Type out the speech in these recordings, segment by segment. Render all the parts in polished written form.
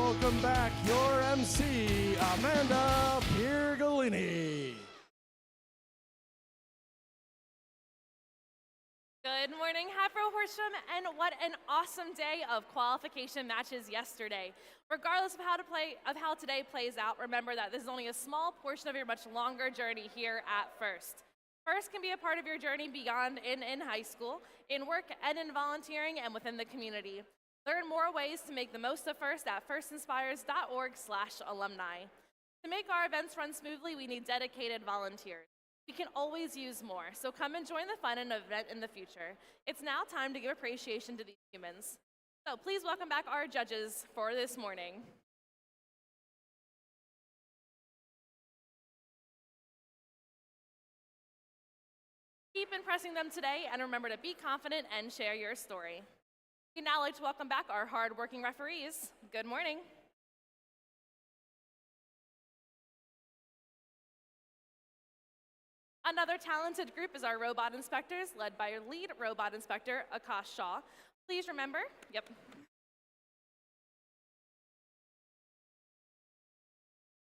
welcome back your MC, Amanda Piergolini. Good morning, Hatboro-Horsham, and what an awesome day of qualification matches yesterday. Regardless of how today plays out, remember that this is only a small portion of your much longer journey here at First. First can be a part of your journey beyond in high school, in work and in volunteering, and within the community. Learn more ways to make the most of First at firstinspires.org/alumni. To make our events run smoothly, we need dedicated volunteers. We can always use more, so come and join the fun and event in the future. It's now time to give appreciation to these humans. So please welcome back our judges for this morning. Keep impressing them today, and remember to be confident and share your story. We'd now like to welcome back our hard-working referees. Good morning. Another talented group is our robot inspectors, led by our lead robot inspector, Akash Shaw. Please remember,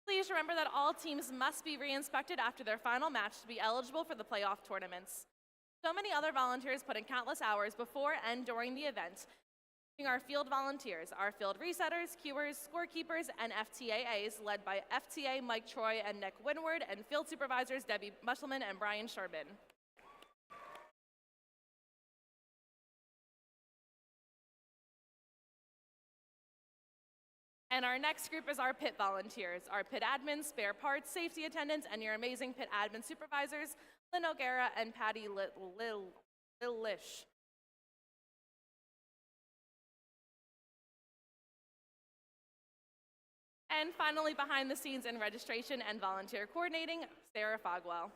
Please remember that all teams must be re-inspected after their final match to be eligible for the playoff tournaments. So many other volunteers put in countless hours before and during the event. Our field volunteers, our field resetters, cuers, scorekeepers, and FTAAs, led by FTA Mike Troy and Nick Winward, and field supervisors Debbie Musselman and Brian Sherbin. And our next group is our pit volunteers, our pit admins, spare parts, safety attendants, and your amazing pit admin supervisors, Lynn O'Gara and Patty Lish. And finally, behind the scenes in registration and volunteer coordinating, Sarah Fogwell.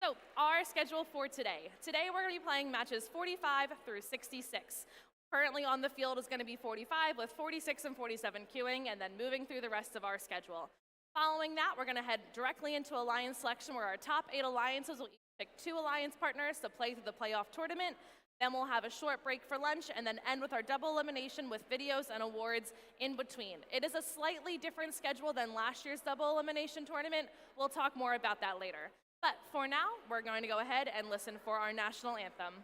So, our schedule for today. Today we're going to be playing matches 45 through 66. Currently on the field is going to be 45 with 46 and 47 queuing, and then moving through the rest of our schedule. Following that, we're going to head directly into alliance selection, where our top 8 alliances will each pick 2 alliance partners to play through the playoff tournament. Then we'll have a short break for lunch and then end with our double elimination with videos and awards in between. It is a slightly different schedule than last year's double elimination tournament. We'll talk more about that later. But for now, we're going to go ahead and listen for our national anthem.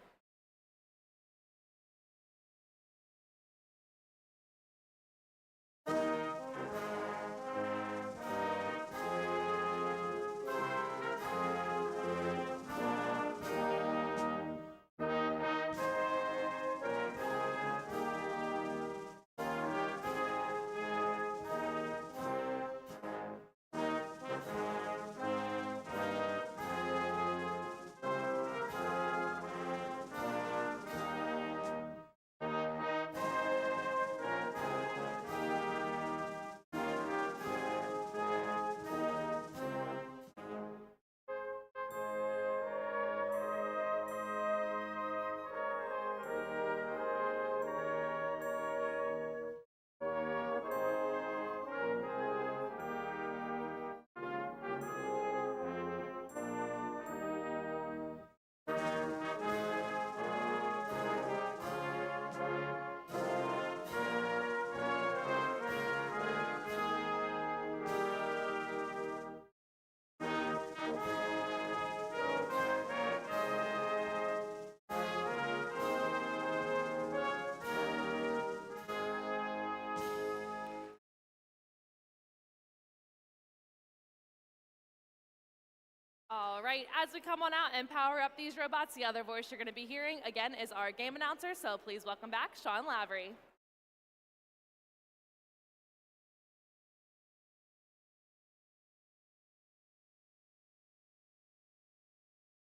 All right, as we come on out and power up these robots, the other voice you're going to be hearing, again, is our game announcer, so please welcome back Sean Lavery.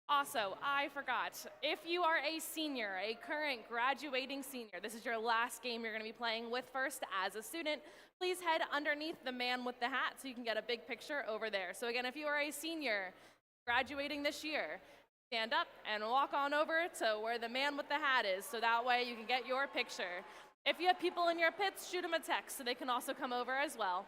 Also, I forgot, if you are a senior, a current graduating senior, this is your last game you're going to be playing with First as a student, please head underneath the man with the hat so you can get a big picture over there. So again, if you are a senior graduating this year, stand up and walk on over to where the man with the hat is, so that way you can get your picture. If you have people in your pits, shoot them a text so they can also come over as well.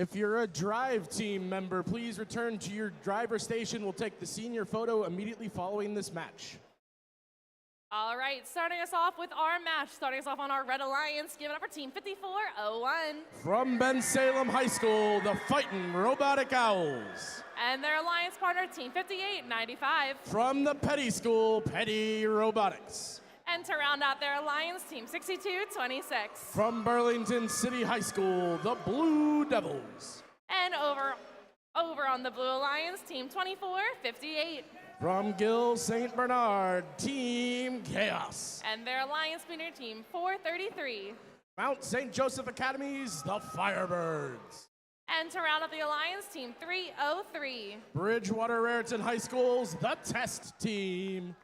If you're a drive team member, please return to your driver station. We'll take the senior photo immediately following this match. All right, starting us off with our match, starting us off on our Red Alliance, give it up for Team 5401. From Ben Salem High School, the Fightin' Robotic Owls. And their alliance partner, Team 5895. From the Petty School, Petty Robotics. And to round out their alliance, Team 6226. From Burlington City High School, the Blue Devils. And over on the Blue Alliance, Team 2458. From Gill St. Bernard, Team Chaos. And their alliance winner, Team 433. Mount St. Joseph Academies, the Firebirds. And to round out the alliance, Team 303. Bridgewater Raritan High School's the Test Team.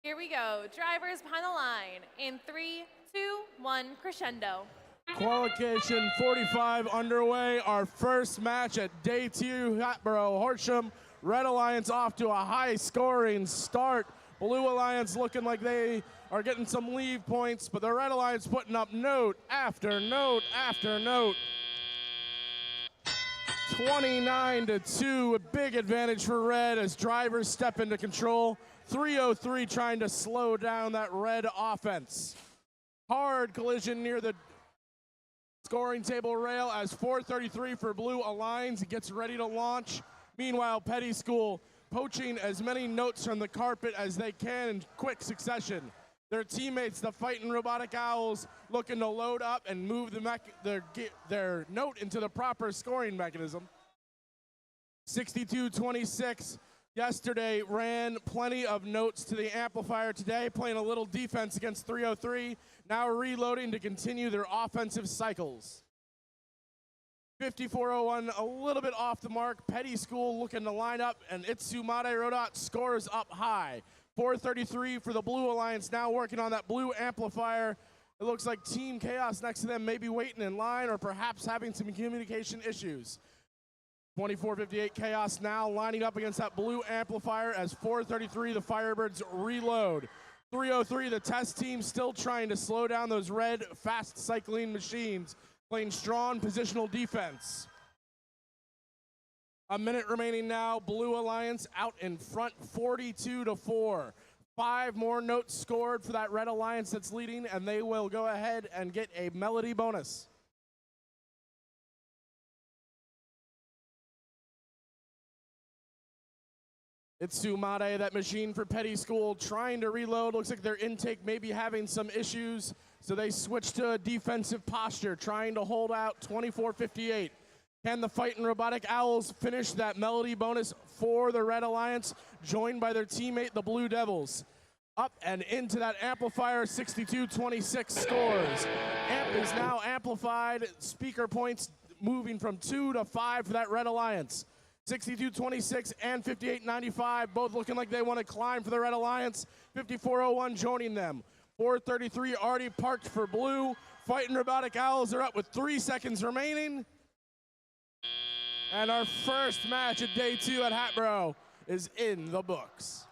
Here we go. Drivers behind the line in 3, 2, 1, crescendo. Qualification 45 underway. Our first match at Day 2, Hatboro-Horsham. Red Alliance off to a high-scoring start. Blue Alliance looking like they are getting some leave points, but the Red Alliance putting up note after note after note. 29-2, a big advantage for Red as drivers step into control. 303 trying to slow down that Red offense. Hard collision near the scoring table rail as 433 for Blue aligns, gets ready to launch. Meanwhile, Petty School poaching as many notes from the carpet as they can in quick succession. Their teammates, the Fightin' Robotic Owls, looking to load up and move their note into the proper scoring mechanism. 62-26. Yesterday ran plenty of notes to the amplifier. Today playing a little defense against 303. Now reloading to continue their offensive cycles. 5401 a little bit off the mark. Petty School looking to line up, and Itsumade Rodot scores up high. 433 for the Blue Alliance, now working on that blue amplifier. It looks like Team Chaos next to them may be waiting in line or perhaps having some communication issues. 2458 Chaos now lining up against that blue amplifier as 433 the Firebirds reload. 303 the test team still trying to slow down those red fast cycling machines, playing strong positional defense. A minute remaining now. Blue Alliance out in front 42-4. 5 more notes scored for that Red Alliance that's leading, and they will go ahead and get a melody bonus. Itsumade, that machine for Petty School, trying to reload. Looks like their intake may be having some issues, so they switch to a defensive posture, trying to hold out 2458. Can the Fightin' Robotic Owls finish that melody bonus for the Red Alliance, joined by their teammate, the Blue Devils? Up and into that amplifier, 62-26 scores. Amp is now amplified. Speaker points moving from 2 to 5 for that Red Alliance. 62-26 and 58-95, both looking like they want to climb for the Red Alliance. 5401 joining them. 433 already parked for Blue. Fightin' Robotic Owls are up with 3 seconds remaining. And our first match at Day 2 at Hatboro is in the books.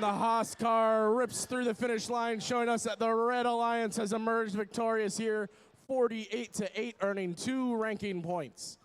the Haas car rips through the finish line, showing us that the Red Alliance has emerged victorious here, 48-8, earning 2 ranking points.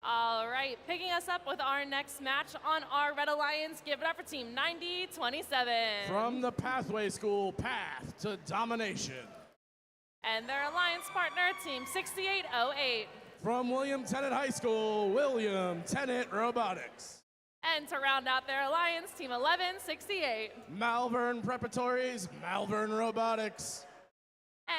All right, picking us up with our next match on our Red Alliance, give it up for Team 9027. From the Pathway School, Path to Domination. And their alliance partner, Team 6808. From William Tennant High School, William Tennant Robotics. And to round out their alliance, Team 1168. Malvern Preparatories, Malvern Robotics.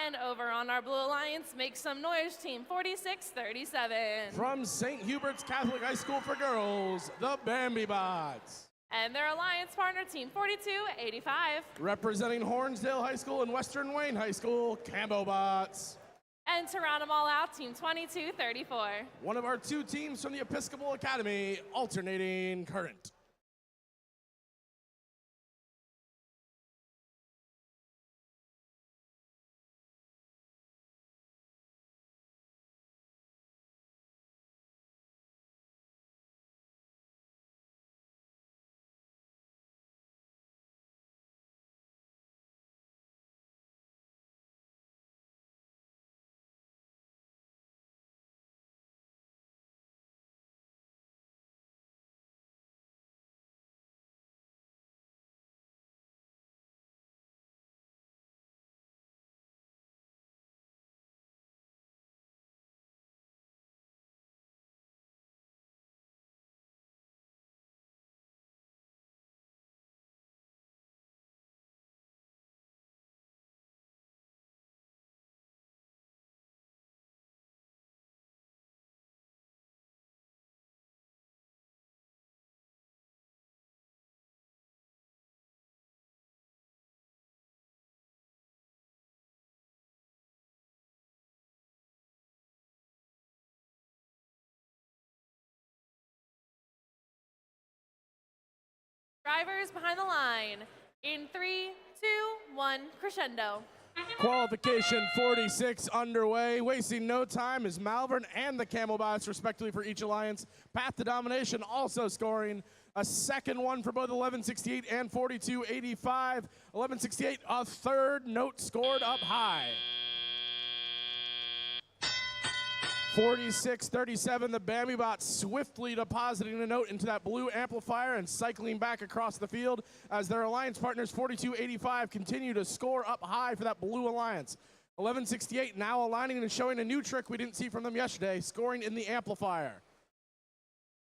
And over on our Blue Alliance, make some noise, Team 4637. From St. Hubert's Catholic High School for Girls, the Bambi Bots. And their alliance partner, Team 4285. Representing Hornsdale High School and Western Wayne High School, Cambo Bots. And to round them all out, Team 2234. One of our two teams from the Episcopal Academy, Alternating Current. Drivers behind the line. In 3, 2, 1, crescendo. Qualification 46 underway. Wasting no time is Malvern and the Camel Bots, respectively, for each alliance. Path to Domination also scoring a second one for both 1168 and 4285. 1168, a third note scored up high. 46-37, the Bambi Bot swiftly depositing a note into that blue amplifier and cycling back across the field as their alliance partners 42-85 continue to score up high for that blue alliance. 1168 now aligning and showing a new trick we didn't see from them yesterday, scoring in the amplifier.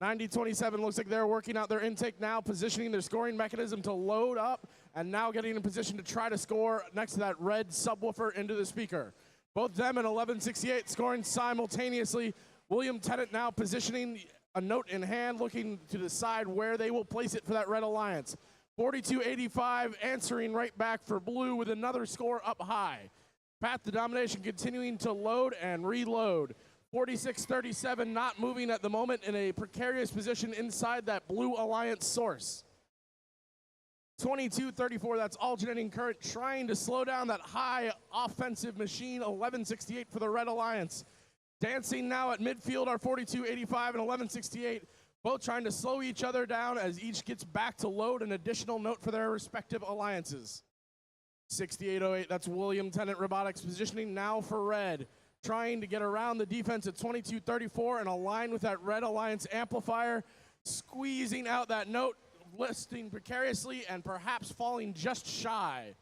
90-27 looks like they're working out their intake now, positioning their scoring mechanism to load up and now getting in position to try to score next to that red subwoofer into the speaker. Both them and 1168 scoring simultaneously. William Tennant now positioning a note in hand, looking to decide where they will place it for that red alliance. 42-85 answering right back for blue with another score up high. Path to Domination continuing to load and reload. 46-37 not moving at the moment in a precarious position inside that blue alliance source. 22-34, that's Alternating Current trying to slow down that high offensive machine. 1168 for the Red Alliance. Dancing now at midfield are 42-85 and 1168, both trying to slow each other down as each gets back to load an additional note for their respective alliances. 6808, that's William Tennant Robotics positioning now for red, trying to get around the defense at 22-34 and align with that Red Alliance amplifier, squeezing out that note, listing precariously and perhaps falling just shy.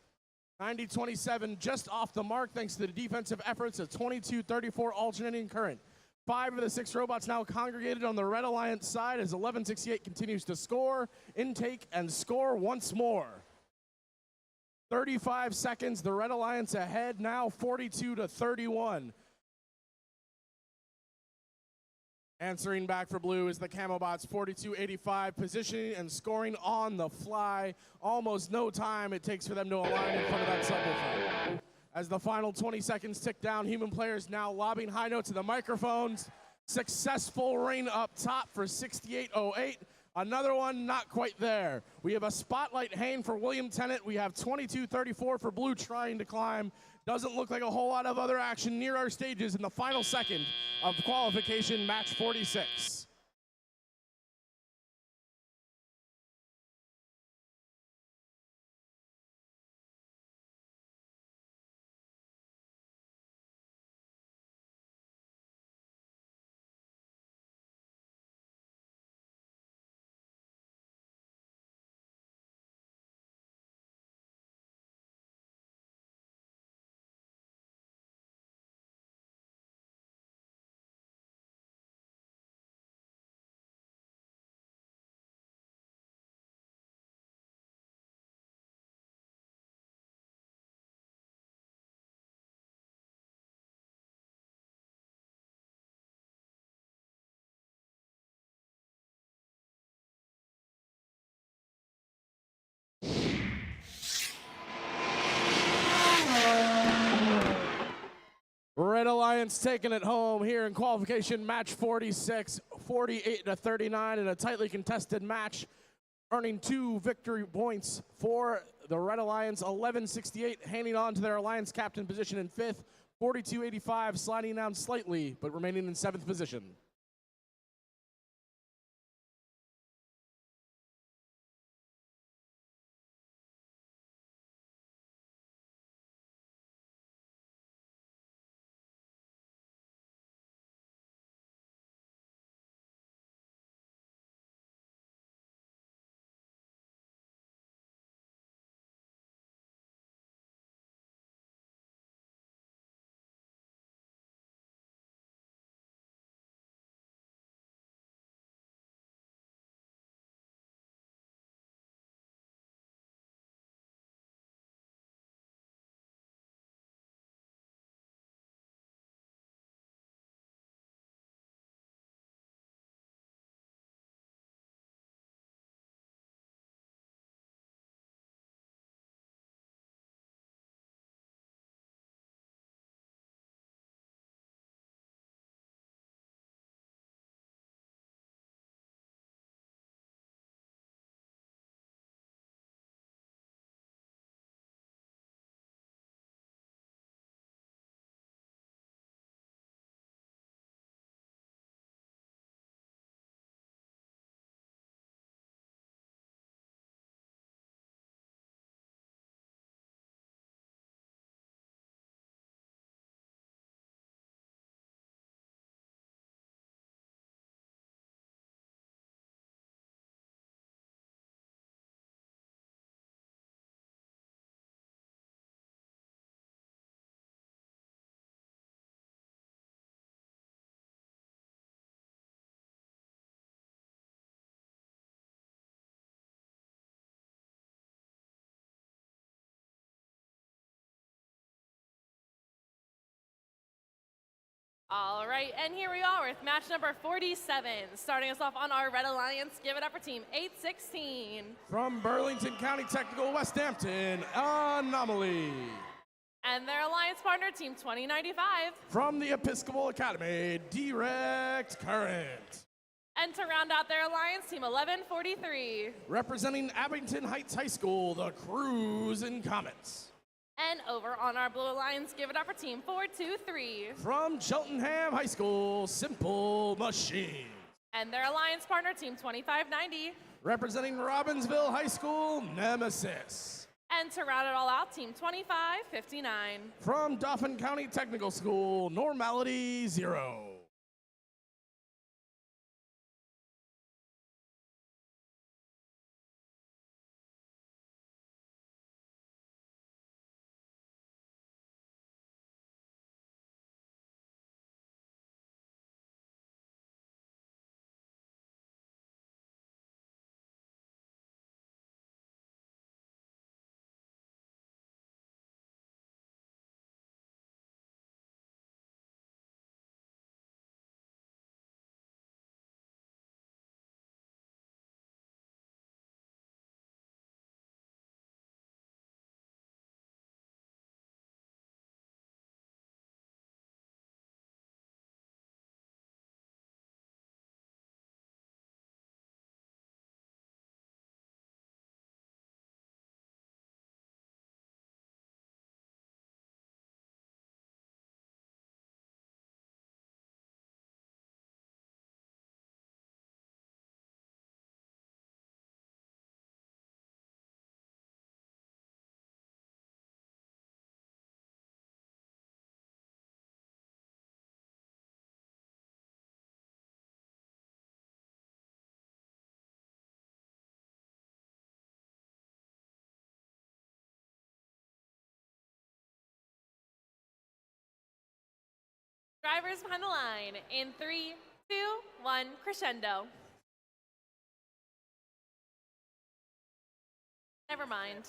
90-27 just off the mark thanks to the defensive efforts of 22-34 Alternating Current. 5 of the 6 robots now congregated on the Red Alliance side as 1168 continues to score, intake, and score once more. 35 seconds, the Red Alliance ahead now 42-31. Answering back for blue is the Camo Bots 42-85, positioning and scoring on the fly. Almost no time it takes for them to align in front of that subwoofer. As the final 20 seconds tick down, human players now lobbing high notes to the microphones. Successful ring up top for 6808. Another one not quite there. We have a spotlight hanging for William Tennant. We have 22-34 for blue trying to climb. Doesn't look like a whole lot of other action near our stages in the final second of qualification match 46. Red Alliance taking it home here in qualification match 46, 48-39 in a tightly contested match, earning 2 victory points for the Red Alliance, 11-68, handing on to their Alliance captain position in 5th, 42-85, sliding down slightly, but remaining in 7th position. All right, and here we are with match number 47. Starting us off on our Red Alliance, give it up for team 816. From Burlington County Technical, West Hampton, Anomaly. And their alliance partner, team 2095. From the Episcopal Academy, Direct Current. And to round out their alliance, team 1143. Representing Abington Heights High School, the Cruise and Comets. And over on our Blue Alliance, give it up for team 423. From Cheltenham High School, Simple Machine. And their alliance partner, team 2590. Representing Robbinsville High School, Nemesis. And to round it all out, team 2559. From Dauphin County Technical School, Normality Zero. Drivers behind the line in 3, 2, 1, crescendo. Never mind.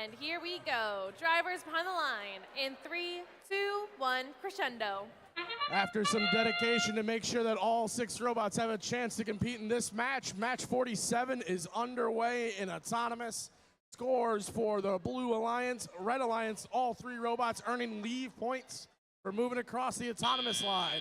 And here we go. Drivers behind the line in 3, 2, 1, crescendo. After some dedication to make sure that all 6 robots have a chance to compete in this match, match 47 is underway in autonomous. Scores for the Blue Alliance, Red Alliance, all 3 robots earning leave points for moving across the autonomous line.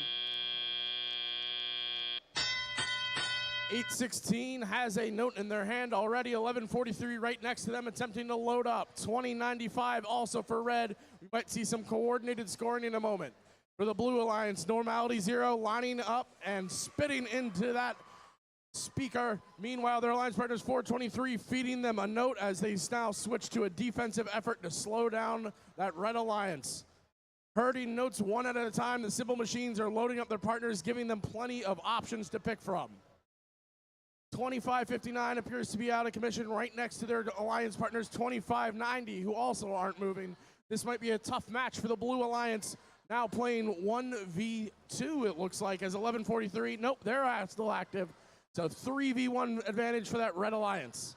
816 has a note in their hand already. 1143 right next to them attempting to load up. 2095 also for Red. We might see some coordinated scoring in a moment. For the Blue Alliance, Normality 0 lining up and spitting into that speaker. Meanwhile, their alliance partners 423 feeding them a note as they now switch to a defensive effort to slow down that Red Alliance. Herding notes one at a time, the simple machines are loading up their partners, giving them plenty of options to pick from. 2559 appears to be out of commission right next to their alliance partners 2590, who also aren't moving. This might be a tough match for the Blue Alliance, now playing 1v2 it looks like, as 1143, nope, they're still active. So 3v1 advantage for that Red Alliance.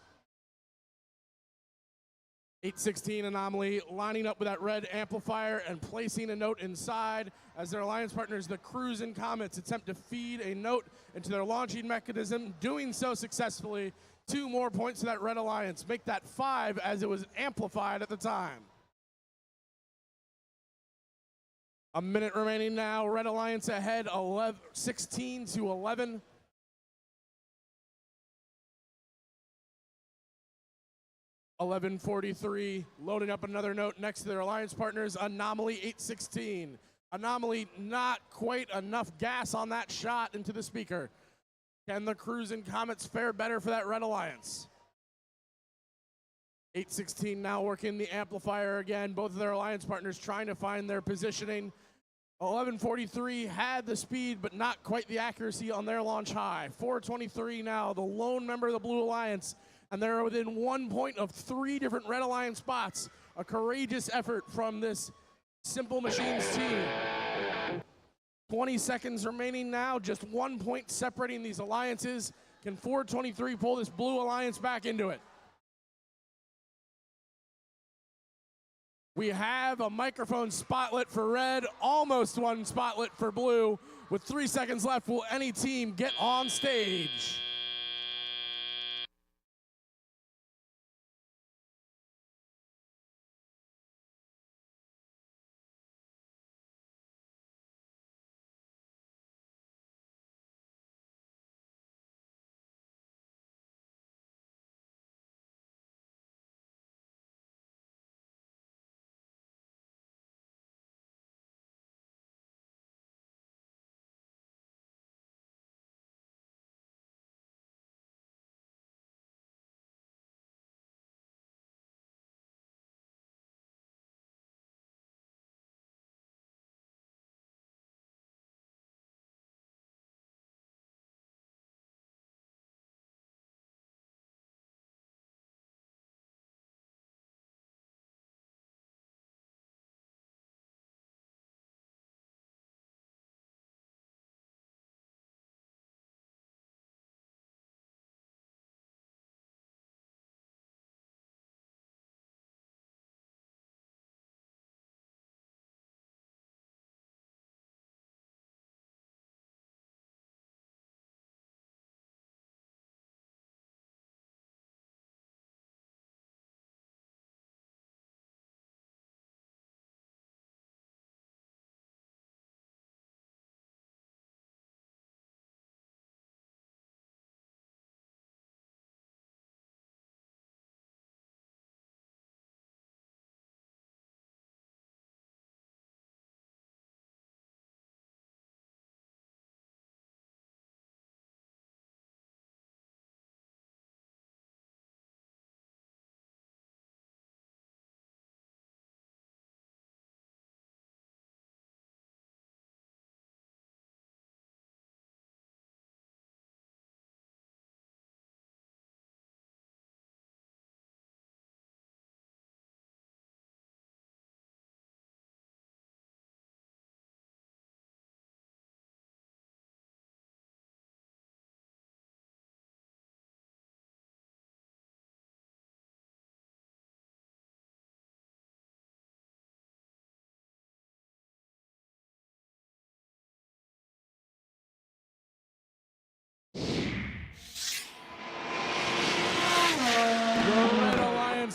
816 Anomaly lining up with that red amplifier and placing a note inside as their alliance partners, the Cruise and Comets, attempt to feed a note into their launching mechanism, doing so successfully. 2 more points to that Red Alliance. Make that 5 as it was amplified at the time. A minute remaining now. Red Alliance ahead 16 to 11. $11.43, loading up another note next to their alliance partners, Anomaly 816. Anomaly not quite enough gas on that shot into the speaker. Can the Cruise and Comets fare better for that Red Alliance? 816 now working the amplifier again. Both of their alliance partners trying to find their positioning. 1143 had the speed, but not quite the accuracy on their launch high. 423 now, the lone member of the Blue Alliance, and they're within 1 point of 3 different Red Alliance spots. A courageous effort from this Simple Machines team. 20 seconds remaining now, just 1 point separating these alliances. Can 423 pull this Blue Alliance back into it? We have a microphone spotlit for Red, almost one spotlit for Blue. With 3 seconds left, will any team get on stage?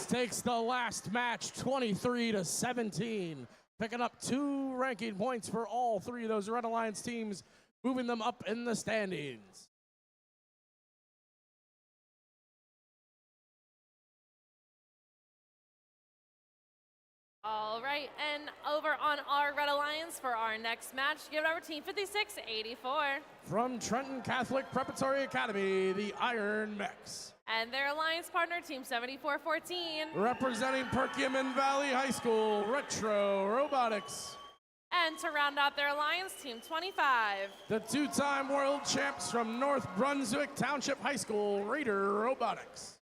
Alliance takes the last match 23-17, picking up 2 ranking points for all 3 of those Red Alliance teams, moving them up in the standings. All right, and over on our Red Alliance for our next match, give it over Team 5684. From Trenton Catholic Preparatory Academy, the Iron Mechs. And their alliance partner, Team 7414. Representing Perkiomen Valley High School, Retro Robotics. And to round out their alliance, Team 25. The 2-time world champs from North Brunswick Township High School, Raider Robotics.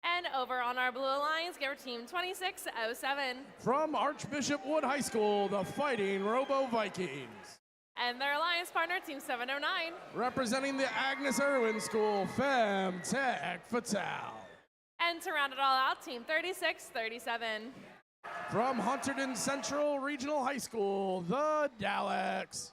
And over on our blue alliance, give our Team 2607. From Archbishop Wood High School, the Fighting Robo Vikings. And their alliance partner, Team 709. Representing the Agnes Irwin School, FemTech Fatal. And to round it all out, Team 3637. From Hunterdon Central Regional High School, the Daleks.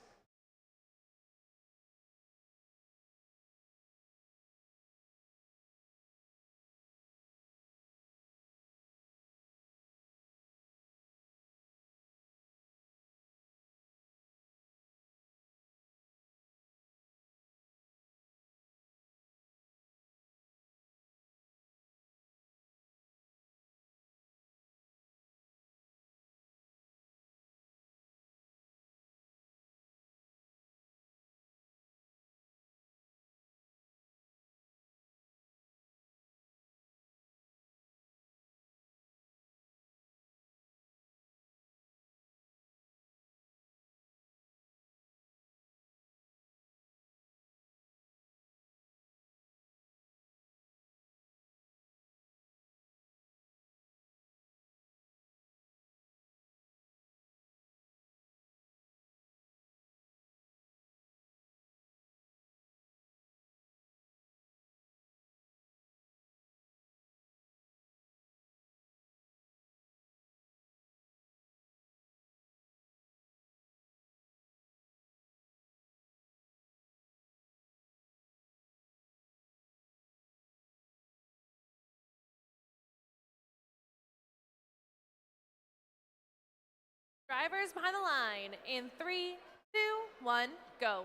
Drivers behind the line in 3, 2, 1, go.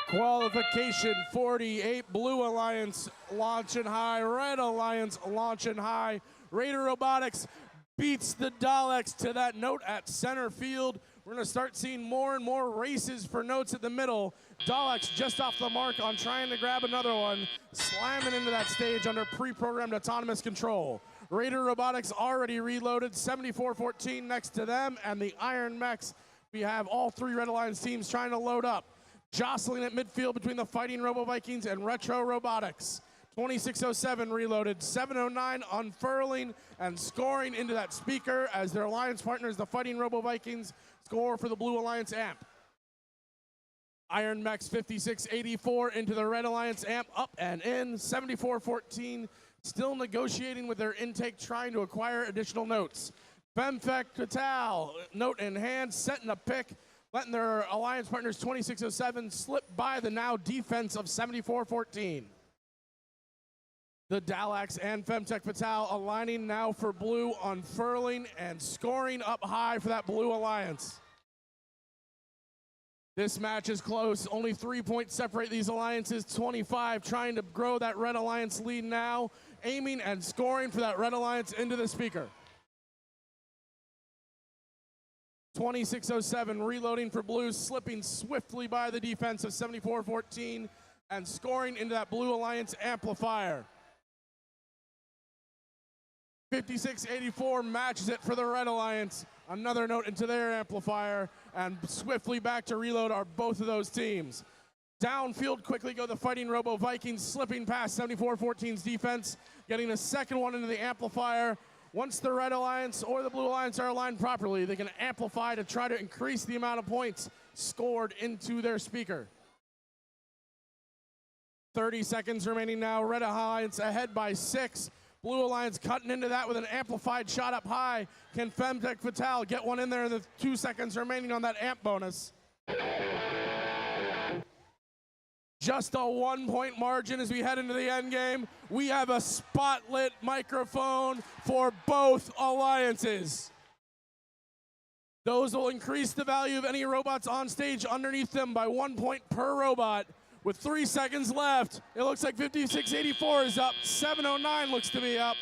Qualification 48, Blue Alliance launching high, Red Alliance launching high. Raider Robotics beats the Daleks to that note at center field. We're going to start seeing more and more races for notes at the middle. Daleks just off the mark on trying to grab another one, slamming into that stage under pre-programmed autonomous control. Raider Robotics already reloaded, 74-14 next to them, and the Iron Mechs, we have all 3 Red Alliance teams trying to load up. Jostling at midfield between the Fighting Robo Vikings and Retro Robotics. 2607 reloaded, 709 unfurling and scoring into that speaker as their alliance partners, the Fighting Robo Vikings, score for the Blue Alliance amp. Iron Mechs 5684 into the Red Alliance amp, up and in, 74-14. Still negotiating with their intake, trying to acquire additional notes. FemTech Fatal, note in hand, setting a pick, letting their alliance partners 2607 slip by the now defense of 74-14. The Daleks and FemTech Fatal aligning now for blue, unfurling and scoring up high for that Blue Alliance. This match is close. Only 3 points separate these alliances. 25 trying to grow that Red Alliance lead now, aiming and scoring for that Red Alliance into the speaker. 2607 reloading for blue, slipping swiftly by the defense of 74-14 and scoring into that Blue Alliance amplifier. 5684 matches it for the Red Alliance. Another note into their amplifier, and swiftly back to reload are both of those teams. Downfield quickly go the Fighting Robo Vikings, slipping past 74-14's defense, getting a second one into the amplifier. Once the Red Alliance or the Blue Alliance are aligned properly, they can amplify to try to increase the amount of points scored into their speaker. 30 seconds remaining now. Red Alliance ahead by 6. Blue Alliance cutting into that with an amplified shot up high. Can FemTech Fatal get one in there in the 2 seconds remaining on that amp bonus? just a 1-point margin as we head into the end game. We have a spotlit microphone for both alliances. Those will increase the value of any robots on stage underneath them by 1 point per robot. With 3 seconds left, it looks like 5684 is up. 709 looks to be up.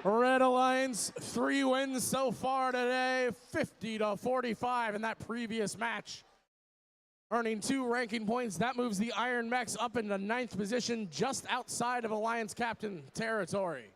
Red Alliance, 3 wins so far today, 50-45 in that previous match. Earning 2 ranking points, that moves the Iron Mechs up into 9th position, just outside of Alliance Captain territory.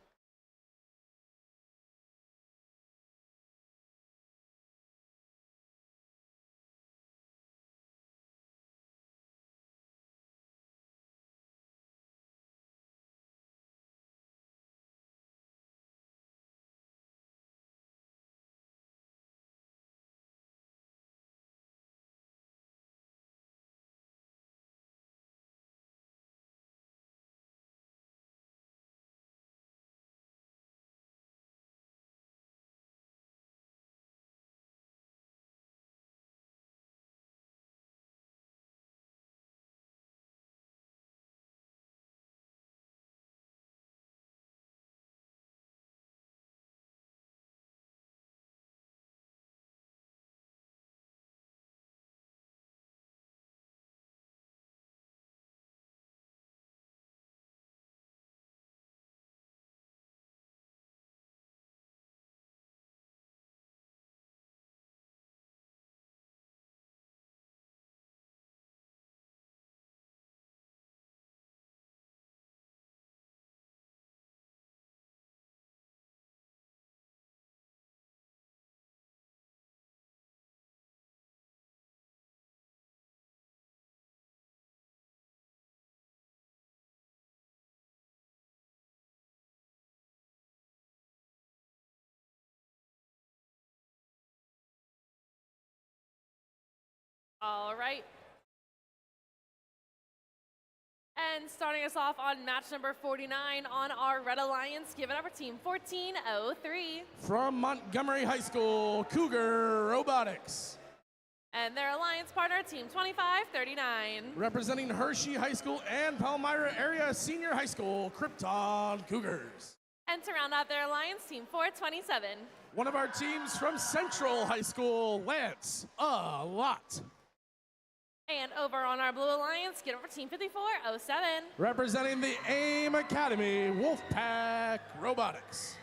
All right. And starting us off on match number 49 on our Red Alliance, give it up for team 1403. From Montgomery High School, Cougar Robotics. And their alliance partner, team 2539. Representing Hershey High School and Palmyra Area Senior High School, Krypton Cougars. And to round out their alliance, team 427. One of our teams from Central High School, Lance a lot. And over on our Blue Alliance, get over team 5407. Representing the AIM Academy, Wolfpack Robotics.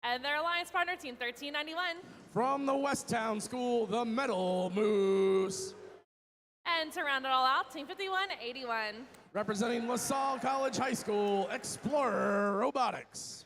And their alliance partner, team 1391. From the Westtown School, the Metal Moose. And to round it all out, team 5181. Representing LaSalle College High School, Explorer Robotics.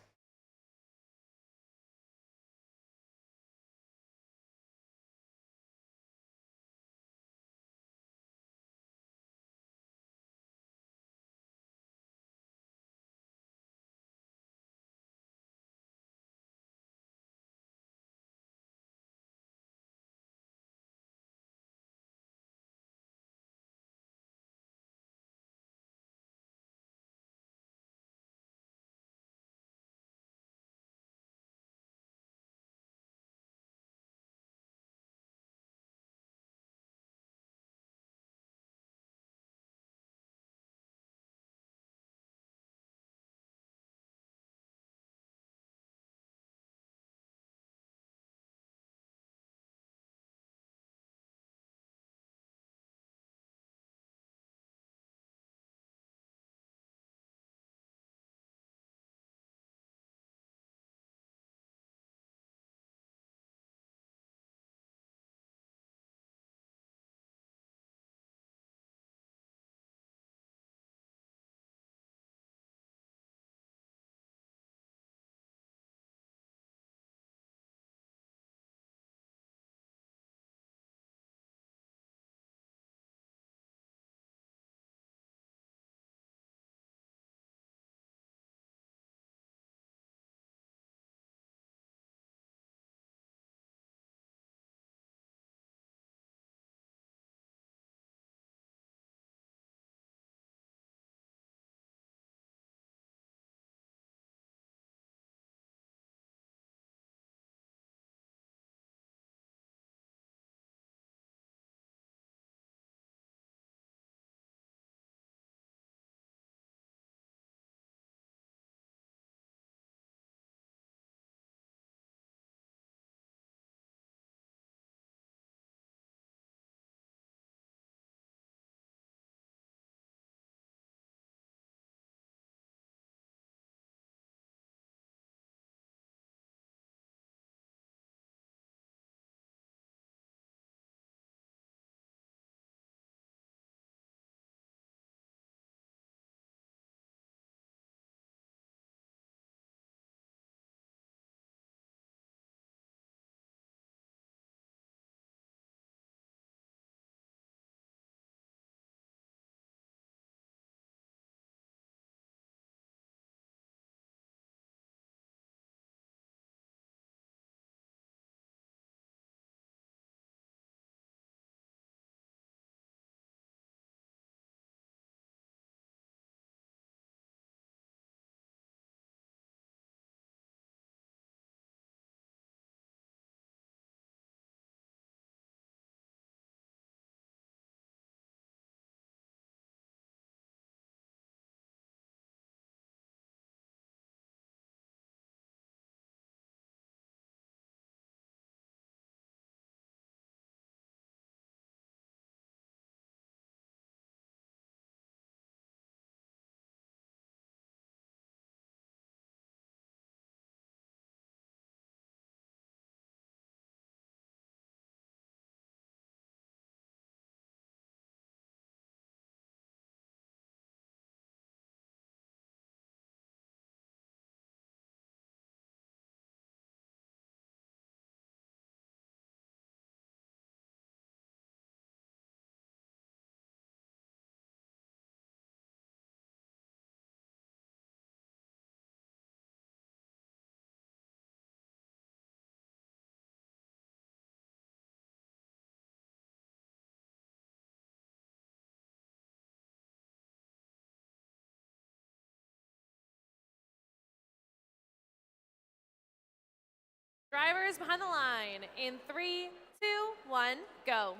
Drivers behind the line in 3, 2, 1, go.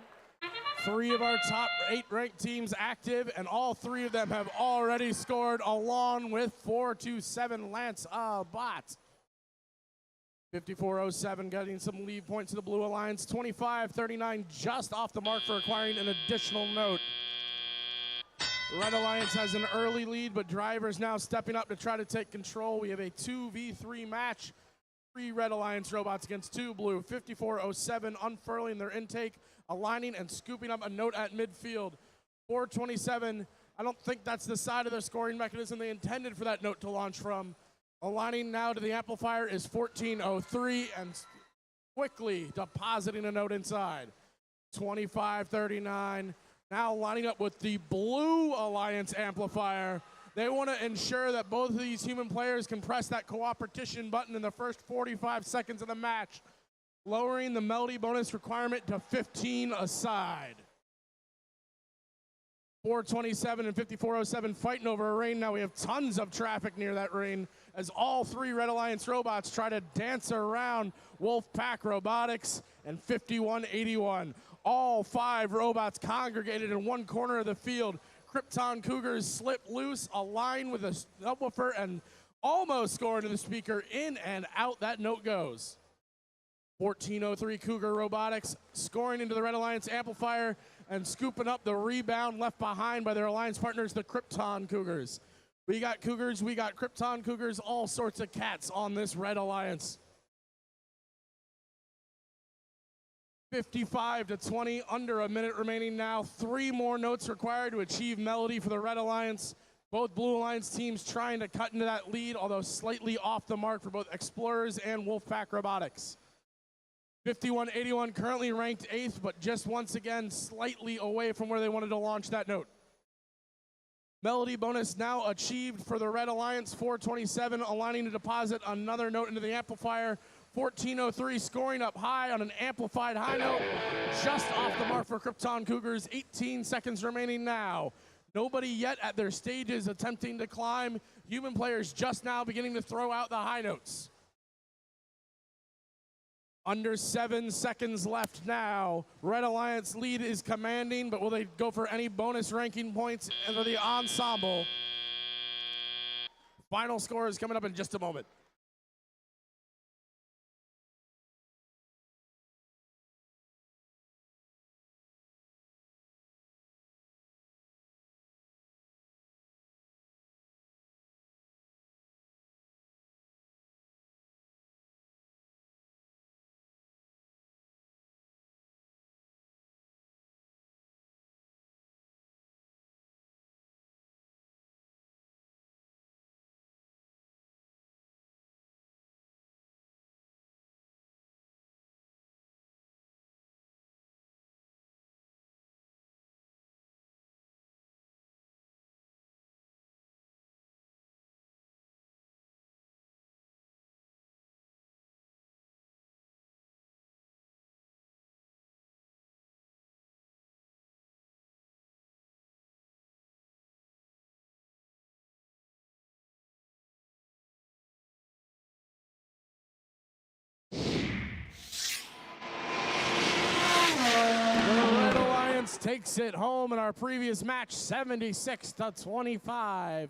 3 of our top 8 ranked teams active, and all 3 of them have already scored, along with 427 Lance Bot. 54-07 getting some lead points to the Blue Alliance. 25-39 just off the mark for acquiring an additional note. Red Alliance has an early lead, but drivers now stepping up to try to take control. We have a 2v3 match. 3 Red Alliance robots against 2 Blue. 54-07 unfurling their intake, aligning and scooping up a note at midfield. 427, I don't think that's the side of their scoring mechanism they intended for that note to launch from. Aligning now to the amplifier is 1403 and quickly depositing a note inside. 25-39, now lining up with the Blue Alliance amplifier. They want to ensure that both of these human players can press that cooperation button in the first 45 seconds of the match, lowering the melody bonus requirement to 15 aside. 427 and 5407 fighting over a rain. Now we have tons of traffic near that rain as all 3 Red Alliance robots try to dance around Wolfpack Robotics and 5181. All 5 robots congregated in one corner of the field. Krypton Cougars slip loose, align with a subwoofer, and almost score into the speaker. In and out that note goes. 1403 Cougar Robotics scoring into the Red Alliance amplifier and scooping up the rebound left behind by their alliance partners, the Krypton Cougars. We got Cougars, we got Krypton Cougars, all sorts of cats on this Red Alliance. 55-20, under a minute remaining now. 3 more notes required to achieve melody for the Red Alliance. Both Blue Alliance teams trying to cut into that lead, although slightly off the mark for both Explorers and Wolfpack Robotics. 5181 currently ranked 8th, but just once again slightly away from where they wanted to launch that note. Melody bonus now achieved for the Red Alliance. 427 aligning to deposit another note into the amplifier. 1403 scoring up high on an amplified high note, just off the mark for Krypton Cougars. 18 seconds remaining now. Nobody yet at their stages attempting to climb. Human players just now beginning to throw out the high notes. Under 7 seconds left now. Red Alliance lead is commanding, but will they go for any bonus ranking points for the ensemble? Final score is coming up in just a moment. Takes it home in our previous match, 76-25.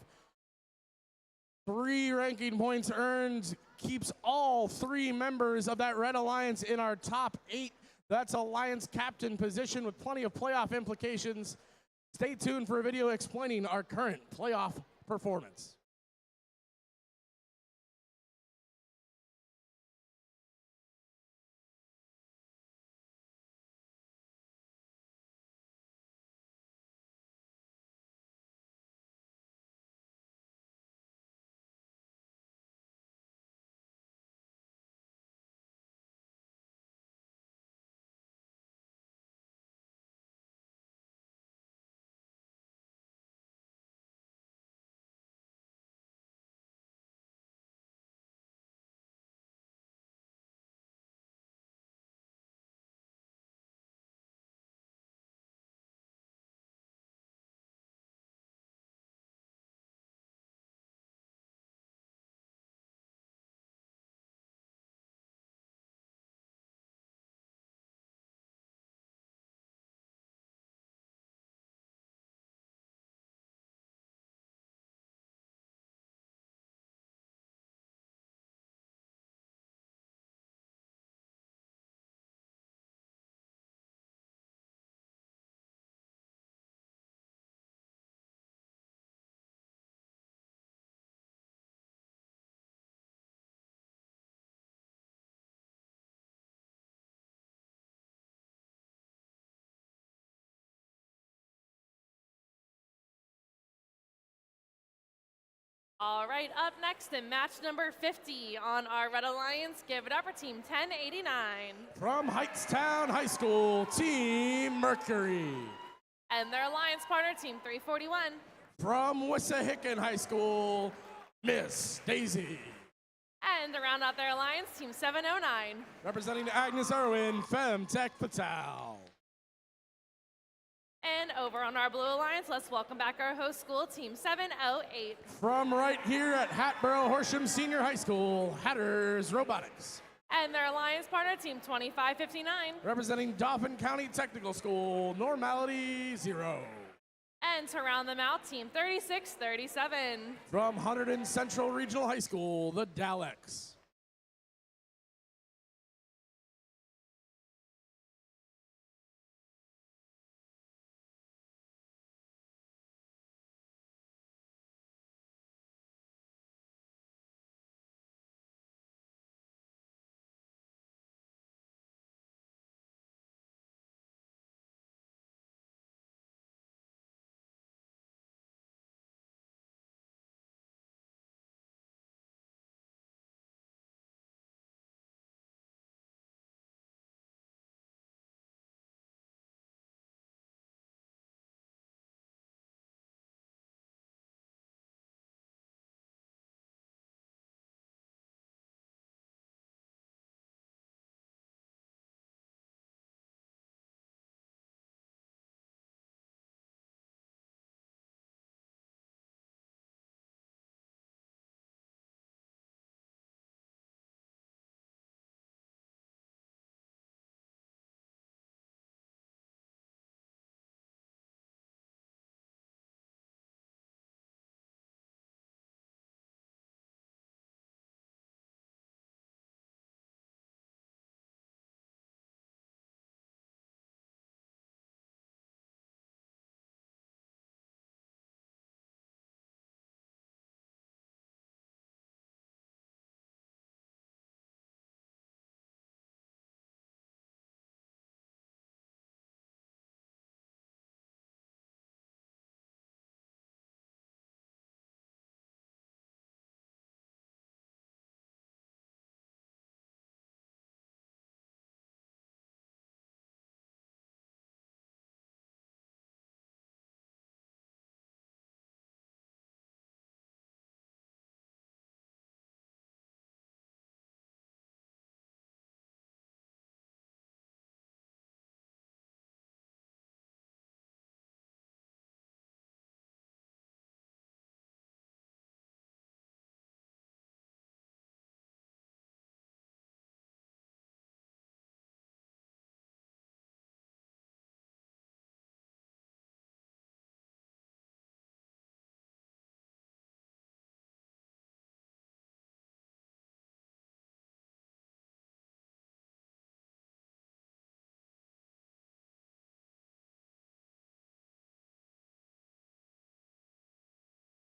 3 ranking points earned, keeps all 3 members of that Red Alliance in our top 8. That's Alliance captain position with plenty of playoff implications. Stay tuned for a video explaining our current playoff performance. All right, up next in match number 50 on our Red Alliance, give it up for Team 1089. From Heightstown High School, Team Mercury. And their alliance partner, Team 341. From Wissahickon High School, Miss Daisy. And to round out their alliance, Team 709. Representing Agnes Irwin, Femtech Patel. And over on our Blue Alliance, let's welcome back our host school, Team 708. From right here at Hatboro-Horsham Senior High School, Hatters Robotics. And their alliance partner, Team 2559. Representing Dauphin County Technical School, Normality 0. And to round them out, Team 3637. From Hunterdon Central Regional High School, the Daleks.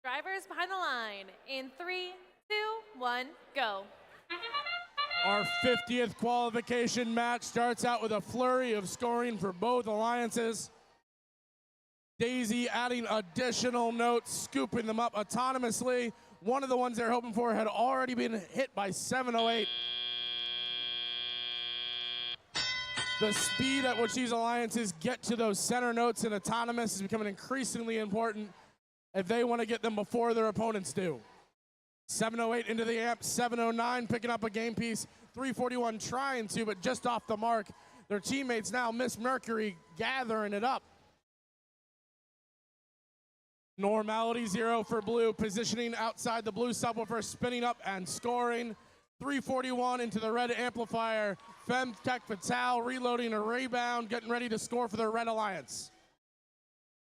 Drivers behind the line in 3, 2, 1, go. Our 50th qualification match starts out with a flurry of scoring for both alliances. Daisy adding additional notes, scooping them up autonomously. One of the ones they're hoping for had already been hit by 708. The speed at which these alliances get to those center notes in autonomous is becoming increasingly important if they want to get them before their opponents do. 708 into the amp, 709 picking up a game piece, 341 trying to, but just off the mark. Their teammates now, Miss Mercury, gathering it up. Normality 0 for blue, positioning outside the blue subwoofer, spinning up and scoring. 341 into the red amplifier. Femtech Fatal reloading a rebound, getting ready to score for their red alliance.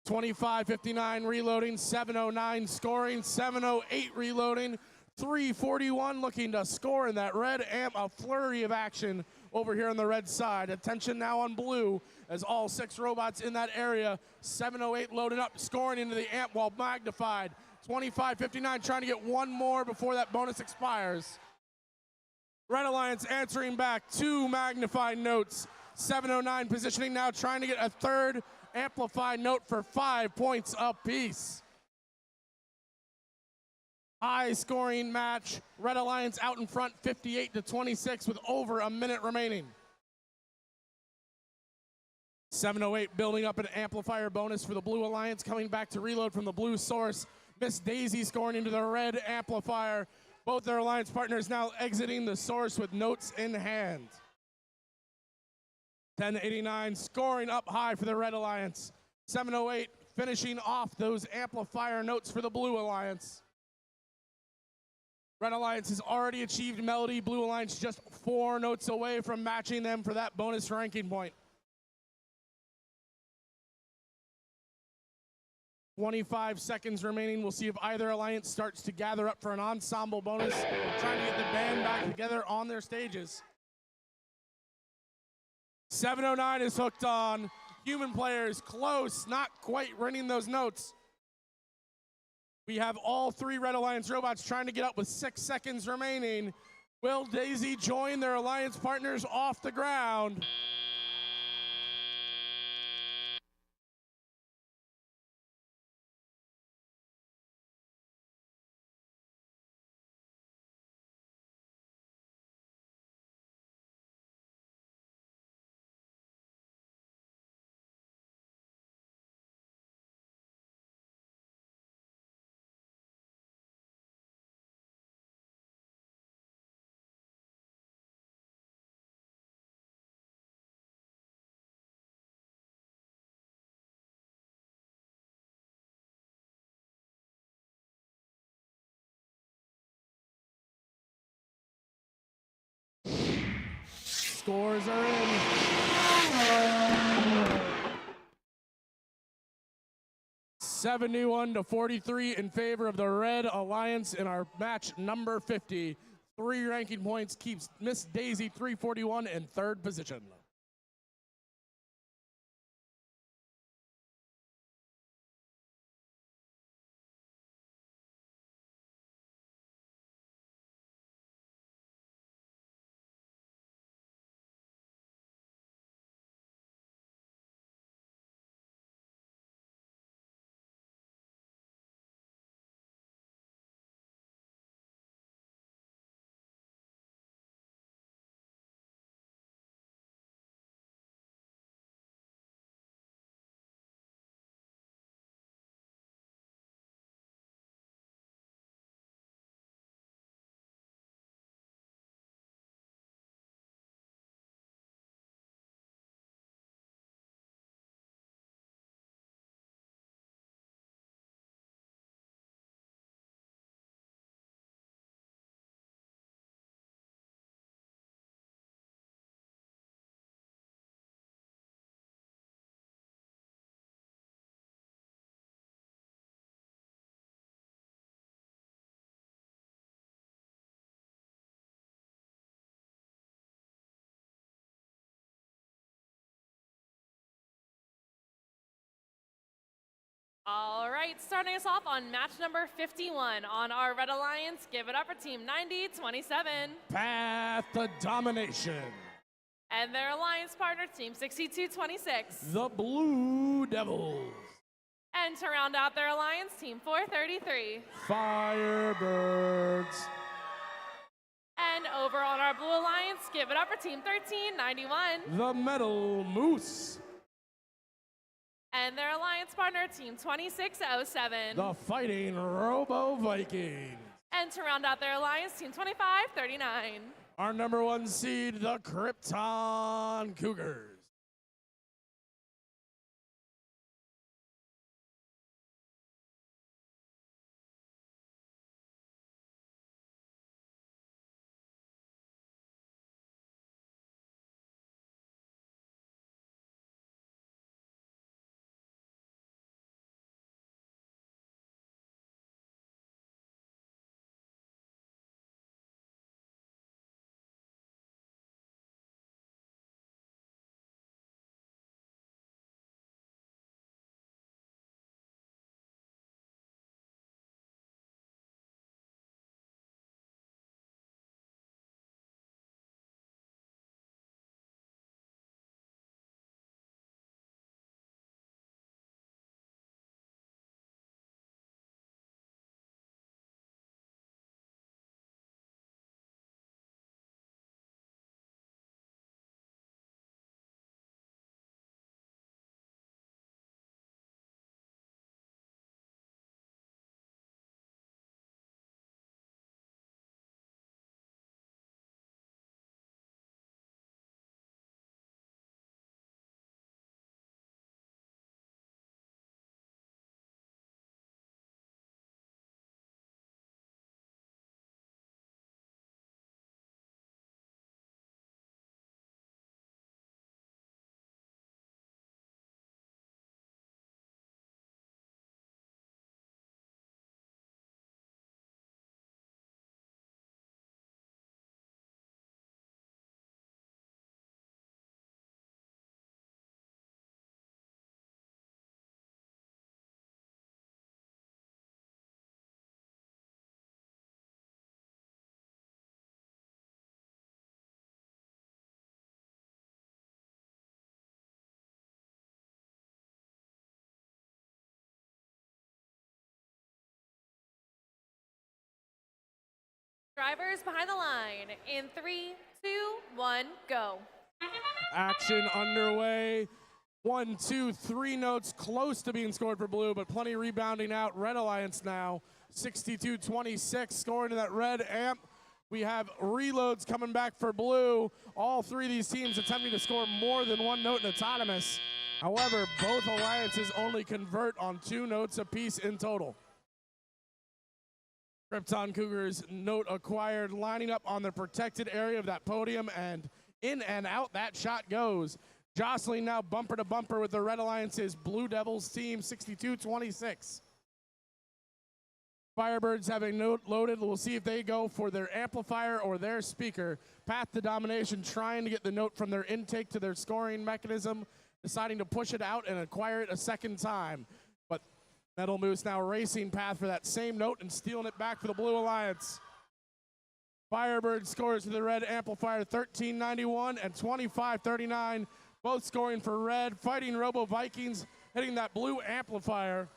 25-59 reloading, 709 scoring, 708 reloading, 341 looking to score in that red amp. A flurry of action over here on the red side. Attention now on blue as all 6 robots in that area. 708 loading up, scoring into the amp while magnified. 25-59 trying to get one more before that bonus expires. Red Alliance answering back, 2 magnified notes. 709 positioning now, trying to get a third amplified note for 5 points apiece. High scoring match. Red Alliance out in front 58-26 with over a minute remaining. 708 building up an amplifier bonus for the Blue Alliance, coming back to reload from the blue source. Miss Daisy scoring into the red amplifier. Both their alliance partners now exiting the source with notes in hand. 1089 scoring up high for the Red Alliance. 708 finishing off those amplifier notes for the Blue Alliance. Red Alliance has already achieved melody. Blue Alliance just 4 notes away from matching them for that bonus ranking point. 25 seconds remaining. We'll see if either alliance starts to gather up for an ensemble bonus, trying to get the band back together on their stages. 709 is hooked on. Human players close, not quite ringing those notes. We have all 3 Red Alliance robots trying to get up with 6 seconds remaining. Will Daisy join their alliance partners off the ground? Scores are in. 71-43 in favor of the Red Alliance in our match number 50. 3 ranking points keeps Miss Daisy 341 in 3rd position. All right, starting us off on match number 51 on our Red Alliance, give it up for team 9027. Path to domination. And their alliance partner, team 6226. The Blue Devils. And to round out their alliance, team 433. Firebirds. And over on our Blue Alliance, give it up for team 1391. The Metal Moose. And their alliance partner, team 2607. The Fighting Robo Vikings. And to round out their alliance, team 2539. Our number 1 seed, the Krypton Cougars. Drivers behind the line in 3, 2, 1, go. Action underway. 1, 2, 3 notes close to being scored for blue, but plenty rebounding out. Red Alliance now, 62-26, scoring to that red amp. We have reloads coming back for blue. All three of these teams attempting to score more than one note in autonomous. However, both alliances only convert on 2 notes apiece in total. Krypton Cougars note acquired, lining up on the protected area of that podium, and in and out that shot goes. Jostling now bumper to bumper with the Red Alliance's Blue Devils team, 62-26. Firebirds having note loaded. We'll see if they go for their amplifier or their speaker. Path to domination, trying to get the note from their intake to their scoring mechanism, deciding to push it out and acquire it a second time. But Metal Moose now racing path for that same note and stealing it back for the Blue Alliance. Firebird scores to the red amplifier, 1391 and 2539, both scoring for red. Fighting Robo Vikings hitting that blue amplifier.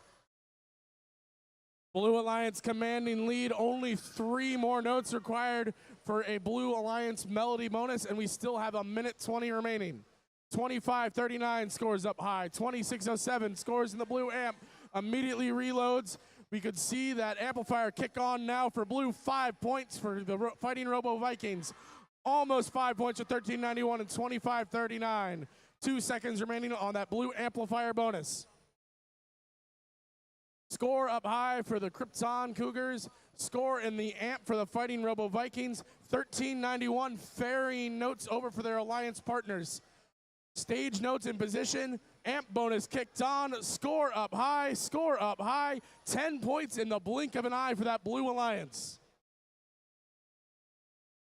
Blue Alliance commanding lead, only 3 more notes required for a Blue Alliance melody bonus, and we still have 1:20 remaining. 2539 scores up high, 2607 scores in the blue amp, immediately reloads. We could see that amplifier kick on now for blue. 5 points for the Fighting Robo Vikings. Almost 5 points with 1391 and 2539. 2 seconds remaining on that blue amplifier bonus. Score up high for the Krypton Cougars. Score in the amp for the Fighting Robo Vikings. 1391 ferrying notes over for their alliance partners. Stage notes in position. Amp bonus kicked on. Score up high. Score up high. 10 points in the blink of an eye for that Blue Alliance.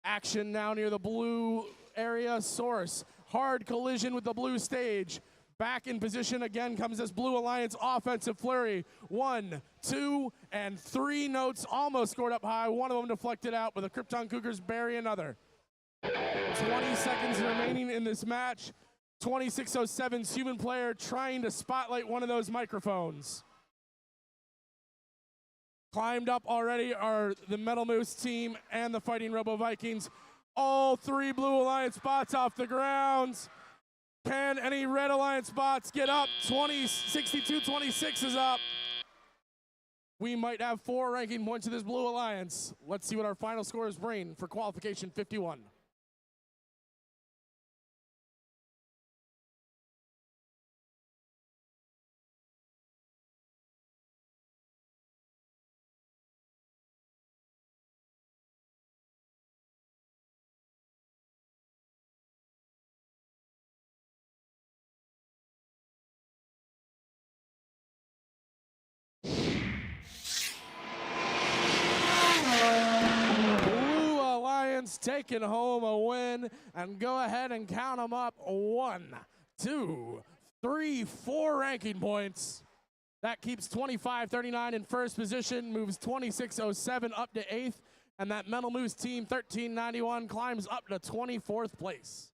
Action now near the blue area source. Hard collision with the blue stage. Back in position again comes this Blue Alliance offensive flurry. 1, 2, and 3 notes almost scored up high. One of them deflected out, but the Krypton Cougars bury another. 20 seconds remaining in this match. 2607's human player trying to spotlight one of those microphones. Climbed up already are the Metal Moose team and the Fighting Robo Vikings. All 3 Blue Alliance bots off the grounds. Can any Red Alliance bots get up? 62-26 is up. We might have 4 ranking points of this Blue Alliance. Let's see what our final scores bring for qualification 51. Taking home a win, and go ahead and count them up. 1, 2, 3, 4 ranking points. That keeps 2539 in first position, moves 2607 up to 8th, and that Metal Moose team 1391 climbs up to 24th place.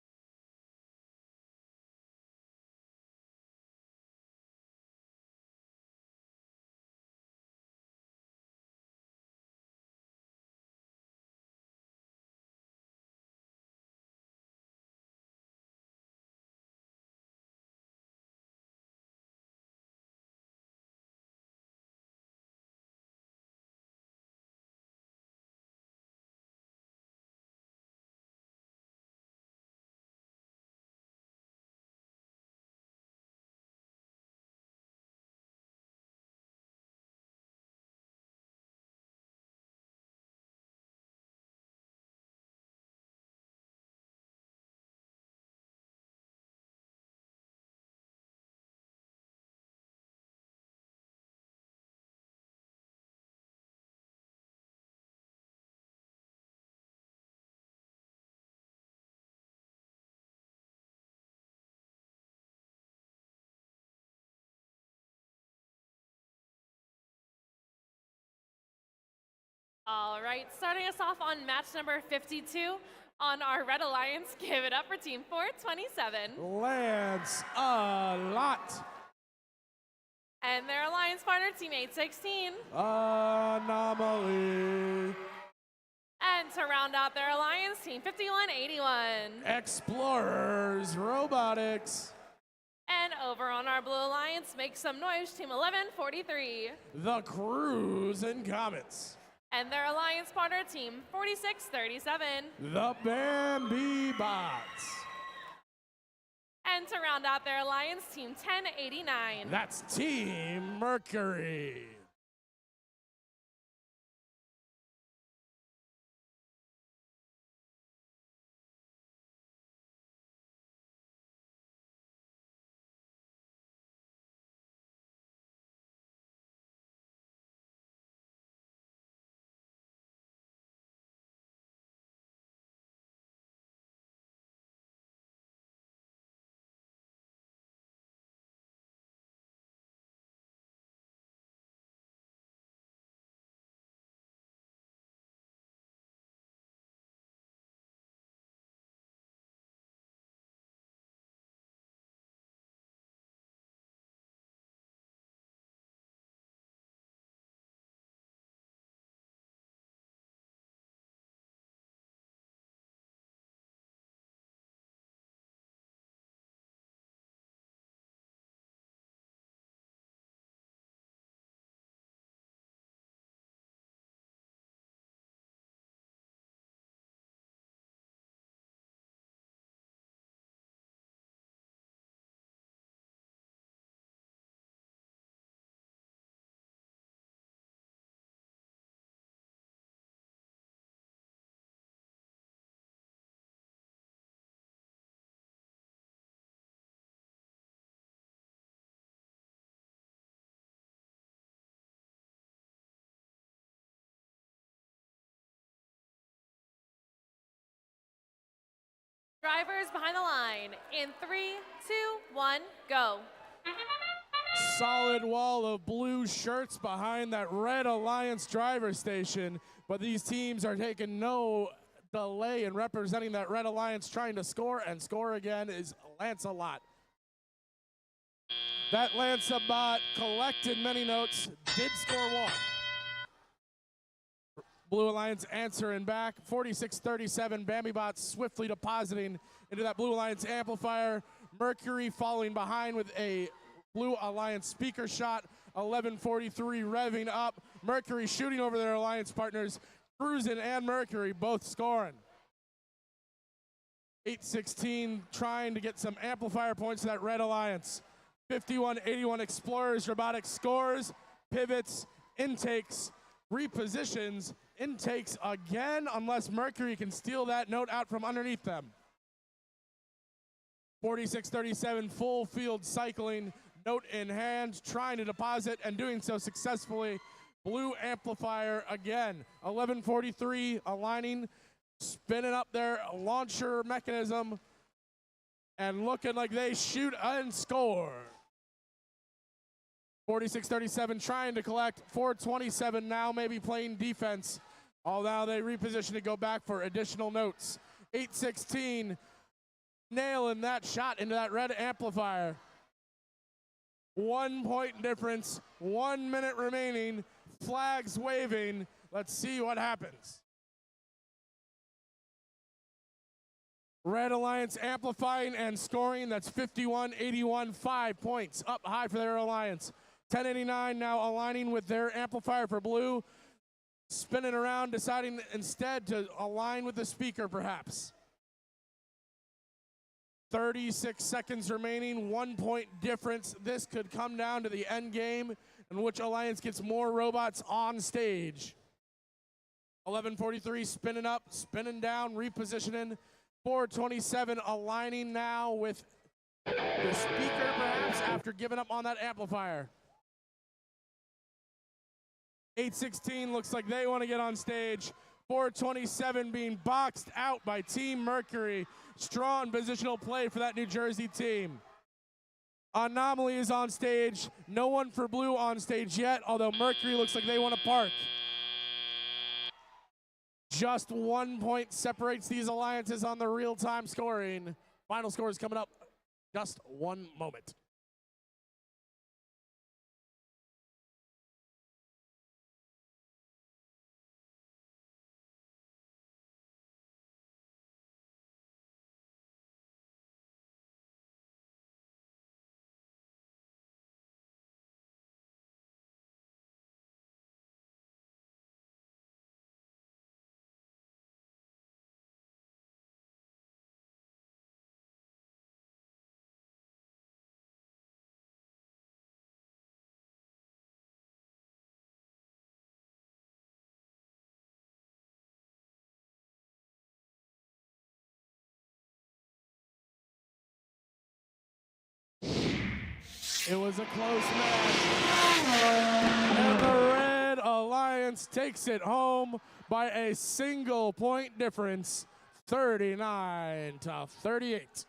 All right, starting us off on match number 52 on our Red Alliance. Give it up for team 427. Lance a lot. And their alliance partner, team 816. Anomaly. And to round out their alliance, team 5181. Explorers Robotics. And over on our blue alliance, make some noise, team 1143. The Cruise and Comets. And their alliance partner, team 4637. The Bambi Bots. And to round out their alliance, team 1089. That's Team Mercury. Drivers behind the line in 3, 2, 1, go. Solid wall of blue shirts behind that red Alliance driver station, but these teams are taking no delay in representing that red Alliance, trying to score, and score again is Lancelot. That Lancelot collected many notes, did score one. Blue Alliance answering back, 46-37, Bambibot swiftly depositing into that Blue Alliance amplifier. Mercury following behind with a Blue Alliance speaker shot, 1143 revving up. Mercury shooting over their Alliance partners, Cruisin' and Mercury both scoring. 816 trying to get some amplifier points to that red Alliance. 51-81 Explorers Robotics scores, pivots, intakes, repositions, intakes again, unless Mercury can steal that note out from underneath them. 46-37 full field cycling, note in hand, trying to deposit and doing so successfully. Blue amplifier again, 1143 aligning, spinning up their launcher mechanism and looking like they shoot and score. 46-37 trying to collect, 427 now maybe playing defense. All now they reposition to go back for additional notes. 816 nailing that shot into that red amplifier. 1 point difference, 1 minute remaining, flags waving. Let's see what happens. Red Alliance amplifying and scoring, that's 51-81, 5 points up high for their Alliance. 1089 now aligning with their amplifier for blue, spinning around, deciding instead to align with the speaker perhaps. 36 seconds remaining, 1 point difference. This could come down to the end game in which Alliance gets more robots on stage. 1143 spinning up, spinning down, repositioning. 427 aligning now with the speaker perhaps after giving up on that amplifier. 816 looks like they want to get on stage. 427 being boxed out by Team Mercury. Strong positional play for that New Jersey team. Anomaly is on stage. No one for blue on stage yet, although Mercury looks like they want to park. Just 1 point separates these alliances on the real-time scoring. Final score is coming up just 1 moment. It was a close match. And the Red Alliance takes it home by a single point difference, 39-38.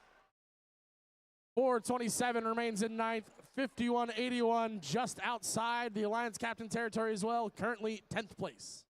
4:27 remains in ninth, 51-81, just outside the Alliance captain territory as well, currently 10th place.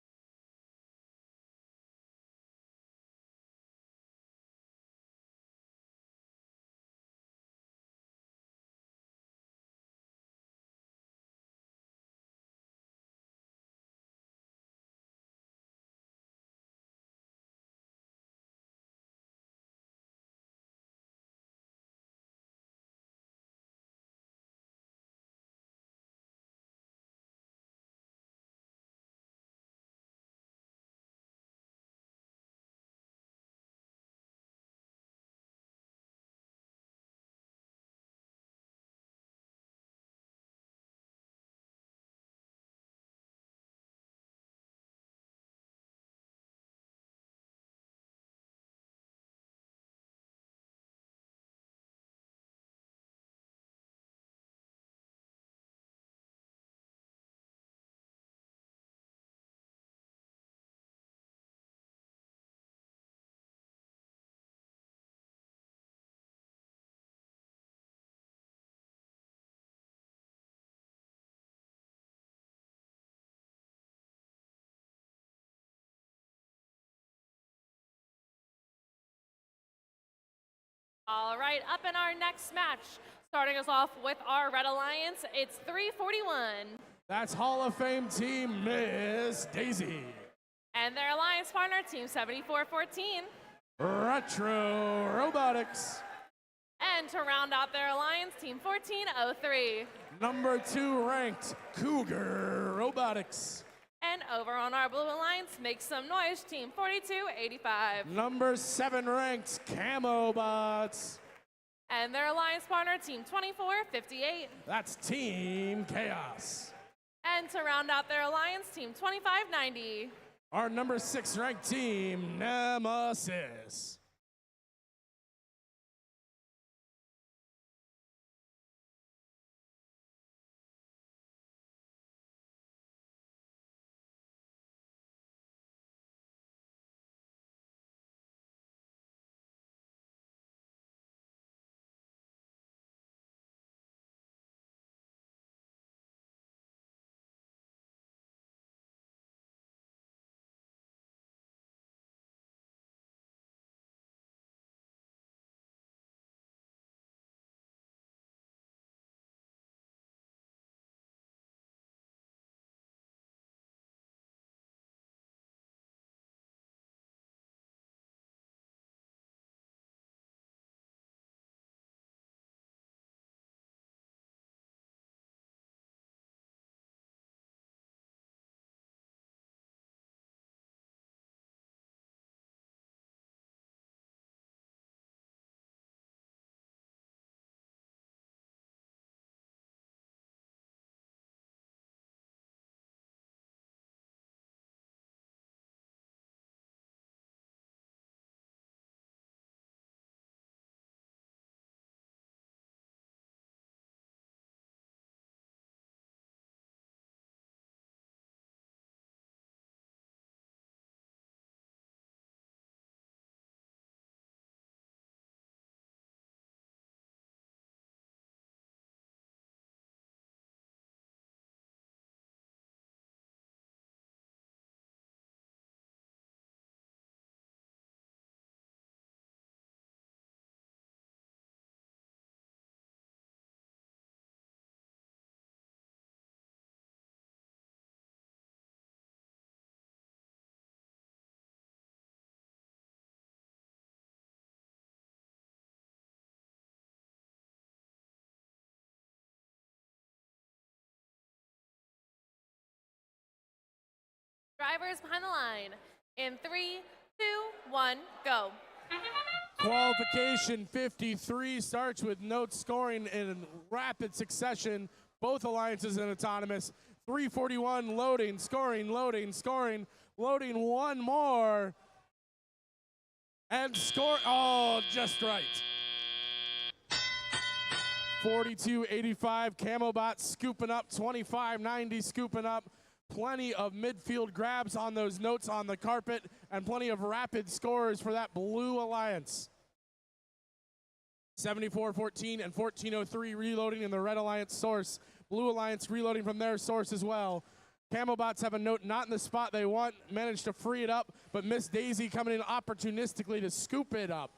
All right, up in our next match, starting us off with our Red Alliance, it's 341. That's Hall of Fame team Miss Daisy. And their alliance partner, Team 7414. Retro Robotics. And to round out their alliance, Team 1403. Number 2 ranked Cougar Robotics. And over on our blue alliance, make some noise, Team 4285. Number 7 ranked Camo Bots. And their alliance partner, Team 2458. That's Team Chaos. And to round out their alliance, Team 2590. Our number 6 ranked team, Nemesis. Drivers behind the line. In 3, 2, 1, go. Qualification 53 starts with note scoring in rapid succession. Both alliances and autonomous. 341 loading, scoring, loading, scoring, loading one more. And score, oh, just right. 42-85, Camobot scooping up, 25-90 scooping up. Plenty of midfield grabs on those notes on the carpet and plenty of rapid scores for that Blue Alliance. 74-14 and 14-03 reloading in the Red Alliance source. Blue Alliance reloading from their source as well. Camobots have a note not in the spot they want, managed to free it up, but Miss Daisy coming in opportunistically to scoop it up.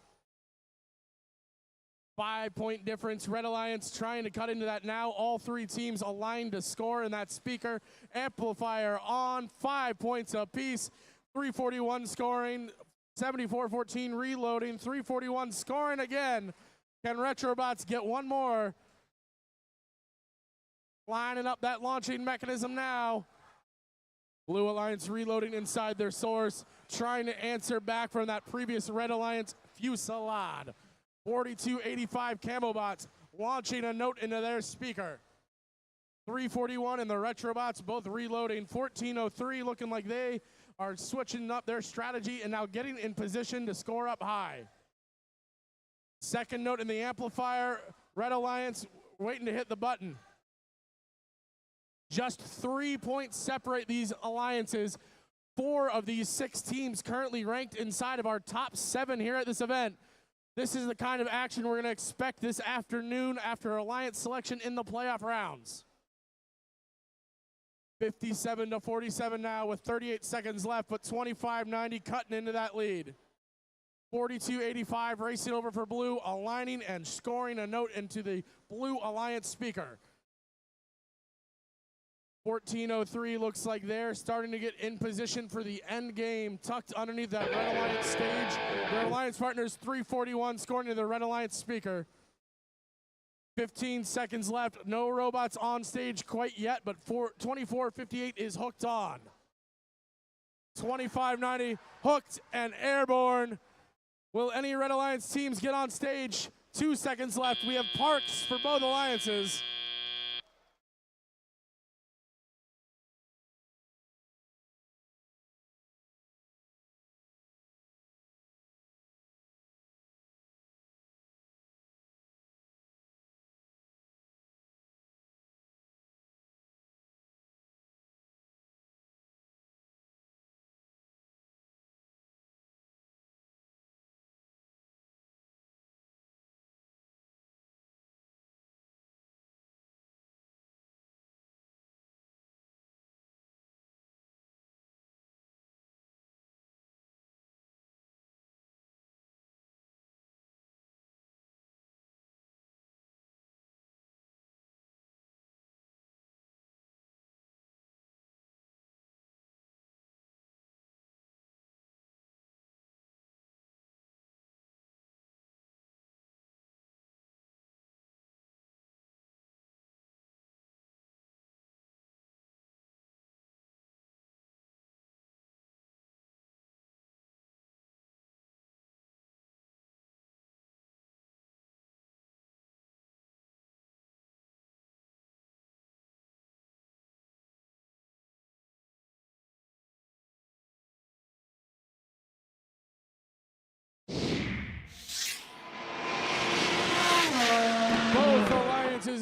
5-point difference. Red Alliance trying to cut into that now. All three teams aligned to score in that speaker. Amplifier on, 5 points apiece. 341 scoring, 74-14 reloading, 341 scoring again. Can Retrobots get one more? Lining up that launching mechanism now. Blue Alliance reloading inside their source, trying to answer back from that previous Red Alliance fusillade. 42-85 Camobots launching a note into their speaker. 341 and the Retrobots both reloading. 14-03 looking like they are switching up their strategy and now getting in position to score up high. Second note in the amplifier, Red Alliance waiting to hit the button. Just 3 points separate these alliances. 4 of these 6 teams currently ranked inside of our top 7 here at this event. This is the kind of action we're going to expect this afternoon after alliance selection in the playoff rounds. 57-47 now with 38 seconds left, but 25-90 cutting into that lead. 42-85 racing over for Blue, aligning and scoring a note into the Blue Alliance speaker. 14-03 looks like they're starting to get in position for the end game, tucked underneath that Red Alliance stage. Their alliance partners 341 scoring to the Red Alliance speaker. 15 seconds left. No robots on stage quite yet, but 24-58 is hooked on. 25-90 hooked and airborne. Will any Red Alliance teams get on stage? 2 seconds left. We have parks for both alliances.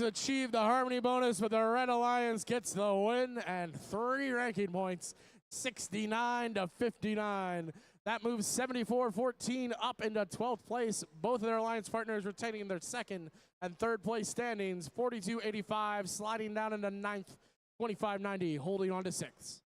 Achieve the harmony bonus, but the Red Alliance gets the win and 3 ranking points, 69-59. That moves 74-14 up into 12th place. Both of their alliance partners retaining their 2nd and 3rd place standings. 42-85 sliding down into 9th, 25-90 holding on to 6th.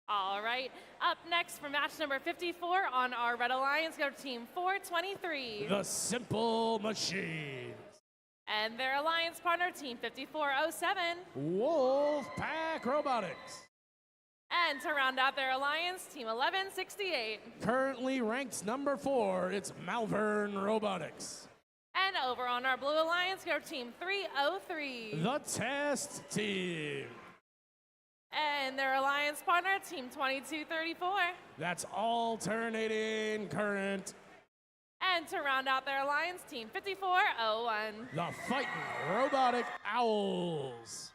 All right, up next for match number 54 on our Red Alliance, go to team 423. The Simple Machines. And their alliance partner, Team 5407. Wolfpack Robotics. And to round out their alliance, Team 1168. Currently ranked number 4, it's Malvern Robotics. And over on our blue alliance, we have Team 303. The Test Team. And their alliance partner, Team 2234. That's alternating current. And to round out their alliance, Team 5401. The Fighting Robotic Owls.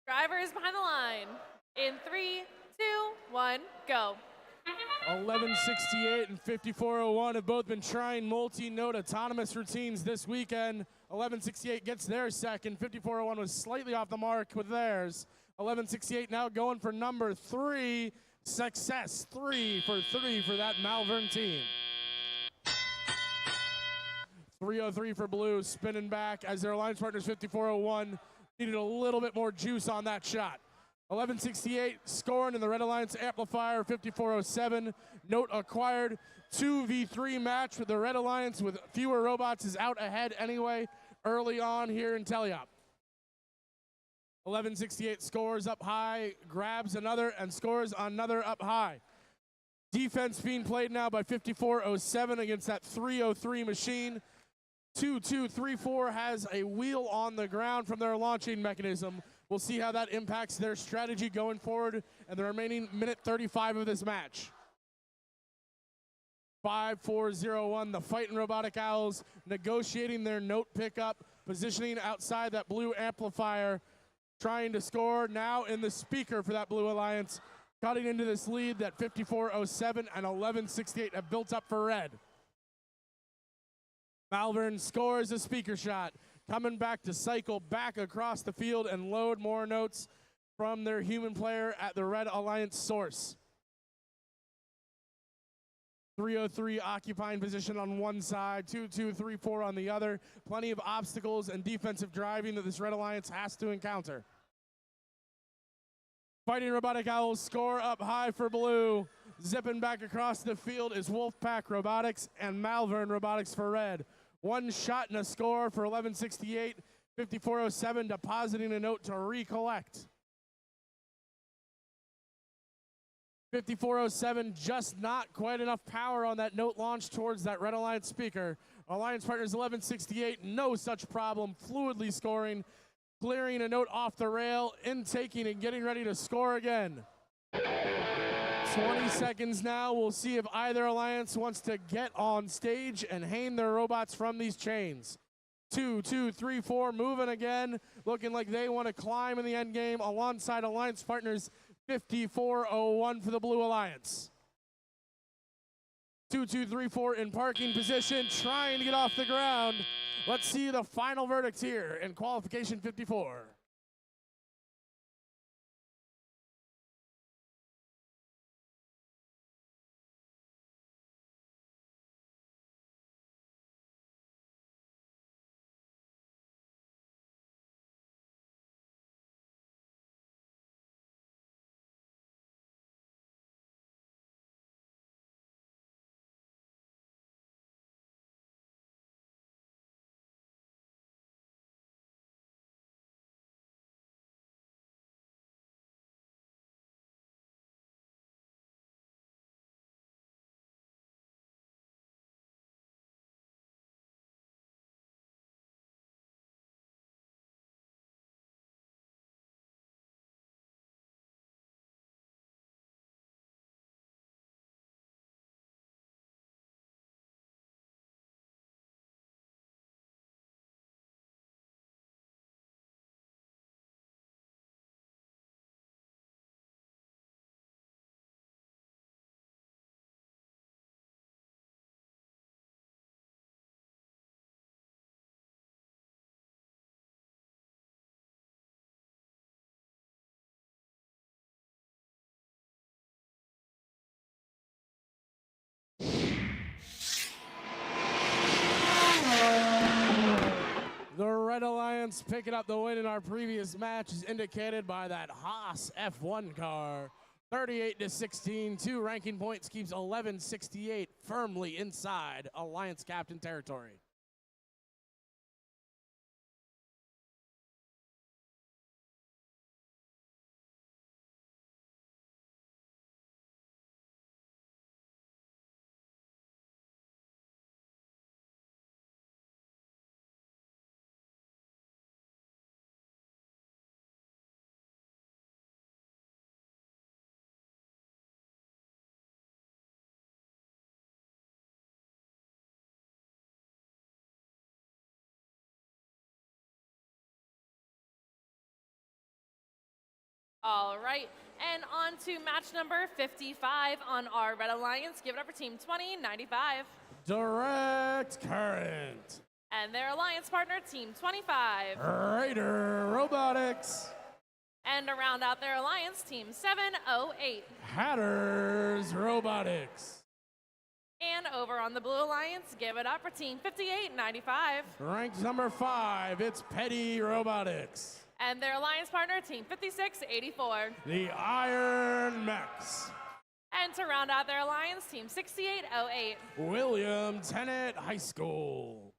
Drivers behind the line. In 3, 2, 1, go. 1168 and 5401 have both been trying multi-note autonomous routines this weekend. 1168 gets their second. 5401 was slightly off the mark with theirs. 1168 now going for number 3. Success, 3 for 3 for that Malvern team. 303 for blue, spinning back as their alliance partners 5401 needed a little bit more juice on that shot. 1168 scoring in the Red Alliance amplifier, 5407. Note acquired, 2v3 match with the Red Alliance with fewer robots is out ahead anyway early on here in Teleop. 1168 scores up high, grabs another, and scores another up high. Defense being played now by 5407 against that 303 machine. 2234 has a wheel on the ground from their launching mechanism. We'll see how that impacts their strategy going forward and the remaining minute 35 of this match. 5401, the Fighting Robotic Owls negotiating their note pickup, positioning outside that blue amplifier, trying to score now in the speaker for that Blue Alliance, cutting into this lead that 5407 and 1168 have built up for red. Malvern scores a speaker shot, coming back to cycle back across the field and load more notes from their human player at the Red Alliance source. 303 occupying position on one side, 2234 on the other. Plenty of obstacles and defensive driving that this Red Alliance has to encounter. Fighting Robotic Owls score up high for blue. Zipping back across the field is Wolfpack Robotics and Malvern Robotics for red. One shot and a score for 1168. 5407 depositing a note to recollect. 5407 just not quite enough power on that note launch towards that Red Alliance speaker. Alliance partners 1168, no such problem, fluidly scoring, clearing a note off the rail, intaking and getting ready to score again. 20 seconds now. We'll see if either alliance wants to get on stage and hang their robots from these chains. 2, 2, 3, 4, moving again, looking like they want to climb in the end game alongside alliance partners 5401 for the Blue Alliance. 2, 2, 3, 4 in parking position, trying to get off the ground. Let's see the final verdict here in qualification 54. The Red Alliance picking up the win in our previous match is indicated by that Haas F1 car. 38-16, 2 ranking points keeps 1168 firmly inside Alliance captain territory. All right, and on to match number 55 on our Red Alliance. Give it up for Team 2095. Direct Current. And their alliance partner, Team 25. Raider Robotics. And to round out their alliance, Team 708. Hatters Robotics. And over on the Blue Alliance, give it up for Team 5895. Ranked number 5, it's Petty Robotics. And their alliance partner, Team 5684. The Iron Mechs. And to round out their alliance, Team 6808. William Tennant High School.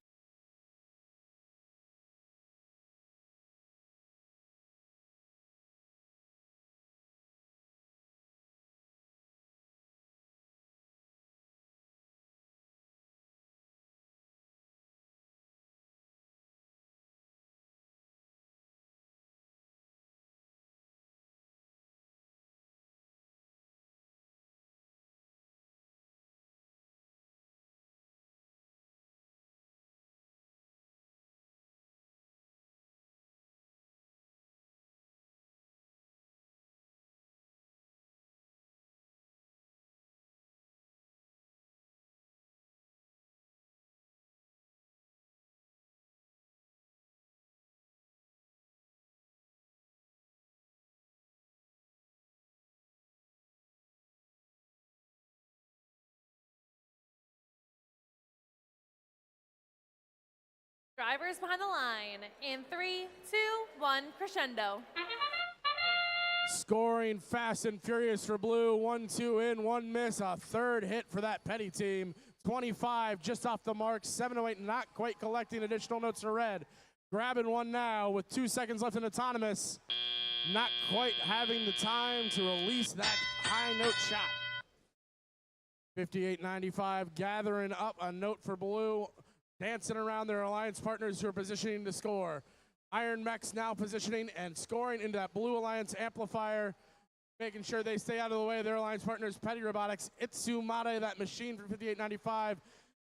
Drivers behind the line in 3, 2, 1, crescendo. Scoring fast and furious for Blue. 1-2 in, 1 miss. A third hit for that Petty team. 25 just off the mark. 708 not quite collecting additional notes for Red. Grabbing one now with 2 seconds left in autonomous. Not quite having the time to release that high note shot. 58.95 gathering up a note for Blue. Dancing around their alliance partners who are positioning to score. Iron Mechs now positioning and scoring into that Blue Alliance amplifier, making sure they stay out of the way of their alliance partners, Petty Robotics. Itsumade, that machine for 58.95,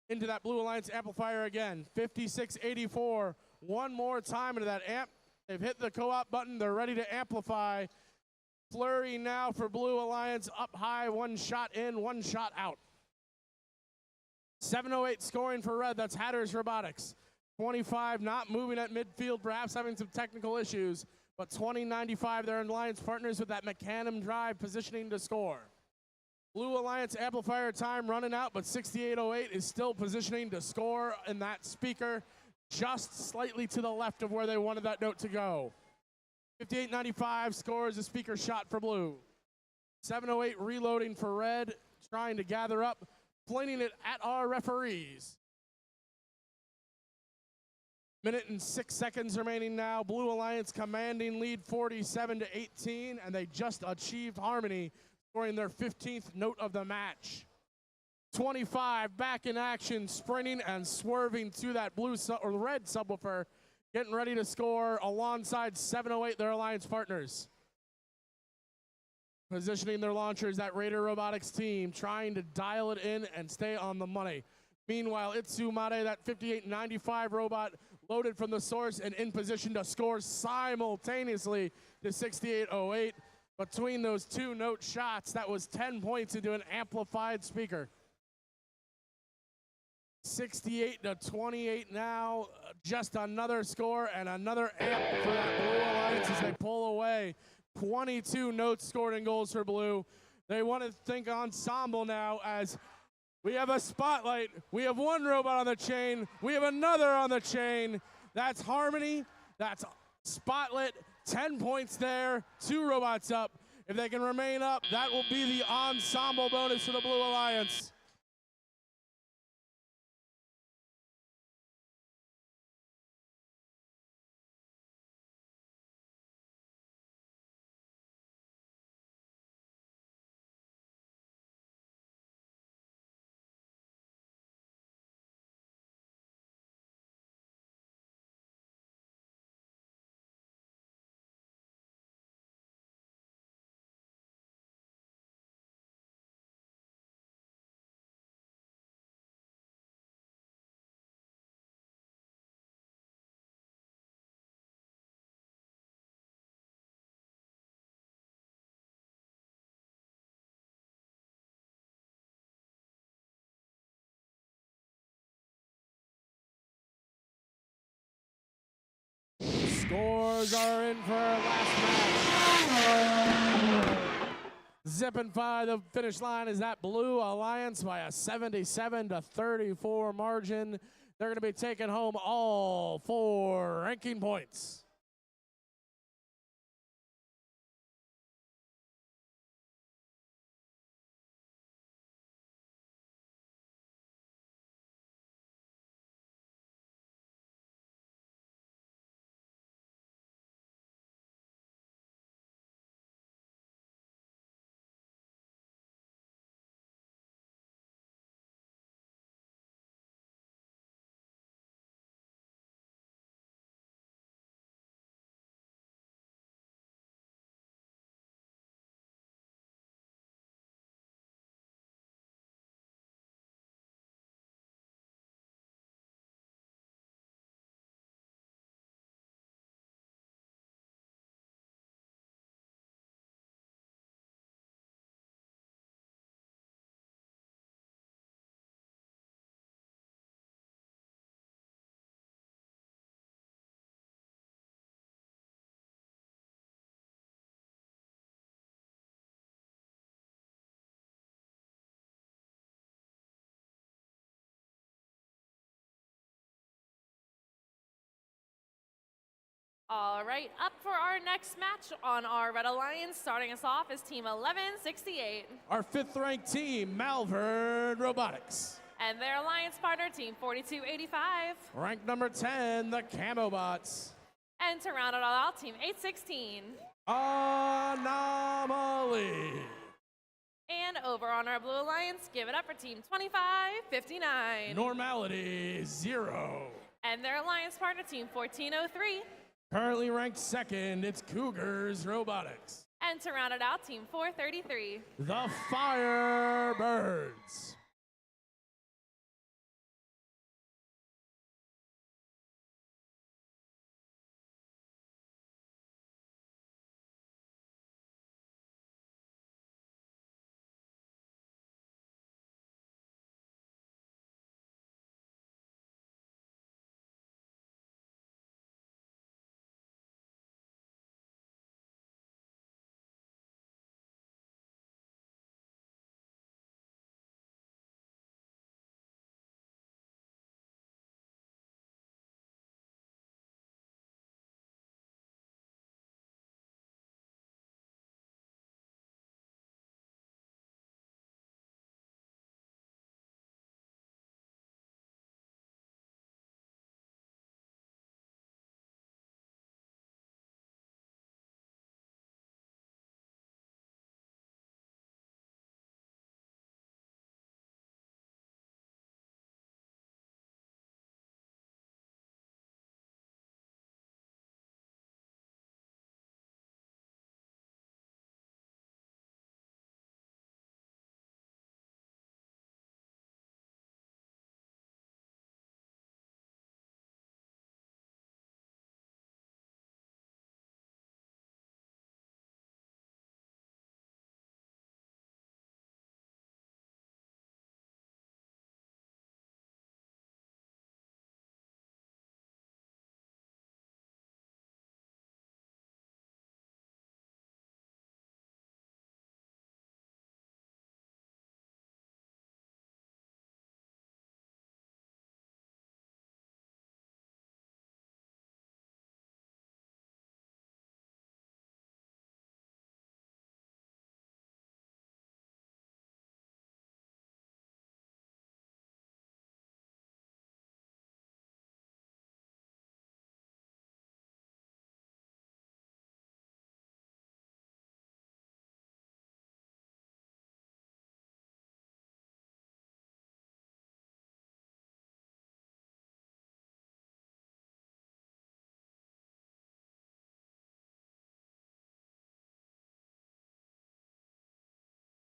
into that Blue Alliance amplifier again. 56.84, one more time into that amp. They've hit the co-op button, they're ready to amplify. Flurry now for Blue Alliance, up high, 1 shot in, 1 shot out. 708 scoring for Red, that's Hatters Robotics. 25 not moving at midfield, perhaps having some technical issues, but 20.95 their alliance partners with that Mecanum drive positioning to score. Blue Alliance amplifier time running out, but 6808 is still positioning to score in that speaker, just slightly to the left of where they wanted that note to go. 58.95 scores a speaker shot for Blue. 708 reloading for Red, trying to gather up, flinging it at our referees. Minute and 6 seconds remaining now. Blue Alliance commanding lead 47-18, and they just achieved harmony, scoring their 15th note of the match. 25 back in action, sprinting and swerving to that red subwoofer, getting ready to score alongside 708, their alliance partners. Positioning their launchers, that Raider Robotics team, trying to dial it in and stay on the money. Meanwhile, Itsumade, that 58.95 robot, loaded from the source and in position to score simultaneously to 68.08. Between those 2 note shots, that was 10 points into an amplified speaker. 68-28 now, just another score and another amp for that Blue Alliance as they pull away. 22 notes scored and goals for Blue. They want to think ensemble now as we have a spotlight. We have 1 robot on the chain. We have another on the chain. That's harmony. That's spotlight. 10 points there. 2 robots up. If they can remain up, that will be the ensemble bonus for the Blue Alliance. Scores are in for our last match. Zipping by the finish line is that Blue Alliance by a 77-34 margin. They're going to be taking home all 4 ranking points. All right, up for our next match on our Red Alliance, starting us off is Team 1168. Our 5th ranked team, Malvern Robotics. And their alliance partner, Team 4285. Ranked number 10, the Camobots. And to round it all out, Team 816. Anomaly. And over on our Blue Alliance, give it up for Team 2559. Normality 0. And their alliance partner, Team 1403. Currently ranked 2nd, it's Cougars Robotics. And to round it out, Team 433. The Firebirds.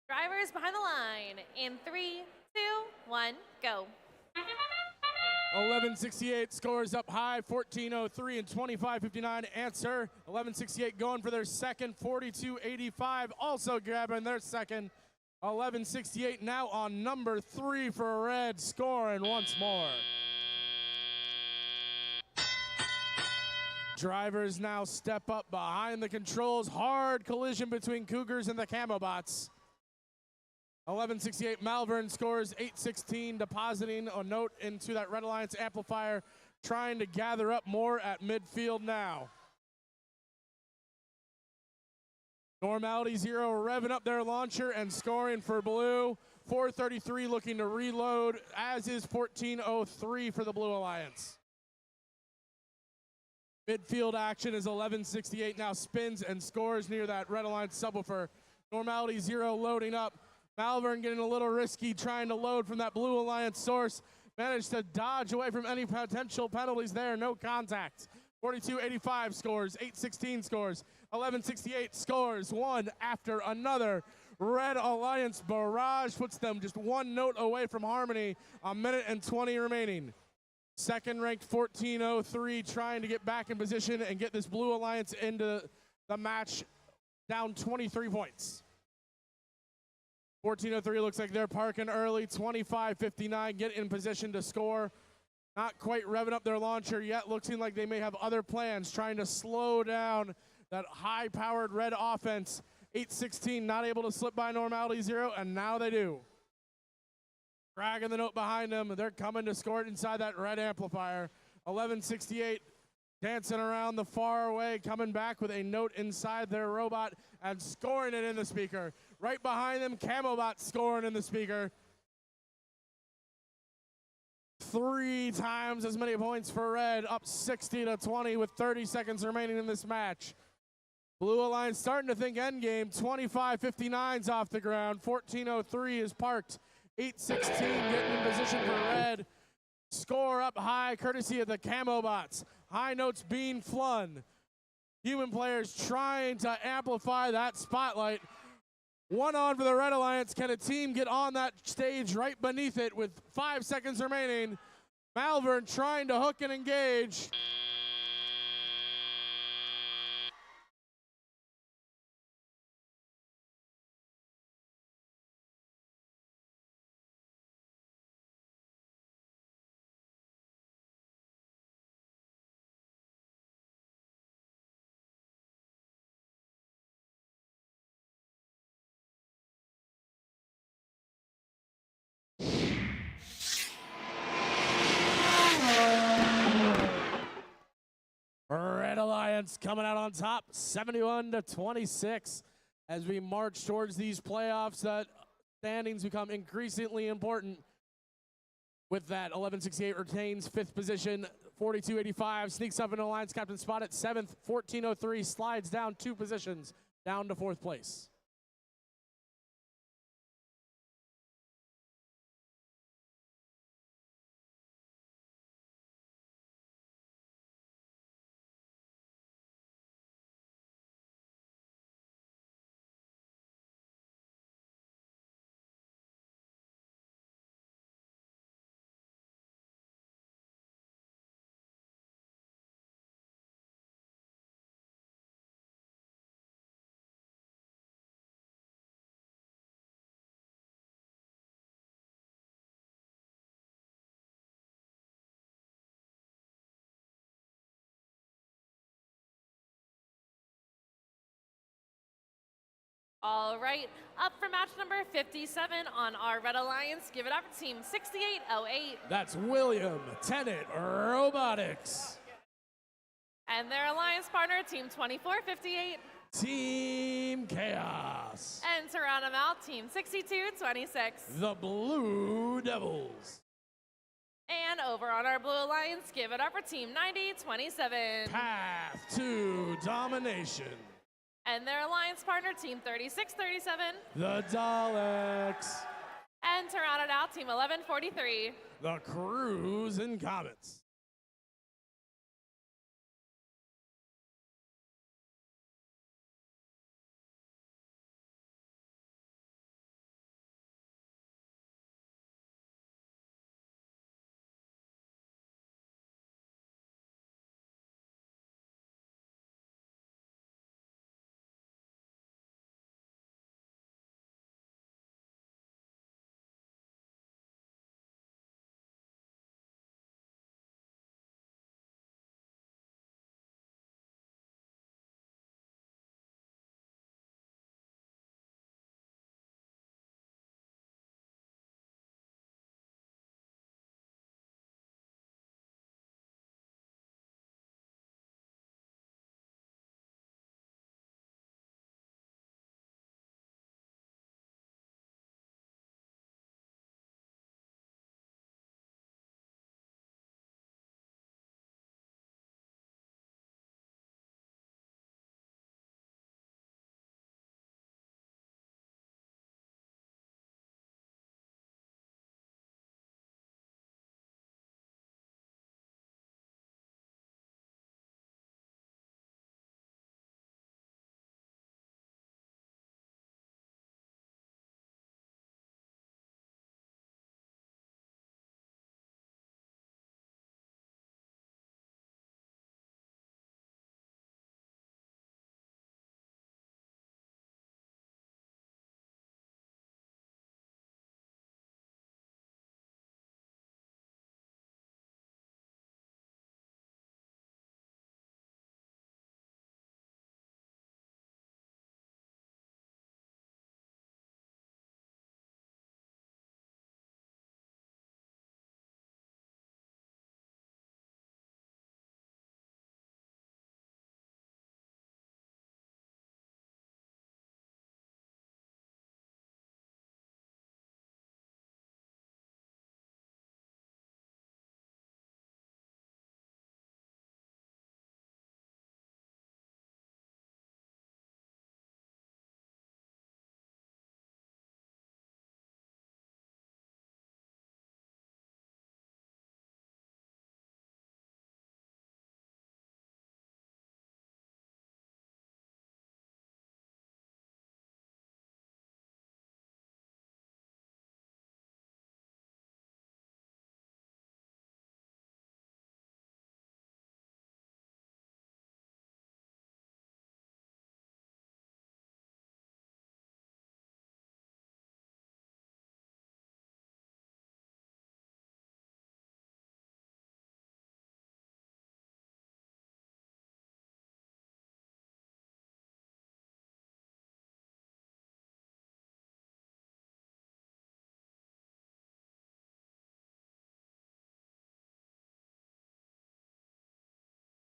Drivers behind the line in 3, 2, 1, go. 1168 scores up high, 1403 and 2559 answer. 1168 going for their second, 4285 also grabbing their second. 1168 now on number 3 for red, scoring once more. Drivers now step up behind the controls. Hard collision between Cougars and the Camo Bots. 1168 Malvern scores 816, depositing a note into that Red Alliance amplifier, trying to gather up more at midfield now. Normality Zero revving up their launcher and scoring for blue. 433 looking to reload, as is 1403 for the Blue Alliance. Midfield action is 1168 now spins and scores near that Red Alliance subwoofer. Normality Zero loading up. Malvern getting a little risky trying to load from that Blue Alliance source. Managed to dodge away from any potential penalties there. No contact. 4285 scores. 816 scores. 1168 scores. One after another. Red Alliance barrage puts them just one note away from harmony. A minute and 20 remaining. Second ranked 1403 trying to get back in position and get this Blue Alliance into the match down 23 points. 1403 looks like they're parking early. 2559 get in position to score. Not quite revving up their launcher yet. Looking like they may have other plans, trying to slow down that high-powered red offense. 816 not able to slip by Normality Zero, and now they do. Dragging the note behind them. They're coming to score it inside that red amplifier. 1168 dancing around the far away, coming back with a note inside their robot and scoring it in the speaker. Right behind them, Camobot scoring in the speaker. 3 times as many points for red, up 60-20 with 30 seconds remaining in this match. Blue Alliance starting to think endgame. 2559's off the ground. 1403 is parked. 816 getting in position for red. Score up high courtesy of the Camo Bots. High notes being flung. Human players trying to amplify that spotlight. One on for the Red Alliance. Can a team get on that stage right beneath it with 5 seconds remaining? Malvern trying to hook and engage. Red Alliance coming out on top, 71-26. As we march towards these playoffs, that standings become increasingly important. With that, 1168 retains 5th position, 4285 sneaks up in Alliance captain spot at 7th, 1403 slides down 2 positions, down to 4th place. All right, up for match number 57 on our Red Alliance. Give it up for team 6808. That's William Tennant Robotics. And their alliance partner, team 2458. Team Chaos. And to round them out, team 6226. The Blue Devils. And over on our Blue Alliance, give it up for team 9027. Path to Domination. And their alliance partner, team 3637. The Daleks. And to round it out, team 1143. The Cruise and Comets.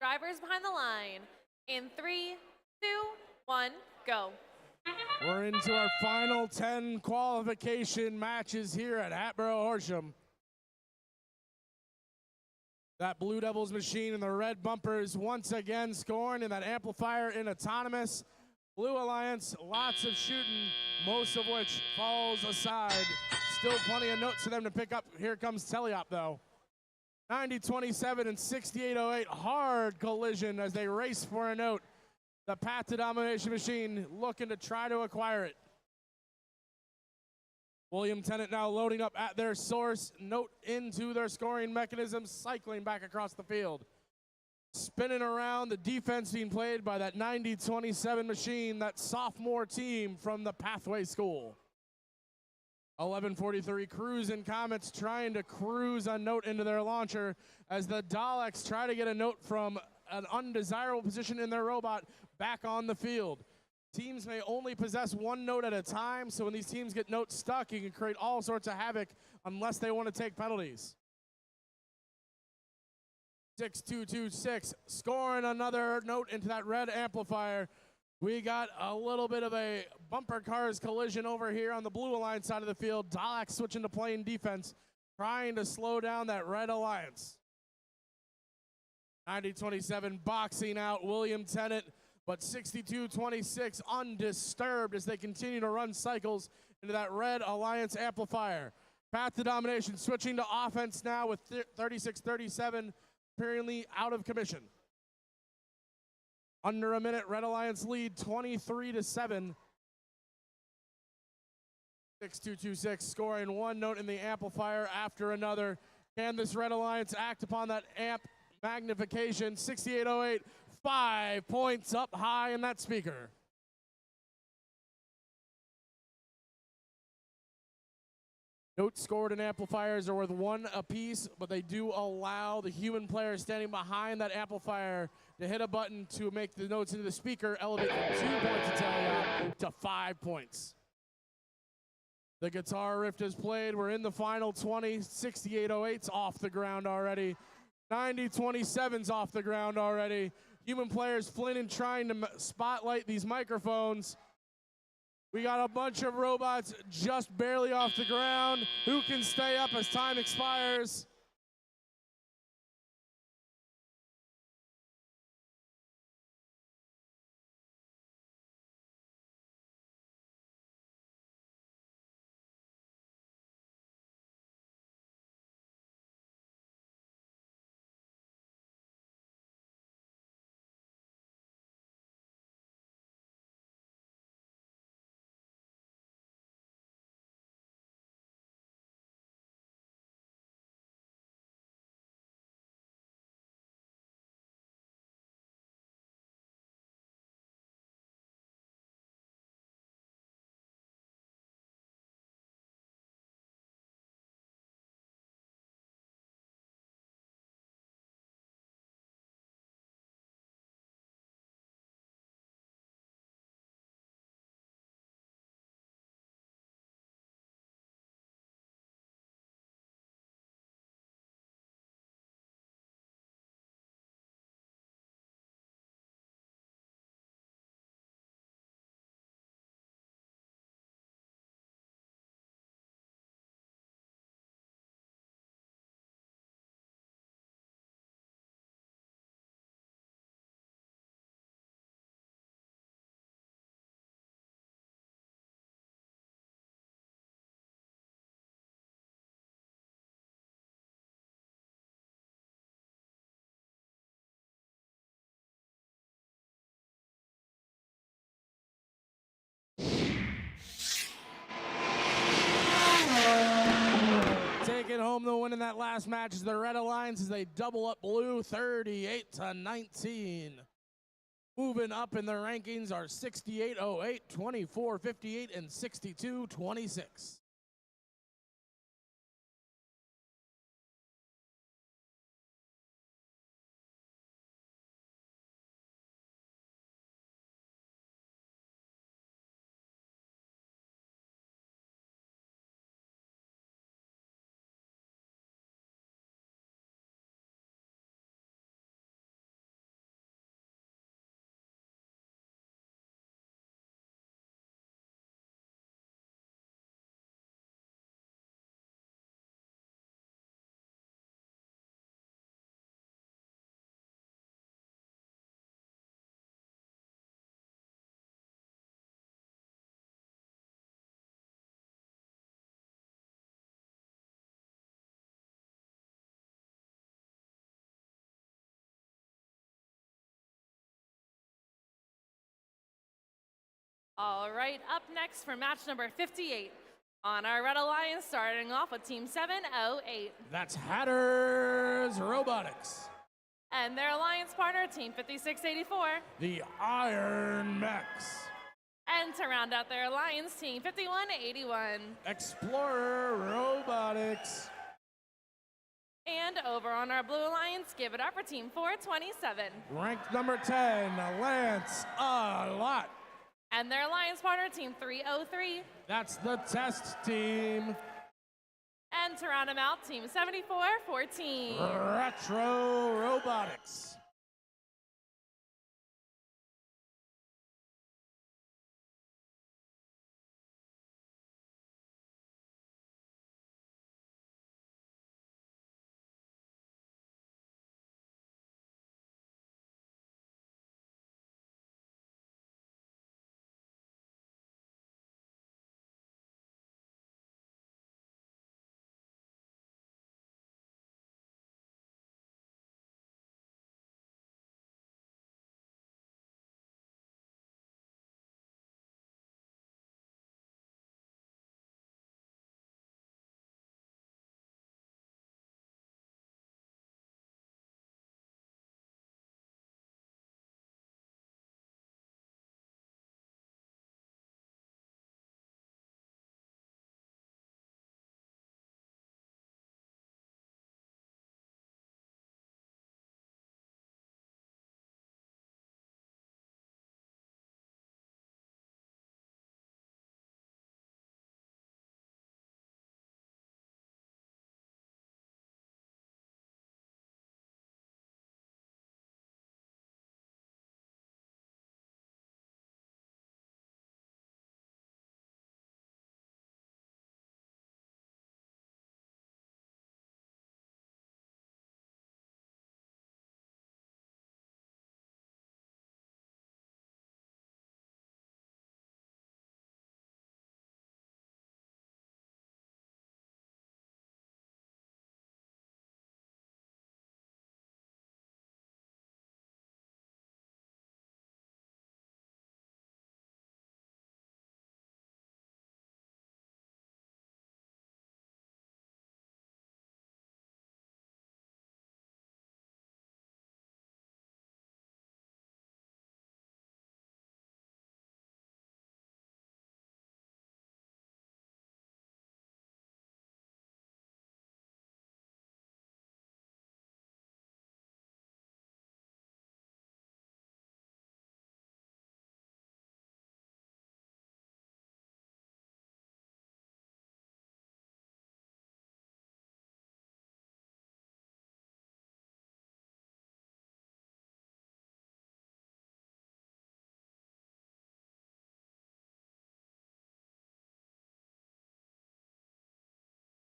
Drivers behind the line. In 3, 2, 1, go. We're into our final 10 qualification matches here at Hatboro-Horsham. That Blue Devils machine and the red bumpers once again scoring in that amplifier in autonomous. Blue Alliance, lots of shooting, most of which falls aside. Still plenty of notes for them to pick up. Here comes Teliop though. 90-27 and 68-08, hard collision as they race for a note. The Path to Domination machine looking to try to acquire it. William Tennant now loading up at their source, note into their scoring mechanism, cycling back across the field. Spinning around, the defense being played by that 90-27 machine, that sophomore team from the Pathway School. 11:43, Cruise and Comets trying to cruise a note into their launcher as the Daleks try to get a note from an undesirable position in their robot back on the field. Teams may only possess one note at a time, so when these teams get notes stuck, you can create all sorts of havoc unless they want to take penalties. 6-2-2-6, scoring another note into that red amplifier. We got a little bit of a bumper cars collision over here on the Blue Alliance side of the field. Dalek switching to playing defense, trying to slow down that Red Alliance. 90-27 boxing out William Tennant, but 62-26 undisturbed as they continue to run cycles into that Red Alliance amplifier. Path to Domination switching to offense now with 36-37 apparently out of commission. Under a minute, Red Alliance lead 23-7. 6-2-2-6 scoring one note in the amplifier after another. Can this Red Alliance act upon that amp magnification? 68-08, 5 points up high in that speaker. Notes scored in amplifiers are worth 1 apiece, but they do allow the human player standing behind that amplifier to hit a button to make the notes into the speaker elevate from 2 points to 5 points. The guitar riff is played. We're in the final 20. 68-08's off the ground already. 90-27's off the ground already. Human players flinting trying to spotlight these microphones. We got a bunch of robots just barely off the ground. Who can stay up as time expires? Taking home the win in that last match is the Red Alliance as they double up Blue 38-19. Moving up in the rankings are 68-08, 24-58, and 62-26. All right, up next for match number 58. On our Red Alliance, starting off with Team 708. That's Hatters Robotics. And their alliance partner, Team 5684. The Iron Mechs. And to round out their alliance, Team 5181. Explorer Robotics. And over on our Blue Alliance, give it up for Team 427. Ranked number 10, Lance a lot. And their alliance partner, Team 303. That's the test team. And to round them out, Team 7414. Retro Robotics.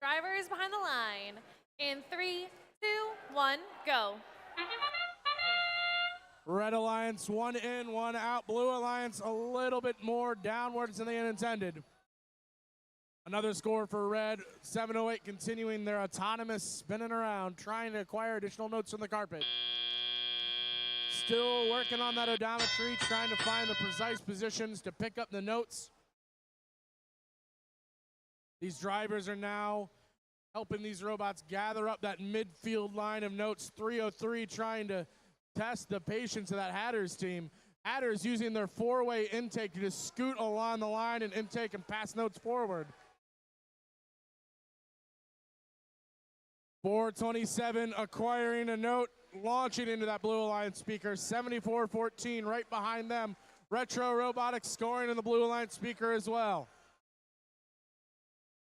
Drivers behind the line. In 3, 2, 1, go. Red Alliance, one in, one out. Blue Alliance, a little bit more downwards than they had intended. Another score for Red. 708 continuing their autonomous spinning around, trying to acquire additional notes from the carpet. Still working on that odometry, trying to find the precise positions to pick up the notes. These drivers are now helping these robots gather up that midfield line of notes. 303 trying to test the patience of that Hatters team. Hatters using their four-way intake to just scoot along the line and intake and pass notes forward. 427 acquiring a note, launching into that Blue Alliance speaker. 7414 right behind them. Retro Robotics scoring in the Blue Alliance speaker as well.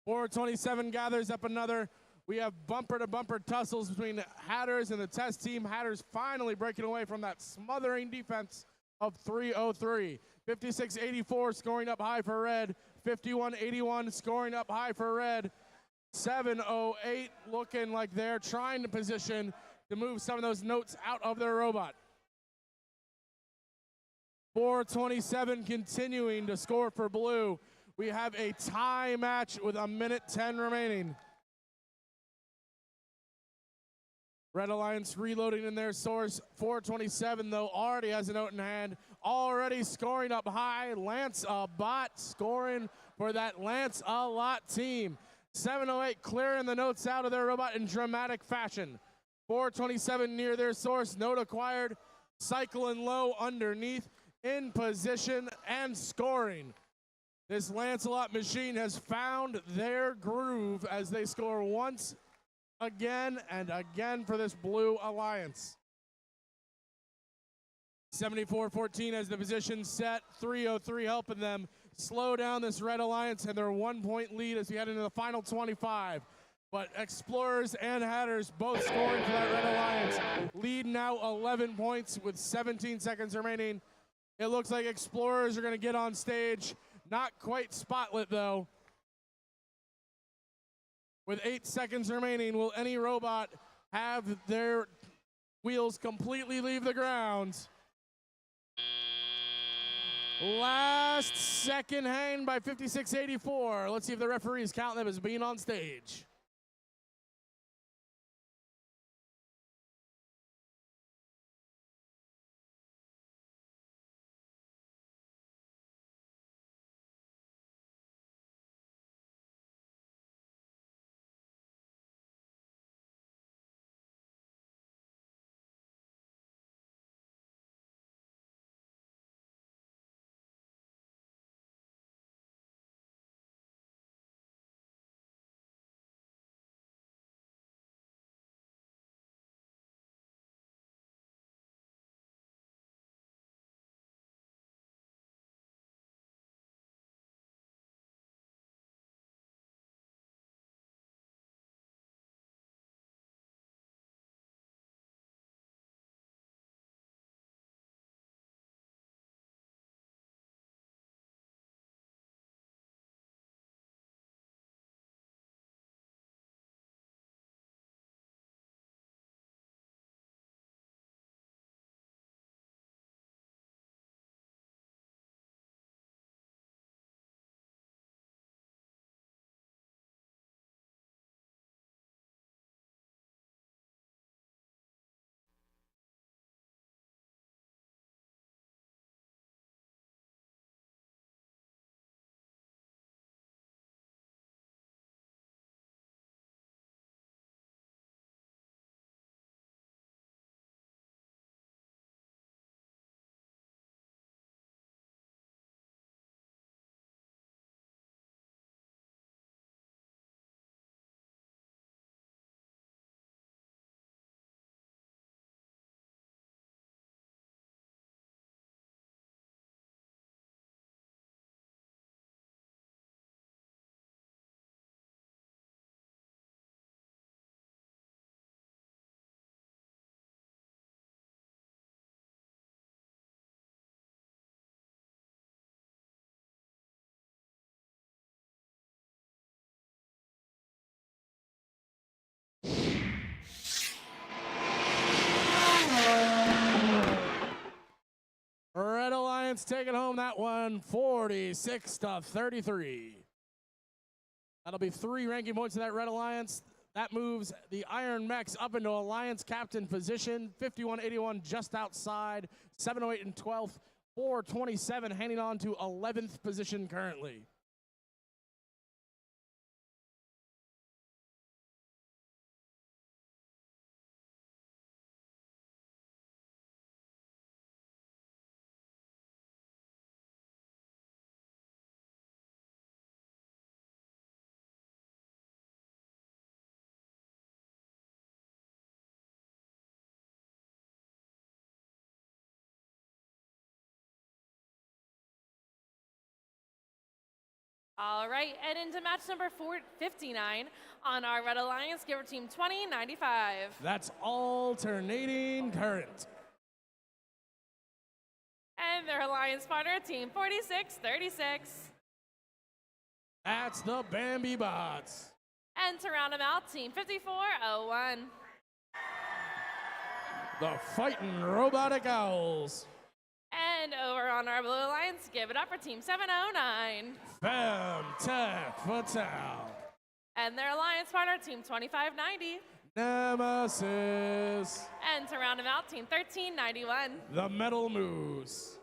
427 gathers up another. We have bumper-to-bumper tussles between Hatters and the test team. Hatters finally breaking away from that smothering defense of 303. 5684 scoring up high for Red. 5181 scoring up high for Red. 708 looking like they're trying to position to move some of those notes out of their robot. 427 continuing to score for Blue. We have a tie match with 1:10 remaining. Red Alliance reloading in their source. 427, though, already has a note in hand, already scoring up high. Lance Bot scoring for that Lance a Lot team. 708 clearing the notes out of their robot in dramatic fashion. 427 near their source, note acquired, cycling low underneath, in position and scoring. This Lancelot machine has found their groove as they score once again and again for this Blue Alliance. 74-14 as the position set, 303 helping them slow down this Red Alliance and their 1 point lead as we head into the final 25. But Explorers and Hatters both scoring for that Red Alliance. Lead now 11 points with 17 seconds remaining. It looks like Explorers are going to get on stage. Not quite spotlit though. With 8 seconds remaining, will any robot have their wheels completely leave the ground? Last second hang by 56-84. Let's see if the referees count them as being on stage. Red Alliance taking home that one, 46-33. That'll be 3 ranking points to that Red Alliance. That moves the Iron Mechs up into Alliance captain position, 51-81 just outside, 708 and 12th, 427 hanging on to 11th position currently. All right, and into match number 59 on our Red Alliance, give our team 2095. That's alternating current. And their Alliance partner, team 4636. That's the Bambi Bots. And to round them out, team 5401. The Fighting Robotic Owls. And over on our Blue Alliance, give it up for team 709. Femtech Fatal. And their Alliance partner, team 2590. Nemesis. And to round them out, team 1391. The Metal Moose.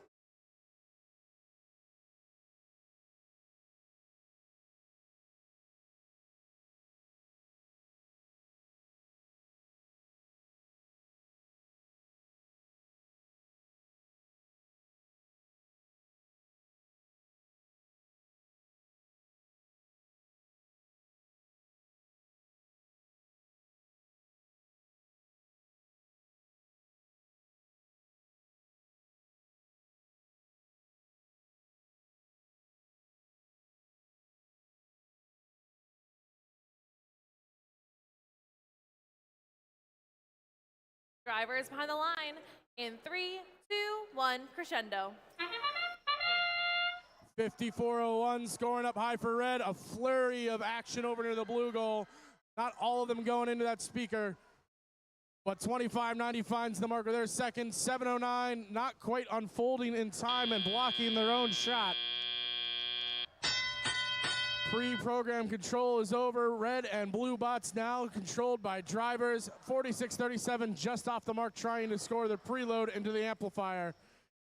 Drivers behind the line in 3, 2, 1, crescendo. 54-01 scoring up high for red. A flurry of action over near the blue goal. Not all of them going into that speaker, but 25-90 finds the marker there. Second, 709 not quite unfolding in time and blocking their own shot. Pre-program control is over. Red and blue bots now controlled by drivers. 46-37 just off the mark, trying to score the preload into the amplifier.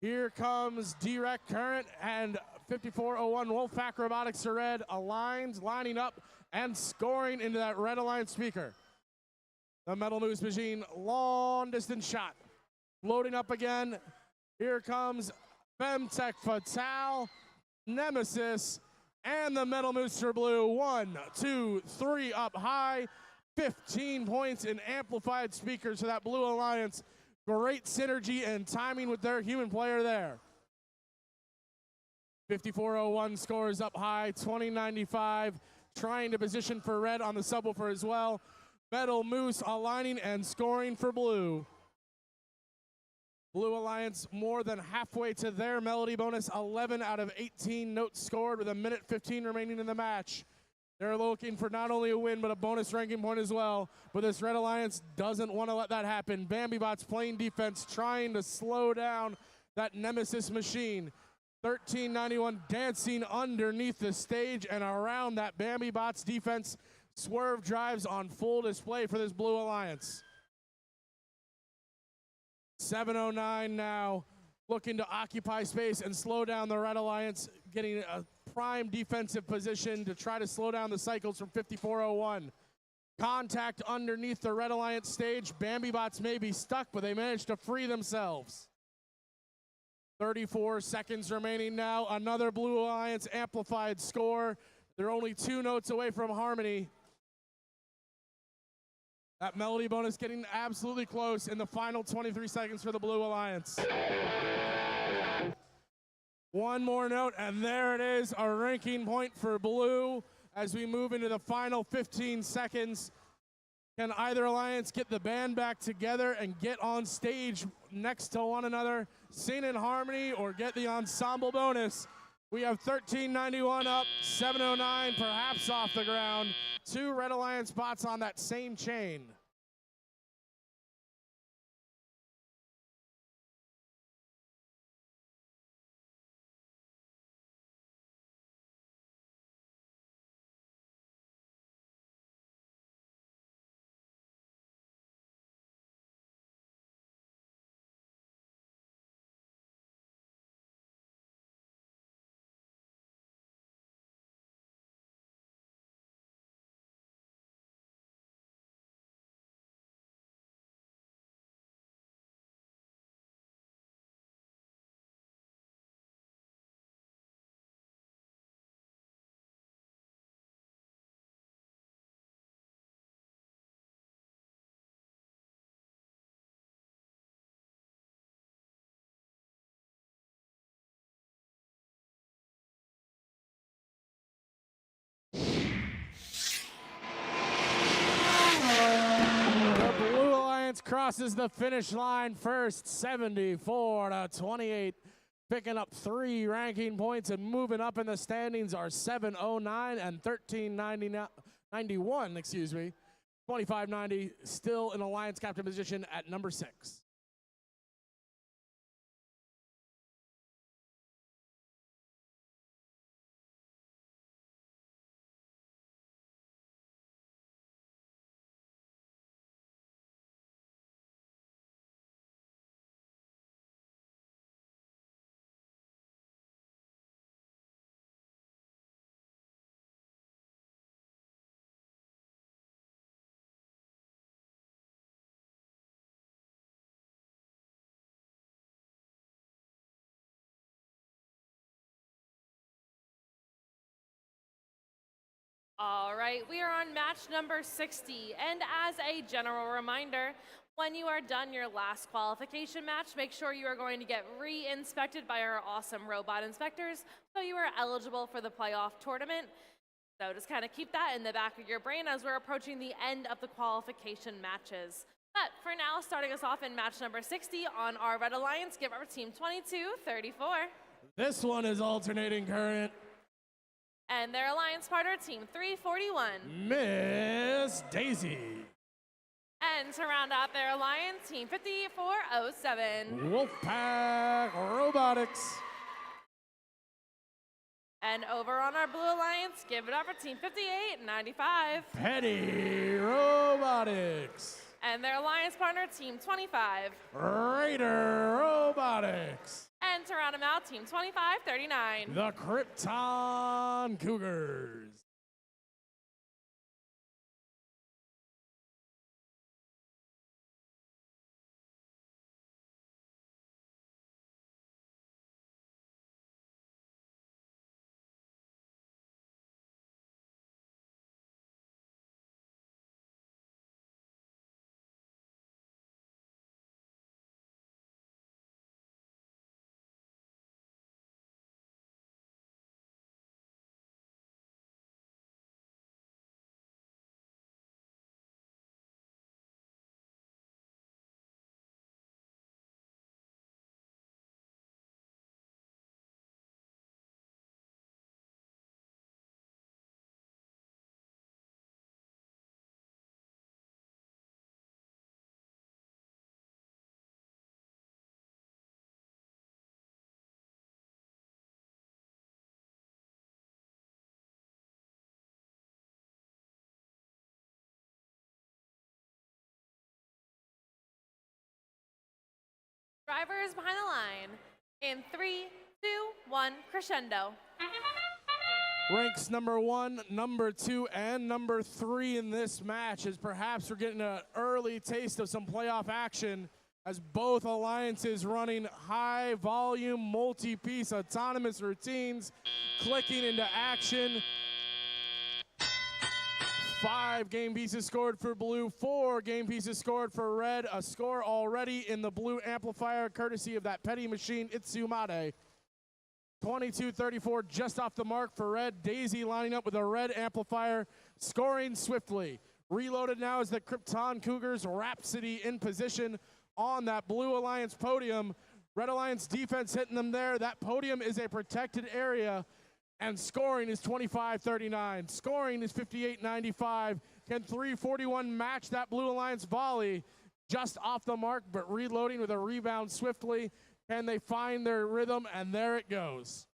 Here comes direct current and 54-01 Wolfpack Robotics to red, aligns, lining up and scoring into that red alliance speaker. The Metal Moose machine, long distance shot. Loading up again. Here comes Femtech Fatale, Nemesis, and the Metal Moose for blue. 1, 2, 3 up high. 15 points in amplified speakers for that blue alliance. Great synergy and timing with their human player there. 54-01 scores up high, 20-95, trying to position for red on the subwoofer as well. Metal Moose aligning and scoring for blue. Blue Alliance more than halfway to their melody bonus, 11 out of 18 notes scored with 1:15 remaining in the match. They're looking for not only a win, but a bonus ranking point as well. But this Red Alliance doesn't want to let that happen. Bambibots playing defense, trying to slow down that Nemesis machine. 1391 dancing underneath the stage and around that Bambibots defense. Swerve drives on full display for this Blue Alliance. 709 now looking to occupy space and slow down the Red Alliance, getting a prime defensive position to try to slow down the cycles from 5401. Contact underneath the Red Alliance stage. Bambibots may be stuck, but they managed to free themselves. 34 seconds remaining now. Another Blue Alliance amplified score. They're only 2 notes away from harmony. That melody bonus getting absolutely close in the final 23 seconds for the Blue Alliance. One more note, and there it is, a ranking point for blue as we move into the final 15 seconds. Can either alliance get the band back together and get on stage next to one another, sing in harmony, or get the ensemble bonus? We have 1391 up, 709 perhaps off the ground. 2 Red Alliance bots on that same chain. Crosses the finish line first, 74-28. Picking up 3 ranking points and moving up in the standings are 709 and 1391, excuse me. 2590 still in alliance captain position at number 6. All right, we are on match number 60, and as a general reminder, when you are done your last qualification match, make sure you are going to get re-inspected by our awesome robot inspectors so you are eligible for the playoff tournament. So just kind of keep that in the back of your brain as we're approaching the end of the qualification matches. But for now, starting us off in match number 60 on our Red Alliance, give our team 22-34. This one is alternating current. And their alliance partner, team 341. Miss Daisy. And to round out their alliance, team 5407. Wolfpack Robotics. And over on our blue alliance, give it up for team 5895. Petty Robotics. And their alliance partner, team 25. Raider Robotics. And to round them out, team 2539. The Krypton Cougars. Drivers behind the line. In 3, 2, 1, crescendo. Ranks number 1, number 2, and number 3 in this match, as perhaps we're getting an early taste of some playoff action as both alliances running high volume, multi-piece autonomous routines, clicking into action. 5 game pieces scored for blue, 4 game pieces scored for red. A score already in the blue amplifier, courtesy of that petty machine, Itsumade. 22-34, just off the mark for red. Daisy lining up with a red amplifier, scoring swiftly. Reloaded now is the Krypton Cougars. Rhapsody in position on that blue alliance podium. Red Alliance defense hitting them there. That podium is a protected area. And scoring is 25-39. Scoring is 58-95. Can 341 match that Blue Alliance volley? Just off the mark, but reloading with a rebound swiftly. Can they find their rhythm? And there it goes.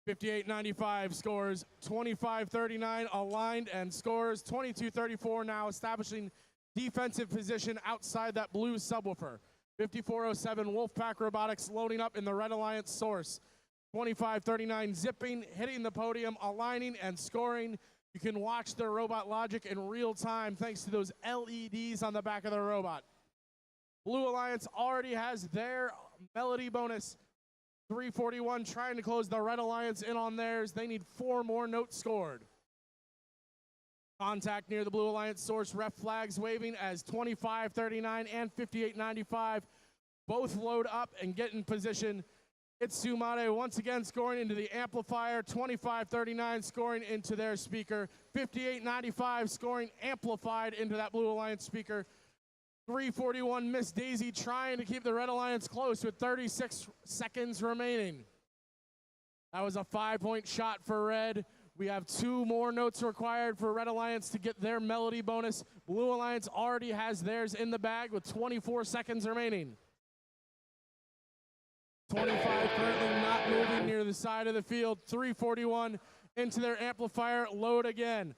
58-95 scores. 25-39 aligned and scores. 22-34 now establishing defensive position outside that blue subwoofer. 5407 Wolfpack Robotics loading up in the Red Alliance source. 25-39 zipping, hitting the podium, aligning and scoring. You can watch their robot logic in real time thanks to those LEDs on the back of the robot. Blue Alliance already has their melody bonus. 341 trying to close the Red Alliance in on theirs. They need 4 more notes scored. Contact near the Blue Alliance source. Ref flags waving as 25-39 and 58-95 both load up and get in position. Itsumade once again scoring into the amplifier. 25-39 scoring into their speaker. 58-95 scoring amplified into that Blue Alliance speaker. 341 Miss Daisy trying to keep the Red Alliance close with 36 seconds remaining. That was a 5-point shot for red. We have 2 more notes required for Red Alliance to get their melody bonus. Blue Alliance already has theirs in the bag with 24 seconds remaining. 25 currently not moving near the side of the field. 341 into their amplifier. Load again.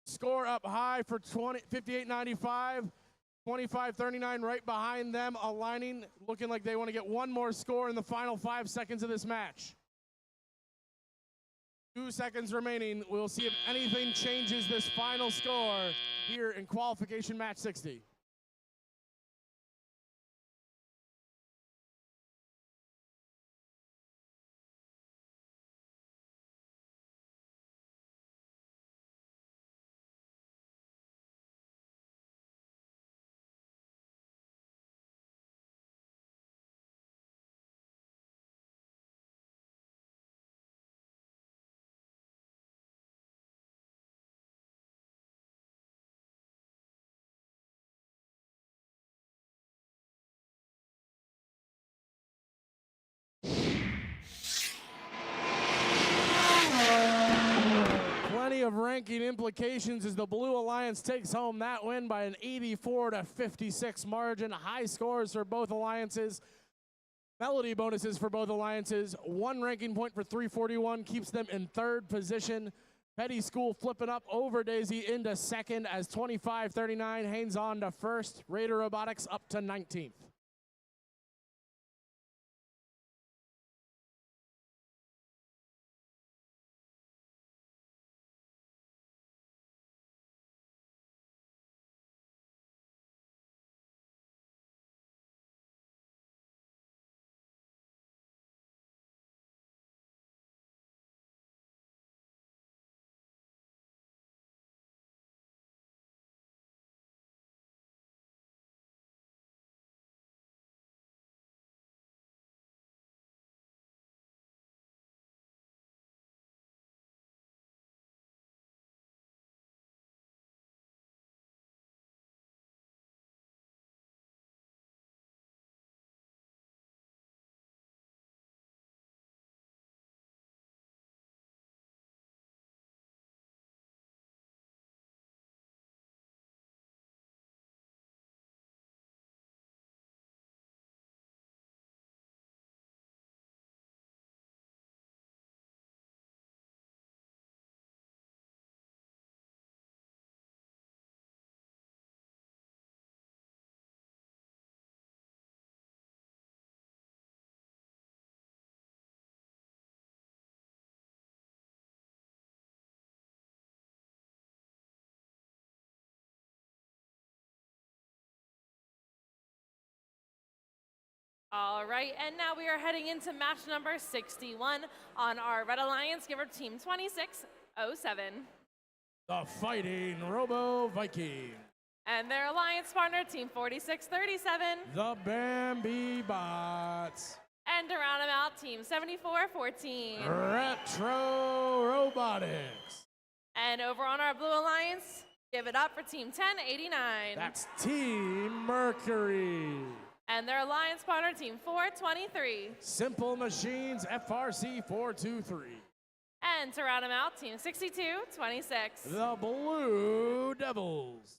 Score up high for 58-95. 25-39 right behind them, aligning, looking like they want to get 1 more score in the final 5 seconds of this match. 2 seconds remaining. We'll see if anything changes this final score here in qualification match 60. ranking implications as the Blue Alliance takes home that win by an 84-56 margin. High scores for both alliances. Melody bonuses for both alliances. 1 ranking point for 341 keeps them in 3rd position. Petty School flipping up over Daisy into 2nd as 25-39 hangs on to 1st. Raider Robotics up to 19th. All right, and now we are heading into match number 61 on our Red Alliance. Give our team 2607. The Fighting Robo Viking. And their alliance partner, team 4637. The Bambi Bots. And to round them out, team 7414. Retro Robotics. And over on our Blue Alliance, give it up for team 1089. That's Team Mercury. And their alliance partner, team 423. Simple Machines FRC 423. And to round them out, team 6226. The Blue Devils.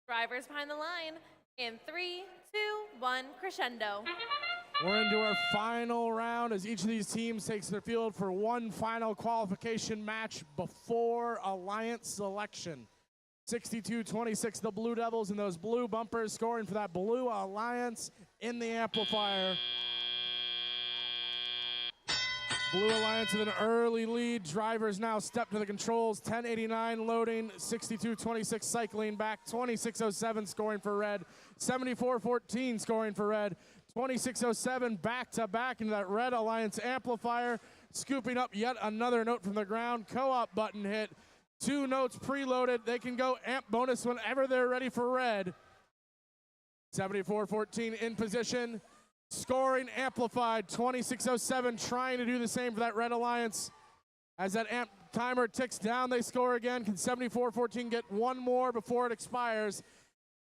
Drivers behind the line in 3, 2, 1, crescendo. We're into our final round as each of these teams takes their field for one final qualification match before Alliance selection. 62-26, the Blue Devils and those blue bumpers scoring for that Blue Alliance in the amplifier. Blue Alliance with an early lead. Drivers now step to the controls. 1089 loading, 62-26 cycling back, 2607 scoring for red, 74-14 scoring for red, 2607 back to back into that Red Alliance amplifier, scooping up yet another note from the ground. Co-op button hit. 2 notes preloaded. They can go amp bonus whenever they're ready for red. 74-14 in position. Scoring amplified, 2607 trying to do the same for that Red Alliance. As that amp timer ticks down, they score again. Can 74-14 get one more before it expires?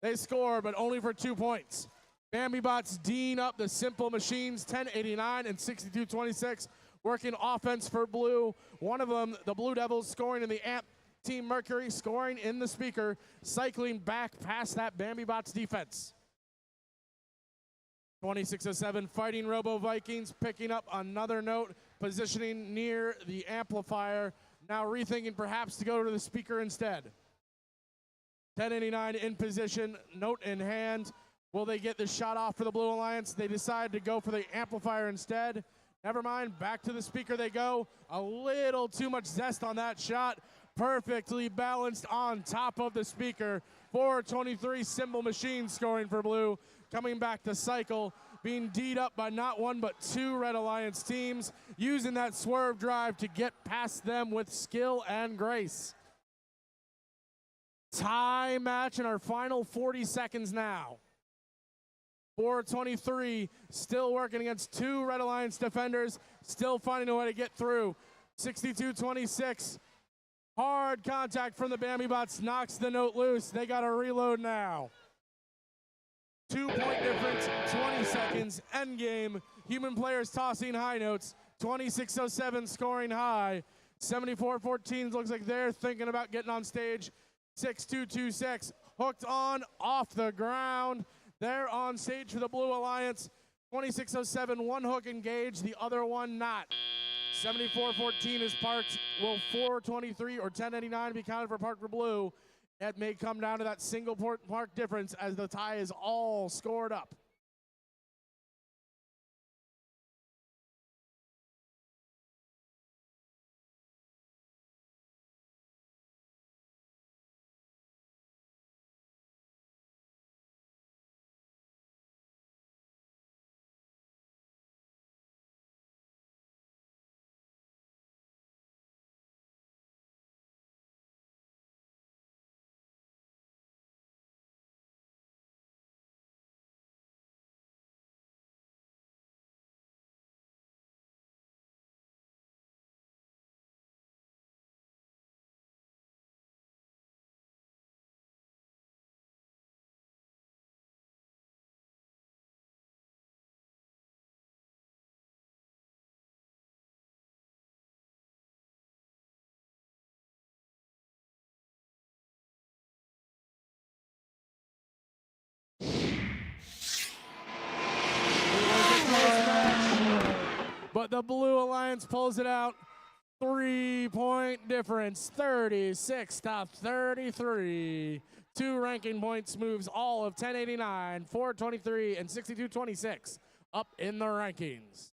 They score, but only for 2 points. Bambi Bots D'ing up the Simple Machines, 1089 and 62-26, working offense for blue. One of them, the Blue Devils, scoring in the amp. Team Mercury scoring in the speaker, cycling back past that Bambi Bots defense. 2607 Fighting Robo Vikings picking up another note, positioning near the amplifier, now rethinking perhaps to go to the speaker instead. 1089 in position, note in hand. Will they get the shot off for the Blue Alliance? They decide to go for the amplifier instead. Never mind, back to the speaker they go. A little too much zest on that shot. Perfectly balanced on top of the speaker. 423 Symbol Machine scoring for Blue. Coming back to cycle, being D'd up by not one but two Red Alliance teams, using that swerve drive to get past them with skill and grace. Tie match in our final 40 seconds now. 423 still working against two Red Alliance defenders, still finding a way to get through. 62-26. Hard contact from the Bambi-Bots knocks the note loose. They got to reload now. 2-point difference, 20 seconds, end game. Human players tossing high notes. 2607 scoring high. 7414 looks like they're thinking about getting on stage. 6226 hooked on, off the ground. They're on stage for the Blue Alliance. 2607, one hook engaged, the other one not. 7414 is parked. Will 423 or 1089 be counted for park for Blue? It may come down to that single park difference as the tie is all scored up. But the Blue Alliance pulls it out. 3-point difference, 36-33. 2 ranking points moves all of 1089, 423, and 6226 up in the rankings.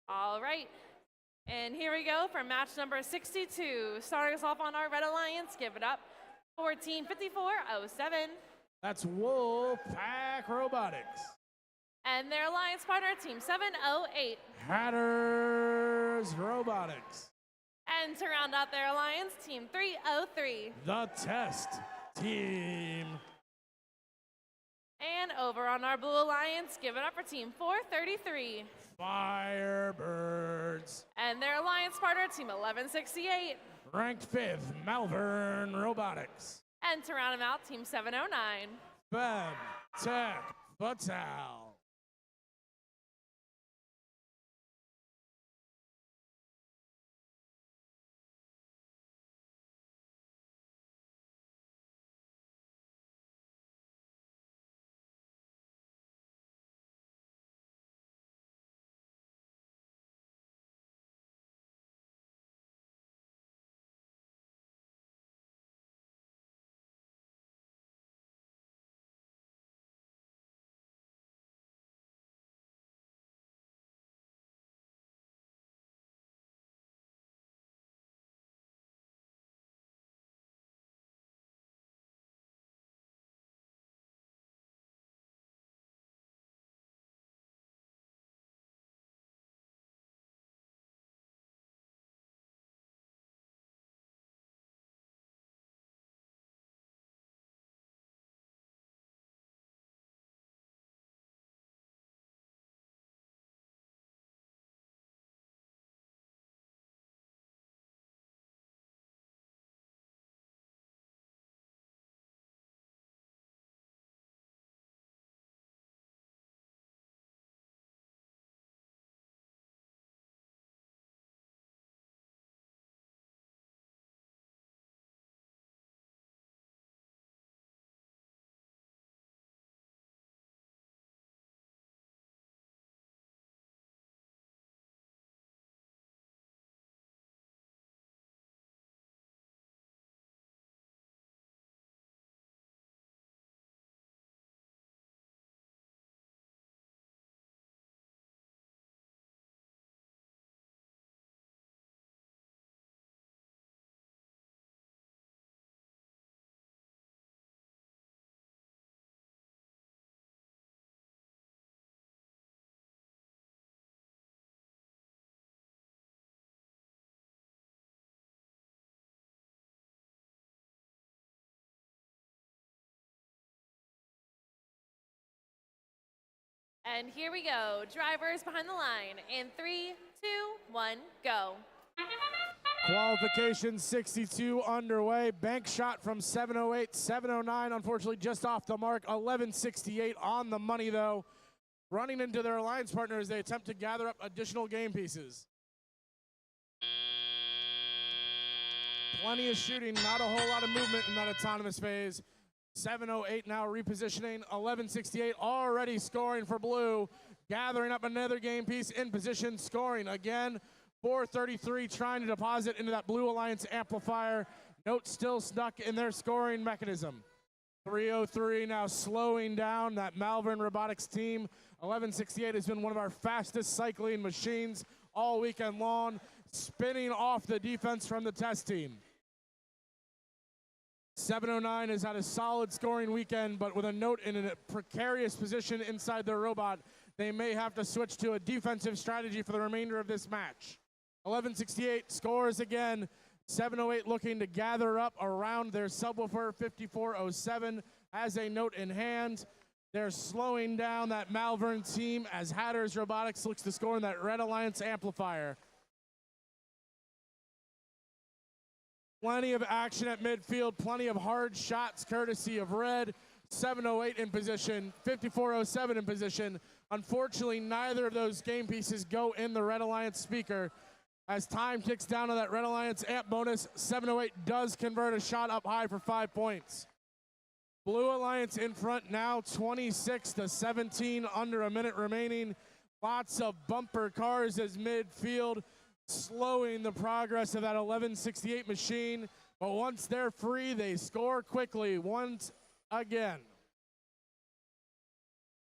All right, and here we go for match number 62. Starting us off on our Red Alliance, give it up, 1454-07. That's Wolfpack Robotics. And their alliance partner, Team 708. Hatters Robotics. And to round out their alliance, Team 303. The Test Team. And over on our Blue Alliance, give it up for Team 433. Firebirds. And their alliance partner, Team 1168. Ranked 5th, Malvern Robotics. And to round them out, Team 709. Fem Tech Fatal. And here we go. Drivers behind the line in 3, 2, 1, go. Qualification 62 underway. Bank shot from 708, 709, unfortunately just off the mark. 1168 on the money though. Running into their alliance partner as they attempt to gather up additional game pieces. Plenty of shooting, not a whole lot of movement in that autonomous phase. 708 now repositioning, 1168 already scoring for blue. Gathering up another game piece in position, scoring again. 433 trying to deposit into that blue alliance amplifier. Note still stuck in their scoring mechanism. 303 now slowing down that Malvern Robotics team. 1168 has been one of our fastest cycling machines all weekend long, spinning off the defense from the test team. 709 has had a solid scoring weekend, but with a note in a precarious position inside their robot, they may have to switch to a defensive strategy for the remainder of this match. 1168 scores again. 708 looking to gather up around their subwoofer. 5407 has a note in hand. They're slowing down that Malvern team as Hatters Robotics looks to score in that Red Alliance amplifier. Plenty of action at midfield, plenty of hard shots courtesy of Red. 708 in position, 5407 in position. Unfortunately, neither of those game pieces go in the Red Alliance speaker. As time ticks down to that Red Alliance amp bonus, 708 does convert a shot up high for 5 points. Blue Alliance in front now, 26-17, under a minute remaining. Lots of bumper cars as midfield, slowing the progress of that 1168 machine. But once they're free, they score quickly once again.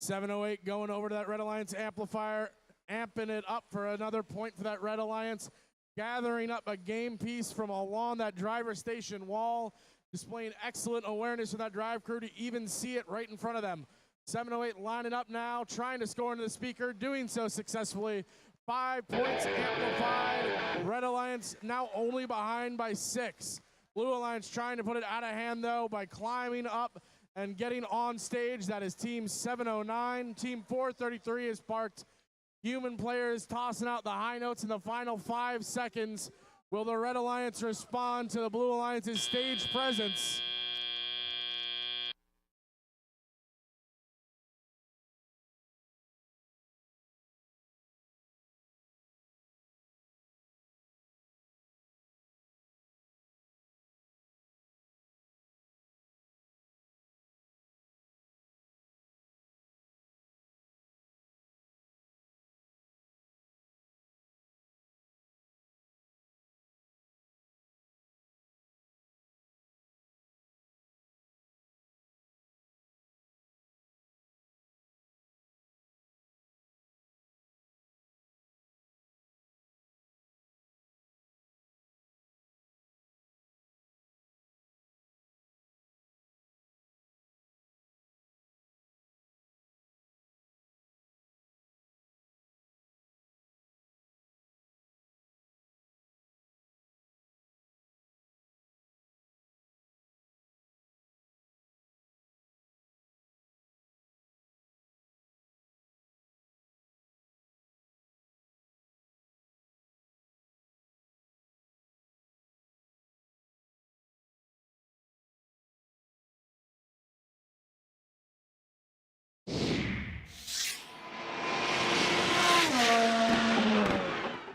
708 going over to that Red Alliance amplifier, amping it up for another point for that Red Alliance, gathering up a game piece from along that driver station wall, displaying excellent awareness for that drive crew to even see it right in front of them. 708 lining up now, trying to score into the speaker, doing so successfully. 5 points amplified. Red Alliance now only behind by 6. Blue Alliance trying to put it out of hand though by climbing up and getting on stage. That is Team 709. Team 433 is parked. Human players tossing out the high notes in the final 5 seconds. Will the Red Alliance respond to the Blue Alliance's stage presence?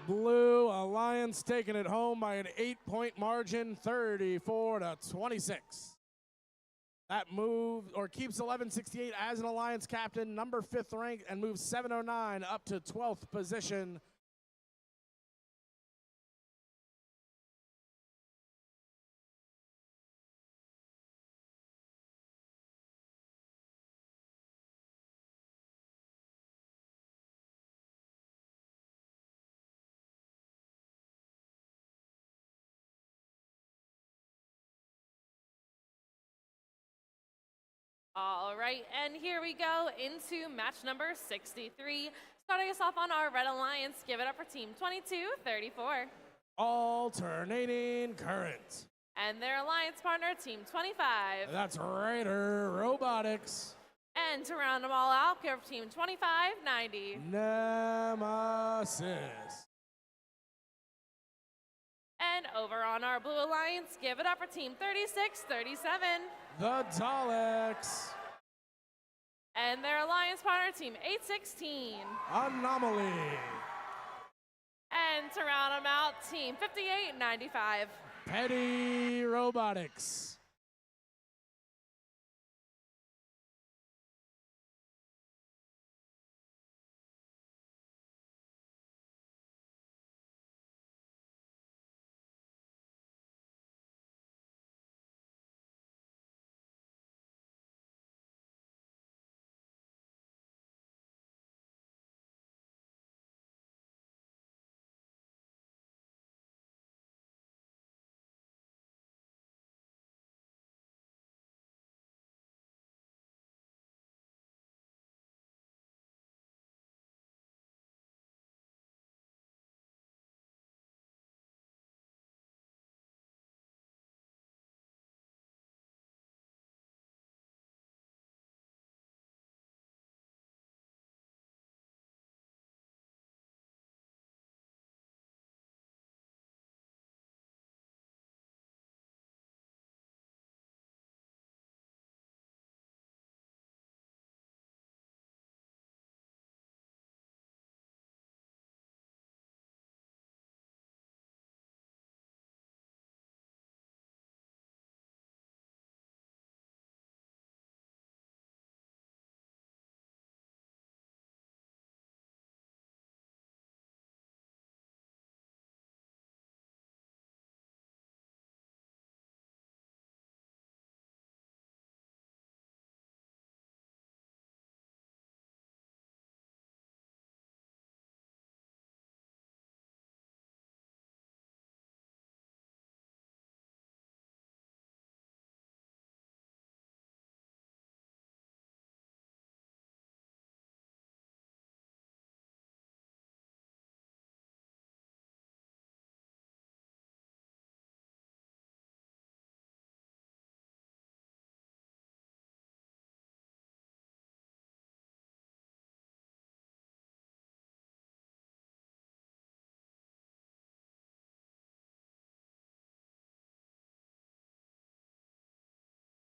Blue Alliance taking it home by an 8-point margin, 34-26. That move, or keeps 1168 as an Alliance captain, number 5th ranked, and moves 709 up to 12th position. All right, and here we go into match number 63. Starting us off on our Red Alliance, give it up for Team 2234. Alternating current. And their alliance partner, Team 25. That's Raider Robotics. And to round them all out, give team 2590. Nemesis. And over on our Blue Alliance, give it up for team 3637. The Daleks. And their alliance partner, team 816. Anomaly. And to round them out, team 5895. Petty Robotics.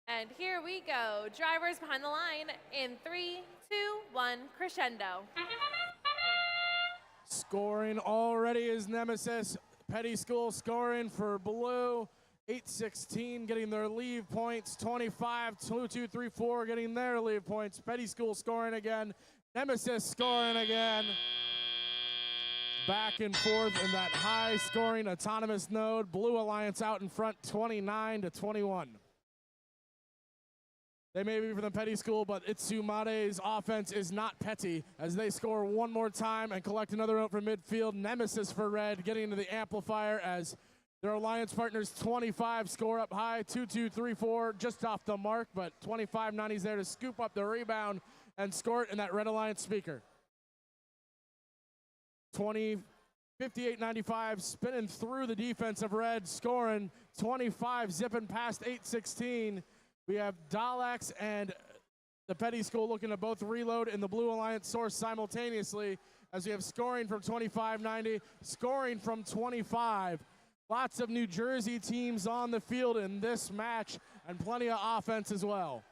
And here we go. Drivers behind the line in 3, 2, 1, crescendo. Scoring already is Nemesis. Petty School scoring for blue. 816 getting their leave points. 25, 2, 2, 3, 4 getting their leave points. Petty School scoring again. Nemesis scoring again. Back and forth in that high scoring autonomous node. Blue Alliance out in front 29-21. They may be from the Petty School, but Itsumade's offense is not petty as they score one more time and collect another note from midfield. Nemesis for red getting into the amplifier as their alliance partners 25 score up high. 2, 2, 3, 4 just off the mark, but 25-90's there to scoop up the rebound and score it in that red alliance speaker. 58-95 spinning through the defense of red, scoring 25, zipping past 816. We have Daleks and the Petty School looking to both reload in the Blue Alliance source simultaneously as we have scoring from 25-90, scoring from 25. Lots of New Jersey teams on the field in this match and plenty of offense as well.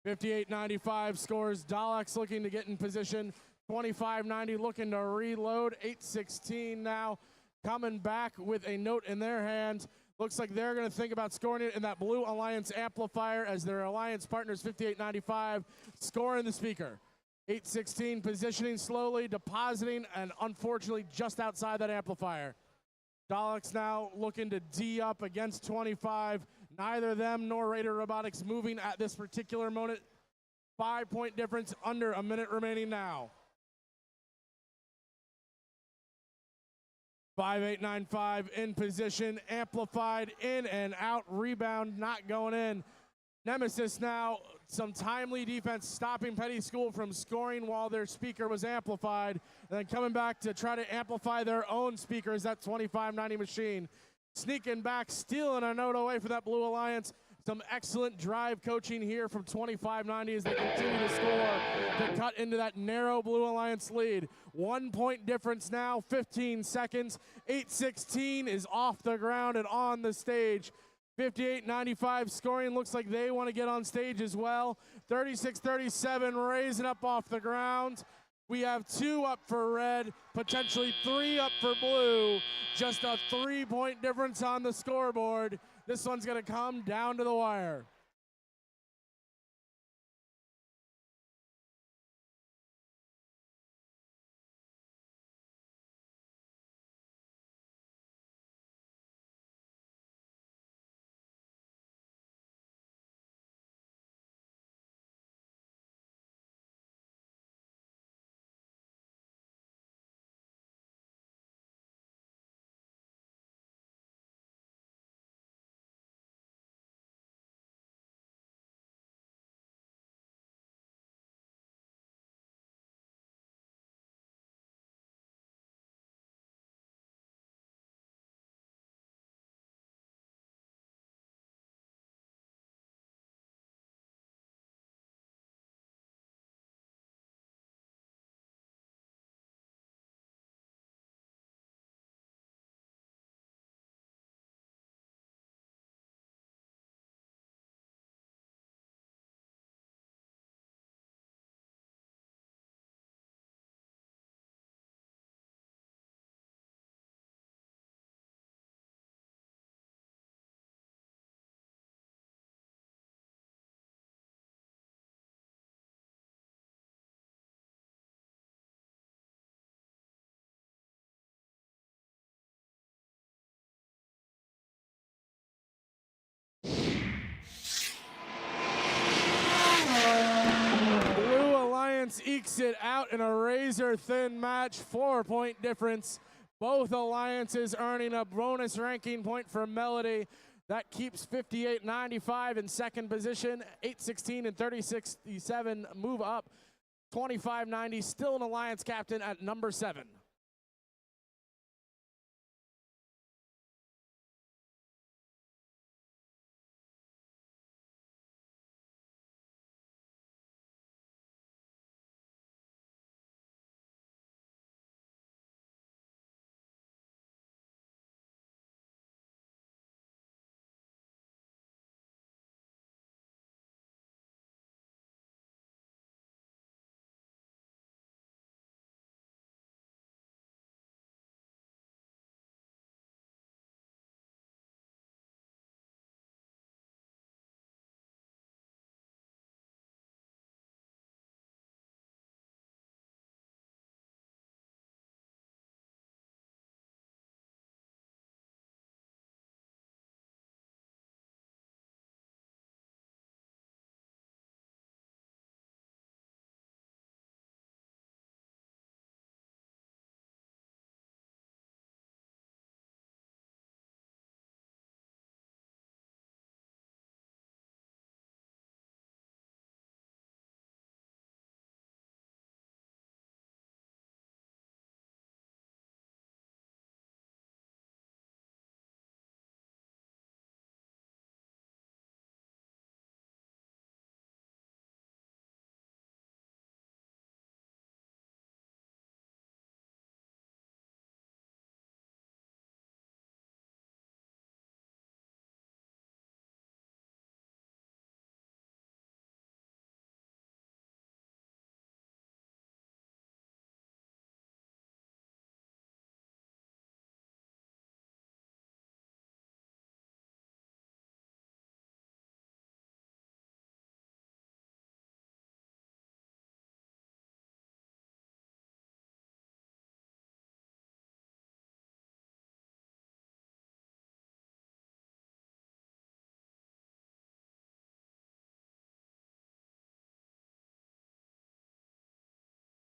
58-95 scores. Daleks looking to get in position. 25-90 looking to reload. 8-16 now coming back with a note in their hand. Looks like they're going to think about scoring it in that Blue Alliance amplifier as their alliance partners 58-95 scoring the speaker. 8-16 positioning slowly, depositing, and unfortunately just outside that amplifier. Daleks now looking to D up against 25. Neither them nor Raider Robotics moving at this particular moment. 5-point difference, under a minute remaining now. 5895 in position, amplified, in and out, rebound not going in. Nemesis now, some timely defense stopping Petty School from scoring while their speaker was amplified, and then coming back to try to amplify their own speakers, that 2590 machine. Sneaking back, stealing a note away from that Blue Alliance. Some excellent drive coaching here from 2590 as they continue to score to cut into that narrow Blue Alliance lead. 1 point difference now, 15 seconds. 8:16 is off the ground and on the stage. 58-95 scoring, looks like they want to get on stage as well. 36-37 raising up off the ground. We have 2 up for red, potentially 3 up for blue. Just a 3-point difference on the scoreboard. This one's going to come down to the wire. Ekes it out in a razor-thin match, 4-point difference. Both alliances earning a bonus ranking point for Melody. That keeps 58-95 in second position. 8:16 and 30-67 move up. 25-90 still an alliance captain at number 7.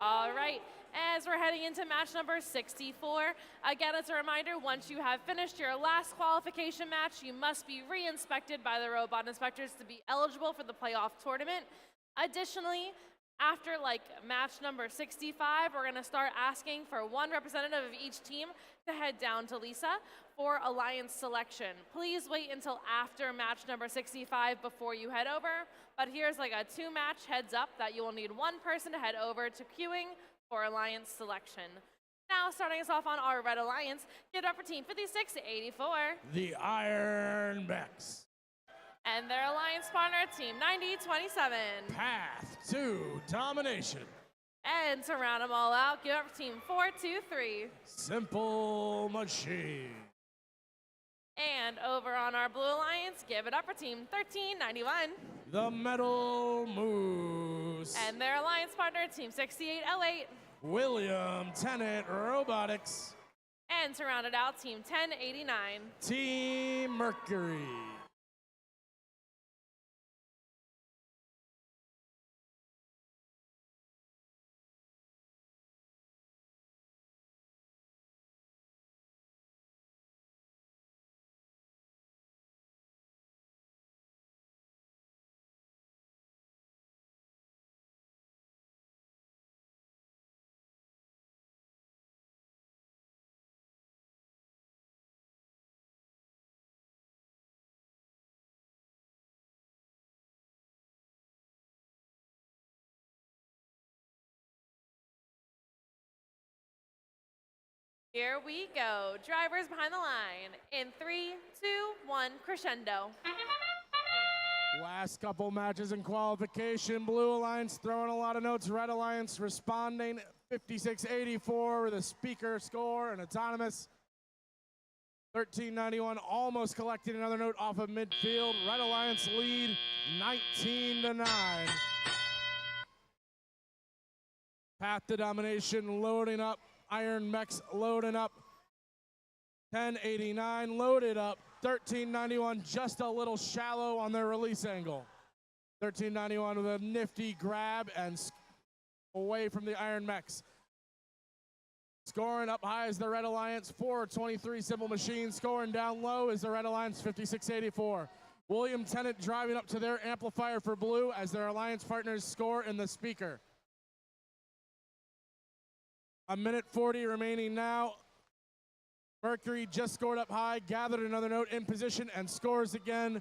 All right, as we're heading into match number 64, again, as a reminder, once you have finished your last qualification match, you must be re-inspected by the robot inspectors to be eligible for the playoff tournament. Additionally, After like match number 65, we're gonna start asking for one representative of each team to head down to Lisa for alliance selection. Please wait until after match number 65 before you head over, but here's like a 2-match heads up that you will need one person to head over to queuing for alliance selection. Now, starting us off on our red alliance, give it up for team 5684. The Iron Mechs. And their alliance partner, team 9027. Path to Domination. And to round them all out, give it up for team 423. Simple Machine. And over on our blue alliance, give it up for team 1391. The Metal Moose. And their alliance partner, team 6808. William Tennant Robotics. And to round it out, team 1089. Team Mercury. Here we go. Drivers behind the line. In 3, 2, 1, crescendo. Last couple matches in qualification. Blue Alliance throwing a lot of notes. Red Alliance responding. 56-84 with a speaker score and autonomous. 1391 almost collecting another note off of midfield. Red Alliance lead 19-9. Path to Domination loading up. Iron Mechs loading up. 1089 loaded up. 1391 just a little shallow on their release angle. 1391 with a nifty grab and away from the Iron Mechs. Scoring up high is the Red Alliance, 423 Simple Machine. Scoring down low is the Red Alliance, 5684. William Tennant driving up to their amplifier for blue as their alliance partners score in the speaker. A minute 40 remaining now. Mercury just scored up high, gathered another note in position, and scores again.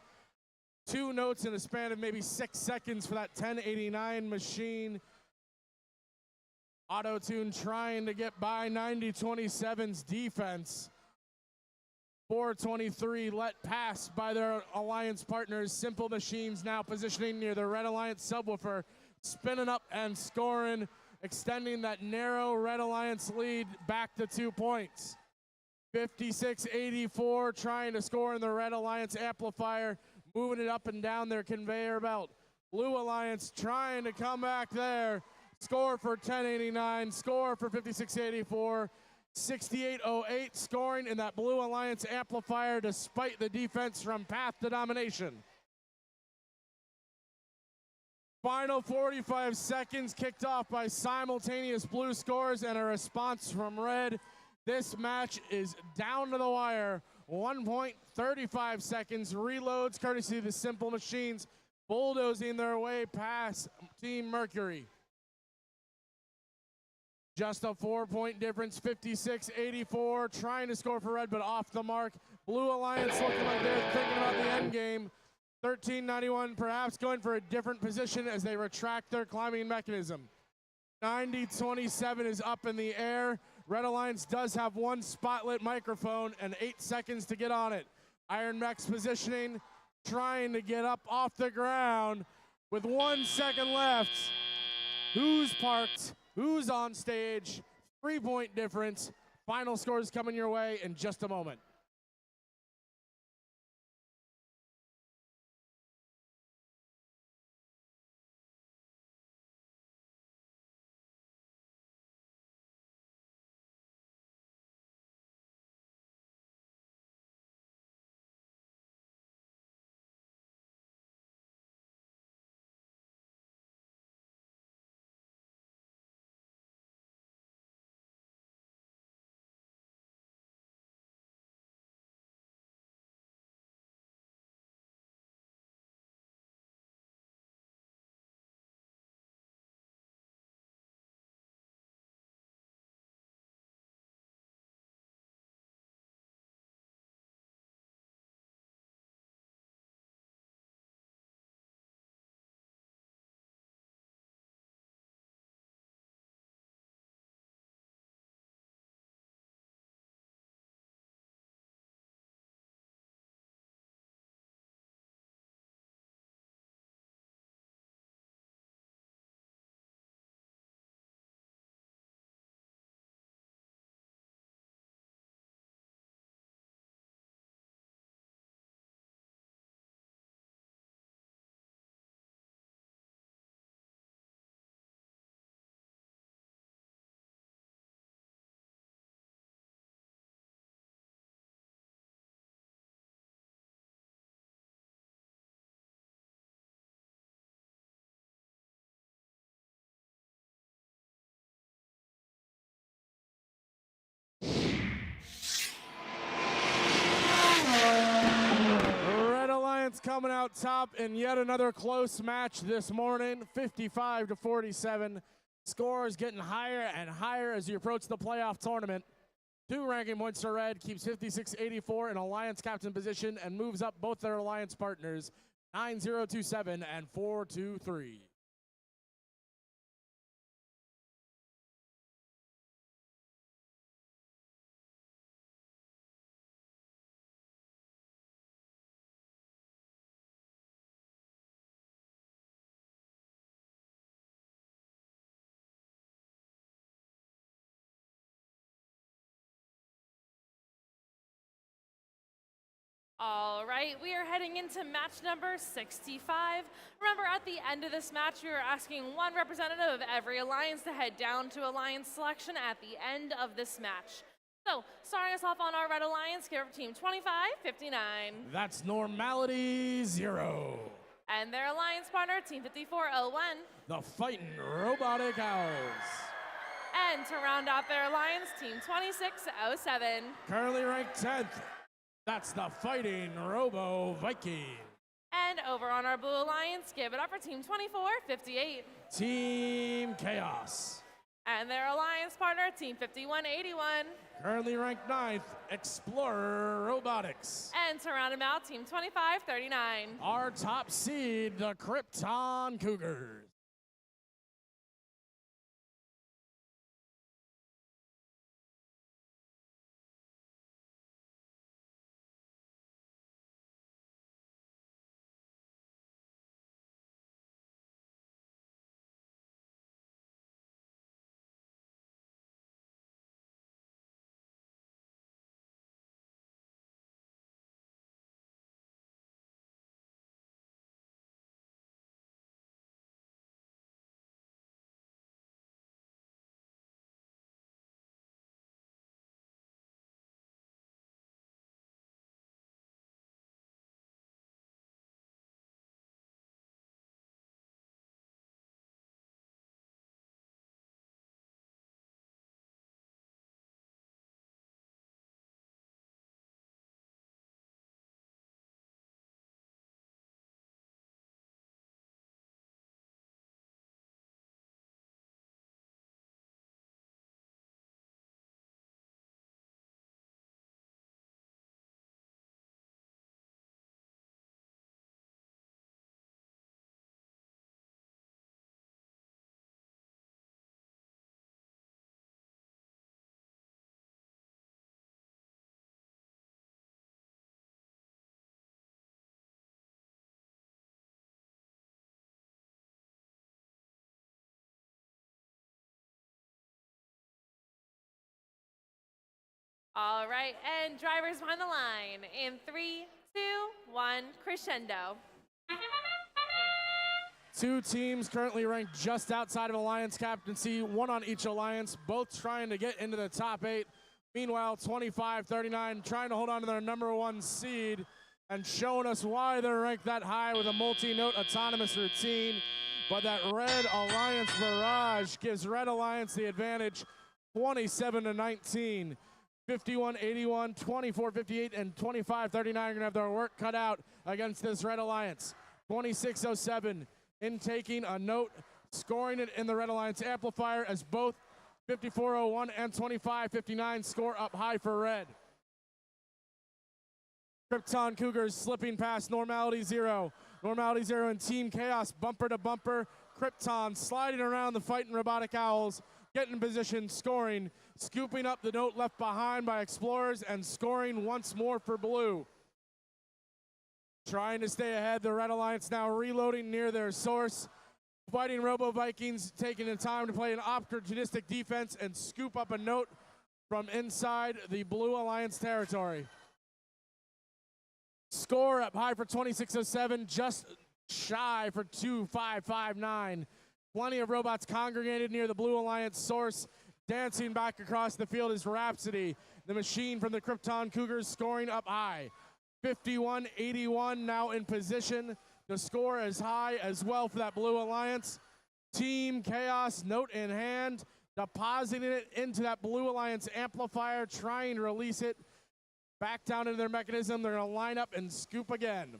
2 notes in a span of maybe 6 seconds for that 1089 machine. Auto-tune trying to get by 9027's defense. 423 let pass by their alliance partners. Simple Machines now positioning near the Red Alliance subwoofer, spinning up and scoring, extending that narrow Red Alliance lead back to 2 points. 56-84 trying to score in the Red Alliance amplifier, moving it up and down their conveyor belt. Blue Alliance trying to come back there. Score for 1089, score for 56-84. 68-08 scoring in that Blue Alliance amplifier despite the defense from Path to Domination. Final 45 seconds kicked off by simultaneous blue scores and a response from red. This match is down to the wire. 1.35 seconds. Reloads courtesy of the Simple Machines bulldozing their way past Team Mercury. Just a 4-point difference, 56-84, trying to score for red, but off the mark. Blue Alliance looking like they're thinking about the end game. 1391 perhaps going for a different position as they retract their climbing mechanism. 9027 is up in the air. Red Alliance does have 1 spotlit microphone and 8 seconds to get on it. Iron Mechs positioning, trying to get up off the ground with 1 second left. Who's parked? Who's on stage? 3-point difference. Final scores coming your way in just a moment. coming out top in yet another close match this morning, 55-47. Scores getting higher and higher as you approach the playoff tournament. 2 ranking points for Red, keeps 56-84 in alliance captain position and moves up both their alliance partners 9-0-2-7 and 4-2-3. All right, we are heading into match number 65. Remember, at the end of this match, we are asking one representative of every alliance to head down to alliance selection at the end of this match. So, starting us off on our red alliance, give up team 25-59. That's Normality 0. And their alliance partner, team 54-01. The Fightin' Robotic Owls. And to round out their alliance, team 26-07. Currently ranked 10th. That's the Fighting Robo Viking. And over on our blue alliance, give it up for team 24-58. Team Chaos. And their alliance partner, team 51-81. Currently ranked 9th, Explorer Robotics. And to round them out, team 25-39. Our top seed, the Krypton Cougars. All right, and drivers behind the line in 3, 2, 1, crescendo. 2 teams currently ranked just outside of alliance captaincy, 1 on each alliance, both trying to get into the top 8. Meanwhile, 25-39 trying to hold on to their number 1 seed and showing us why they're ranked that high with a multi-note autonomous routine. But that Red Alliance barrage gives Red Alliance the advantage, 27-19. 51-81, 24-58, and 25-39 are going to have their work cut out against this Red Alliance. 26-07, intaking a note, scoring it in the Red Alliance amplifier as both 54-01 and 25-59 score up high for Red. Krypton Cougars slipping past Normality 0. Normality 0 and Team Chaos bumper to bumper. Krypton sliding around the Fighting Robotic Owls, getting in position, scoring, scooping up the note left behind by Explorers and scoring once more for Blue. Trying to stay ahead, the Red Alliance now reloading near their source. Fighting Robo Vikings taking the time to play an opportunistic defense and scoop up a note from inside the Blue Alliance territory. Score up high for 26-07, just shy for 25-59. Plenty of robots congregated near the Blue Alliance source. Dancing back across the field is Rhapsody, the machine from the Krypton Cougars, scoring up high. 51-81 now in position. The score is high as well for that Blue Alliance. Team Chaos, note in hand, depositing it into that Blue Alliance amplifier, trying to release it back down into their mechanism. They're going to line up and scoop again.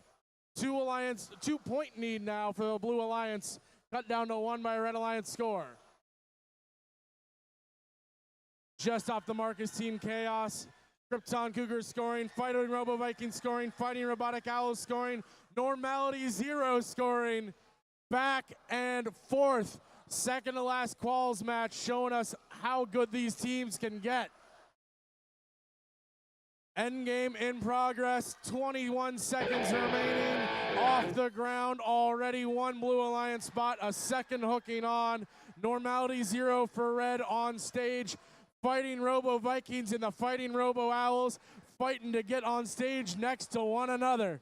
2-point lead now for the Blue Alliance. Cut down to 1 by Red Alliance score. Just off the mark is Team Chaos. Krypton Cougars scoring, Fighting Robo Vikings scoring, Fighting Robotic Owls scoring, Normality Zero scoring. Back and forth. Second to last quals match showing us how good these teams can get. Endgame in progress, 21 seconds remaining. Off the ground already, 1 Blue Alliance spot, a second hooking on. Normality Zero for Red on stage. Fighting Robo Vikings and the Fighting Robo Owls fighting to get on stage next to one another.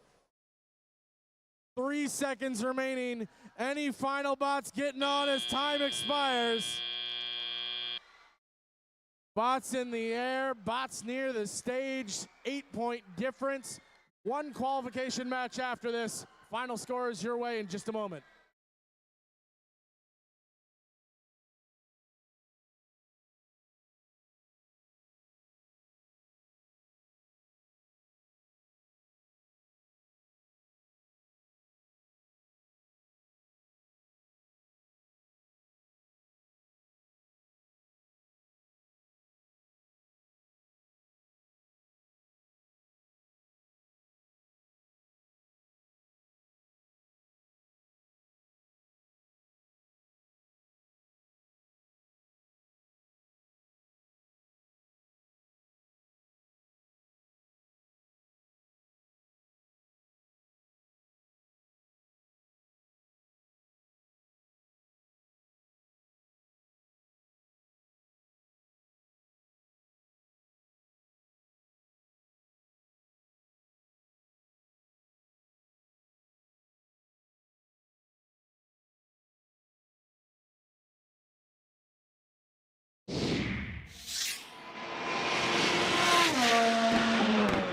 3 seconds remaining. Any final bots getting on as time expires? Bots in the air, bots near the stage, 8-point difference. 1 qualification match after this. Final score is your way in just a moment.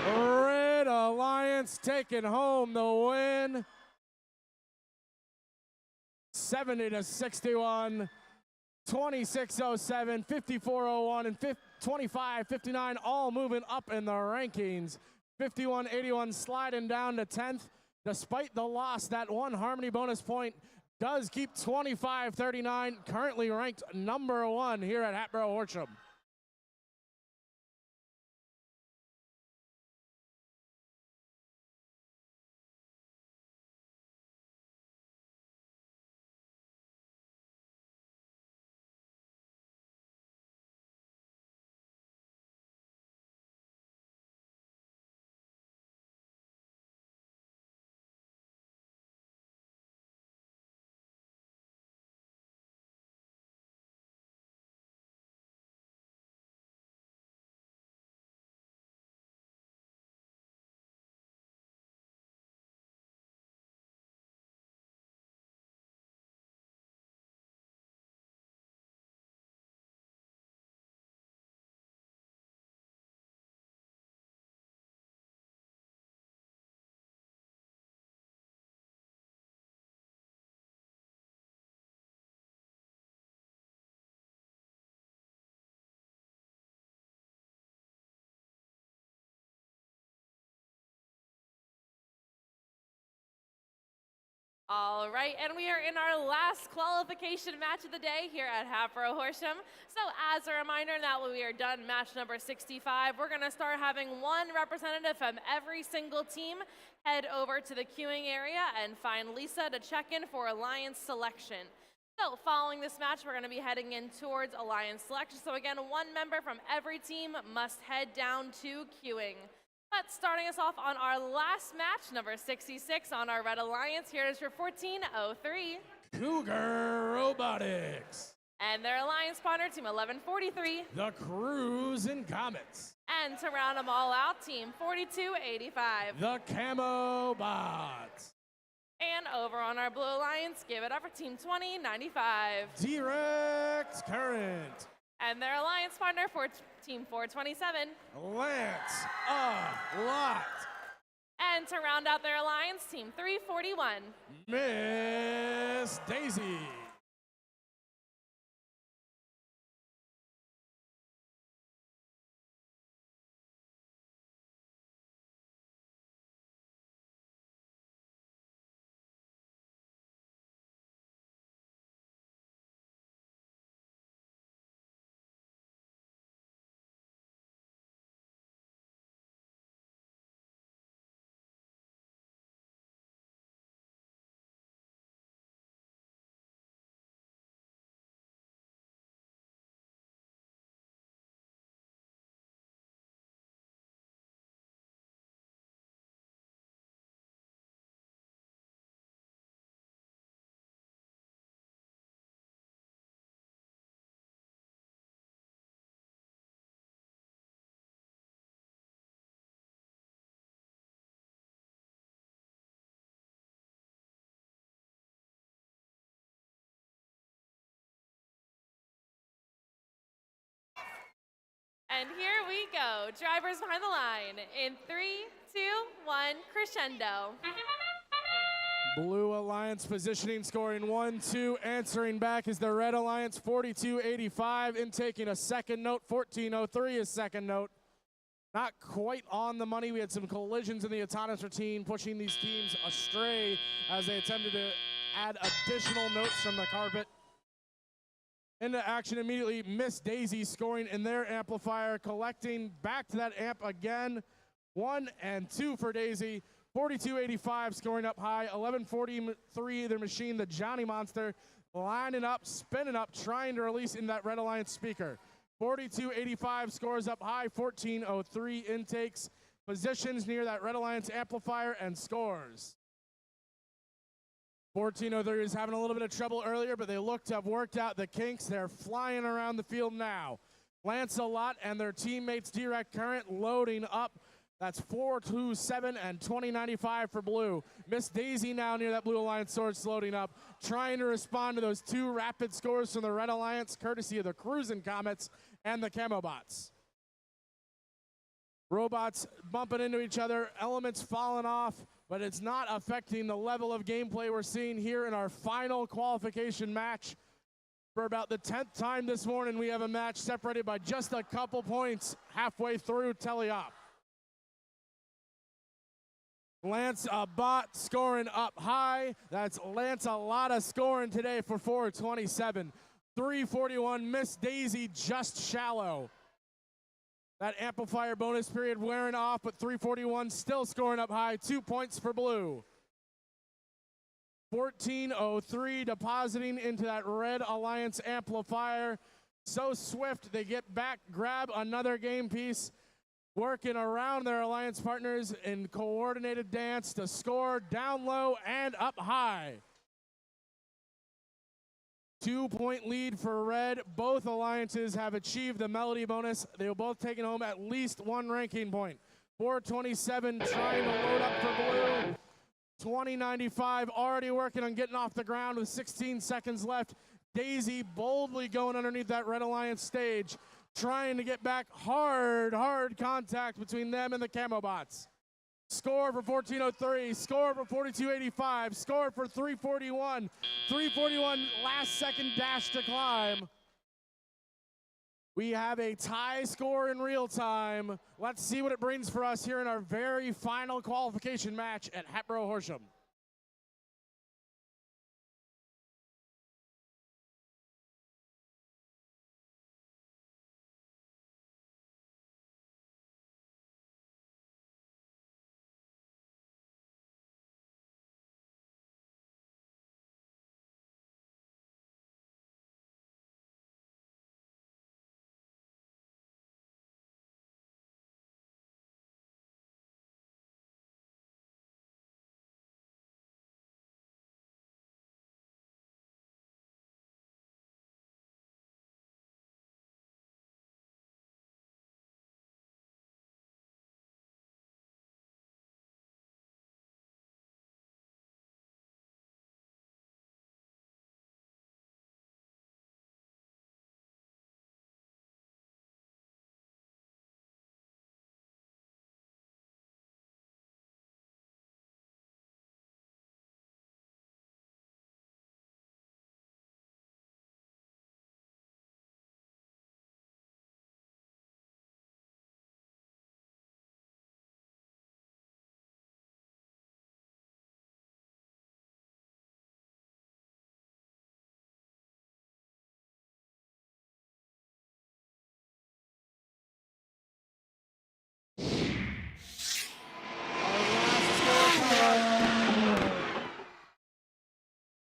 Red Alliance taking home the win. 70-61, 26-07, 54-01, and 25-59, all moving up in the rankings. 51-81 sliding down to 10th. Despite the loss, that 1 Harmony bonus point does keep 25-39, currently ranked number 1 here at Hatboro-Horsham. All right, and we are in our last qualification match of the day here at Hatboro-Horsham. So as a reminder, now that we are done match number 65, we're gonna start having 1 representative from every single team head over to the queuing area and find Lisa to check in for Alliance selection. So following this match, we're gonna be heading in towards Alliance selection. So again, 1 member from every team must head down to queuing. But starting us off on our last match, number 66 on our Red Alliance, here is your 1403. Cougar Robotics. And their Alliance partner, team 1143. The Cruising Comets. And to round them all out, team 4285. The Camo Bots. And over on our Blue Alliance, give it up for team 2095. Direct Current. And their Alliance partner for team 427. Lance a Lot. And to round out their Alliance, team 341. Miss Daisy. And here we go. Drivers behind the line in 3, 2, 1, crescendo. Blue Alliance positioning, scoring 1-2. Answering back is the Red Alliance, 42.85. In taking a second note, 14.03 is second note. Not quite on the money. We had some collisions in the autonomous routine, pushing these teams astray as they attempted to add additional notes from the carpet. Into action immediately, Miss Daisy scoring in their amplifier, collecting back to that amp again. 1 and 2 for Daisy. 42.85 scoring up high. 11.43 their machine, the Johnny Monster, lining up, spinning up, trying to release in that Red Alliance speaker. 42.85 scores up high. 14.03 intakes, positions near that Red Alliance amplifier and scores. 14.03 is having a little bit of trouble earlier, but they look to have worked out the kinks. They're flying around the field now. Lancelot and their teammates Direct Current loading up. That's 4.27 and 20.95 for Blue. Miss Daisy now near that Blue Alliance source loading up, trying to respond to those 2 rapid scores from the Red Alliance, courtesy of the Cruisin' Comets and the Camobots. Robots bumping into each other, elements falling off, but it's not affecting the level of gameplay we're seeing here in our final qualification match. For about the 10th time this morning, we have a match separated by just a couple points halfway through teleop. Lance Bot scoring up high. That's Lance-A-Lotta scoring today for 4.27. 3.41, Miss Daisy just shallow. That amplifier bonus period wearing off, but 3.41 still scoring up high. 2 points for Blue. 14.03 depositing into that Red Alliance amplifier. So swift, they get back, grab another game piece, working around their alliance partners in coordinated dance to score down low and up high. 2-point lead for Red. Both alliances have achieved the Melody bonus. They will both taken home at least 1 ranking point. 4.27 trying to load up for Blue. 20.95 already working on getting off the ground with 16 seconds left. Daisy boldly going underneath that Red Alliance stage, trying to get back. Hard contact between them and the Camobots. Score for 14.03, score for 42.85, score for 3.41. 3.41 last second dash to climb. We have a tie score in real time. Let's see what it brings for us here in our very final qualification match at Hatboro-Horsham.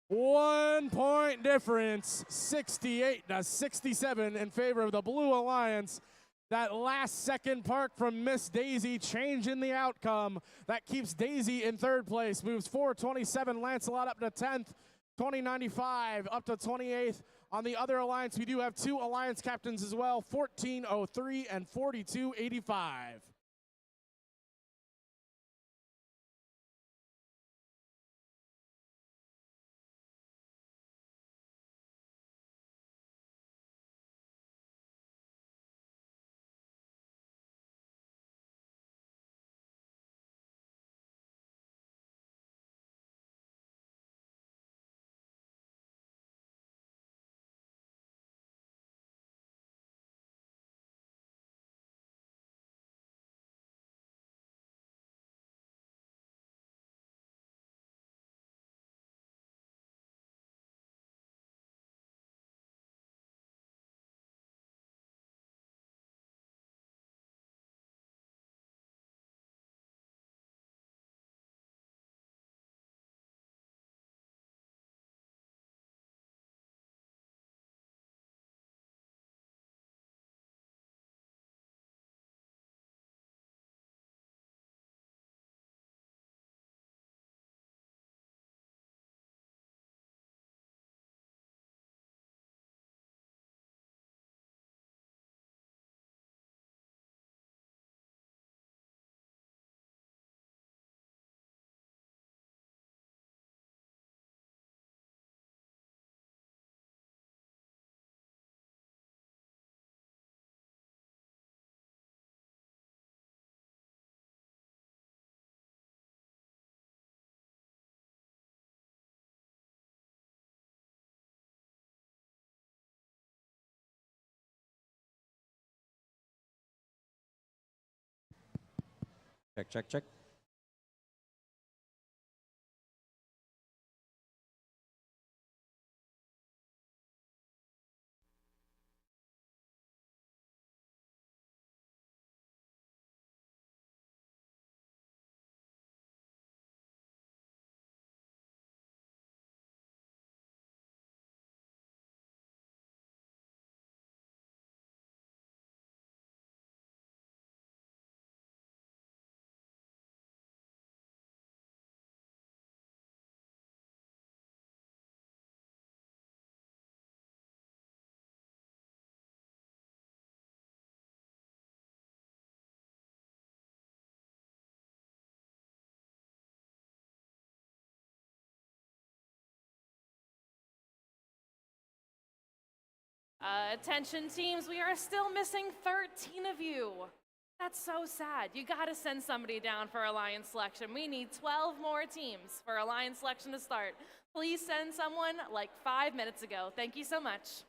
One-point difference, 68-67 in favor of the Blue Alliance. That last second park from Miss Daisy changing the outcome. That keeps Daisy in 3rd place. Moves 4.27, Lancelot up to 10th. 20.95 up to 28th. On the other alliance, we do have 2 alliance captains as well, 14.03 and 42.85. Check, check, check. Attention teams, we are still missing 13 of you. That's so sad. You gotta send somebody down for Alliance selection. We need 12 more teams for Alliance selection to start. Please send someone like 5 minutes ago. Thank you so much.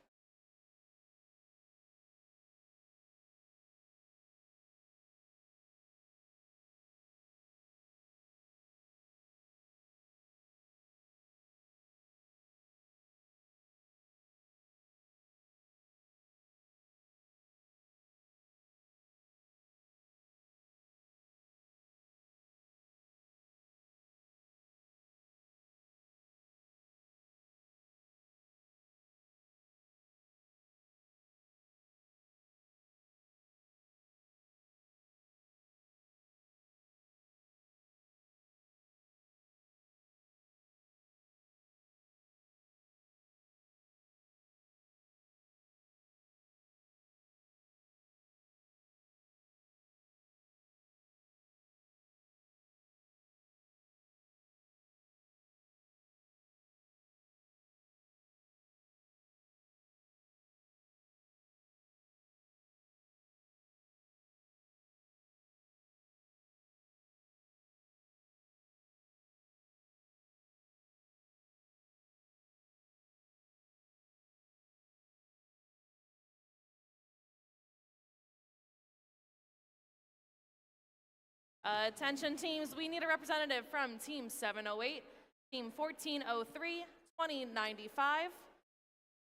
Attention teams, we need a representative from Team 708, Team 1403, 2095,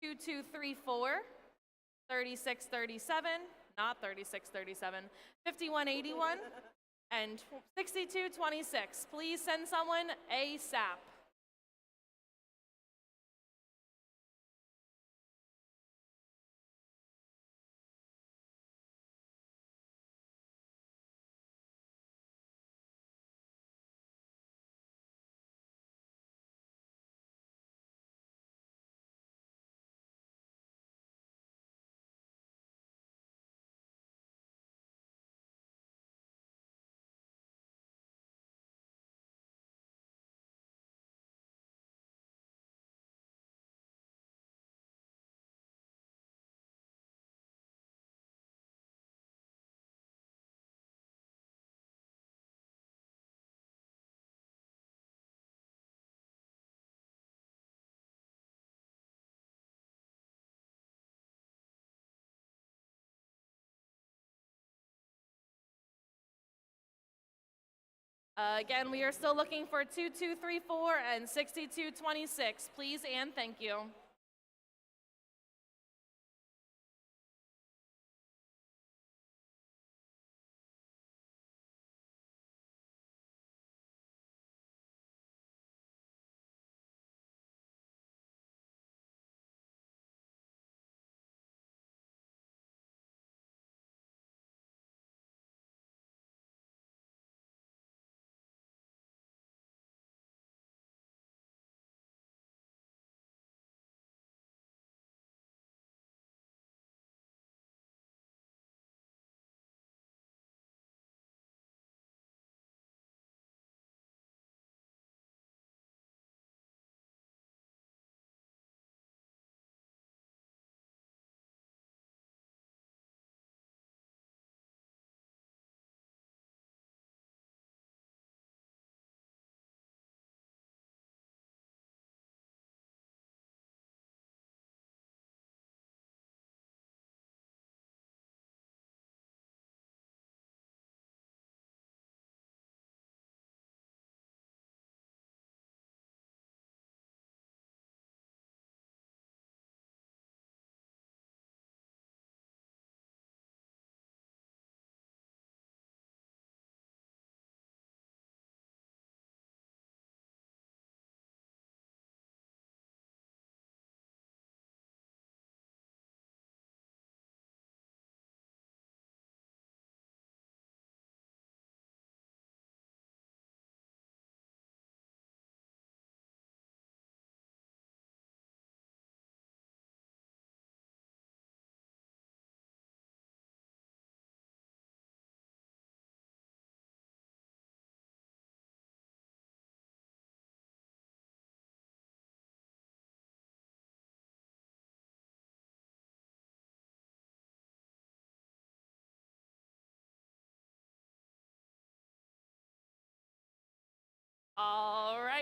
2234, 3637, not 3637, 5181, and 6226. Please send someone ASAP. Again, we are still looking for 2234 and 6226. Please and thank you.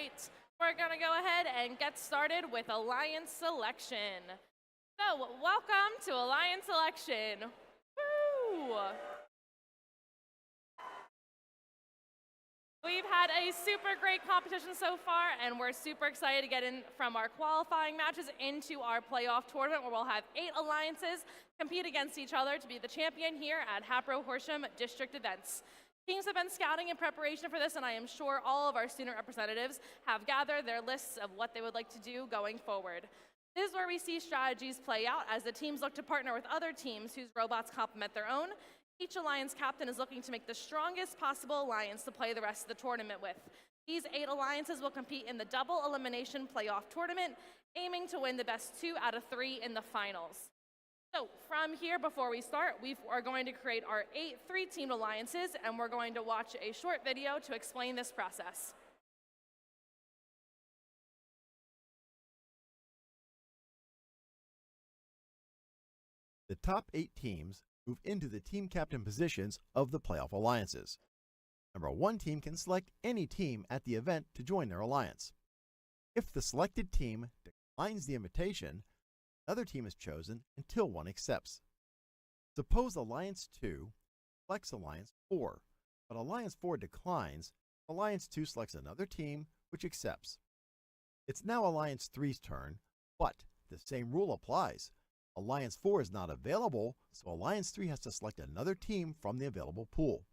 right, we're going to go ahead and get started with alliance selection. So, welcome to alliance selection. Woo! We've had a super great competition so far, and we're super excited to get in from our qualifying matches into our playoff tournament, where we'll have 8 alliances compete against each other to be the champion here at Hatboro-Horsham district events. Teams have been scouting in preparation for this, and I am sure all of our student representatives have gathered their lists of what they would like to do going forward. This is where we see strategies play out as the teams look to partner with other teams whose robots complement their own. Each alliance captain is looking to make the strongest possible alliance to play the rest of the tournament with. These 8 alliances will compete in the double elimination playoff tournament, aiming to win the best 2 out of 3 in the finals. So from here, before we start, we are going to create our 8 3-teamed alliances, and we're going to watch a short video to explain this process. The top 8 teams move into the team captain positions of the playoff alliances. Number 1 team can select any team at the event to join their alliance. If the selected team declines the invitation, another team is chosen until one accepts. Suppose Alliance 2 selects Alliance 4, but Alliance 4 declines. Alliance 2 selects another team which accepts. It's now Alliance 3's turn, but the same rule applies. Alliance 4 is not available, so Alliance 3 has to select another team from the available pool.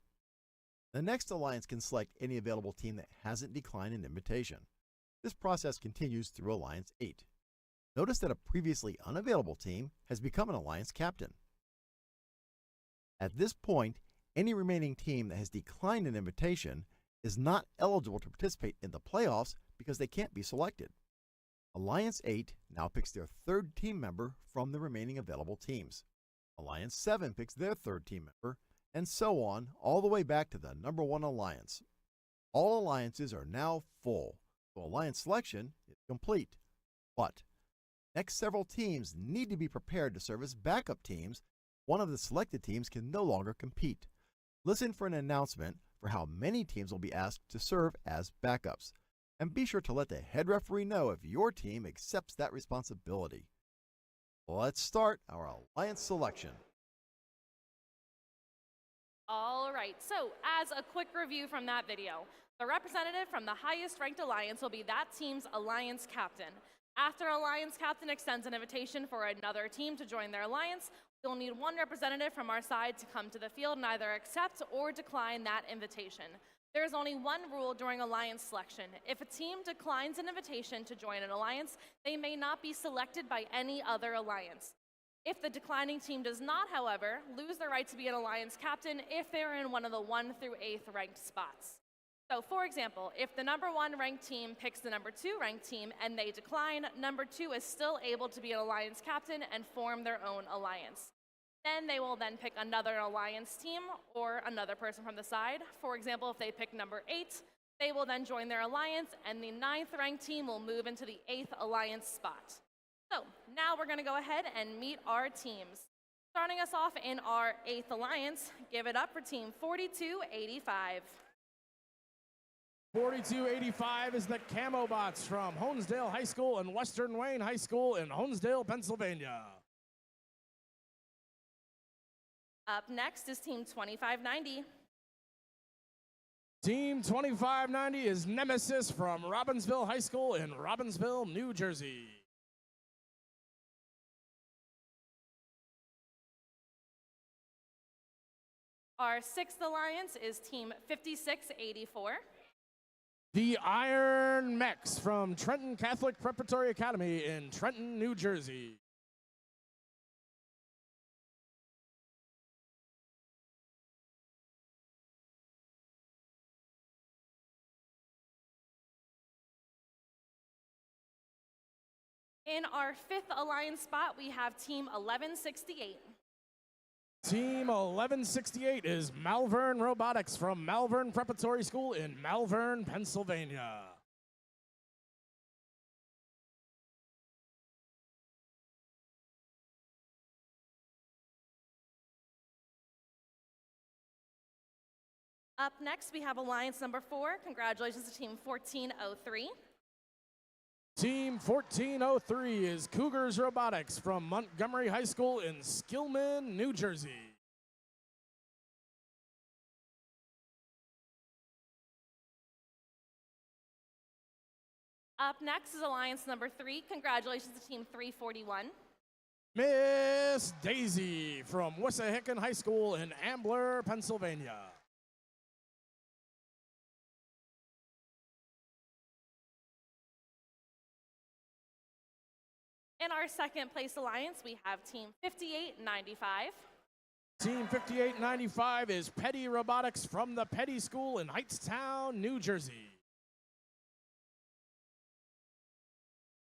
The next alliance can select any available team that hasn't declined an invitation. This process continues through Alliance 8. Notice that a previously unavailable team has become an alliance captain. At this point, any remaining team that has declined an invitation is not eligible to participate in the playoffs because they can't be selected. Alliance 8 now picks their 3rd team member from the remaining available teams. Alliance 7 picks their 3rd team member, and so on, all the way back to the number 1 alliance. All alliances are now full, so alliance selection is complete. But next several teams need to be prepared to serve as backup teams. One of the selected teams can no longer compete. Listen for an announcement for how many teams will be asked to serve as backups. And be sure to let the head referee know if your team accepts that responsibility. Let's start our alliance selection. All right, so as a quick review from that video, the representative from the highest ranked alliance will be that team's alliance captain. After an alliance captain extends an invitation for another team to join their alliance, we'll need 1 representative from our side to come to the field and either accept or decline that invitation. There is only 1 rule during alliance selection. If a team declines an invitation to join an alliance, they may not be selected by any other alliance. If the declining team does not, however, lose their right to be an alliance captain if they're in one of the 1 through 8th ranked spots. So for example, if the number 1 ranked team picks the number 2 ranked team and they decline, number 2 is still able to be an alliance captain and form their own alliance. Then they will then pick another alliance team or another person from the side. For example, if they pick number 8, they will then join their alliance, and the 9th ranked team will move into the 8th alliance spot. So now we're going to go ahead and meet our teams. Starting us off in our 8th alliance, give it up for team 4285. 4285 is the Camo Bots from Honesdale High School and Western Wayne High School in Honesdale, Pennsylvania. Up next is team 2590. Team 2590 is Nemesis from Robbinsville High School in Robbinsville, New Jersey. Our 6th alliance is team 5684. The Iron Mechs from Trenton Catholic Preparatory Academy in Trenton, New Jersey. In our 5th alliance spot, we have team 1168. Team 1168 is Malvern Robotics from Malvern Preparatory School in Malvern, Pennsylvania. Up next, we have Alliance number 4. Congratulations to Team 1403. Team 1403 is Cougars Robotics from Montgomery High School in Skillman, New Jersey. Up next is Alliance number 3. Congratulations to Team 341. Miss Daisy from Wissahickon High School in Ambler, Pennsylvania. In our second place alliance, we have Team 5895. Team 5895 is Petty Robotics from the Petty School in Hightstown, New Jersey.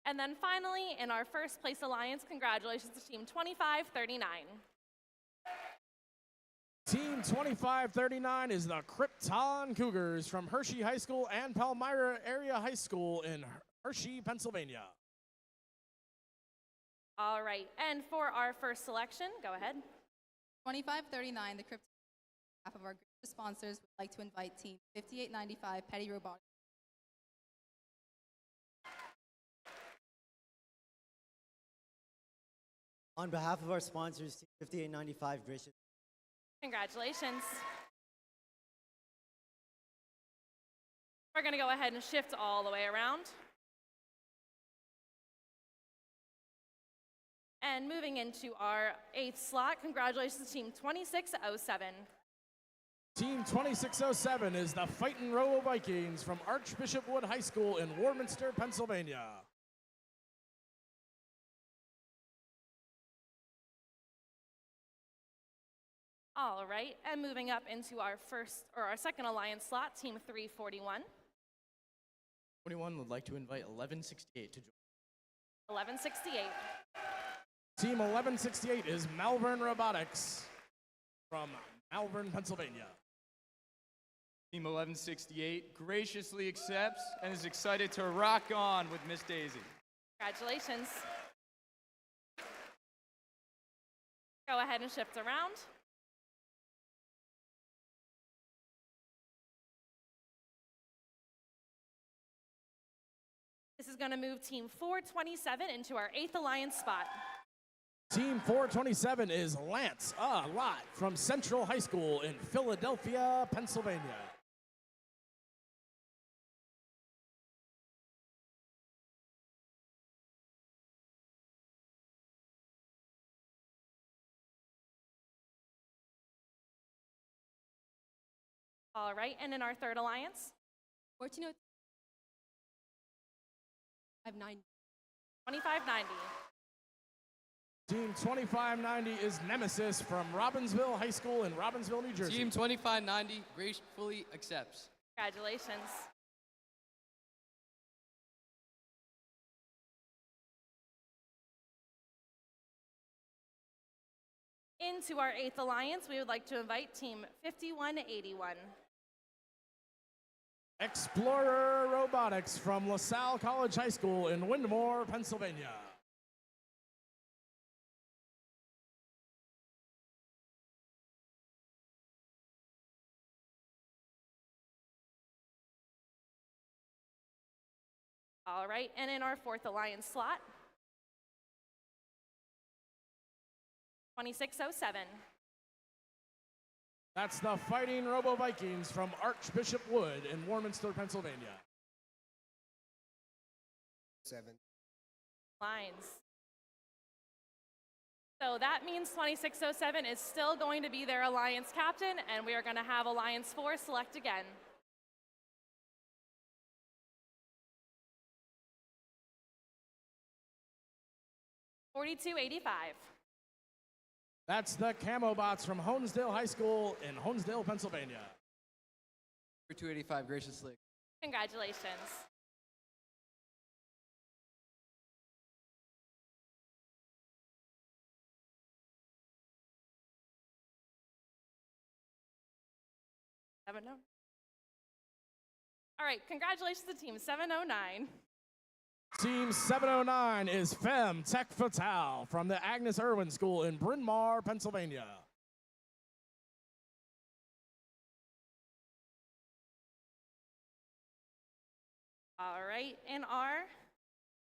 And then finally, in our first place alliance, congratulations to Team 2539. Team 2539 is the Krypton Cougars from Hershey High School and Palmyra Area High School in Hershey, Pennsylvania. All right, and for our first selection, go ahead. 2539, the Crypto, on behalf of our group of sponsors, would like to invite Team 5895 Petty Robotics. On behalf of our sponsors, Team 5895, gracious. Congratulations. We're going to go ahead and shift all the way around. And moving into our 8th slot, congratulations to Team 2607. Team 2607 is the Fightin' Robo Vikings from Archbishop Wood High School in Warminster, Pennsylvania. All right, and moving up into our second alliance slot, Team 341. 21 would like to invite 1168 to join. 1168. Team 1168 is Malvern Robotics from Malvern, Pennsylvania. Team 1168 graciously accepts and is excited to rock on with Miss Daisy. Congratulations. Go ahead and shift around. This is going to move Team 427 into our 8th alliance spot. Team 427 is Lance Lott from Central High School in Philadelphia, Pennsylvania. All right, and in our 3rd alliance, 1409. I have 9. 2590. Team 2590 is Nemesis from Robbinsville High School in Robbinsville, New Jersey. Team 2590 gracefully accepts. Congratulations. Into our 8th alliance, we would like to invite Team 5181. Explorer Robotics from LaSalle College High School in Windmore, Pennsylvania. All right, and in our 4th alliance slot, 2607. That's the Fighting Robo Vikings from Archbishop Wood in Warminster, Pennsylvania. 7. Lines. So that means 2607 is still going to be their alliance captain, and we are going to have Alliance 4 select again. $42.85. That's the Camo Bots from Honesdale High School in Honesdale, Pennsylvania. 285 graciously. Congratulations. All right, congratulations to Team 709. Team 709 is Femme Tech Fatale from the Agnes Irwin School in Bryn Mawr, Pennsylvania. All right, in our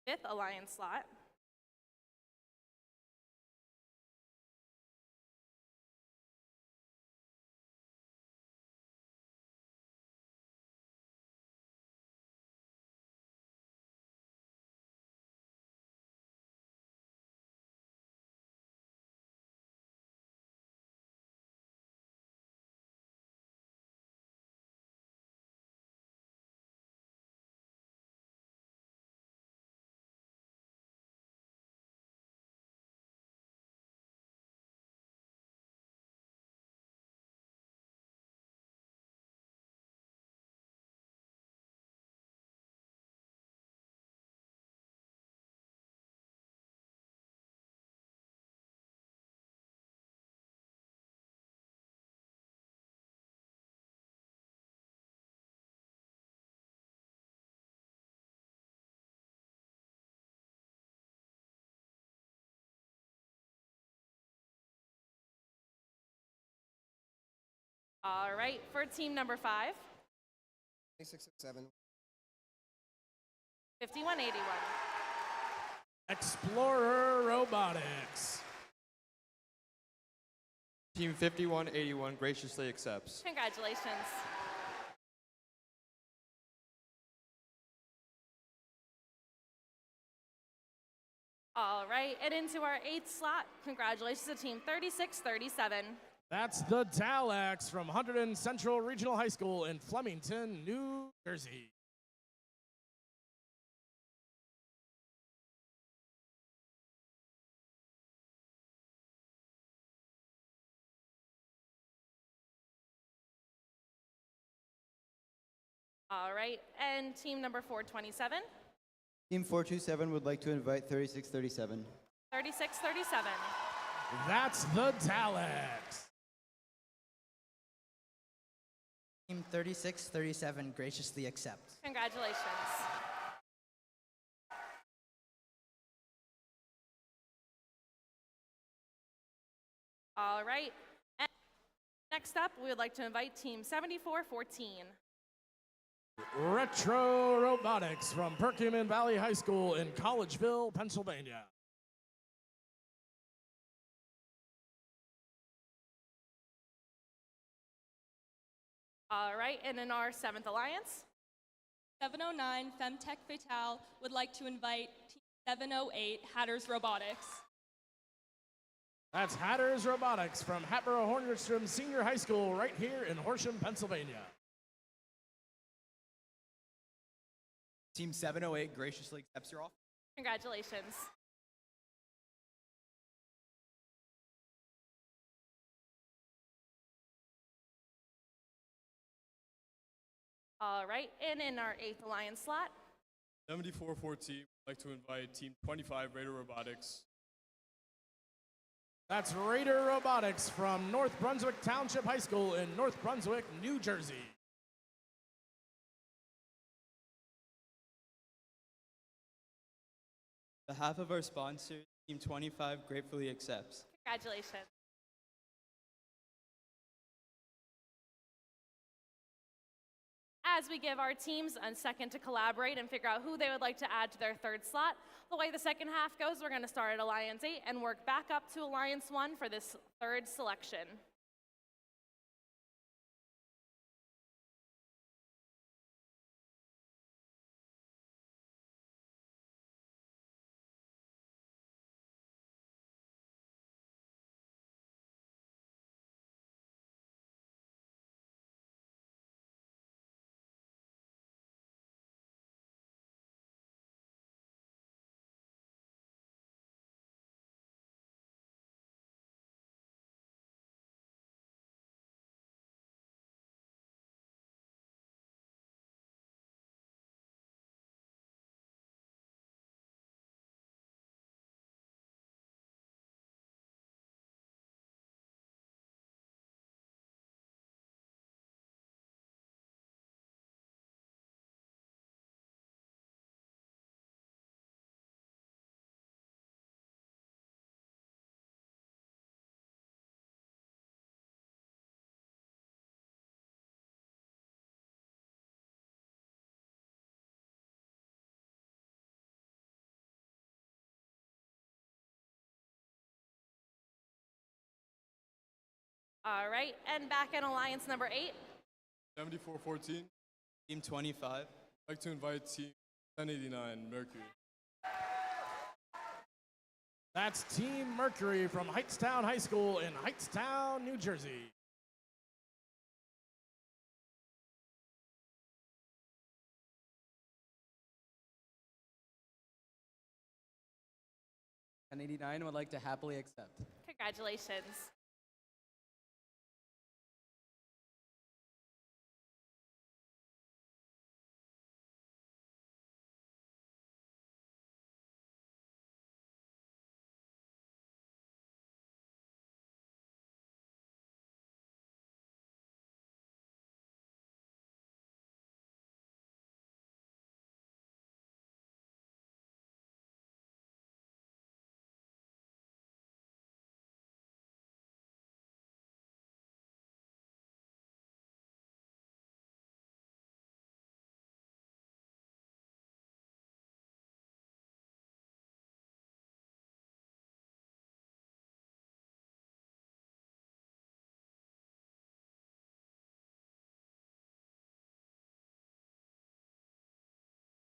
5th alliance slot, all right, for team number 5, 2667. 5181. Explorer Robotics. Team 5181 graciously accepts. Congratulations. All right, and into our 8th slot, congratulations to team 3637. That's the Dalex from Hunterdon Central Regional High School in Flemington, New Jersey. All right, and team number 427, Team 427 would like to invite 3637. 3637. That's the Dalex. Team 3637 graciously accepts. Congratulations. All right, and next up, we would like to invite team 7414. Retro Robotics from Perkins Valley High School in Collegeville, Pennsylvania. All right, and in our 7th alliance, 709 Femtech Fatale would like to invite Team 708 Hatters Robotics. That's Hatters Robotics from Hatboro-Horsham Senior High School right here in Horsham, Pennsylvania. Team 708 graciously accepts your offer. congratulations. All right, and in our 8th alliance slot, 7414 would like to invite Team 25 Raider Robotics. That's Raider Robotics from North Brunswick Township High School in North Brunswick, New Jersey. On behalf of our sponsors, Team 25 gratefully accepts. congratulations. As we give our teams a second to collaborate and figure out who they would like to add to their 3rd slot, the way the second half goes, we're going to start at Alliance 8 and work back up to Alliance 1 for this 3rd selection. All right, and back in alliance number 8. 7414. Team 25. I'd like to invite team 1089, Mercury. That's Team Mercury from Heightstown High School in Heightstown, New Jersey. And 89 would like to happily accept. Congratulations.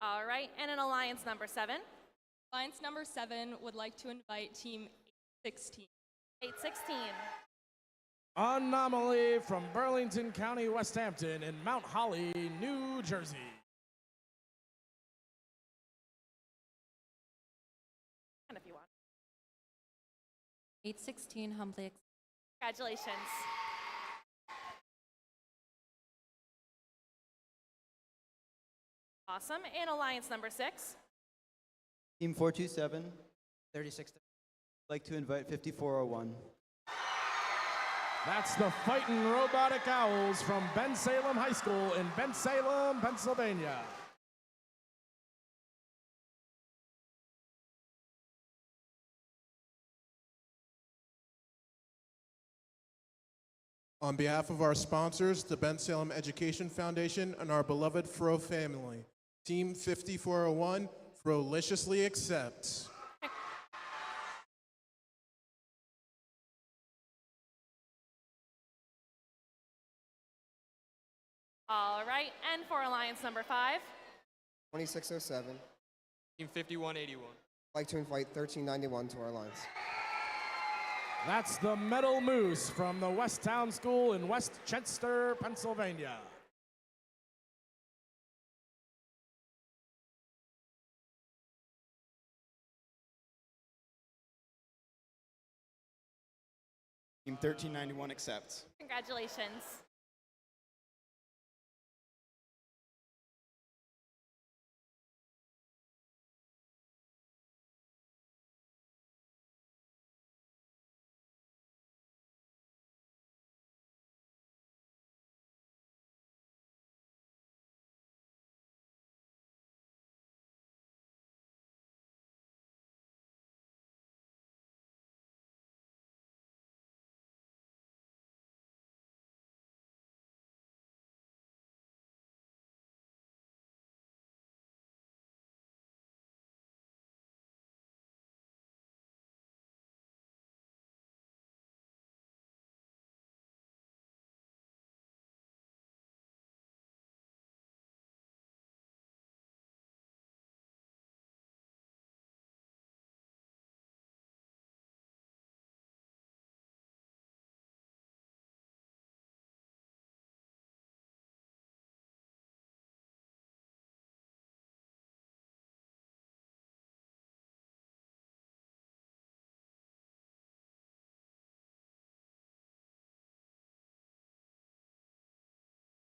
All right, and in alliance number 7. Alliance number 7 would like to invite Team 816. 816. Anomaly from Burlington County, West Hampton in Mount Holly, New Jersey. And if you want. 816 humbly accept. Congratulations. Awesome. And alliance number 6. Team 427. 36. I'd like to invite 5401. That's the Fightin' Robotic Owls from Ben Salem High School in Ben Salem, Pennsylvania. On behalf of our sponsors, the Ben Salem Education Foundation, and our beloved Fro family, Team 5401, Froliciously accepts. All right, and for alliance number 5. 2607. Team 5181. I'd like to invite 1391 to our alliance. That's the Metal Moose from the Westtown School in West Chester, Pennsylvania. Team 1391 accepts. Congratulations.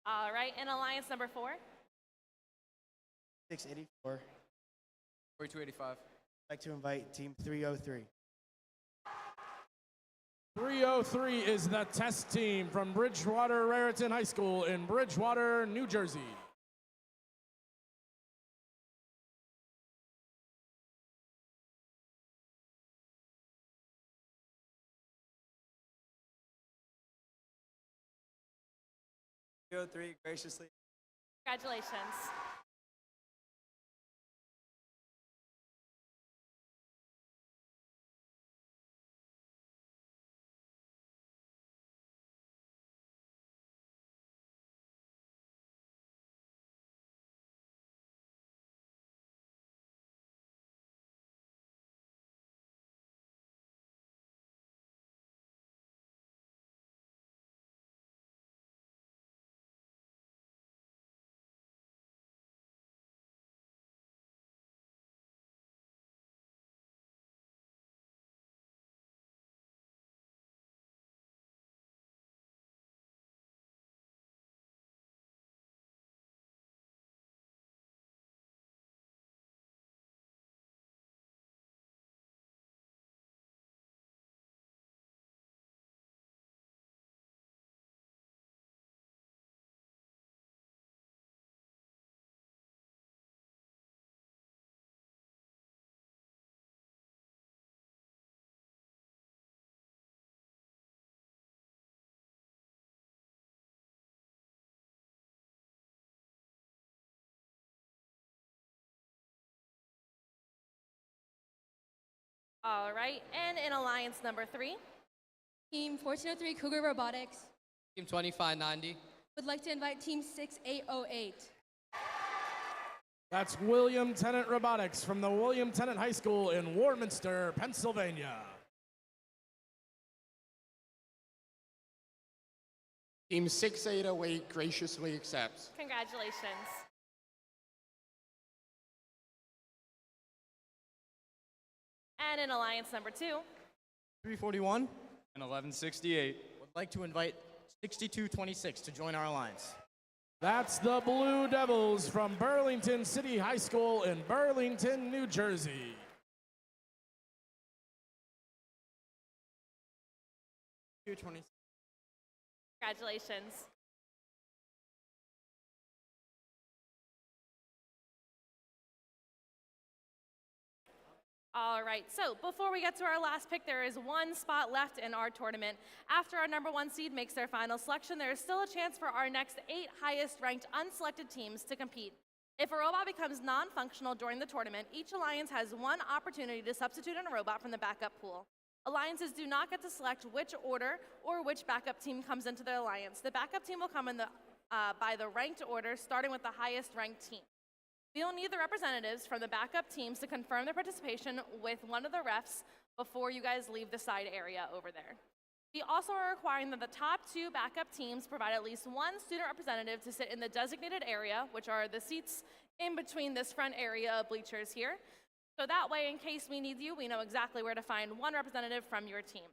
All right, and alliance number 4. 684. 4285. I'd like to invite Team 303. 303 is the test team from Bridgewater Raritan High School in Bridgewater, New Jersey. Graciously. Congratulations. All right, and in alliance number 3, Team 1403 Cougar Robotics Team 2590. would like to invite Team 6808. That's William Tennant Robotics from the William Tennant High School in Warminster, Pennsylvania. Team 6808 graciously accepts. congratulations. And in alliance number 2, 341 and 1168. would like to invite 6226 to join our alliance. That's the Blue Devils from Burlington City High School in Burlington, New Jersey. congratulations. All right, so before we get to our last pick, there is one spot left in our tournament. After our number 1 seed makes their final selection, there is still a chance for our next 8 highest ranked unselected teams to compete. If a robot becomes non-functional during the tournament, each alliance has one opportunity to substitute in a robot from the backup pool. Alliances do not get to select which order or which backup team comes into their alliance. The backup team will come in by the ranked order, starting with the highest ranked team. We will need the representatives from the backup teams to confirm their participation with one of the refs before you guys leave the side area over there. We also are requiring that the top 2 backup teams provide at least one student representative to sit in the designated area, which are the seats in between this front area of bleachers here. So that way, in case we need you, we know exactly where to find one representative from your team.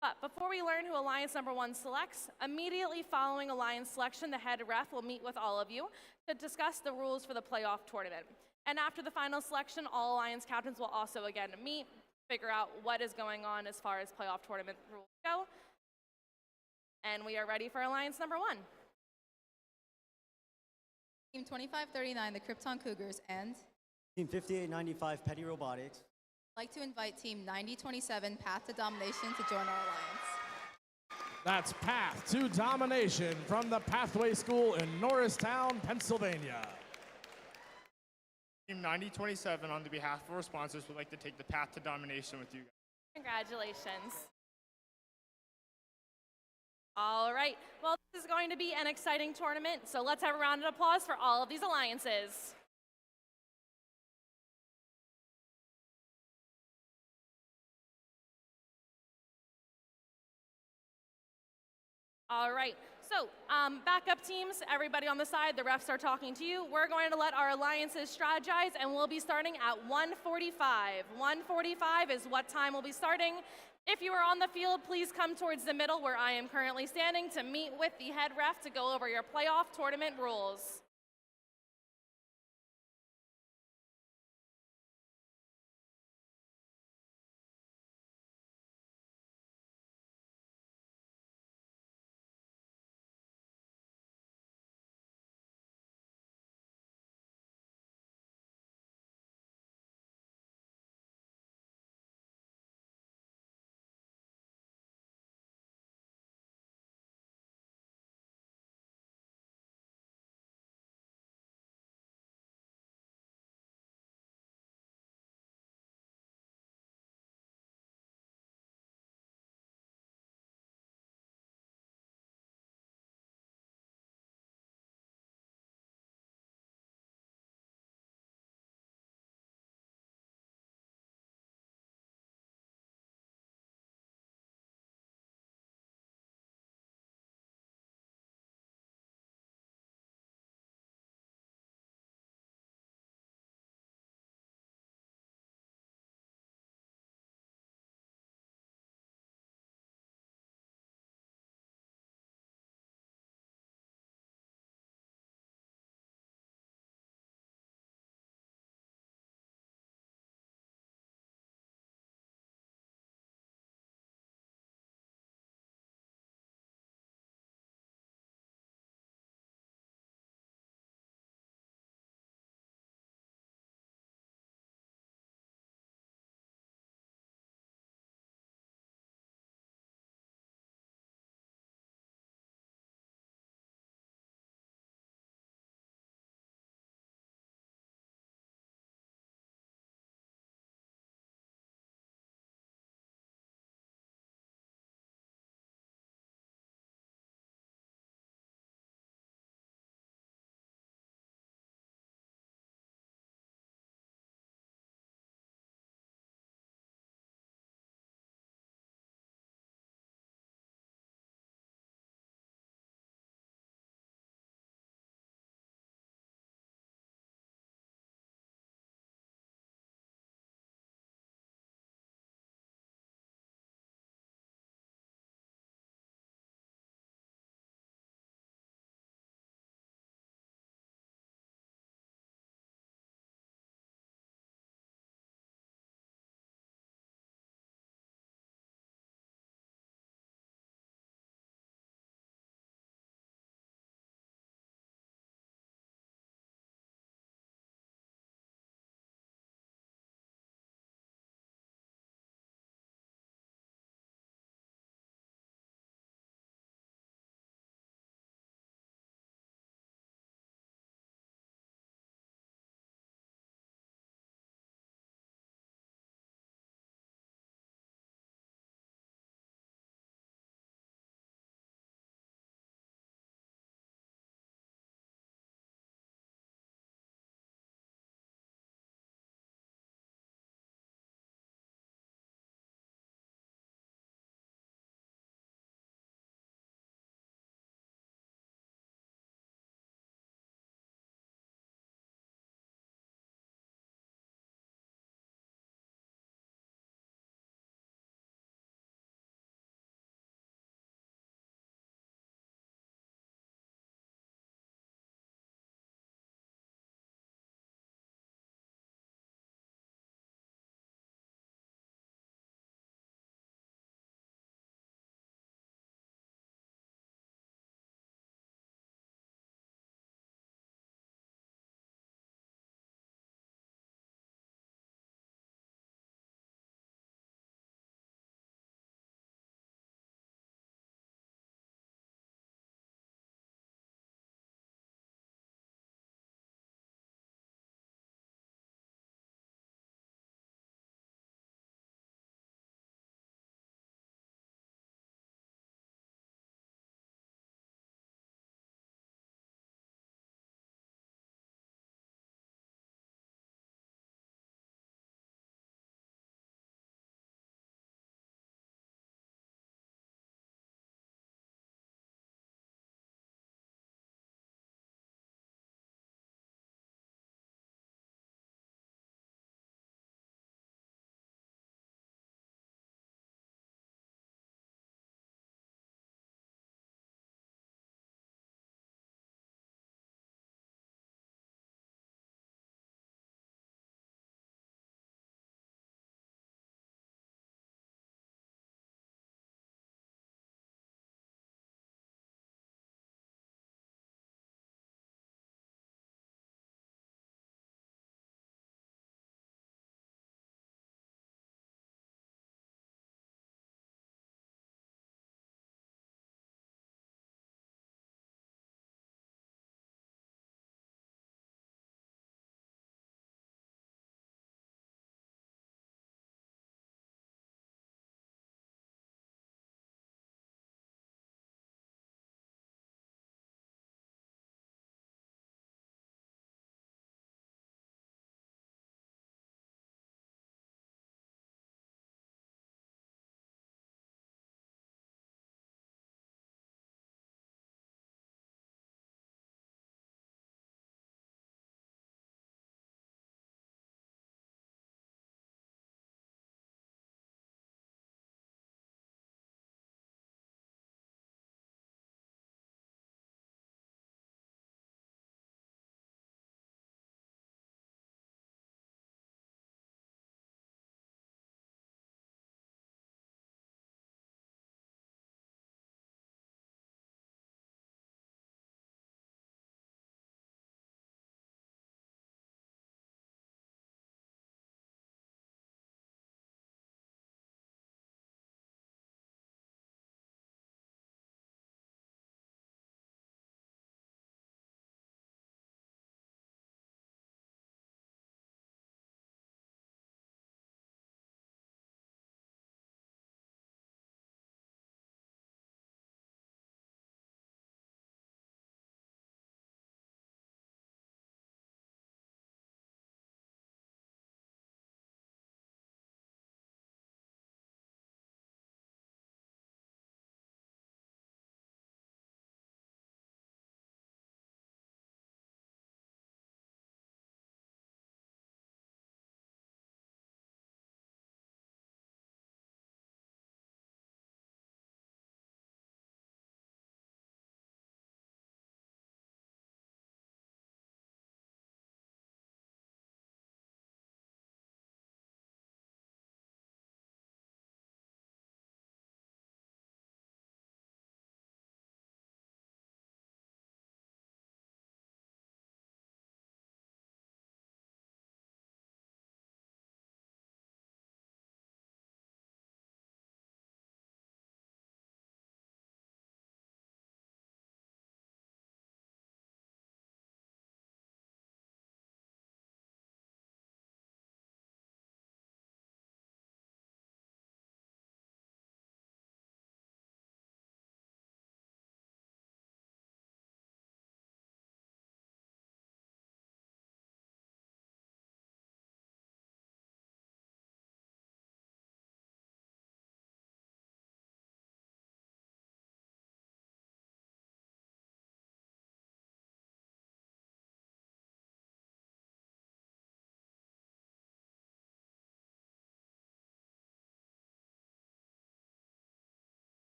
But before we learn who alliance number 1 selects, immediately following alliance selection, the head ref will meet with all of you to discuss the rules for the playoff tournament. And after the final selection, all alliance captains will also again meet, figure out what is going on as far as playoff tournament rules go. And we are ready for alliance number 1. Team 2539, the Krypton Cougars, and Team 5895 Petty Robotics I'd like to invite Team 9027 Path to Domination to join our alliance. That's Path to Domination from the Pathway School in Norristown, Pennsylvania. Team 9027, on the behalf of our sponsors, would like to take the path to domination with you guys. Congratulations. All right, well, this is going to be an exciting tournament, so let's have a round of applause for all of these alliances. All right, so backup teams, everybody on the side, the refs are talking to you. We're going to let our alliances strategize, and we'll be starting at 1:45. 1:45 is what time we'll be starting. If you are on the field, please come towards the middle where I am currently standing to meet with the head ref to go over your playoff tournament rules.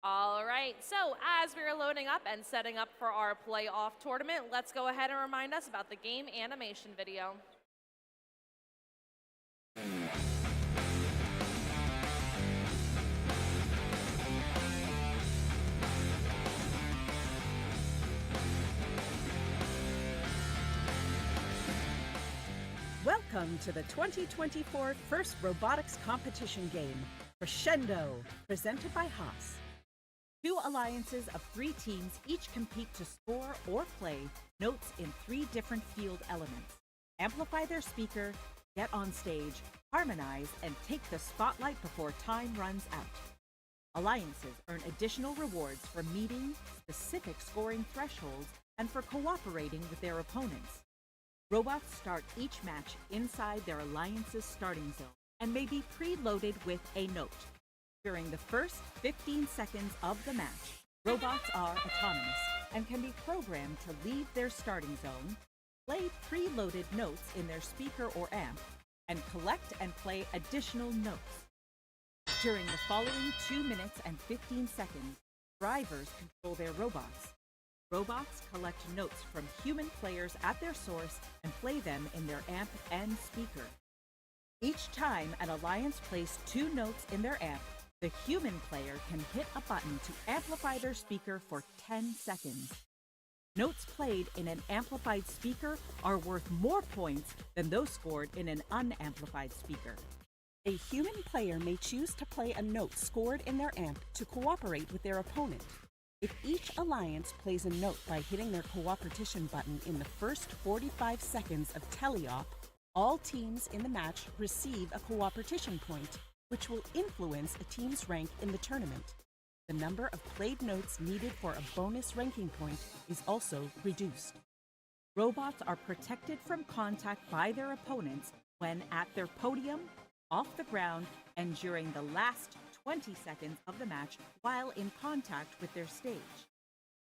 All right, so as we are loading up and setting up for our playoff tournament, let's go ahead and remind us about the game animation video. Welcome to the 2024 First Robotics Competition game, Crescendo, presented by Haas. 2 alliances of 3 teams each compete to score or play notes in 3 different field elements, amplify their speaker, get on stage, harmonize, and take the spotlight before time runs out. Alliances earn additional rewards for meeting specific scoring thresholds and for cooperating with their opponents. Robots start each match inside their alliance's starting zone and may be preloaded with a note. During the first 15 seconds of the match, robots are autonomous and can be programmed to leave their starting zone, play preloaded notes in their speaker or amp, and collect and play additional notes. During the following 2 minutes and 15 seconds, drivers control their robots. Robots collect notes from human players at their source and play them in their amp and speaker. Each time an alliance plays 2 notes in their amp, the human player can hit a button to amplify their speaker for 10 seconds. Notes played in an amplified speaker are worth more points than those scored in an unamplified speaker. A human player may choose to play a note scored in their amp to cooperate with their opponent. If each alliance plays a note by hitting their cooperation button in the first 45 seconds of teleop, all teams in the match receive a cooperation point, which will influence a team's rank in the tournament. The number of played notes needed for a bonus ranking point is also reduced. Robots are protected from contact by their opponents when at their podium, off the ground, and during the last 20 seconds of the match while in contact with their stage.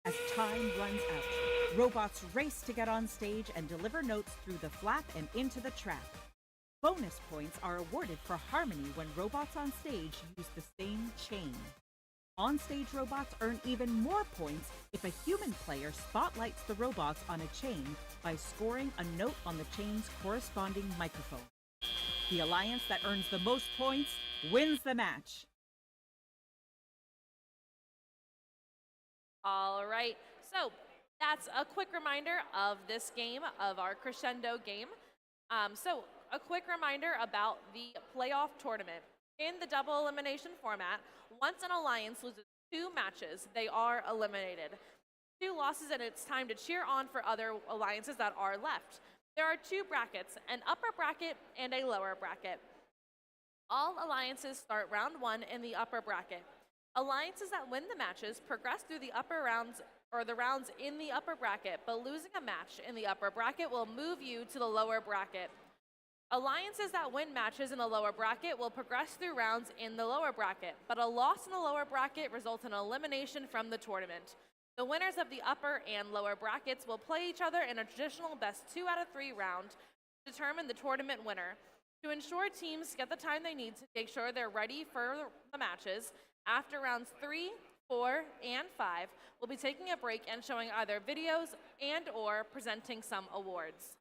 As time runs out, robots race to get on stage and deliver notes through the flap and into the trap. Bonus points are awarded for harmony when robots on stage use the same chain. On-stage robots earn even more points if a human player spotlights the robots on a chain by scoring a note on the chain's corresponding microphone. The alliance that earns the most points wins the match. All right, so that's a quick reminder of this game, of our Crescendo game. So a quick reminder about the playoff tournament. In the double elimination format, once an alliance loses 2 matches, they are eliminated. 2 losses and it's time to cheer on for other alliances that are left. There are 2 brackets, an upper bracket and a lower bracket. All alliances start round 1 in the upper bracket. Alliances that win the matches progress through the upper rounds or the rounds in the upper bracket, but losing a match in the upper bracket will move you to the lower bracket. Alliances that win matches in the lower bracket will progress through rounds in the lower bracket, but a loss in the lower bracket results in elimination from the tournament. The winners of the upper and lower brackets will play each other in a traditional best 2 out of 3 round to determine the tournament winner. To ensure teams get the time they need to make sure they're ready for the matches, after rounds 3, 4, and 5, we'll be taking a break and showing either videos and or presenting some awards.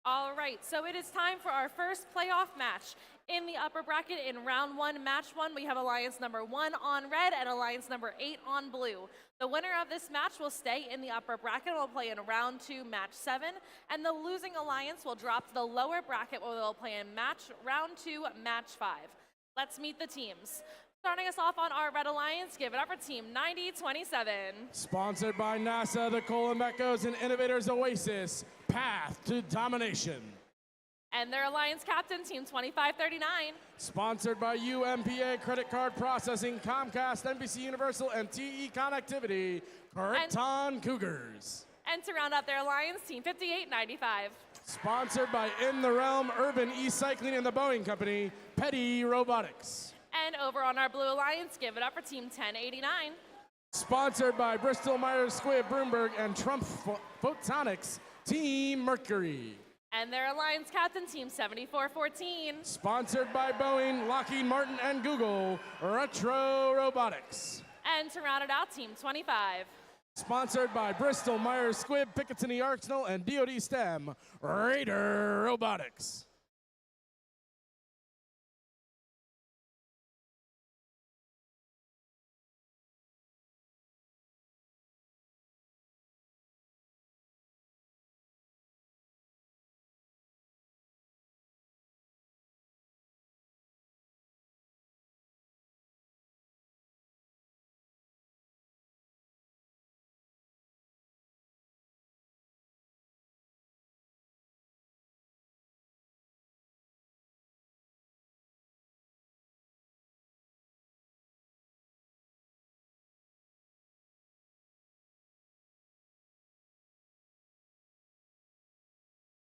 All right, so it is time for our first playoff match. In the upper bracket in round one, match one, we have alliance number 1 on red and alliance number 8 on blue. The winner of this match will stay in the upper bracket and will play in round 2, match 7, and the losing alliance will drop to the lower bracket where they'll play in round 2, match 5. Let's meet the teams. Starting us off on our red alliance, give it up for team 9027. Sponsored by NASA, the Colin Echoes, and Innovators Oasis, Path to Domination. And their alliance captain, team 2539. Sponsored by UMPA Credit Card Processing, Comcast, NBC Universal, and TE Connectivity, Krypton Cougars. And to round out their alliance, team 5895. Sponsored by In the Realm, Urban E-Cycling, and the Boeing Company, Petty Robotics. And over on our blue alliance, give it up for team 1089. Sponsored by Bristol Myers Squibb, Broomberg, and Trump Photonics, Team Mercury. And their alliance captain, team 7414. Sponsored by Boeing, Lockheed Martin, and Google, Retro Robotics. And to round it out, team 25. Sponsored by Bristol Myers Squibb, Picatinny Arsenal, and DoD STEM, Raider Robotics.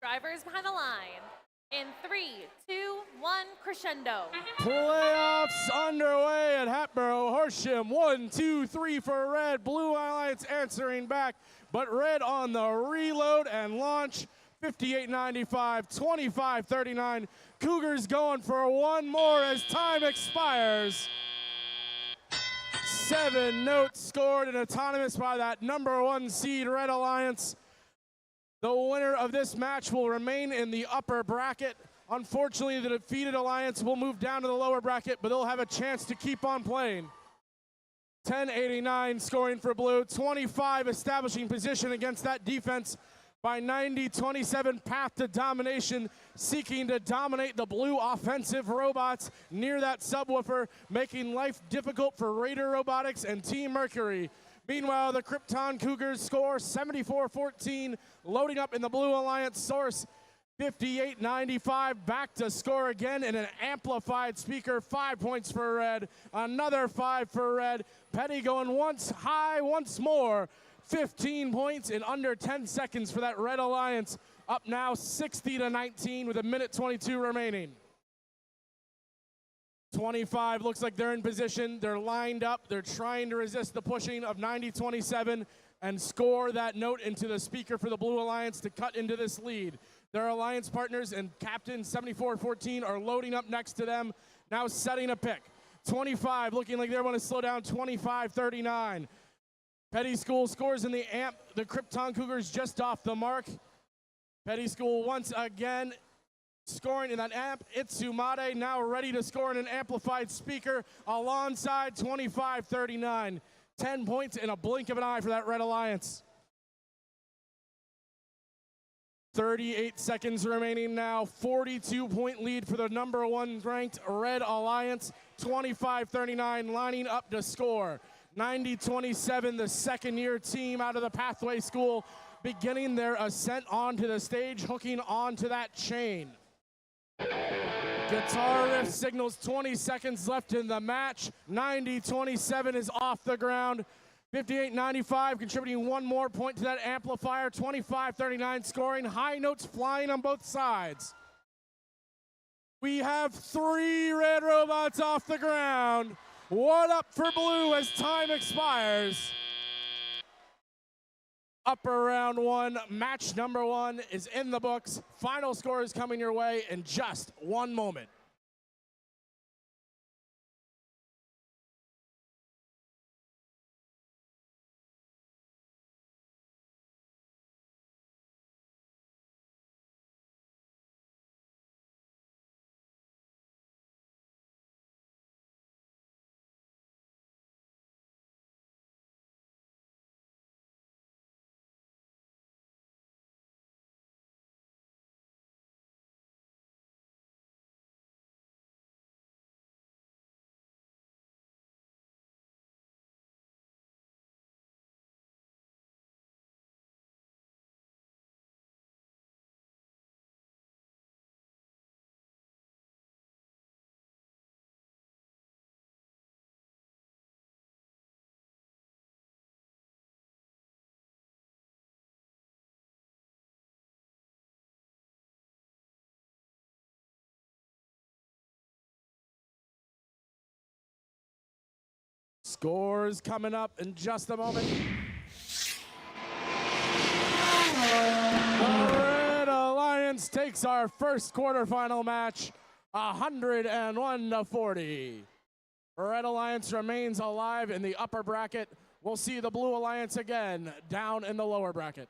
Drivers behind the line. In 3, 2, 1, crescendo. Playoffs underway at Hatboro-Horsham. 1, 2, 3 for red. Blue Alliance answering back, but red on the reload and launch. 58-95, 25-39. Cougars going for one more as time expires. 7 notes scored and autonomous by that number 1 seed Red Alliance. The winner of this match will remain in the upper bracket. Unfortunately, the defeated alliance will move down to the lower bracket, but they'll have a chance to keep on playing. 10-89 scoring for blue, 25 establishing position against that defense by 90-27, path to domination, seeking to dominate the blue offensive robots near that subwoofer, making life difficult for Raider Robotics and Team Mercury. Meanwhile, the Krypton Cougars score 74-14, loading up in the Blue Alliance source. 58-95, back to score again in an amplified speaker. 5 points for red, another 5 for red. Petty going once high, once more. 15 points in under 10 seconds for that Red Alliance. Up now 60-19 with 1:22 remaining. 25 looks like they're in position. They're lined up. They're trying to resist the pushing of 90-27 and score that note into the speaker for the Blue Alliance to cut into this lead. Their alliance partners and captain 74-14 are loading up next to them, now setting a pick. 25 looking like they want to slow down. 25-39. Petty School scores in the amp. The Krypton Cougars just off the mark. Petty School once again scoring in that amp. Itsumade now ready to score in an amplified speaker alongside 25-39. 10 points in a blink of an eye for that Red Alliance. 38 seconds remaining now. 42-point lead for the number 1 ranked Red Alliance. 25-39 lining up to score. 90-27, the second-year team out of the Pathway School beginning their ascent onto the stage, hooking onto that chain. Guitar riff signals 20 seconds left in the match. 90-27 is off the ground. 58-95 contributing one more point to that amplifier. 25-39 scoring. High notes flying on both sides. We have 3 red robots off the ground. 1 up for blue as time expires. Upper round 1, match number 1 is in the books. Final score is coming your way in just 1 moment. Scores coming up in just a moment. The Red Alliance takes our first quarterfinal match, 101-40. Red Alliance remains alive in the upper bracket. We'll see the Blue Alliance again down in the lower bracket.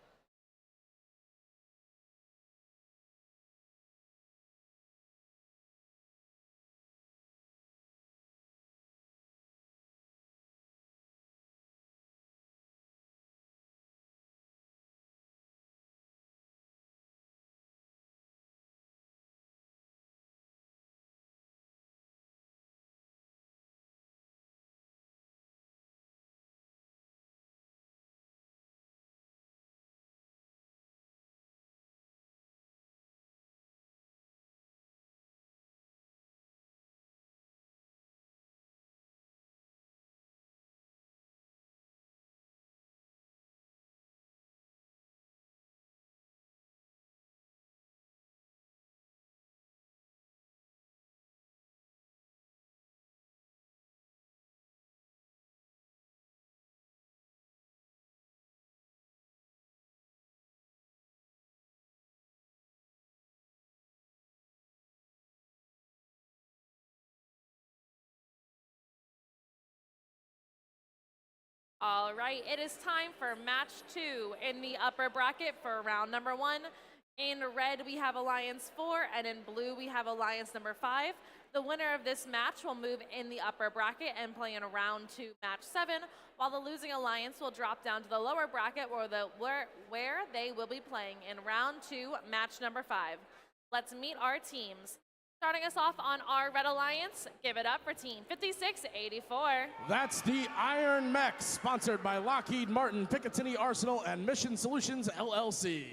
All right, it is time for match 2 in the upper bracket for round number 1. In red, we have Alliance 4, and in blue, we have Alliance number 5. The winner of this match will move in the upper bracket and play in round 2, match 7, while the losing Alliance will drop down to the lower bracket where they will be playing in round 2, match number 5. Let's meet our teams. Starting us off on our Red Alliance, give it up for Team 5684. That's the Iron Mech, sponsored by Lockheed Martin, Picatinny Arsenal, and Mission Solutions, LLC.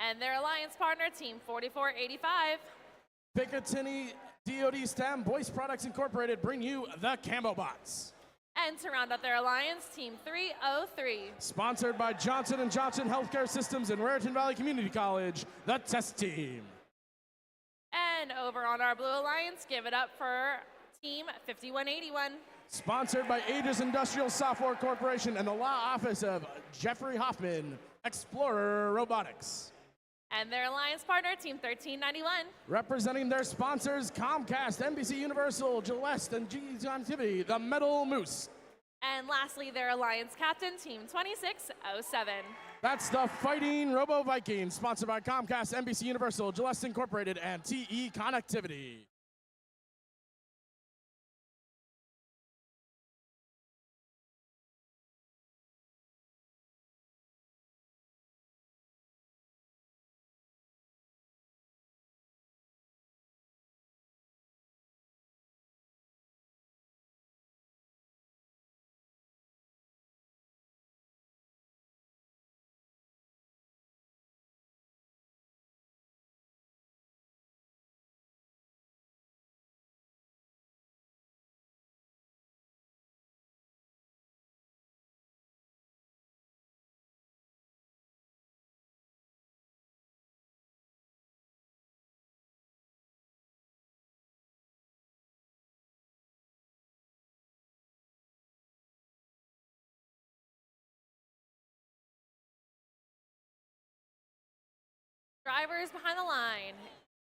And their alliance partner, Team 4485. Picatinny DoD STEM Voice Products Incorporated bring you the Camobots. And to round out their alliance, Team 303. Sponsored by Johnson & Johnson Healthcare Systems and Raritan Valley Community College, the Test Team. And over on our Blue Alliance, give it up for Team 5181. Sponsored by Aegis Industrial Software Corporation and the law office of Jeffrey Hoffman, Explorer Robotics. And their alliance partner, Team 1391. Representing their sponsors, Comcast, NBC Universal, Gillette, and G's Connectivity, the Metal Moose. And lastly, their alliance captain, Team 2607. That's the Fighting Robo Vikings, sponsored by Comcast, NBC Universal, Gillette Incorporated, and TE Connectivity. Drivers behind the line.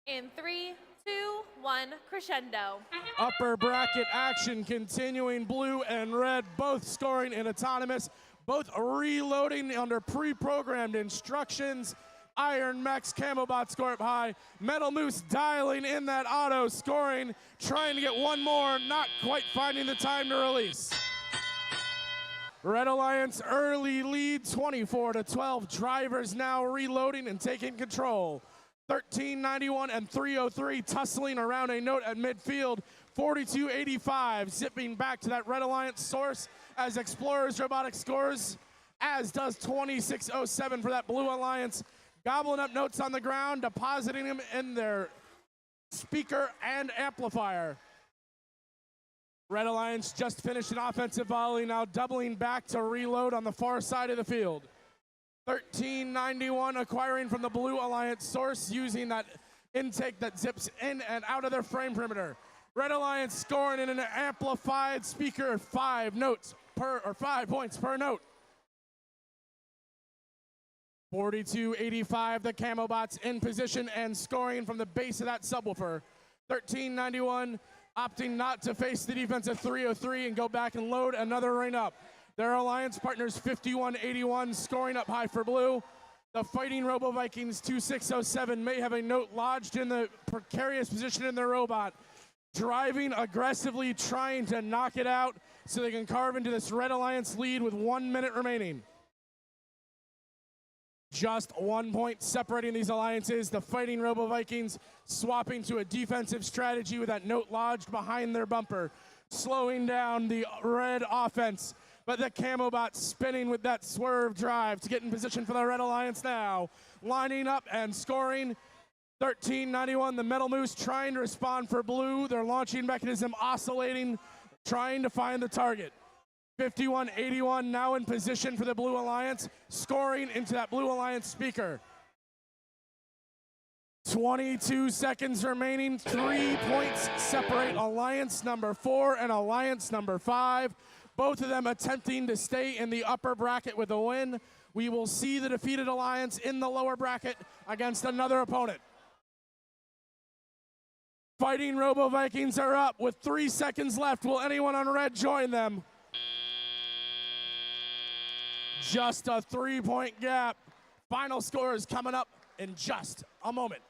In 3, 2, 1, crescendo. Upper bracket action continuing. Blue and red both scoring in autonomous, both reloading under pre-programmed instructions. Iron Mech's Camobot score up high. Metal Moose dialing in that auto, scoring, trying to get one more, not quite finding the time to release. Red Alliance early lead, 24-12. Drivers now reloading and taking control. 1391 and 303 tussling around a note at midfield. 4285 zipping back to that Red Alliance source as Explorers Robotics scores, as does 2607 for that Blue Alliance. Gobbling up notes on the ground, depositing them in their speaker and amplifier. Red Alliance just finished an offensive volley, now doubling back to reload on the far side of the field. 1391 acquiring from the Blue Alliance source, using that intake that zips in and out of their frame perimeter. Red Alliance scoring in an amplified speaker, 5 points per note. 42.85, the Camo Bots in position and scoring from the base of that subwoofer. 13.91, opting not to face the defense of 303 and go back and load another ring up. Their alliance partners 51.81, scoring up high for blue. The Fighting Robo Vikings 2607 may have a note lodged in the precarious position in their robot, driving aggressively, trying to knock it out so they can carve into this Red Alliance lead with 1 minute remaining. Just 1 point separating these alliances. The Fighting Robo Vikings swapping to a defensive strategy with that note lodged behind their bumper, slowing down the red offense. But the Camo Bot spinning with that swerve drive to get in position for the Red Alliance now. Lining up and scoring. 13.91, the Metal Moose trying to respond for blue. Their launching mechanism oscillating, trying to find the target. 51.81 now in position for the Blue Alliance, scoring into that Blue Alliance speaker. 22 seconds remaining. 3 points separate Alliance number 4 and Alliance number 5. Both of them attempting to stay in the upper bracket with a win. We will see the defeated Alliance in the lower bracket against another opponent. Fighting Robo Vikings are up with 3 seconds left. Will anyone on red join them? Just a 3-point gap. Final score is coming up in just a moment.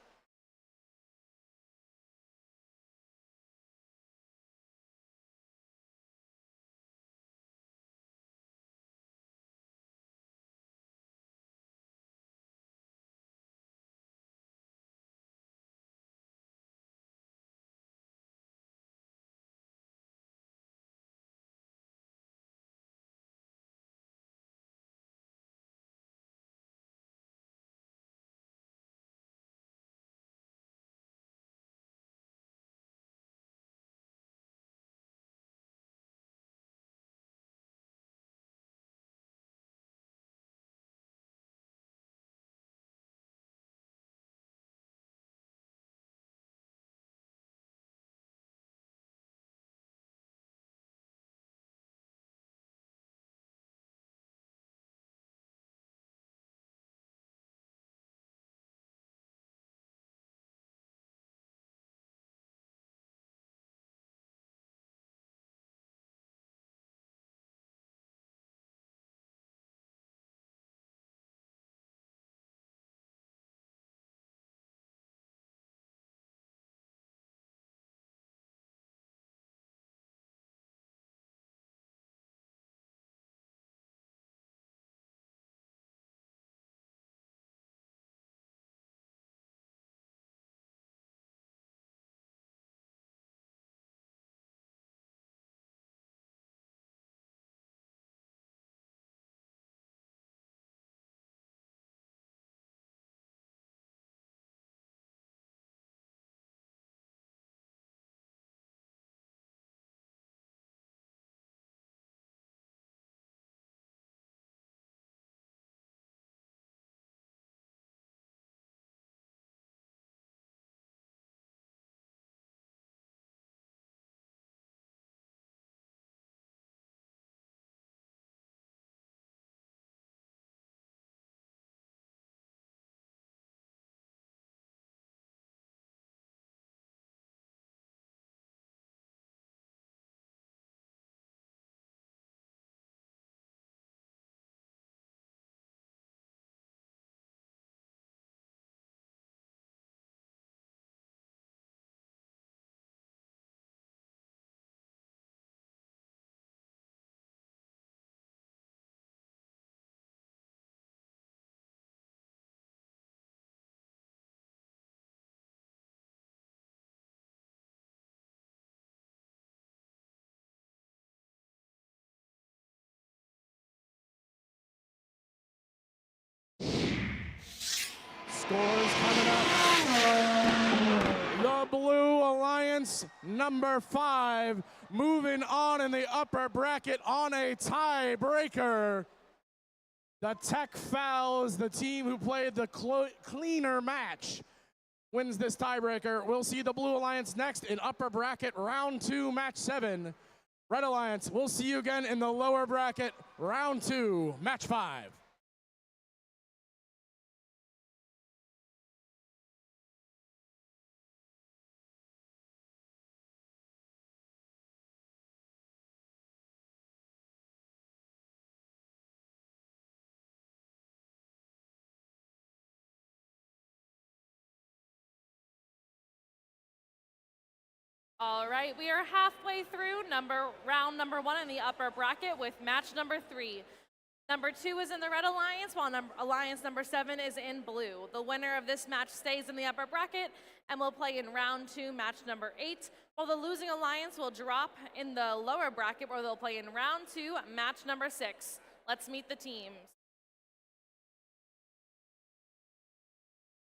Scores coming up. The Blue Alliance, number 5, moving on in the upper bracket on a tiebreaker. The Tech Fouls, the team who played the cleaner match, wins this tiebreaker. We'll see the Blue Alliance next in upper bracket, round 2, match 7. Red Alliance, we'll see you again in the lower bracket, round 2, match 5. All right, we are halfway through round number 1 in the upper bracket with match number 3. Number 2 is in the Red Alliance, while Alliance number 7 is in blue. The winner of this match stays in the upper bracket and will play in round 2, match number 8, while the losing Alliance will drop in the lower bracket where they'll play in round 2, match number 6. Let's meet the teams.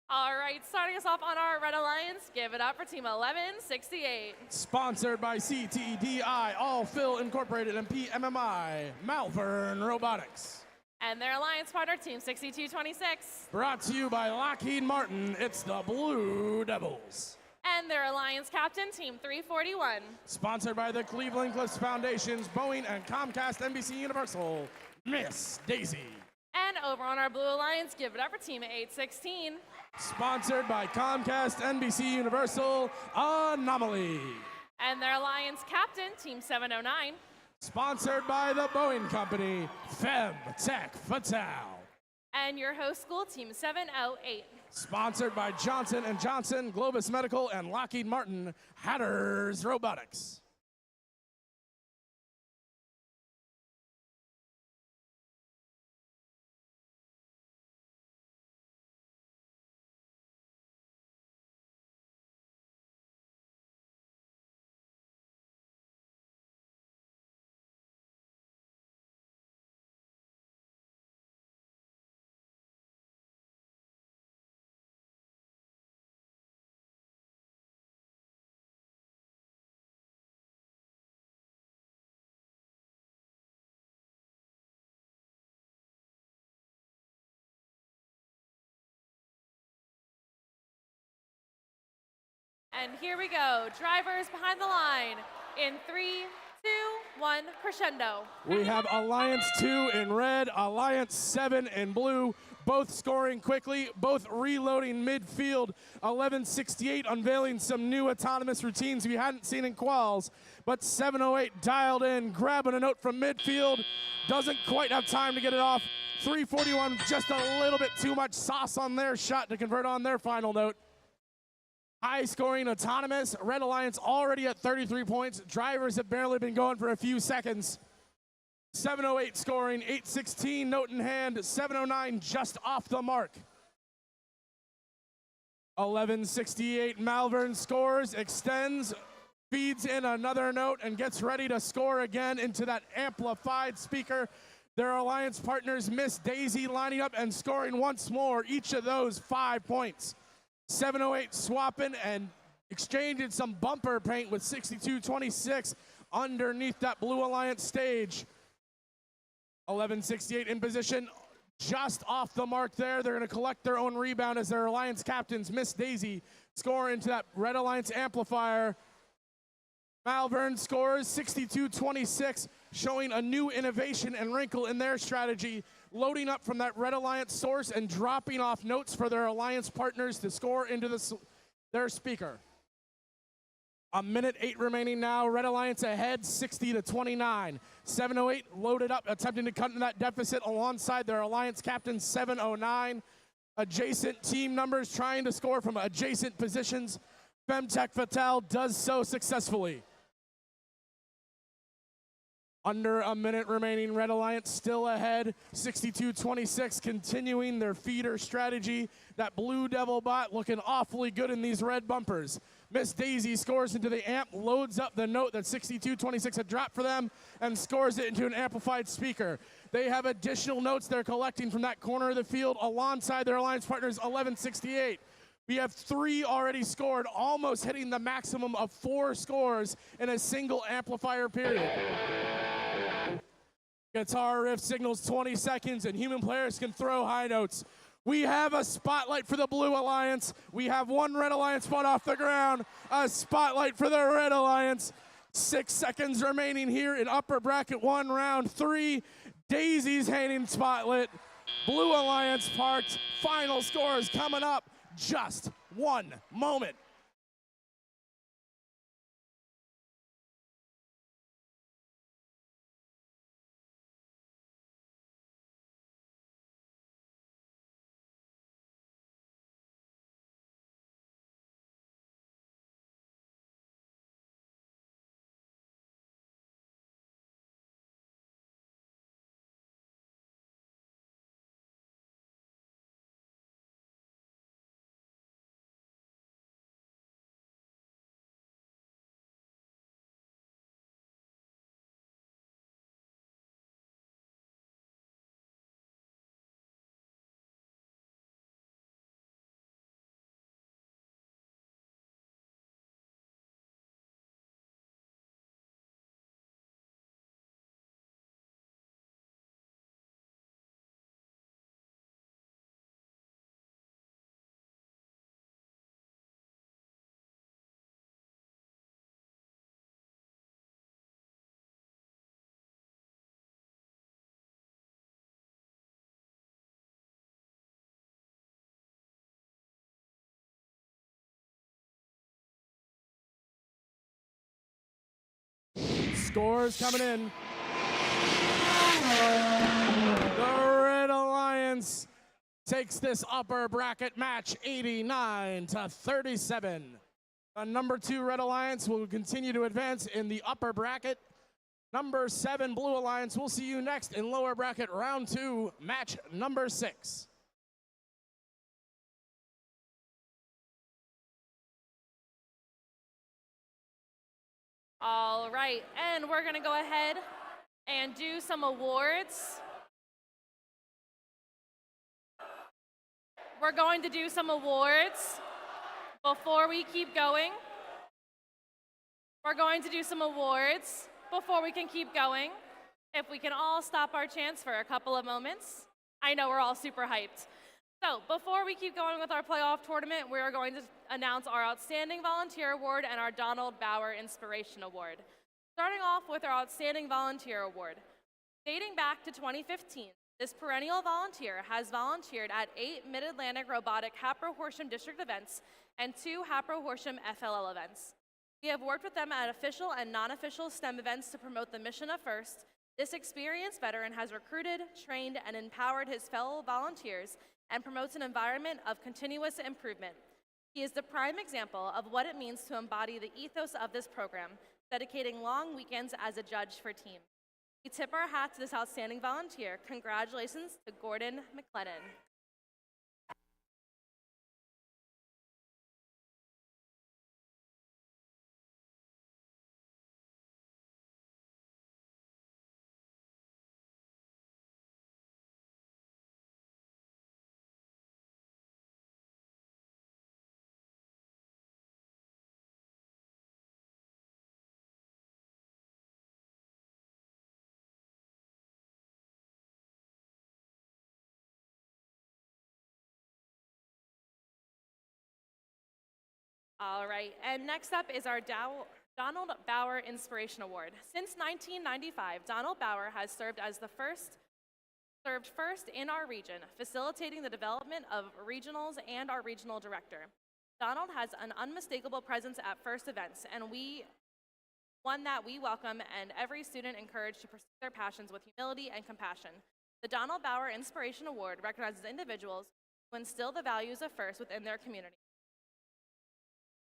All right, starting us off on our Red Alliance, give it up for Team 1168. Sponsored by CTDI, All Fill Incorporated, and PMMI, Malvern Robotics. And their alliance partner, Team 6226. Brought to you by Lockheed Martin, it's the Blue Devils. And their alliance captain, Team 341. Sponsored by the Cleveland Cliffs Foundations, Boeing, and Comcast NBC Universal, Miss Daisy. And over on our Blue Alliance, give it up for Team 816. Sponsored by Comcast, NBC Universal, Anomaly. And their alliance captain, Team 709. Sponsored by the Boeing Company, FemTech Fatale. And your host school, Team 708. Sponsored by Johnson & Johnson, Globus Medical, and Lockheed Martin, Hatters Robotics. And here we go. Drivers behind the line in 3, 2, 1, crescendo. We have Alliance 2 in red, Alliance 7 in blue, both scoring quickly, both reloading midfield. 1168 unveiling some new autonomous routines we hadn't seen in quals, but 708 dialed in, grabbing a note from midfield, doesn't quite have time to get it off. 341, just a little bit too much sauce on their shot to convert on their final note. High scoring autonomous, Red Alliance already at 33 points. Drivers have barely been going for a few seconds. 708 scoring, 816 note in hand, 709 just off the mark. 1168 Malvern scores, extends, feeds in another note, and gets ready to score again into that amplified speaker. Their alliance partners, Miss Daisy, lining up and scoring once more, each of those 5 points. 708 swapping and exchanging some bumper paint with 6226 underneath that Blue Alliance stage. 1168 in position, just off the mark there. They're going to collect their own rebound as their alliance captains, Miss Daisy, score into that Red Alliance amplifier. Malvern scores 6226, showing a new innovation and wrinkle in their strategy, loading up from that Red Alliance source and dropping off notes for their alliance partners to score into their speaker. A minute 8 remaining now. Red Alliance ahead, 60-29. 708 loaded up, attempting to cut into that deficit alongside their alliance captain, 709. Adjacent team numbers trying to score from adjacent positions. FemTech Fatale does so successfully. Under a minute remaining, Red Alliance still ahead, 62-26, continuing their feeder strategy. That Blue Devil bot looking awfully good in these red bumpers. Miss Daisy scores into the amp, loads up the note that 6226 had dropped for them, and scores it into an amplified speaker. They have additional notes they're collecting from that corner of the field alongside their alliance partners, 1168. We have 3 already scored, almost hitting the maximum of 4 scores in a single amplifier period. Guitar riff signals 20 seconds, and human players can throw high notes. We have a spotlight for the Blue Alliance. We have one Red Alliance spot off the ground. A spotlight for the Red Alliance. 6 seconds remaining here in upper bracket 1, round 3. Daisy's hanging spotlight. Blue Alliance parked. Final scores coming up. Just 1 moment. Scores coming in. The Red Alliance takes this upper bracket match 89-37. The number 2 Red Alliance will continue to advance in the upper bracket. Number 7 Blue Alliance, we'll see you next in lower bracket round 2, match number 6. All right, and we're gonna go ahead and do some awards. We're going to do some awards before we keep going. We're going to do some awards before we can keep going. If we can all stop our chants for a couple of moments. I know we're all super hyped. So before we keep going with our playoff tournament, we are going to announce our Outstanding Volunteer Award and our Donald Bauer Inspiration Award. Starting off with our Outstanding Volunteer Award. Dating back to 2015, this perennial volunteer has volunteered at 8 Mid-Atlantic Robotic Hatboro-Horsham District events and 2 Hatboro-Horsham FLL events. We have worked with them at official and non-official STEM events to promote the mission of FIRST. This experienced veteran has recruited, trained, and empowered his fellow volunteers and promotes an environment of continuous improvement. He is the prime example of what it means to embody the ethos of this program, dedicating long weekends as a judge for team. We tip our hat to this outstanding volunteer. Congratulations to Gordon McLennan. All right, and next up is our Donald Bauer Inspiration Award. Since 1995, Donald Bauer has served first in our region, facilitating the development of regionals and our regional director. Donald has an unmistakable presence at FIRST events, and one that we welcome and every student encouraged to pursue their passions with humility and compassion. The Donald Bauer Inspiration Award recognizes individuals who instill the values of FIRST within their community.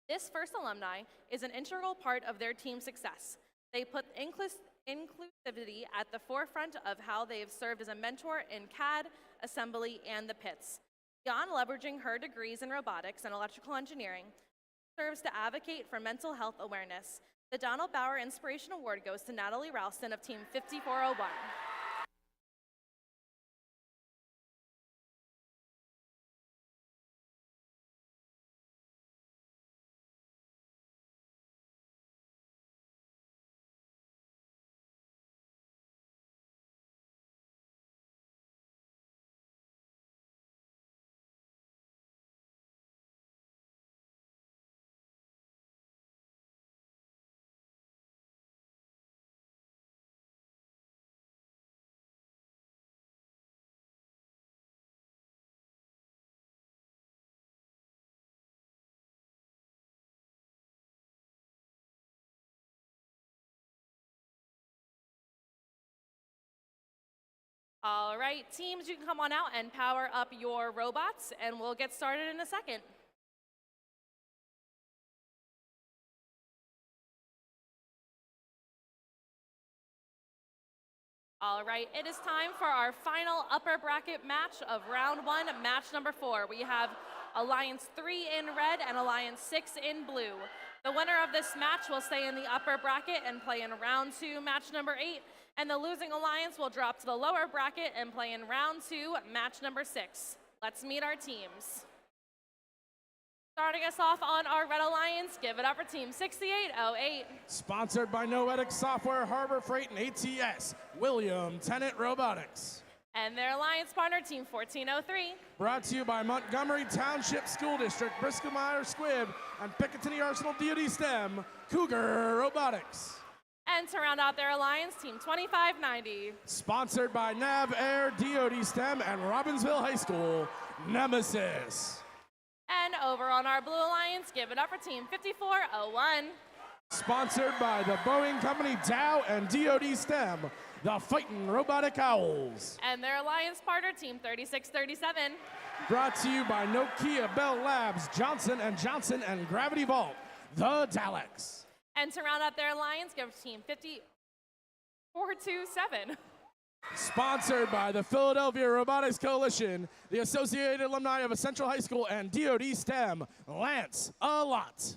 This FIRST alumni is an integral part of their team's success. They put inclusivity at the forefront of how they have served as a mentor in CAD, assembly, and the pits. Beyond leveraging her degrees in robotics and electrical engineering, serves to advocate for mental health awareness. The Donald Bauer Inspiration Award goes to Natalie Ralston of Team 5401. All right, teams, you can come on out and power up your robots, and we'll get started in a second. All right, it is time for our final upper bracket match of round 1, match number 4. We have Alliance 3 in red and Alliance 6 in blue. The winner of this match will stay in the upper bracket and play in round 2, match number 8, and the losing alliance will drop to the lower bracket and play in round 2, match number 6. Let's meet our teams. Starting us off on our red alliance, give it up for team 6808. Sponsored by Noetic Software, Harbor Freight, and ATS, William Tennant Robotics. And their alliance partner, team 1403. Brought to you by Montgomery Township School District, Bristol-Myers Squibb, and Picatinny Arsenal DoD STEM, Cougar Robotics. And to round out their alliance, team 2590. Sponsored by Nav Air, DoD STEM, and Robbinsville High School, Nemesis. And over on our blue alliance, give it up for team 5401. Sponsored by the Boeing Company, Dow, and DoD STEM, the Fightin' Robotic Owls. And their alliance partner, team 3637. Brought to you by Nokia Bell Labs, Johnson & Johnson, and Gravity Vault, the Daleks. And to round out their alliance, give team 5427. Sponsored by the Philadelphia Robotics Coalition, the Associated Alumni of Central High School, and DoD STEM, Lance a Lot.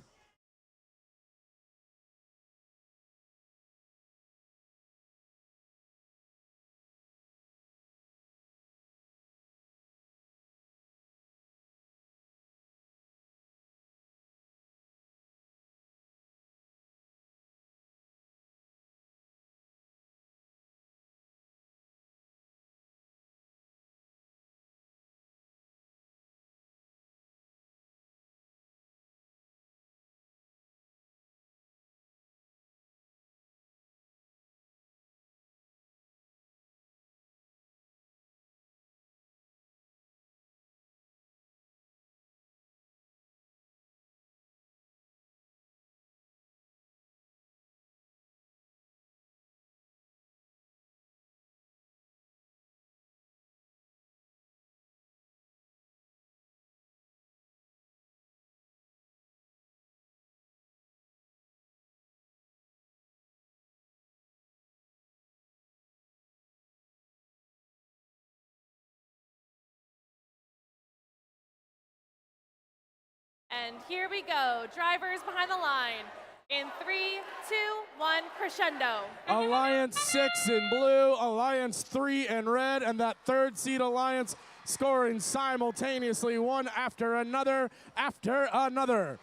And here we go, drivers behind the line. In 3, 2, 1, crescendo. Alliance 6 in blue, Alliance 3 in red, and that third seed alliance scoring simultaneously, one after another, after another.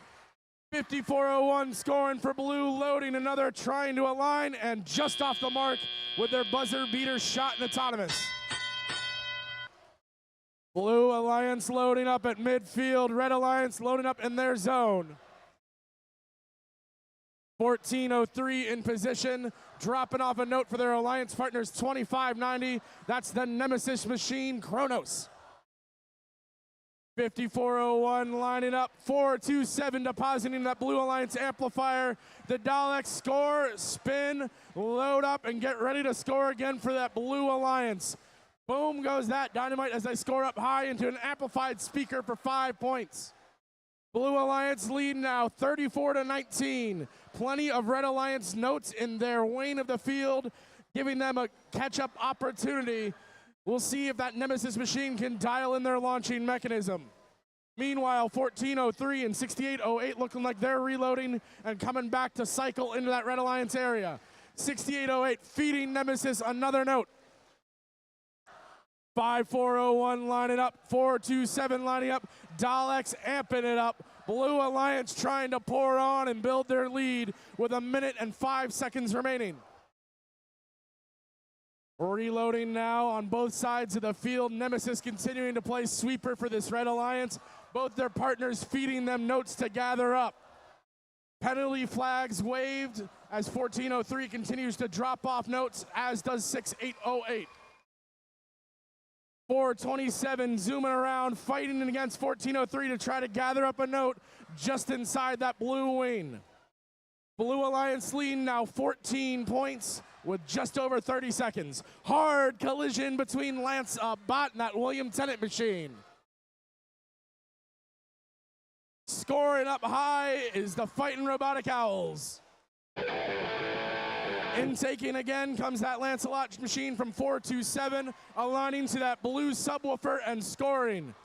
5401 scoring for blue, loading another, trying to align, and just off the mark with their buzzer beater shot in autonomous. Blue Alliance loading up at midfield. Red Alliance loading up in their zone. 1403 in position, dropping off a note for their Alliance partners, 2590. That's the Nemesis machine, Kronos. 5401 lining up, 427 depositing that Blue Alliance amplifier. The Daleks score, spin, load up, and get ready to score again for that Blue Alliance. Boom goes that dynamite as they score up high into an amplified speaker for 5 points. Blue Alliance lead now 34-19. Plenty of Red Alliance notes in their wing of the field, giving them a catch-up opportunity. We'll see if that Nemesis machine can dial in their launching mechanism. Meanwhile, 1403 and 6808 looking like they're reloading and coming back to cycle into that Red Alliance area. 6808 feeding Nemesis another note. 5401 lining up, 427 lining up, Daleks amping it up. Blue Alliance trying to pour on and build their lead with 1 minute and 5 seconds remaining. Reloading now on both sides of the field. Nemesis continuing to play sweeper for this Red Alliance. Both their partners feeding them notes to gather up. Penalty flags waved as 1403 continues to drop off notes, as does 6808. 427 zooming around, fighting against 1403 to try to gather up a note just inside that blue wing. Blue Alliance lead now 14 points. with just over 30 seconds. Hard collision between Lance Bott and that William Tennant machine. Scoring up high is the Fighting Robotic Owls. Intaking again comes that Lancelot machine from 427, aligning to that blue subwoofer and scoring.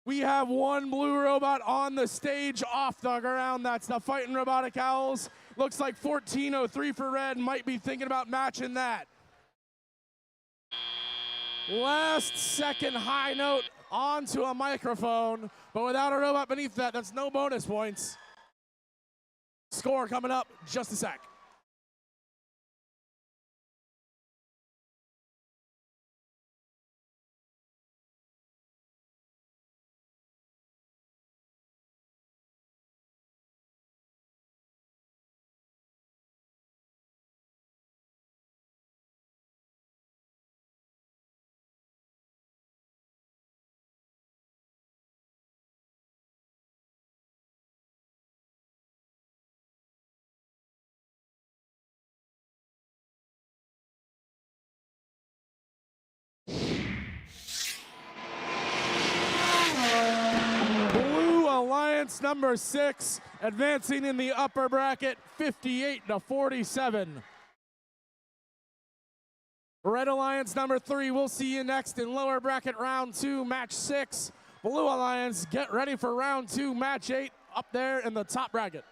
We have one blue robot on the stage off the ground. That's the Fighting Robotic Owls. Looks like 1403 for red. Might be thinking about matching that. Last second high note onto a microphone, but without a robot beneath that, that's no bonus points. Score coming up just a sec. Alliance number 6 advancing in the upper bracket 58-47. Red Alliance number 3, we'll see you next in lower bracket round 2, match 6. Blue Alliance, get ready for round 2, match 8 up there in the top bracket.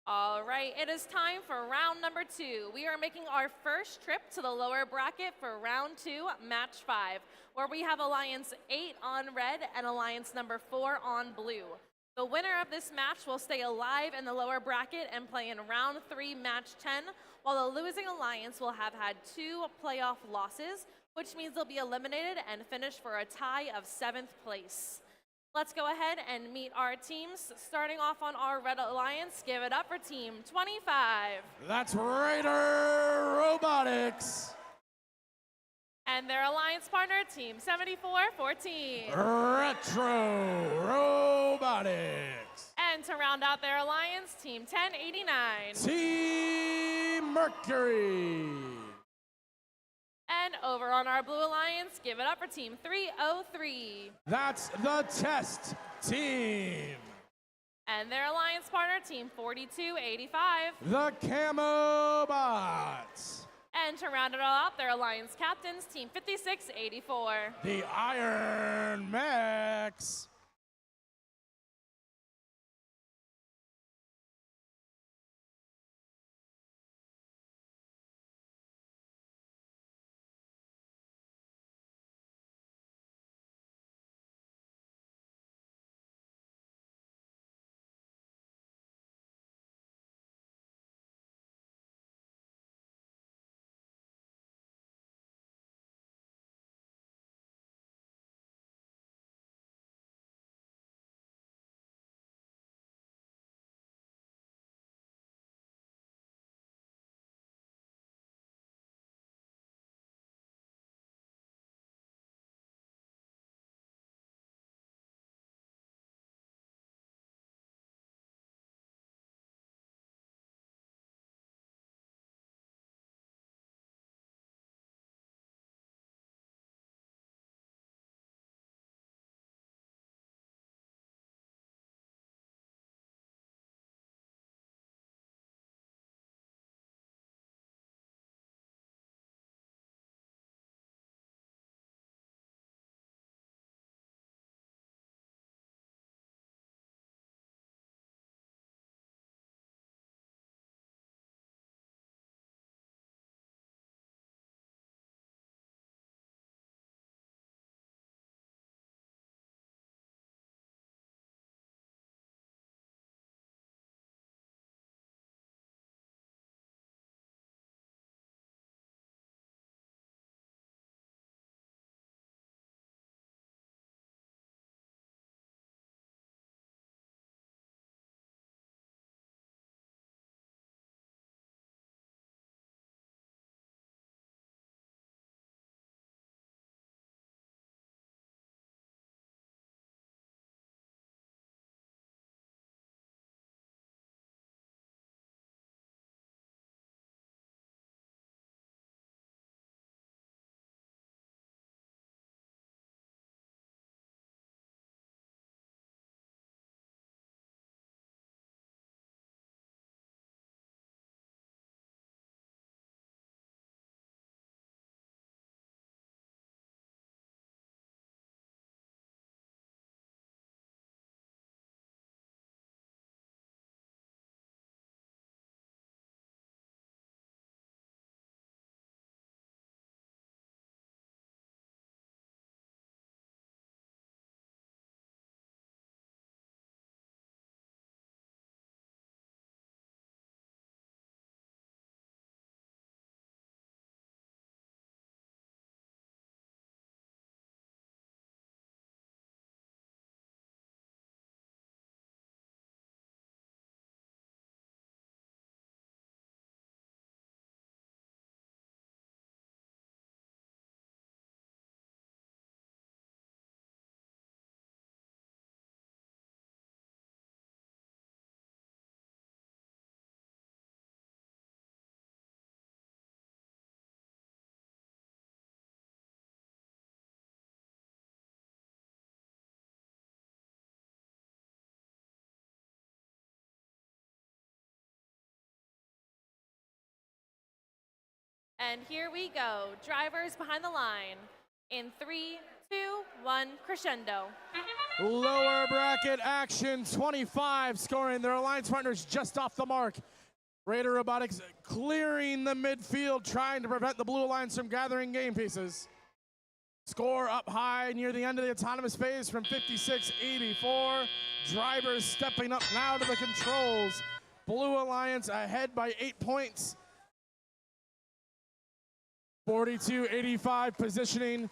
All right, it is time for round number 2. We are making our first trip to the lower bracket for round 2, match 5, where we have Alliance 8 on red and Alliance number 4 on blue. The winner of this match will stay alive in the lower bracket and play in round 3, match 10, while the losing alliance will have had 2 playoff losses, which means they'll be eliminated and finish for a tie of 7th place. Let's go ahead and meet our teams. Starting off on our red alliance, give it up for team 25. That's Raider Robotics. And their alliance partner, team 7414. Retro Robotics. And to round out their alliance, team 1089. Team Mercury. And over on our blue alliance, give it up for team 303. That's the Test Team. And their alliance partner, team 4285. The Camo Bots. And to round it all out, their alliance captains, team 5684. The Iron Max. And here we go. Drivers behind the line. In 3, 2, 1, crescendo. Lower bracket action, 25 scoring. Their alliance partners just off the mark. Raider Robotics clearing the midfield, trying to prevent the Blue Alliance from gathering game pieces. Score up high near the end of the autonomous phase from 56-84. Drivers stepping up now to the controls. Blue Alliance ahead by 8 points. 42-85 positioning.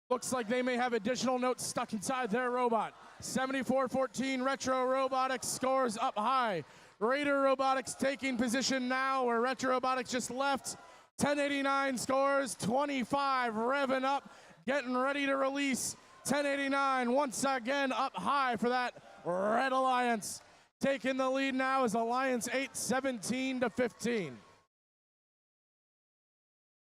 Looks like they may have additional notes stuck inside their robot. 74-14, Retro Robotics scores up high. Raider Robotics taking position now where Retro Robotics just left. 1089 scores, 25 revving up, getting ready to release. 1089 once again up high for that Red Alliance. Taking the lead now is Alliance 8, 17-15.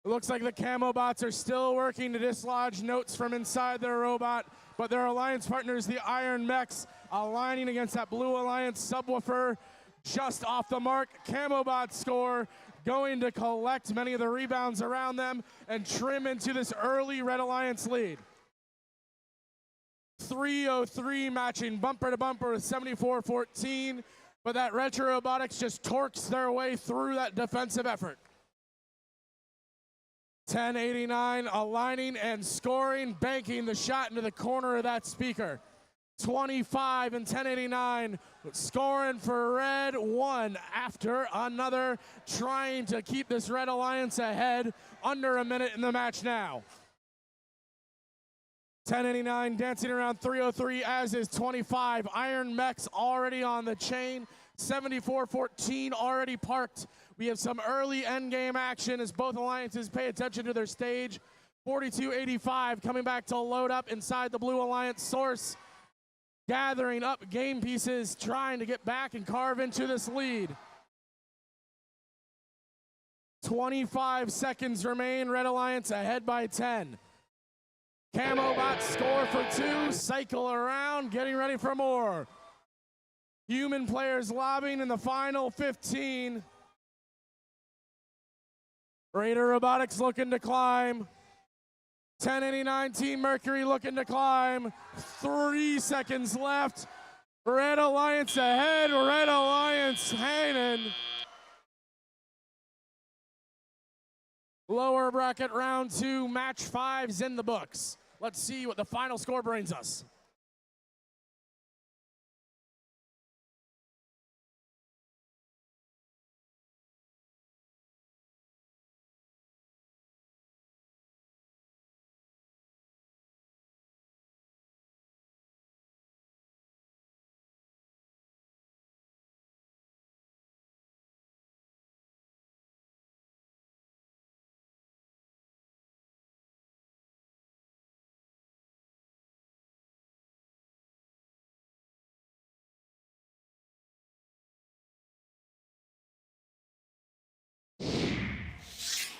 It looks like the camo bots are still working to dislodge notes from inside their robot, but their alliance partners, the Iron Mechs, aligning against that Blue Alliance subwoofer just off the mark. Camo bot score going to collect many of the rebounds around them and trim into this early Red Alliance lead. 303 matching bumper to bumper with 74-14, but that Retro Robotics just torques their way through that defensive effort. 1089 aligning and scoring, banking the shot into the corner of that speaker. 25 and 1089 scoring for Red, one after another, trying to keep this Red Alliance ahead. Under a minute in the match now. 1089 dancing around 303, as is 25. Iron Mechs already on the chain. 74-14 already parked. We have some early endgame action as both alliances pay attention to their stage. 42-85 coming back to load up inside the Blue Alliance source. Gathering up game pieces, trying to get back and carve into this lead. 25 seconds remain, Red Alliance ahead by 10. Camo bots score for 2, cycle around, getting ready for more. Human players lobbying in the final 15. Raider Robotics looking to climb. 1089 Team Mercury looking to climb. 3 seconds left. Red Alliance ahead, Red Alliance hanging. Lower bracket round 2, match 5's in the books. Let's see what the final score brings us.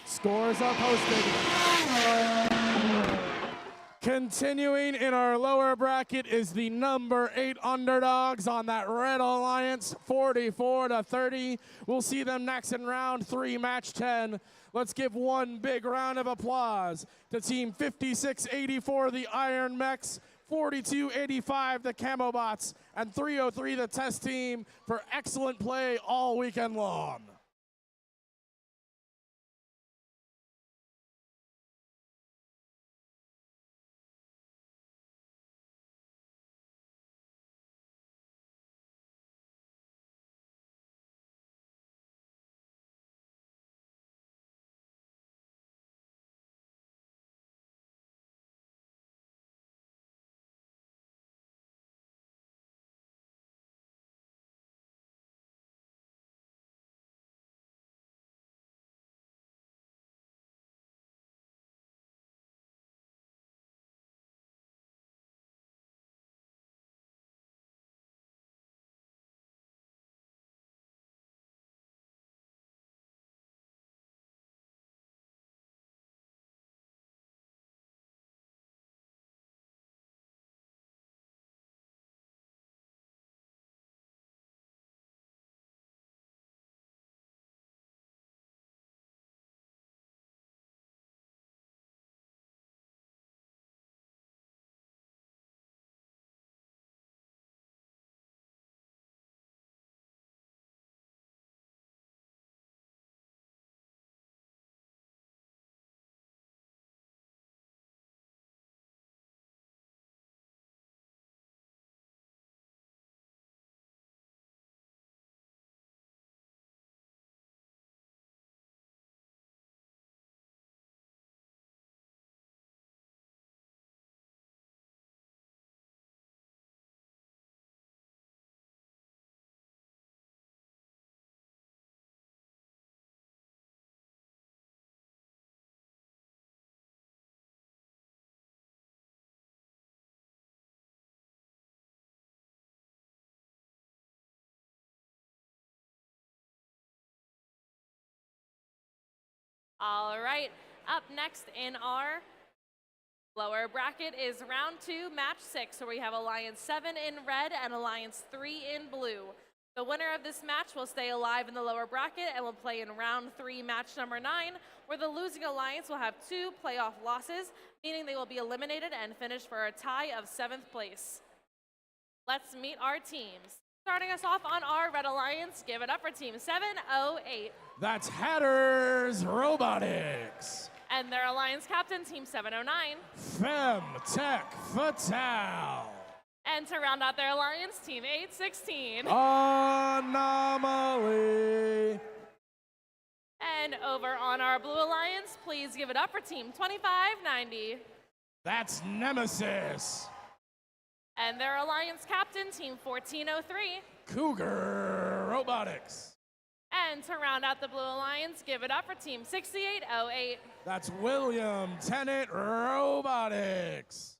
Scores are posted. Continuing in our lower bracket is the number 8 underdogs on that Red Alliance, 44-30. We'll see them next in round 3, match 10. Let's give one big round of applause to team 56-84, the Iron Mechs, 42-85, the Camo Bots, and 303, the test team, for excellent play all weekend long. All right, up next in our lower bracket is round 2, match 6, where we have Alliance 7 in red and Alliance 3 in blue. The winner of this match will stay alive in the lower bracket and will play in round 3, match number 9, where the losing alliance will have 2 playoff losses, meaning they will be eliminated and finish for a tie of 7th place. Let's meet our teams. Starting us off on our red alliance, give it up for Team 708. That's Hatters Robotics. And their alliance captain, Team 709. FemTech Fatal. And to round out their alliance, Team 816. Anomaly. And over on our blue alliance, please give it up for Team 2590. That's Nemesis. And their alliance captain, Team 1403. Cougar Robotics. And to round out the blue alliance, give it up for Team 6808. That's William Tennant Robotics.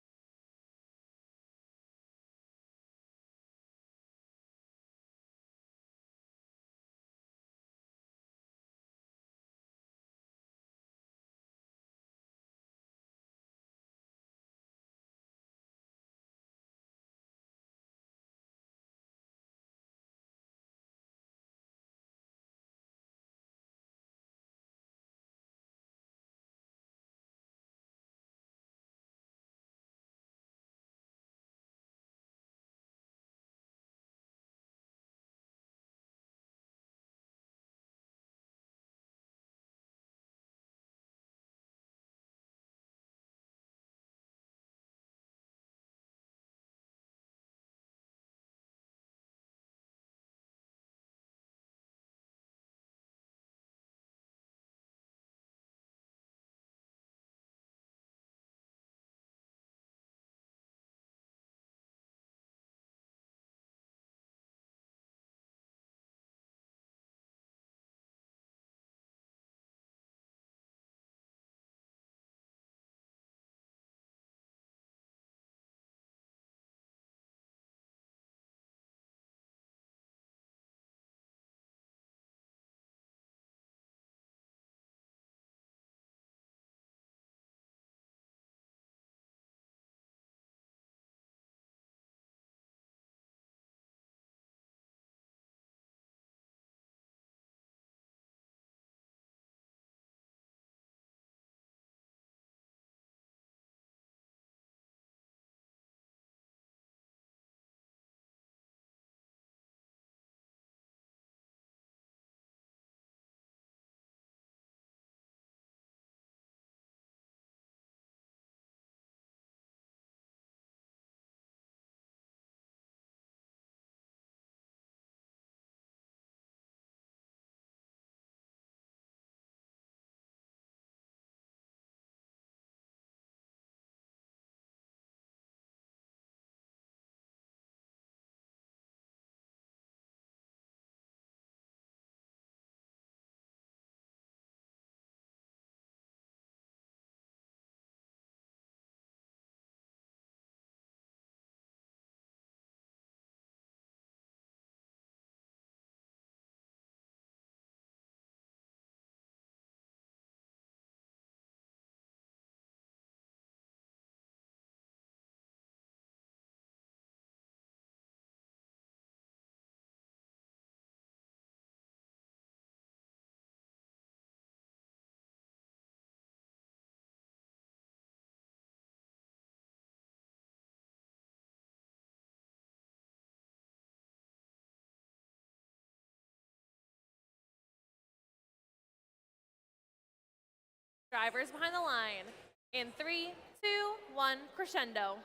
Drivers behind the line. In 3, 2, 1, crescendo.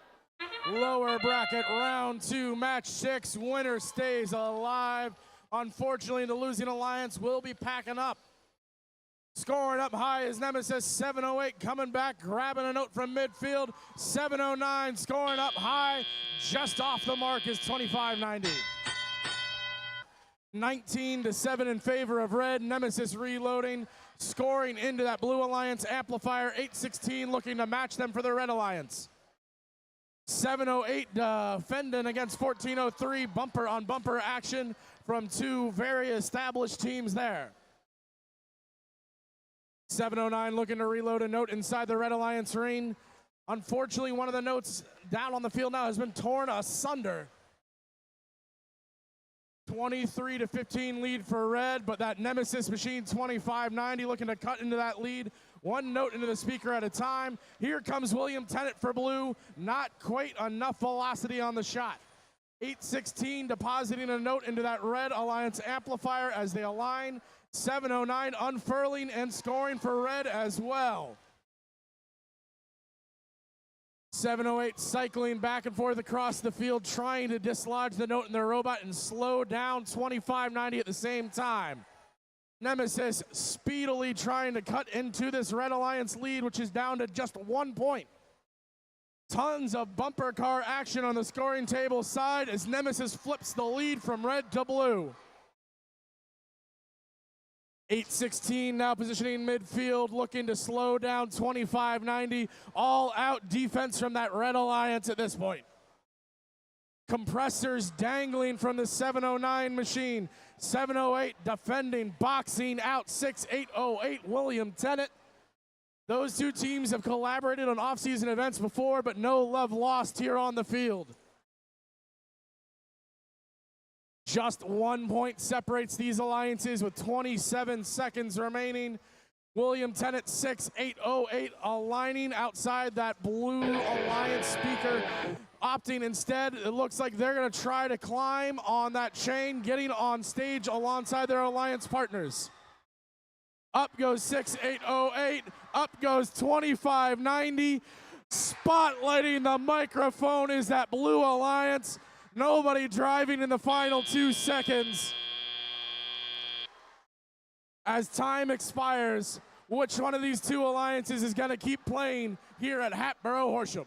Lower bracket, round 2, match 6. Winner stays alive. Unfortunately, the losing alliance will be packing up. Scoring up high is Nemesis 708 coming back, grabbing a note from midfield. 709 scoring up high, just off the mark is 2590. 19-7 in favor of red. Nemesis reloading, scoring into that blue alliance amplifier. 816 looking to match them for the red alliance. 708 defending against 1403. Bumper on bumper action from two very established teams there. 709 looking to reload a note inside the Red Alliance ring. Unfortunately, one of the notes down on the field now has been torn asunder. 23-15 lead for Red, but that Nemesis machine 2590 looking to cut into that lead. One note into the speaker at a time. Here comes William Tennant for Blue. Not quite enough velocity on the shot. 816 depositing a note into that Red Alliance amplifier as they align. 709 unfurling and scoring for Red as well. 708 cycling back and forth across the field, trying to dislodge the note in their robot and slow down 2590 at the same time. Nemesis speedily trying to cut into this Red Alliance lead, which is down to just 1 point. Tons of bumper car action on the scoring table side as Nemesis flips the lead from Red to Blue. 816 now positioning midfield, looking to slow down 2590. All out defense from that Red Alliance at this point. Compressors dangling from the 709 machine. 708 defending, boxing out 6808 William Tennant. Those two teams have collaborated on off-season events before, but no love lost here on the field. Just 1 point separates these alliances with 27 seconds remaining. William Tennant 6808 aligning outside that Blue Alliance speaker, opting instead. It looks like they're going to try to climb on that chain, getting on stage alongside their alliance partners. Up goes 6808, up goes 2590. Spotlighting the microphone is that Blue Alliance. Nobody driving in the final 2 seconds. As time expires, which one of these two alliances is going to keep playing here at Hatboro-Horsham?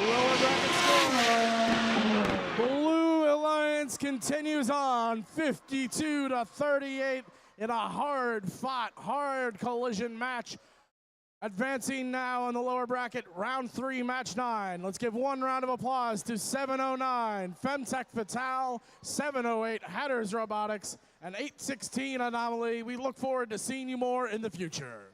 Lower bracket score. Blue Alliance continues on 52-38 in a hard-fought, hard collision match. Advancing now in the lower bracket, round 3, match 9. Let's give one round of applause to 709 Femtech Vital, 708 Hatters Robotics, and 816 Anomaly. We look forward to seeing you more in the future.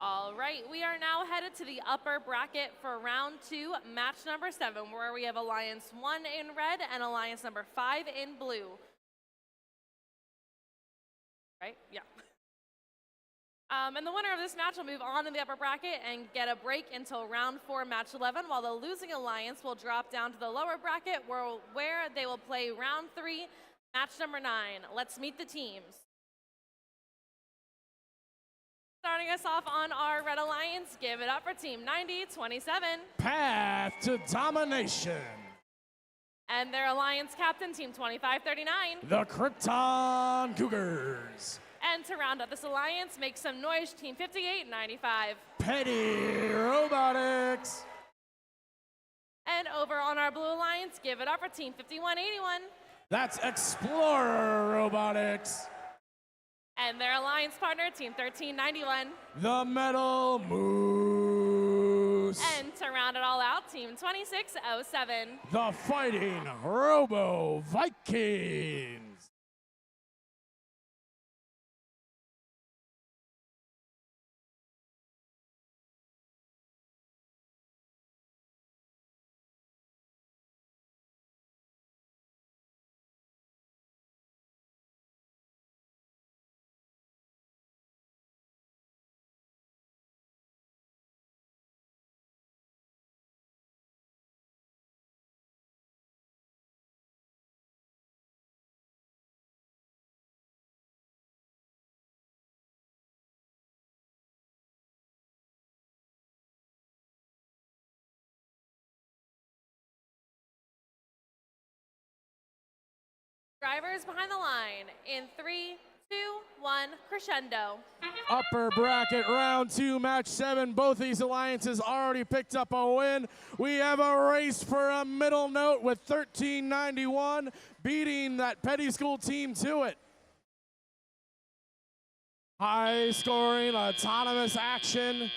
All right, we are now headed to the upper bracket for round 2, match number 7, where we have Alliance 1 in red and Alliance number 5 in blue. Right? Yeah. And the winner of this match will move on to the upper bracket and get a break until round 4, match 11, while the losing alliance will drop down to the lower bracket where they will play round 3, match number 9. Let's meet the teams. Starting us off on our red alliance, give it up for team 9027. Path to domination. And their alliance captain, team 2539. The Krypton Cougars. And to round up this alliance, make some noise, team 5895. Petty Robotics. And over on our blue alliance, give it up for team 5181. That's Explorer Robotics. And their alliance partner, team 1391. The Metal Moose. And to round it all out, team 2607. The Fighting Robo Vikings. Drivers behind the line in 3, 2, 1, crescendo. Upper bracket round 2, match 7. Both these alliances already picked up a win. We have a race for a middle note with 1391 beating that Petty School team to it. High scoring, autonomous action.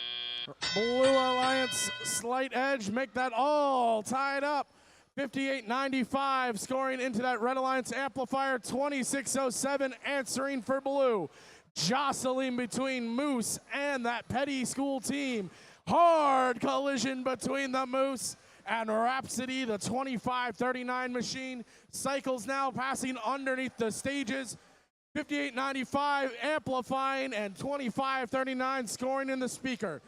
Blue Alliance slight edge, make that all tied up. 5895 scoring into that Red Alliance amplifier. 2607 answering for blue. Jostling between Moose and that Petty School team. Hard collision between the Moose and Rhapsody, the 2539 machine. Cycles now passing underneath the stages. 5895 amplifying and 2539 scoring in the speaker.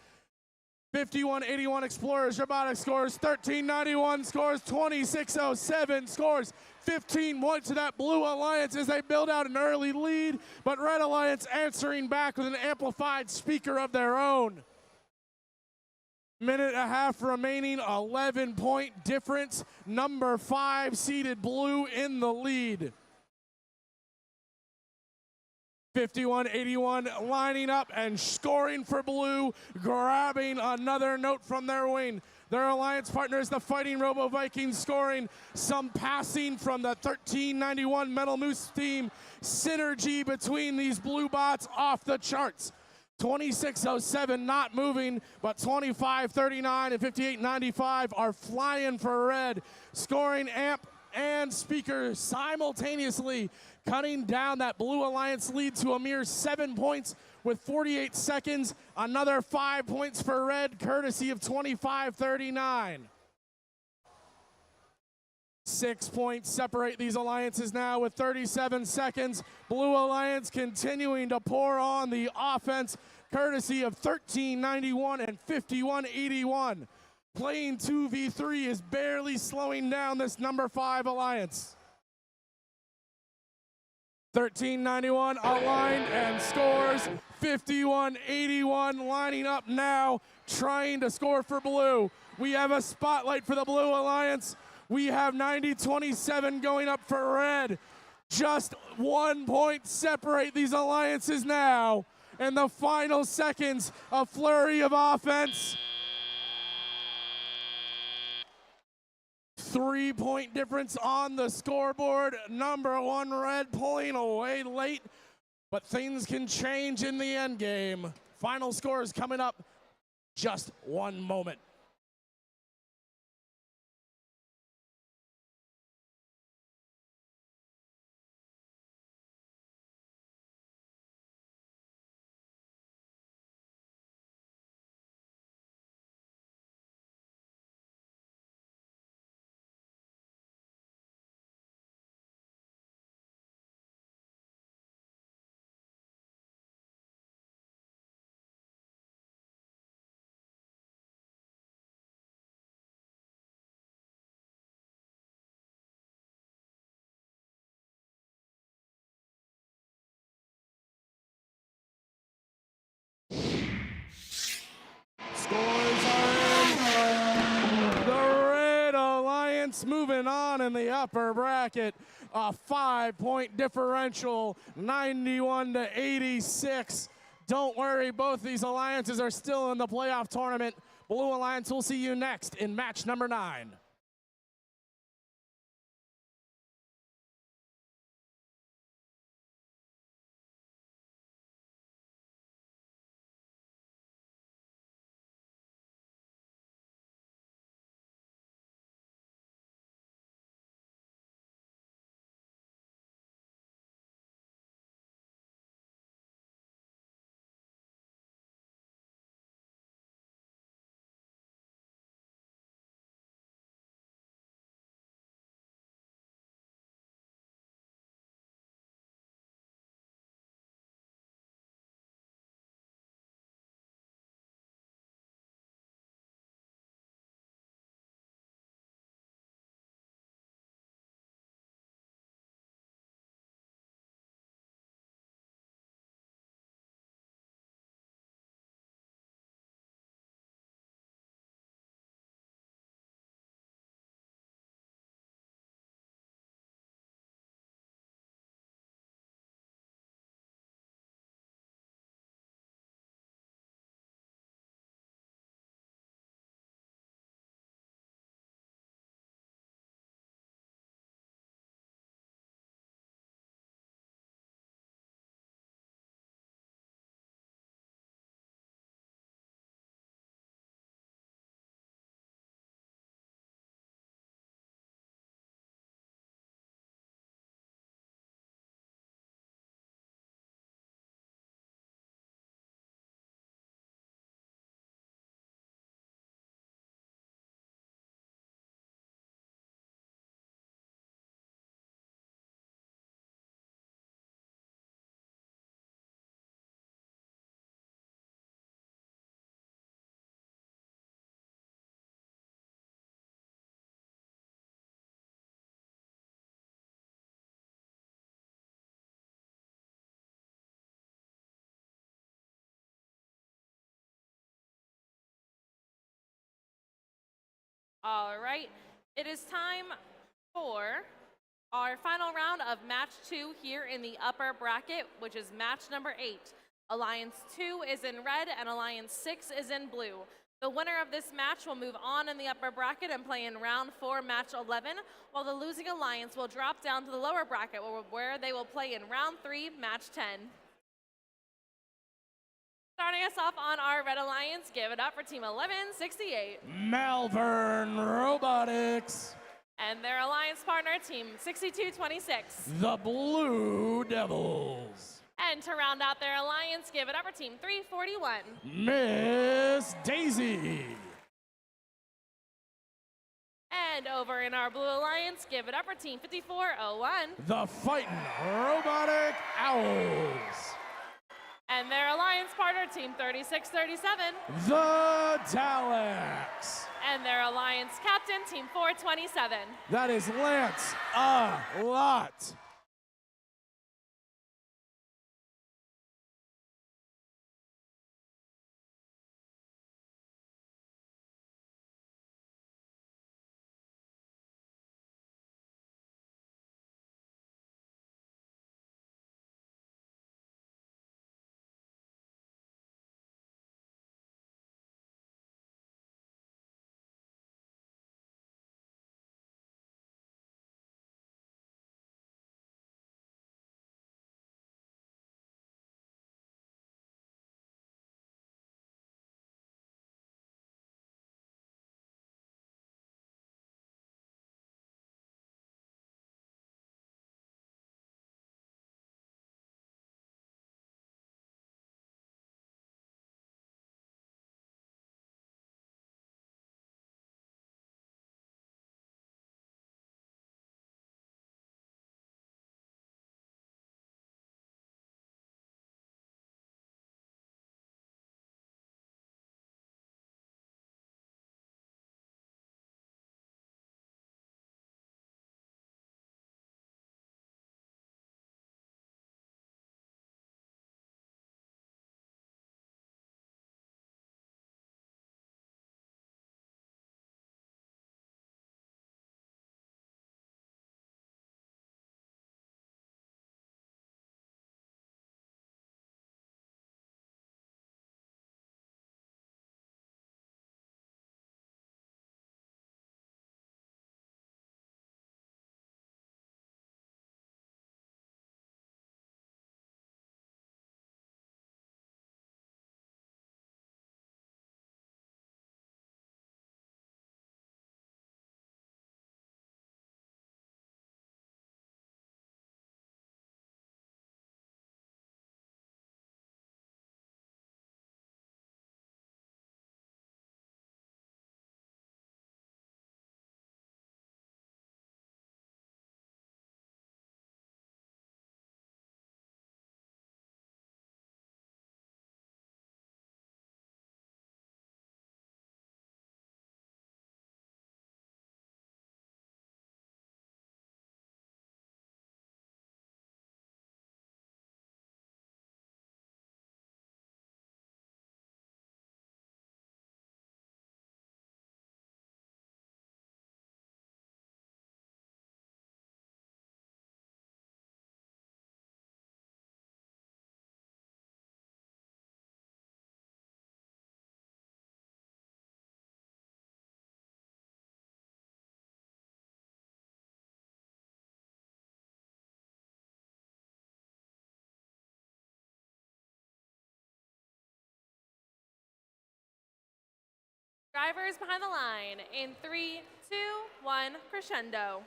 5181 Explorers Robotics scores 1391, scores 2607, scores 15 points to that Blue Alliance as they build out an early lead, but Red Alliance answering back with an amplified speaker of their own. Minute and a half remaining, 11-point difference. Number 5 seeded Blue in the lead. 5181 lining up and scoring for blue, grabbing another note from their wing. Their alliance partner is the Fighting Robo Vikings, scoring some passing from the 1391 Metal Moose team. Synergy between these blue bots off the charts. 2607 not moving, but 2539 and 5895 are flying for red, scoring amp and speaker simultaneously, cutting down that Blue Alliance lead to a mere 7 points with 48 seconds. Another 5 points for red, courtesy of 2539. 6 points separate these alliances now with 37 seconds. Blue Alliance continuing to pour on the offense, courtesy of 1391 and 5181. Playing 2v3 is barely slowing down this number 5 alliance. 1391 aligned and scores. 5181 lining up now, trying to score for blue. We have a spotlight for the Blue Alliance. We have 9027 going up for red. Just 1 point separate these alliances now. In the final seconds, a flurry of offense. 3 point difference on the scoreboard. Number 1 red pulling away late, but things can change in the end game. Final score is coming up just 1 moment. Alliance moving on in the upper bracket. A 5-point differential, 91 to 86. Don't worry, both these alliances are still in the playoff tournament. Blue Alliance will see you next in match number 9. All right, it is time for our final round of match 2 here in the upper bracket, which is match number 8. Alliance 2 is in red and Alliance 6 is in blue. The winner of this match will move on in the upper bracket and play in round 4, match 11, while the losing alliance will drop down to the lower bracket where they will play in round 3, match 10. Starting us off on our red alliance, give it up for Team 1168. Malvern Robotics. And their alliance partner, Team 6226. The Blue Devils. And to round out their alliance, give it up for Team 341. Miss Daisy. And over in our blue alliance, give it up for Team 5401. The Fightin' Robotic Owls. And their alliance partner, Team 3637. The Daleks. And their alliance captain, Team 427. That is Lance a lot. Drivers behind the line in 3, 2, 1, crescendo.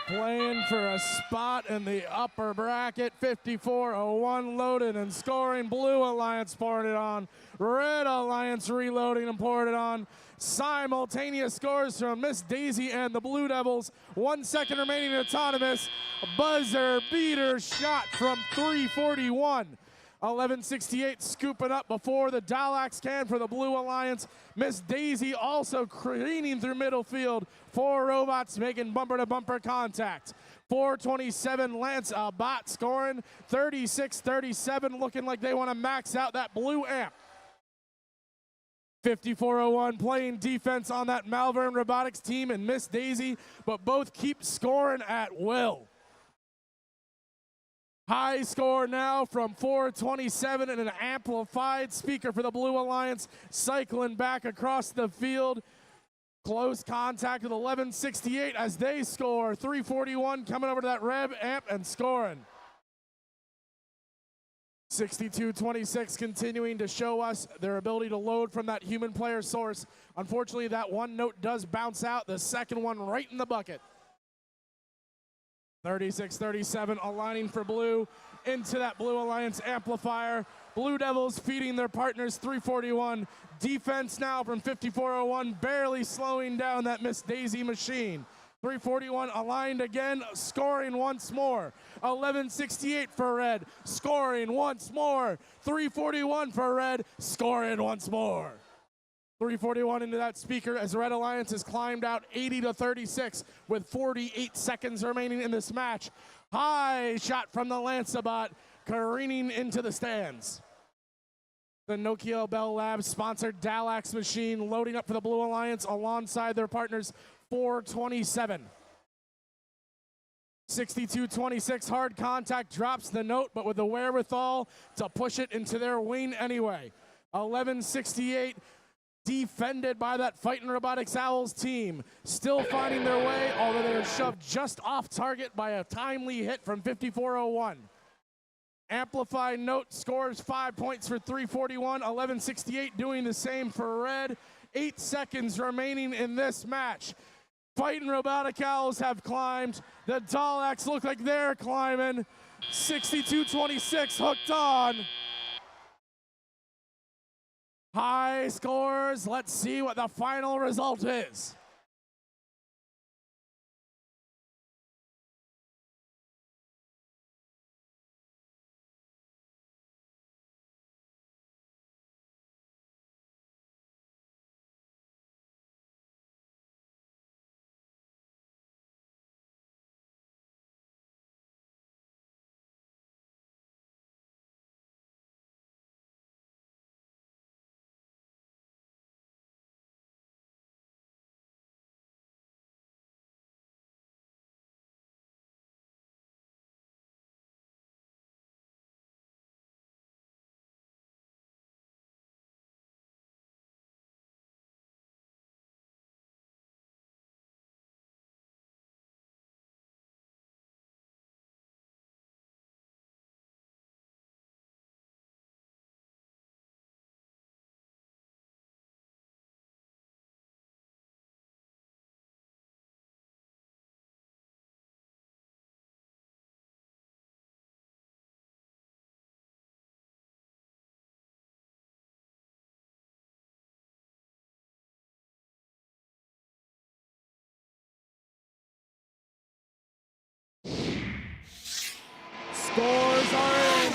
Playing for a spot in the upper bracket, 54-01 loaded and scoring. Blue Alliance pouring it on. Red Alliance reloading and pouring it on. Simultaneous scores from Miss Daisy and the Blue Devils. 1 second remaining in autonomous. Buzzer beater shot from 341. 1168 scooping up before the Dalax can for the Blue Alliance. Miss Daisy also careening through middle field. 4 robots making bumper-to-bumper contact. 427 Lance Abbott scoring. 36-37 looking like they want to max out that blue amp. 54-01 playing defense on that Malvern Robotics team and Miss Daisy, but both keep scoring at will. High score now from 427 and an amplified speaker for the Blue Alliance, cycling back across the field. Close contact with 1168 as they score. 341 coming over to that Rev amp and scoring. 62-26 continuing to show us their ability to load from that human player source. Unfortunately, that one note does bounce out. The second one right in the bucket. 36-37 aligning for blue into that Blue Alliance amplifier. Blue Devils feeding their partners 341. Defense now from 54-01, barely slowing down that Miss Daisy machine. 341 aligned again, scoring once more. 1168 for red, scoring once more. 341 for red, scoring once more. 341 into that speaker as Red Alliance has climbed out 80-36 with 48 seconds remaining in this match. High shot from the Lancebot, careening into the stands. The Nokia Bell Labs sponsored Dalax machine loading up for the Blue Alliance alongside their partners 427. 62-26 hard contact drops the note, but with the wherewithal to push it into their wing anyway. 1168 defended by that Fightin' Robotics Owls team. Still finding their way, although they're shoved just off target by a timely hit from 54-01. Amplified note scores 5 points for 341. 1168 doing the same for red. 8 seconds remaining in this match. Fightin' Robotic Owls have climbed. The Daleks look like they're climbing. 62-26 hooked on. High scores. Let's see what the final result is. Scores are in.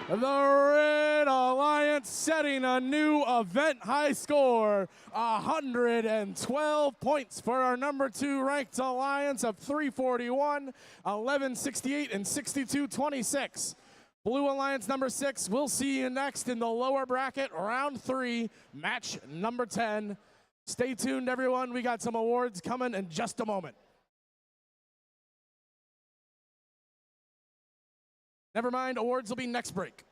The Red Alliance setting a new event high score. 112 points for our number 2 ranked Alliance of 341, 1168, and 62-26. Blue Alliance number 6, we'll see you next in the lower bracket, round 3, match number 10. Stay tuned, everyone. We got some awards coming in just a moment. Never mind, awards will be next break.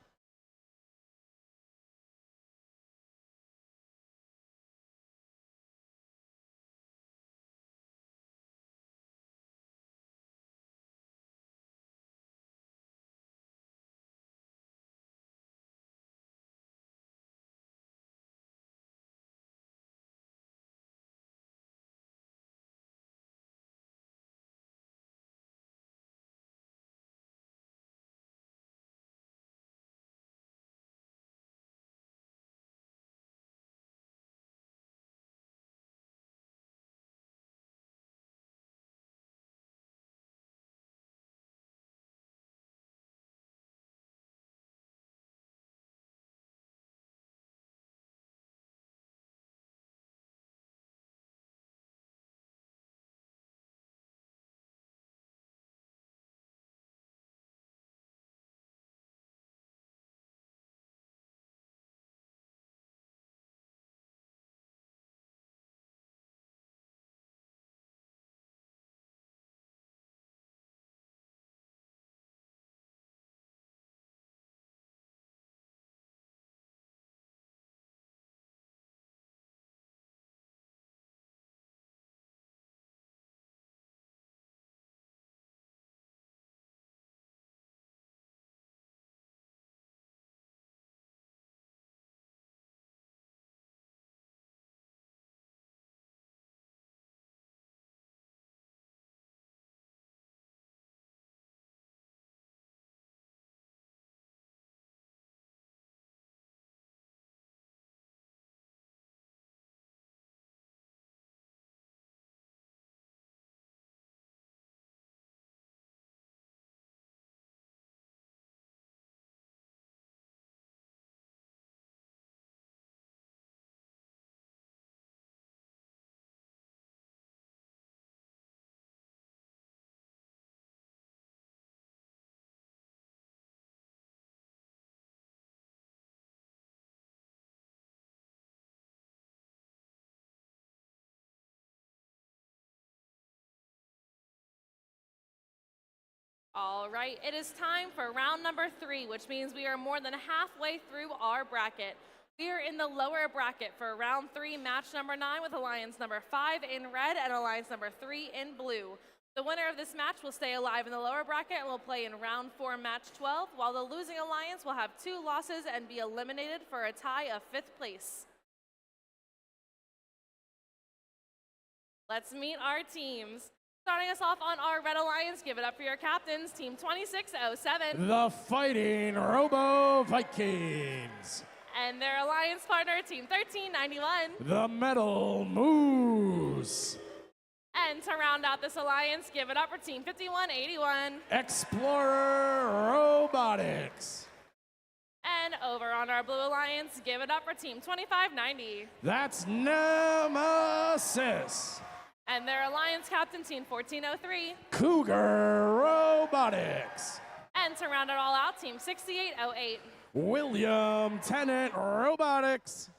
All right, it is time for round number 3, which means we are more than halfway through our bracket. We are in the lower bracket for round 3, match number 9 with alliance number 5 in red and alliance number 3 in blue. The winner of this match will stay alive in the lower bracket and will play in round 4, match 12, while the losing alliance will have 2 losses and be eliminated for a tie of 5th place. Let's meet our teams. Starting us off on our red alliance, give it up for your captains, Team 2607. The Fighting Robo Vikings. And their alliance partner, Team 1391. The Metal Moose. And to round out this alliance, give it up for Team 5181. Explorer Robotics. And over on our blue alliance, give it up for Team 2590. That's Nemesis. And their alliance captain, Team 1403. Cougar Robotics. And to round it all out, Team 6808. William Tennant Robotics.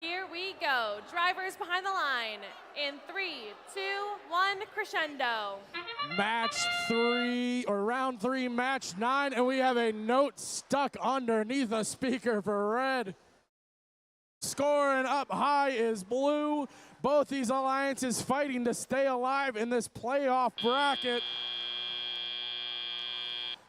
Here we go. Drivers behind the line. In 3, 2, 1, crescendo. Match 3, or round 3, match 9, and we have a note stuck underneath a speaker for red. Scoring up high is blue. Both these alliances fighting to stay alive in this playoff bracket.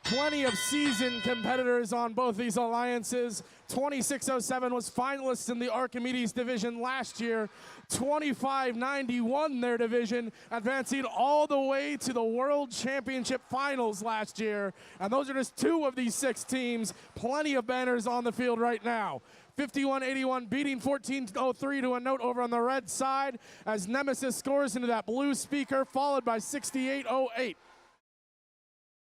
Plenty of seasoned competitors on both these alliances. 2607 was finalists in the Archimedes division last year. 2590 won their division, advancing all the way to the World Championship Finals last year. And those are just 2 of these 6 teams. Plenty of banners on the field right now. 5181 beating 1403 to a note over on the red side as Nemesis scores into that blue speaker, followed by 6808.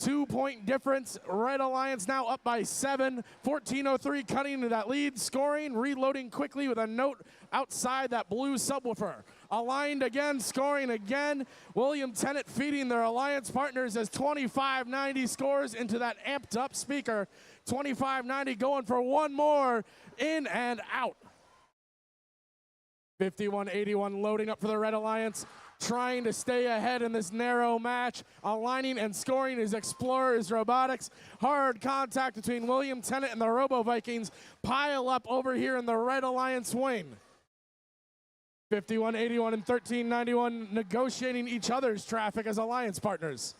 2-point difference. Red Alliance now up by 7. 1403 cutting into that lead, scoring, reloading quickly with a note outside that blue subwoofer. Aligned again, scoring again. William Tennant feeding their alliance partners as 2590 scores into that amped up speaker. 2590 going for one more, in and out. 5181 loading up for the Red Alliance, trying to stay ahead in this narrow match. Aligning and scoring is Explorers Robotics. Hard contact between William Tennant and the Robo Vikings. Pile up over here in the Red Alliance wing. 5181 and 1391 negotiating each other's traffic as alliance partners.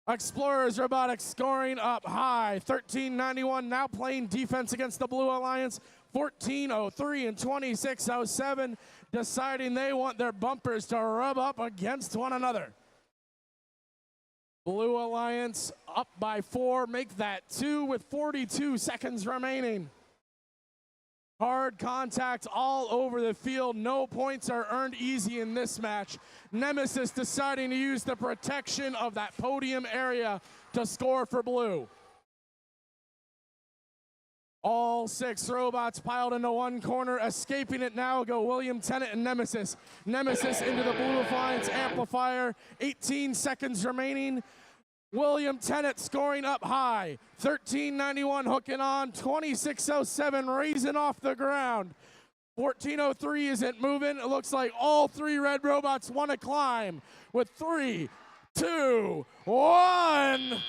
Explorers Robotics scoring up high. 1391 now playing defense against the Blue Alliance. 1403 and 2607 deciding they want their bumpers to rub up against one another. Blue Alliance up by 4, make that 2 with 42 seconds remaining. Hard contact all over the field. No points are earned easy in this match. Nemesis deciding to use the protection of that podium area to score for blue. All 6 robots piled into one corner. Escaping it now go William Tennant and Nemesis. Nemesis into the Blue Alliance amplifier. 18 seconds remaining. William Tennant scoring up high. 1391 hooking on. 2607 raising off the ground. 1403 isn't moving. It looks like all 3 red robots want to climb with 3, 2, 1.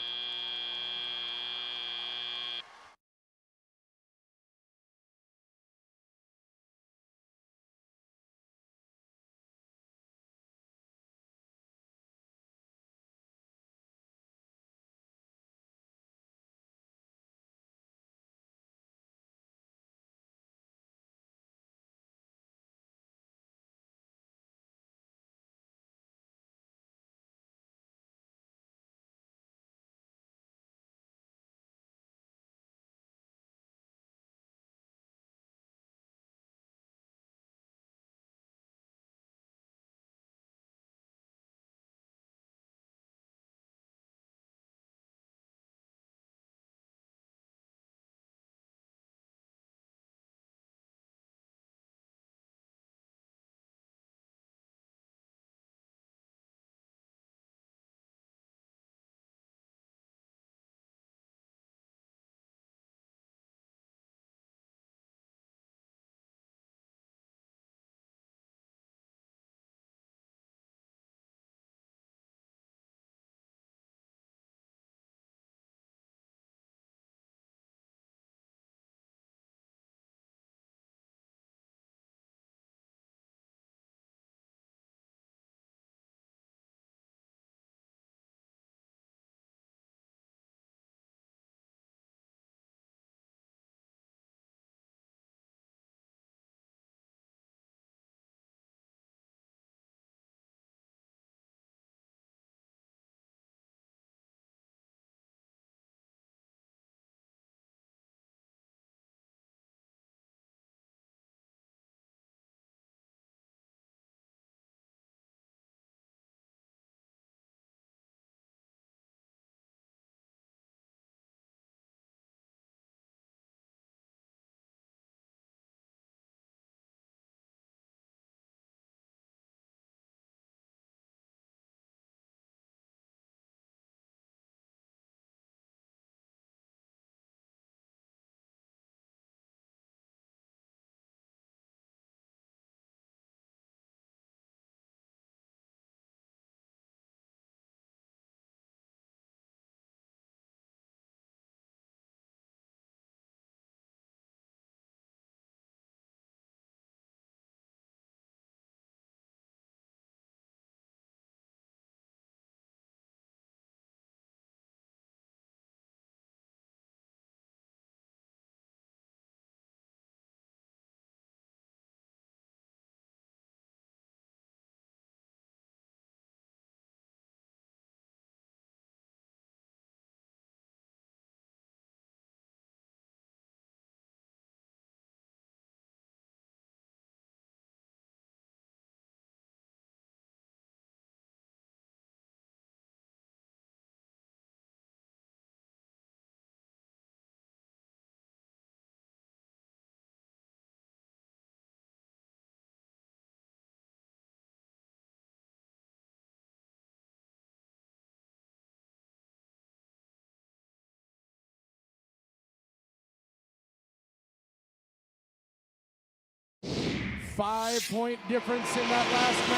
Five-point difference in that last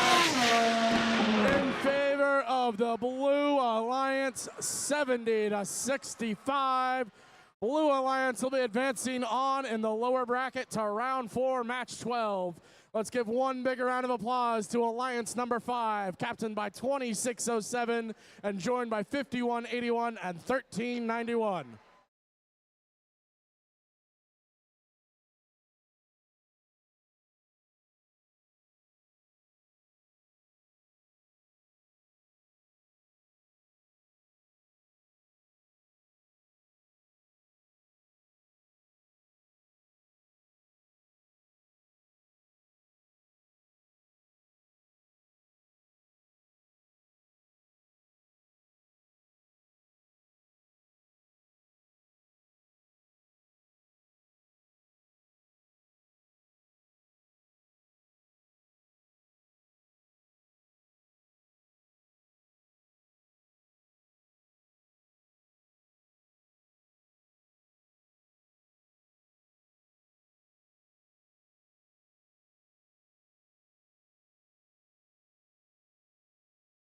match in favor of the Blue Alliance, 70-65. Blue Alliance will be advancing on in the lower bracket to round 4, match 12. Let's give one big round of applause to Alliance number 5, captained by 2607 and joined by 5181 and 1391.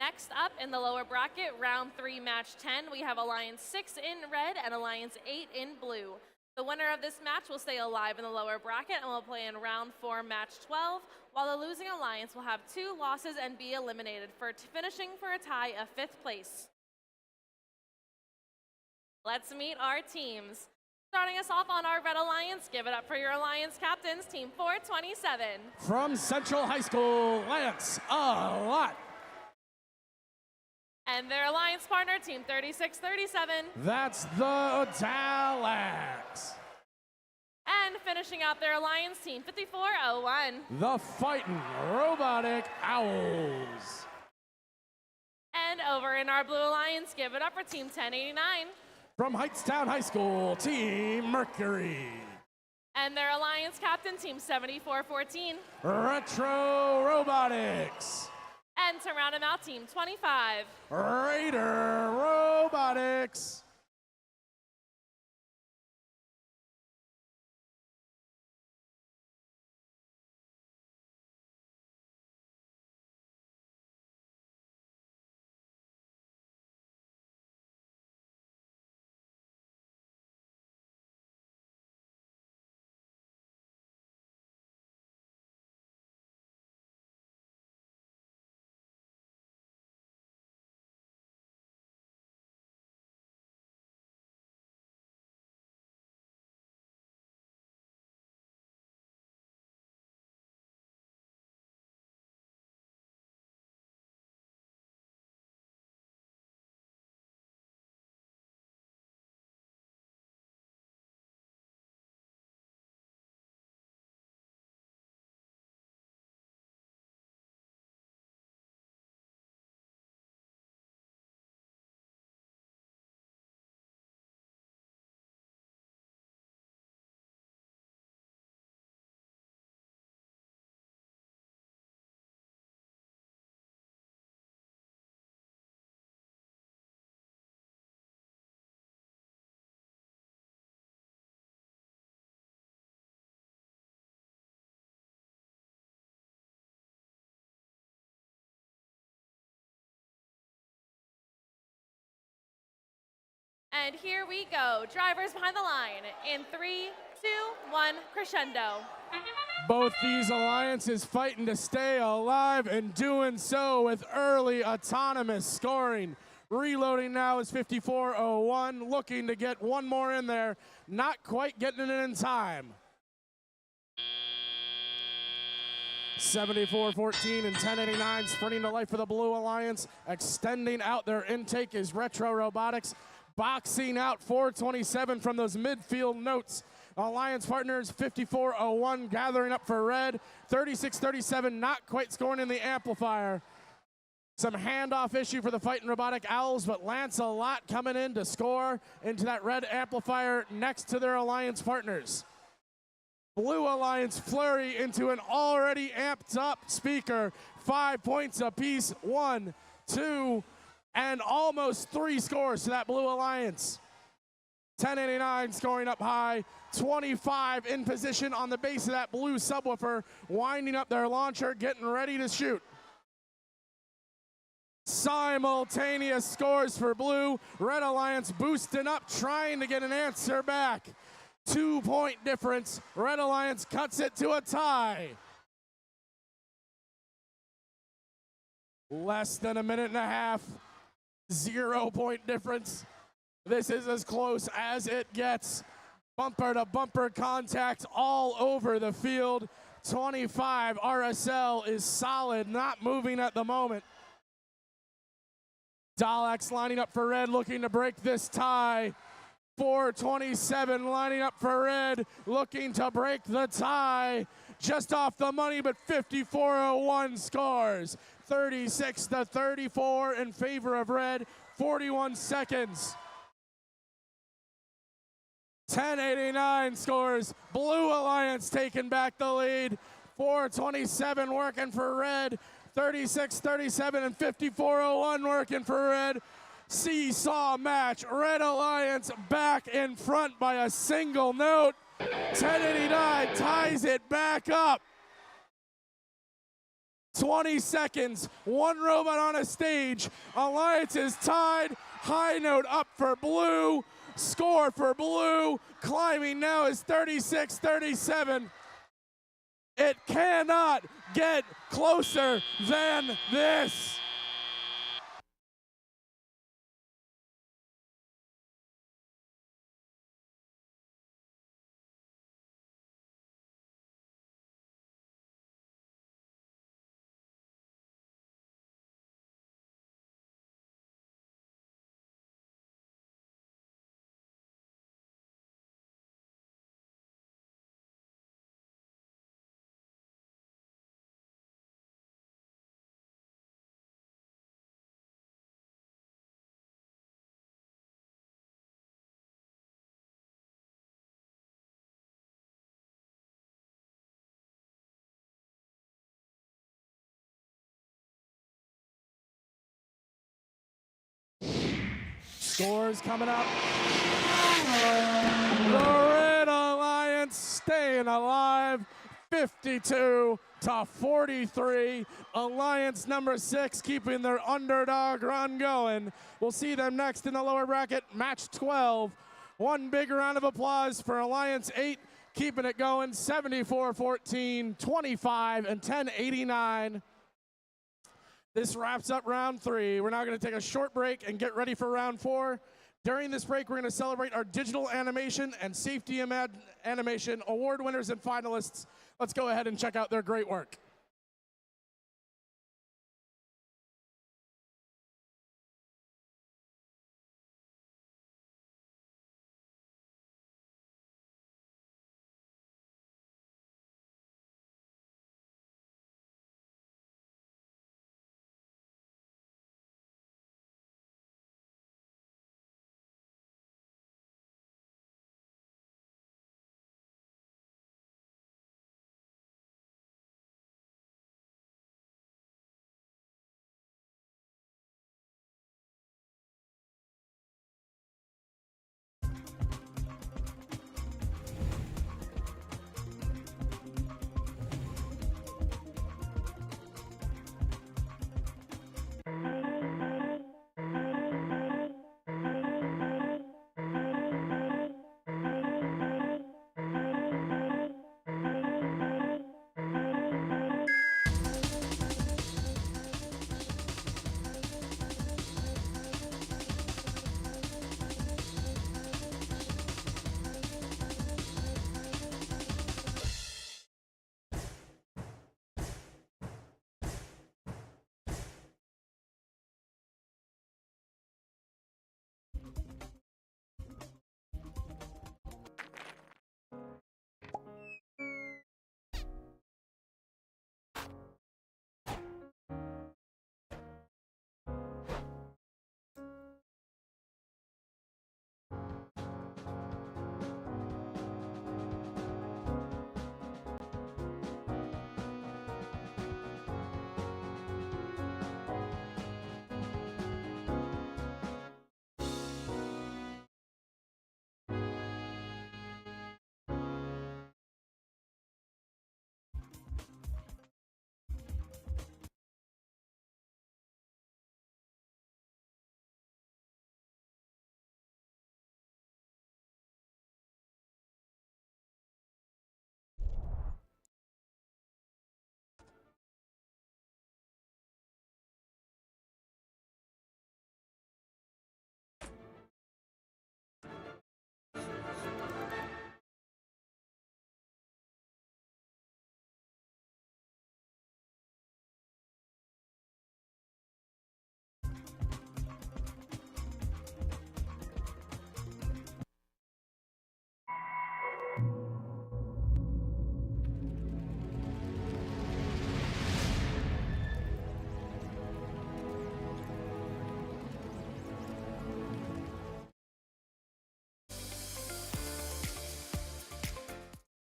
Next up in the lower bracket, round 3, match 10, we have Alliance 6 in red and Alliance 8 in blue. The winner of this match will stay alive in the lower bracket and will play in round 4, match 12, while the losing alliance will have 2 losses and be eliminated for finishing for a tie of 5th place. Let's meet our teams. Starting us off on our red alliance, give it up for your alliance captains, Team 427. From Central High School, Lance Alott. And their alliance partner, Team 3637. That's the Dalax. And finishing out their alliance, Team 5401. The Fightin' Robotic Owls. And over in our blue alliance, give it up for Team 1089. From Heightstown High School, Team Mercury. And their alliance captain, Team 7414. Retro Robotics. And to round them out, Team 25. Raider Robotics. And here we go. Drivers behind the line in 3, 2, 1, crescendo. Both these alliances fighting to stay alive and doing so with early autonomous scoring. Reloading now is 5401, looking to get one more in there. Not quite getting it in time. 7414 and 1089 sprinting to life for the Blue Alliance. Extending out their intake is Retro Robotics. Boxing out 427 from those midfield notes. Alliance partners 5401 gathering up for red. 3637 not quite scoring in the amplifier. Some handoff issue for the Fightin' Robotic Owls, but Lance Alott coming in to score into that red amplifier next to their alliance partners. Blue Alliance flurry into an already amped up speaker. 5 points apiece. 1, 2, and almost 3 scores to that Blue Alliance. 1089 scoring up high. 25 in position on the base of that blue subwoofer, winding up their launcher, getting ready to shoot. Simultaneous scores for Blue. Red Alliance boosting up, trying to get an answer back. 2-point difference. Red Alliance cuts it to a tie. Less than a minute and a half. 0-point difference. This is as close as it gets. Bumper to bumper contact all over the field. 25 RSL is solid, not moving at the moment. Dalax lining up for red, looking to break this tie. 427 lining up for red, looking to break the tie. Just off the money, but 5401 scores. 36-34 in favor of red. 41 seconds. 1089 scores. Blue Alliance taking back the lead. 427 working for red. 36-37 and 5401 working for red. Seesaw match. Red Alliance back in front by a single note. 1089 ties it back up. 20 seconds, one robot on a stage. Alliance is tied. High note up for blue. Score for blue. Climbing now is 36-37. It cannot get closer than this. Scores coming up. The Red Alliance staying alive, 52-43. Alliance number 6 keeping their underdog run going. We'll see them next in the lower bracket, match 12. One big round of applause for Alliance 8, keeping it going, 74-14, 25, and 10-89. This wraps up round 3. We're now going to take a short break and get ready for round 4. During this break, we're going to celebrate our digital animation and safety animation award winners and finalists. Let's go ahead and check out their great work.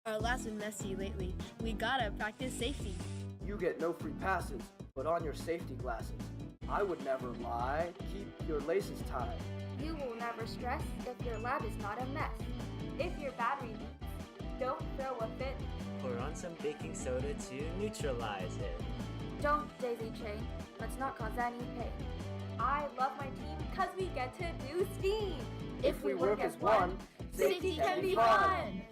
Our lives been messy lately. We gotta practice safety. You get no free passes. Put on your safety glasses. I would never lie. Keep your laces tied. You will never stress if your lab is not a mess. If your battery leaks, don't throw a fit. Pour on some baking soda to neutralize it. Don't daisy chain. Let's not cause any pain. I love my team because we get to do STEAM. If we work as one, safety can be fun.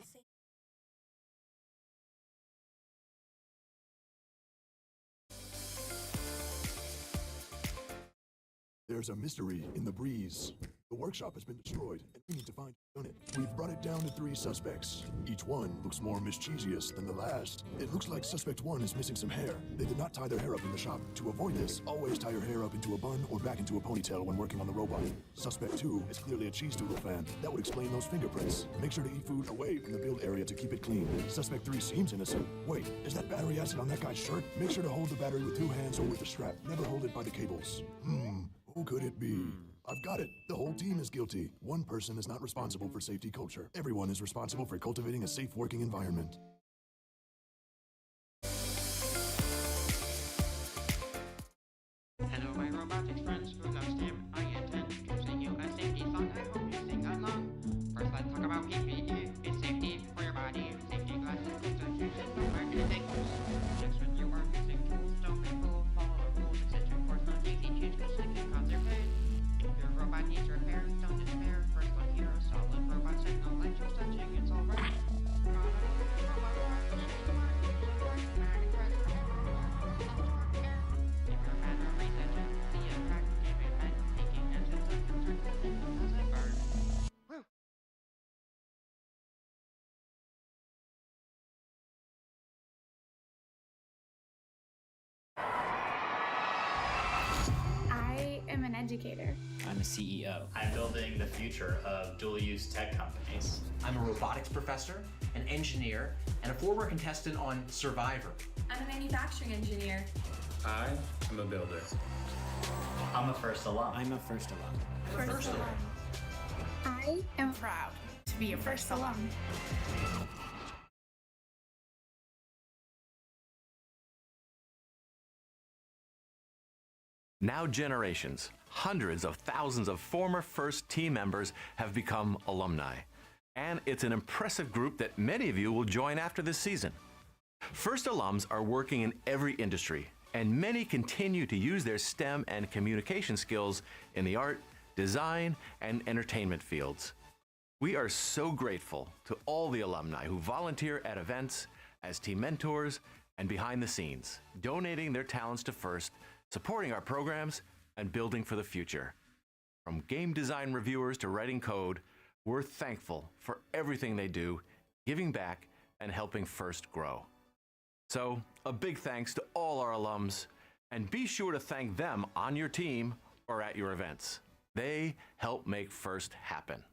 There's a mystery in the breeze. The workshop has been destroyed, and we need to find who done it. We've brought it down to 3 suspects. Each one looks more mischievous than the last. It looks like suspect 1 is missing some hair. They did not tie their hair up in the shop. To avoid this, always tie your hair up into a bun or back into a ponytail when working on the robot. Suspect 2 is clearly a cheese doodle fan. That would explain those fingerprints. Make sure to eat food away from the build area to keep it clean. Suspect 3 seems innocent. Wait, is that battery acid on that guy's shirt? Make sure to hold the battery with 2 hands or with the strap. Never hold it by the cables. Who could it be? I've got it. The whole team is guilty. One person is not responsible for safety culture. Everyone is responsible for cultivating a safe working environment. Hello, my robotics friends who love STEM. I intend to sing you a safety song. I hope you sing along. First, let's talk about PPE. It's safety for your body. Safety glasses, protections, and no marketing things. Checks when you are using tools. Don't be fooled. Follow the rules, etc. Of course, not daisy chains, because they can cause their pain. If your robot needs repair, don't despair. First, look here, a solid robot signal, like just touching, it's alright. I am an educator. I'm a CEO. I'm building the future of dual-use tech companies. I'm a robotics professor, an engineer, and a former contestant on Survivor. I'm a manufacturing engineer. I am a builder. I'm a first alum. I'm a first alum. First alum. I am proud to be a first alum. Now generations, hundreds of thousands of former FIRST team members have become alumni. And it's an impressive group that many of you will join after this season. FIRST alums are working in every industry, and many continue to use their STEM and communication skills in the art, design, and entertainment fields. We are so grateful to all the alumni who volunteer at events, as team mentors, and behind the scenes, donating their talents to FIRST, supporting our programs, and building for the future. From game design reviewers to writing code, we're thankful for everything they do, giving back and helping FIRST grow. So, a big thanks to all our alums, and be sure to thank them on your team or at your events. They help make FIRST happen.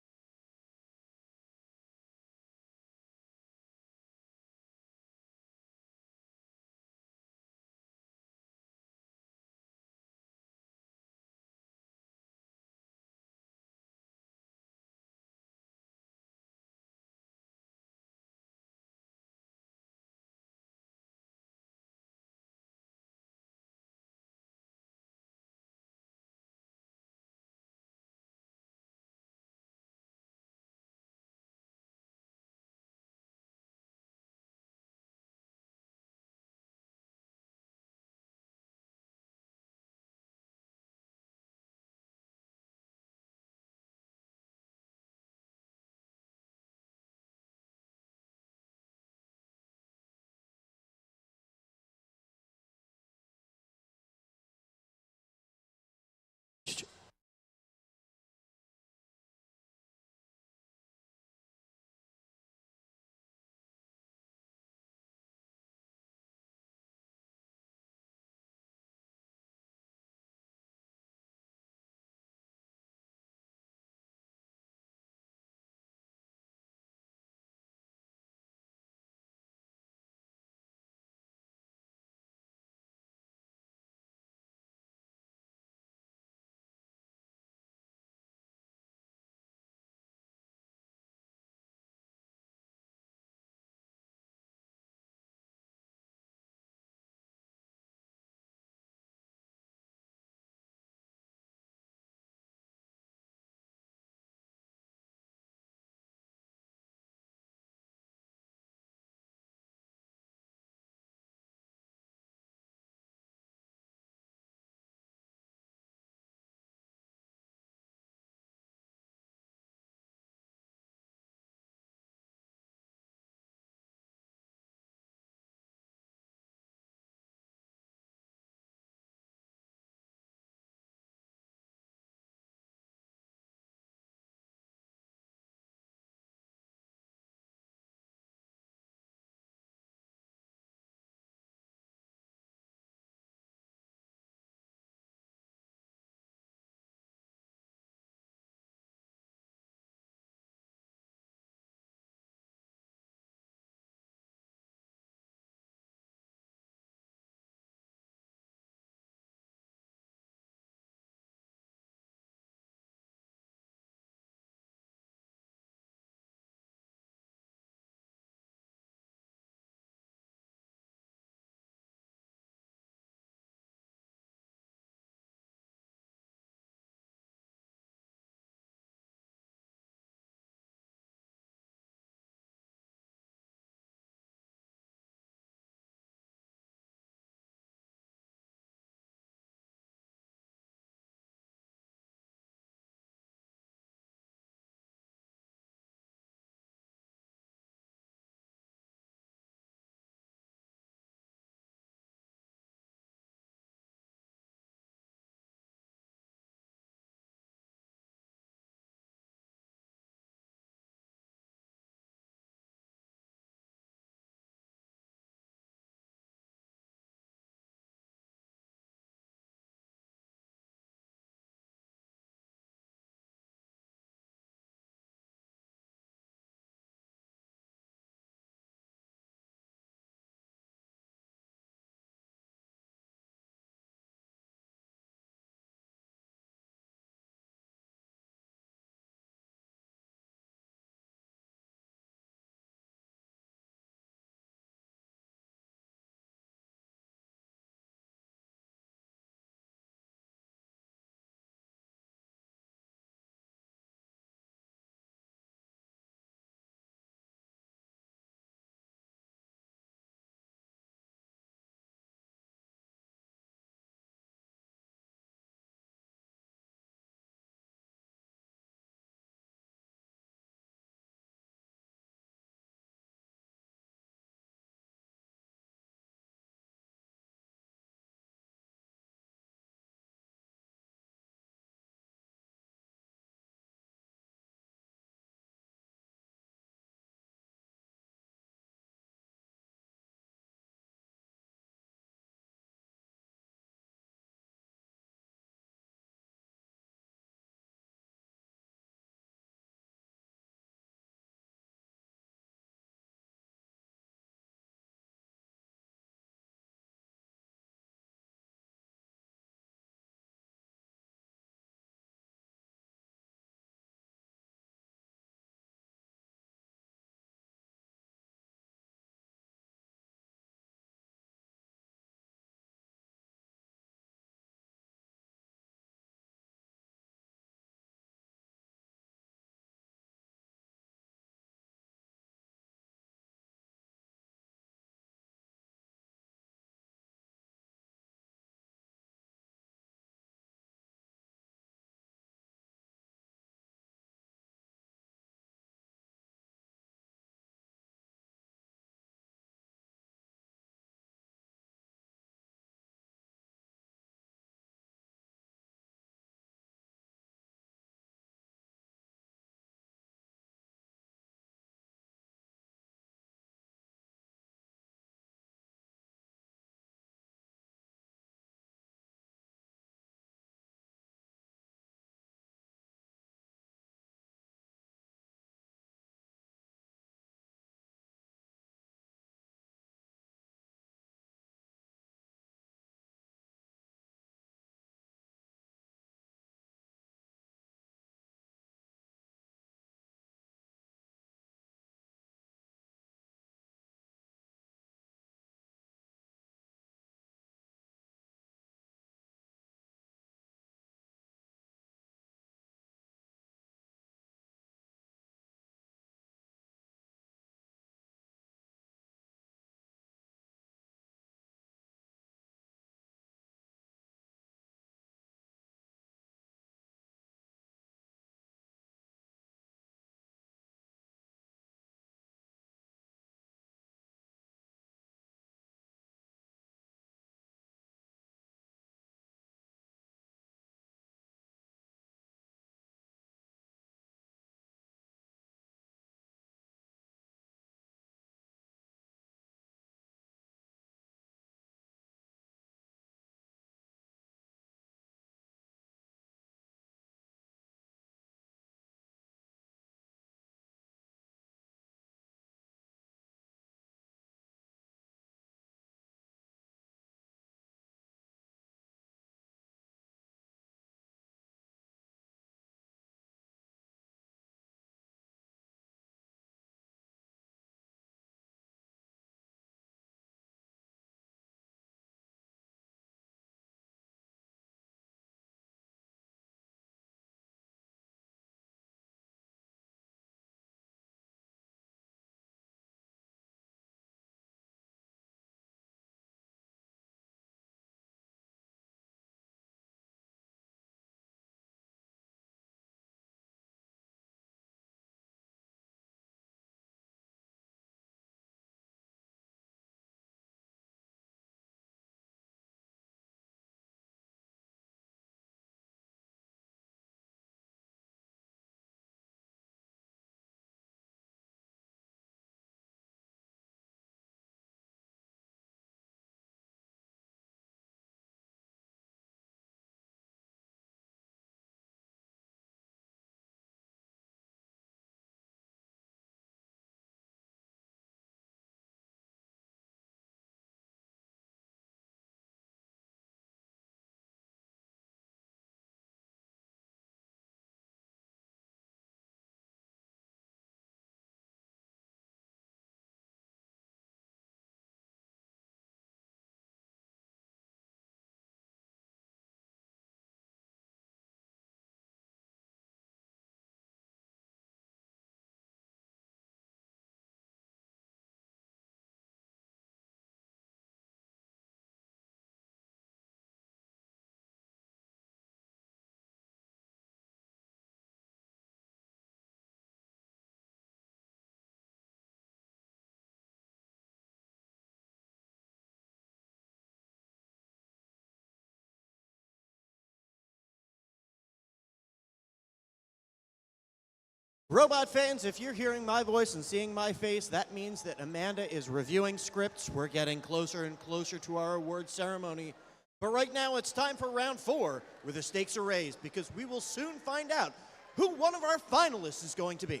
Robot fans, if you're hearing my voice and seeing my face, that means that Amanda is reviewing scripts. We're getting closer and closer to our award ceremony. But right now, it's time for round 4, where the stakes are raised, because we will soon find out who one of our finalists is going to be.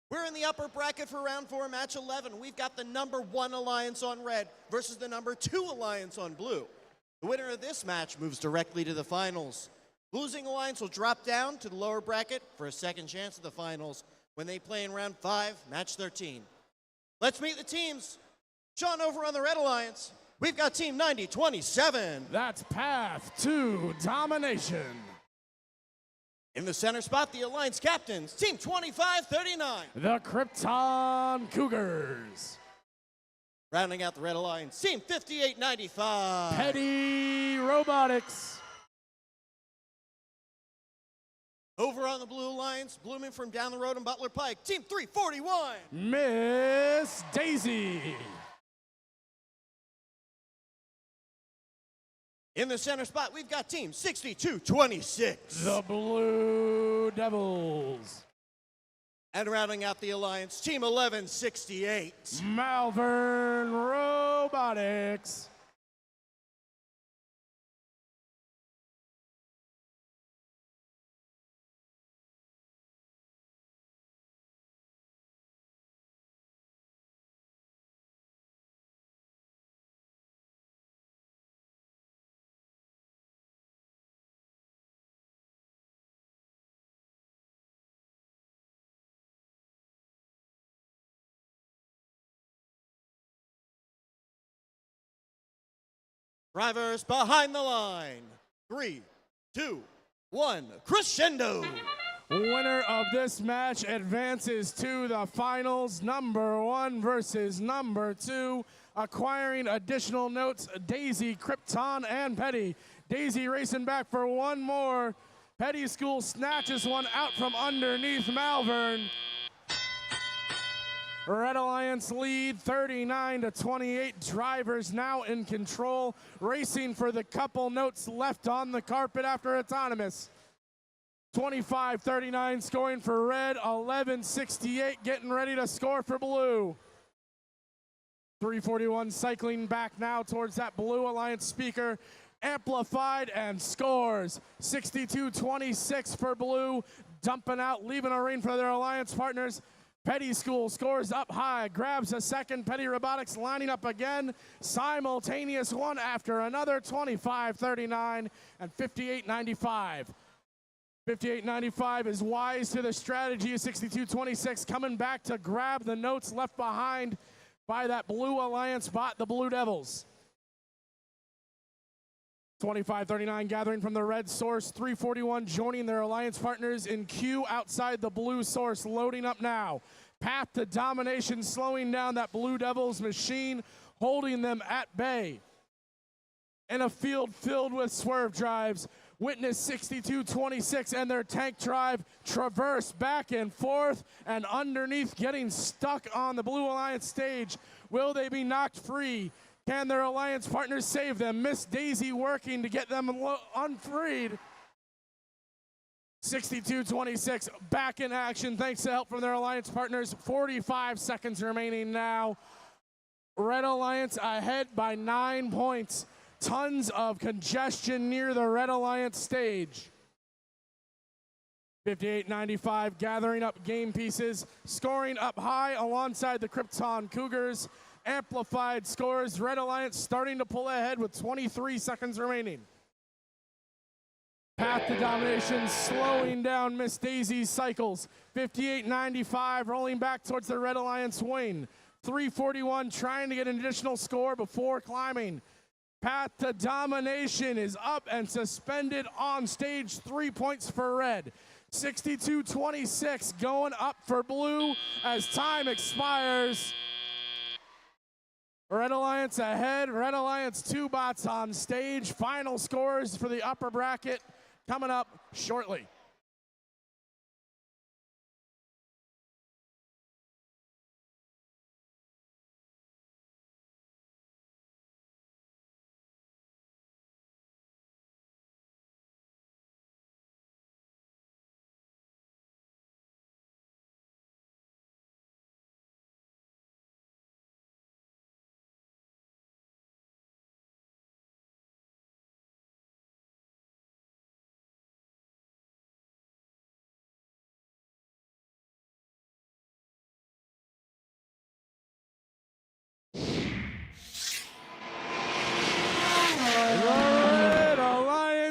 We're in the upper bracket for round 4, match 11. We've got the number 1 alliance on red versus the number 2 alliance on blue. The winner of this match moves directly to the finals. Losing alliance will drop down to the lower bracket for a second chance at the finals when they play in round 5, match 13. Let's meet the teams. Sean, over on the red alliance, we've got team 9027. That's Path to Domination. In the center spot, the alliance captains, team 2539. The Krypton Cougars. Rounding out the red alliance, team 5895. Petty Robotics. Over on the blue alliance, blooming from down the road in Butler Pike, team 341. Miss Daisy. In the center spot, we've got team 6226. The Blue Devils. And rounding out the alliance, team 1168. Malvern Robotics. Drivers behind the line. 3, 2, 1, crescendo. Winner of this match advances to the finals. Number 1 versus number 2. Acquiring additional notes, Daisy, Krypton, and Petty. Daisy racing back for one more. Petty School snatches one out from underneath Malvern. Red Alliance lead 39-28. Drivers now in control, racing for the couple notes left on the carpet after autonomous. 25-39 scoring for red, 11-68 getting ready to score for blue. 341 cycling back now towards that blue alliance speaker. Amplified and scores. 62-26 for blue, dumping out, leaving a ring for their alliance partners. Petty School scores up high, grabs a second. Petty Robotics lining up again. Simultaneous one after another, 25-39 and 58-95. 58-95 is wise to the strategy of 62-26, coming back to grab the notes left behind by that blue alliance bot, the Blue Devils. 25-39 gathering from the red source, 341 joining their alliance partners in queue outside the blue source, loading up now. Path to Domination slowing down that Blue Devils machine, holding them at bay. In a field filled with swerve drives, witness 62-26 and their tank drive traverse back and forth and underneath, getting stuck on the Blue Alliance stage. Will they be knocked free? Can their alliance partners save them? Miss Daisy working to get them unfreed. 62-26 back in action thanks to help from their alliance partners. 45 seconds remaining now. Red Alliance ahead by 9 points. Tons of congestion near the Red Alliance stage. 58-95 gathering up game pieces, scoring up high alongside the Krypton Cougars. Amplified scores. Red Alliance starting to pull ahead with 23 seconds remaining. Path to Domination slowing down Miss Daisy's cycles. 58-95 rolling back towards the Red Alliance wing. 341 trying to get an additional score before climbing. Path to Domination is up and suspended on stage. 3 points for red. 62-26 going up for blue as time expires. Red Alliance ahead. Red Alliance 2 bots on stage. Final scores for the upper bracket coming up shortly.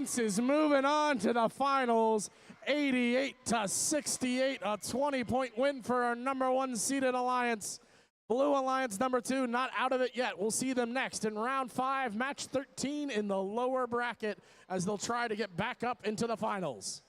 Alliance is moving on to the finals. 88-68, a 20-point win for our number 1 seeded Alliance. Blue Alliance number 2, not out of it yet. We'll see them next in round 5, match 13 in the lower bracket as they'll try to get back up into the finals.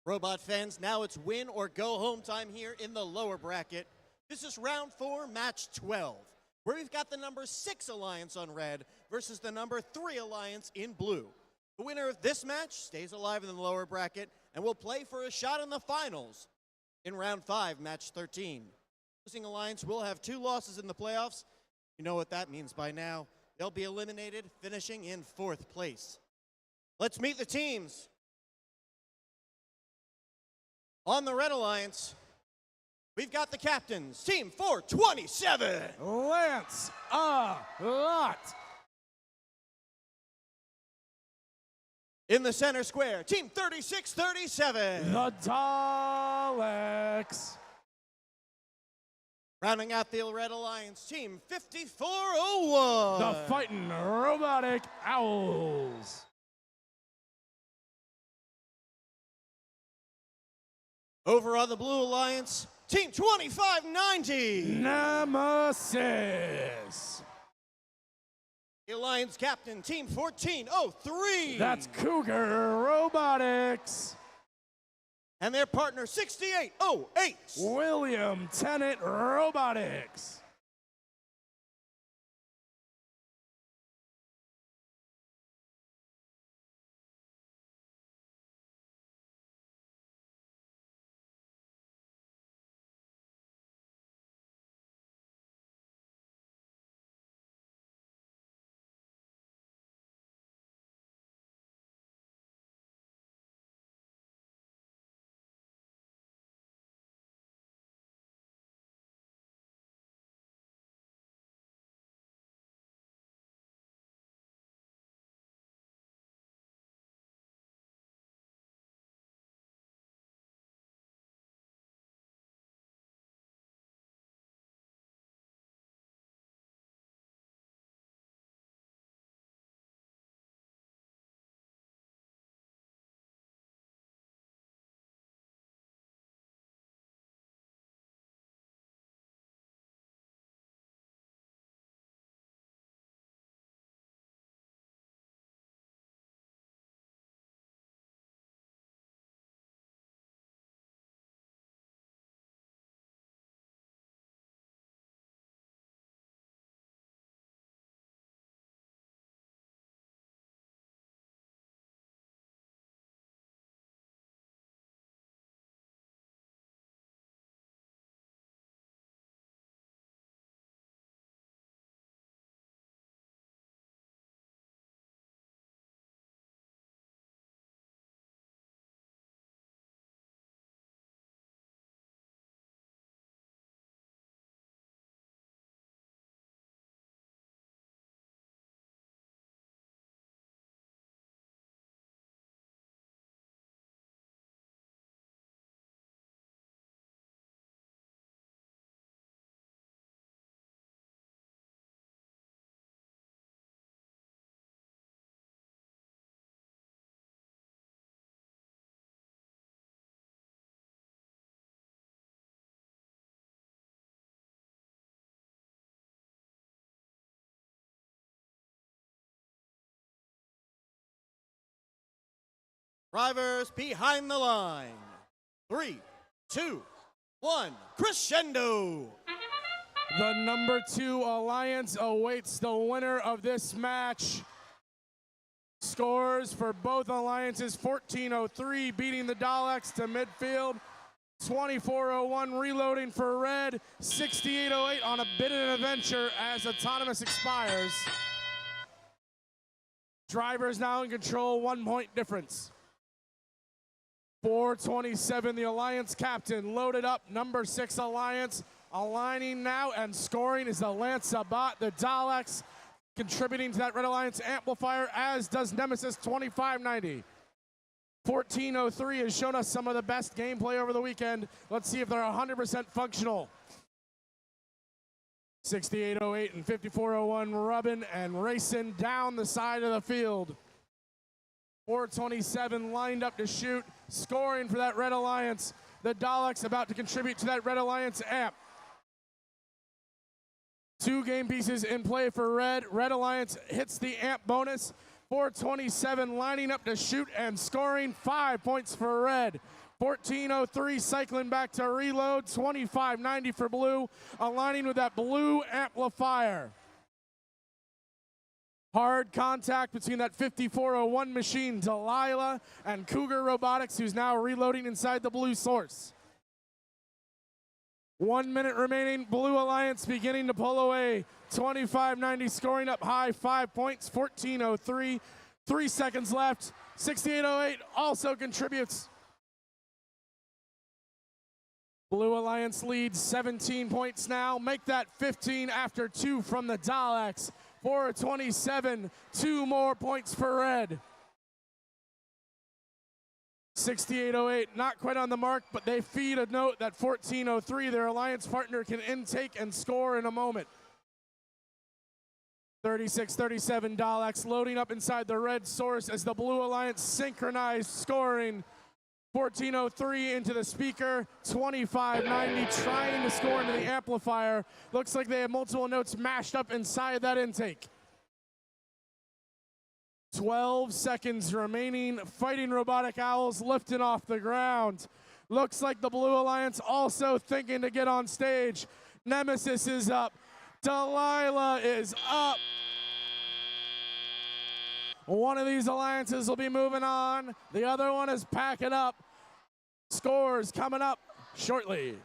Robot fans, now it's win or go home time here in the lower bracket. This is round 4, match 12, where we've got the number 6 Alliance on red versus the number 3 Alliance in blue. The winner of this match stays alive in the lower bracket and will play for a shot in the finals in round 5, match 13. Losing Alliance will have 2 losses in the playoffs. You know what that means by now. They'll be eliminated, finishing in 4th place. Let's meet the teams. On the Red Alliance, we've got the captains, Team 427. Lance Lot. In the center square, Team 3637. The Daleks. Rounding out the Red Alliance, Team 5401. The Fightin' Robotic Owls. Over on the Blue Alliance, Team 2590. Nemesis. The Alliance captain, Team 1403. That's Cougar Robotics. And their partner, 6808. William Tennant Robotics. Drivers behind the line. 3, 2, 1, crescendo. The number 2 alliance awaits the winner of this match. Scores for both alliances: 14:03 beating the Daleks to midfield, 24:01 reloading for red, 68:08 on a bid and adventure as autonomous expires. Drivers now in control, 1 point difference. 4:27, the alliance captain loaded up, number 6 alliance. Aligning now and scoring is the Lance Sabat, the Daleks, contributing to that Red Alliance amplifier, as does Nemesis 2590. 14:03 has shown us some of the best gameplay over the weekend. Let's see if they're 100% functional. 68:08 and 54:01 rubbing and racing down the side of the field. 4:27 lined up to shoot, scoring for that Red Alliance. The Daleks about to contribute to that Red Alliance amp. 2 game pieces in play for red. Red Alliance hits the amp bonus. 4:27 lining up to shoot and scoring, 5 points for red. 14:03 cycling back to reload, 25:90 for blue, aligning with that blue amplifier. Hard contact between that 54:01 machine, Delilah, and Cougar Robotics, who's now reloading inside the blue source. 1 minute remaining, Blue Alliance beginning to pull away. 25:90 scoring up high, 5 points, 14:03. 3 seconds left, 68:08 also contributes. Blue Alliance leads 17 points now. Make that 15 after 2 from the Daleks. 4:27, 2 more points for red. 68:08, not quite on the mark, but they feed a note that 14:03, their alliance partner, can intake and score in a moment. 36:37, Daleks loading up inside the red source as the Blue Alliance synchronized scoring. 14:03 into the speaker, 25:90 trying to score into the amplifier. Looks like they have multiple notes mashed up inside that intake. 12 seconds remaining. Fighting Robotic Owls lifting off the ground. Looks like the Blue Alliance also thinking to get on stage. Nemesis is up. Delilah is up. One of these alliances will be moving on. The other one is packing up. Scores coming up shortly.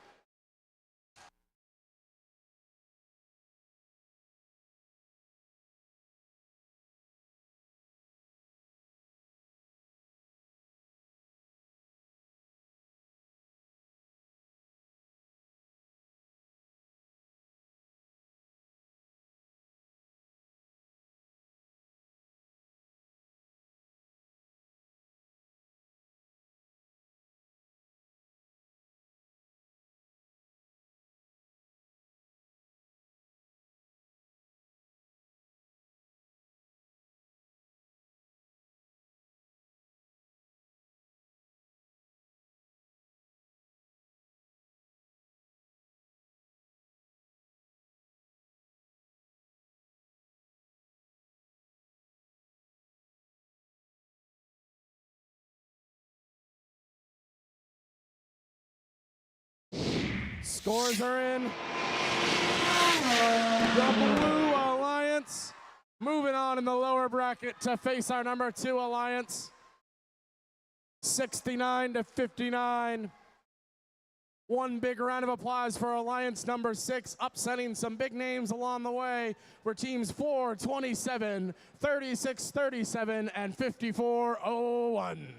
Scores are in. The Blue Alliance moving on in the lower bracket to face our number 2 alliance. 69-59. One big round of applause for alliance number 6, upsetting some big names along the way. Were teams 4:27, 36-37, and 54:01.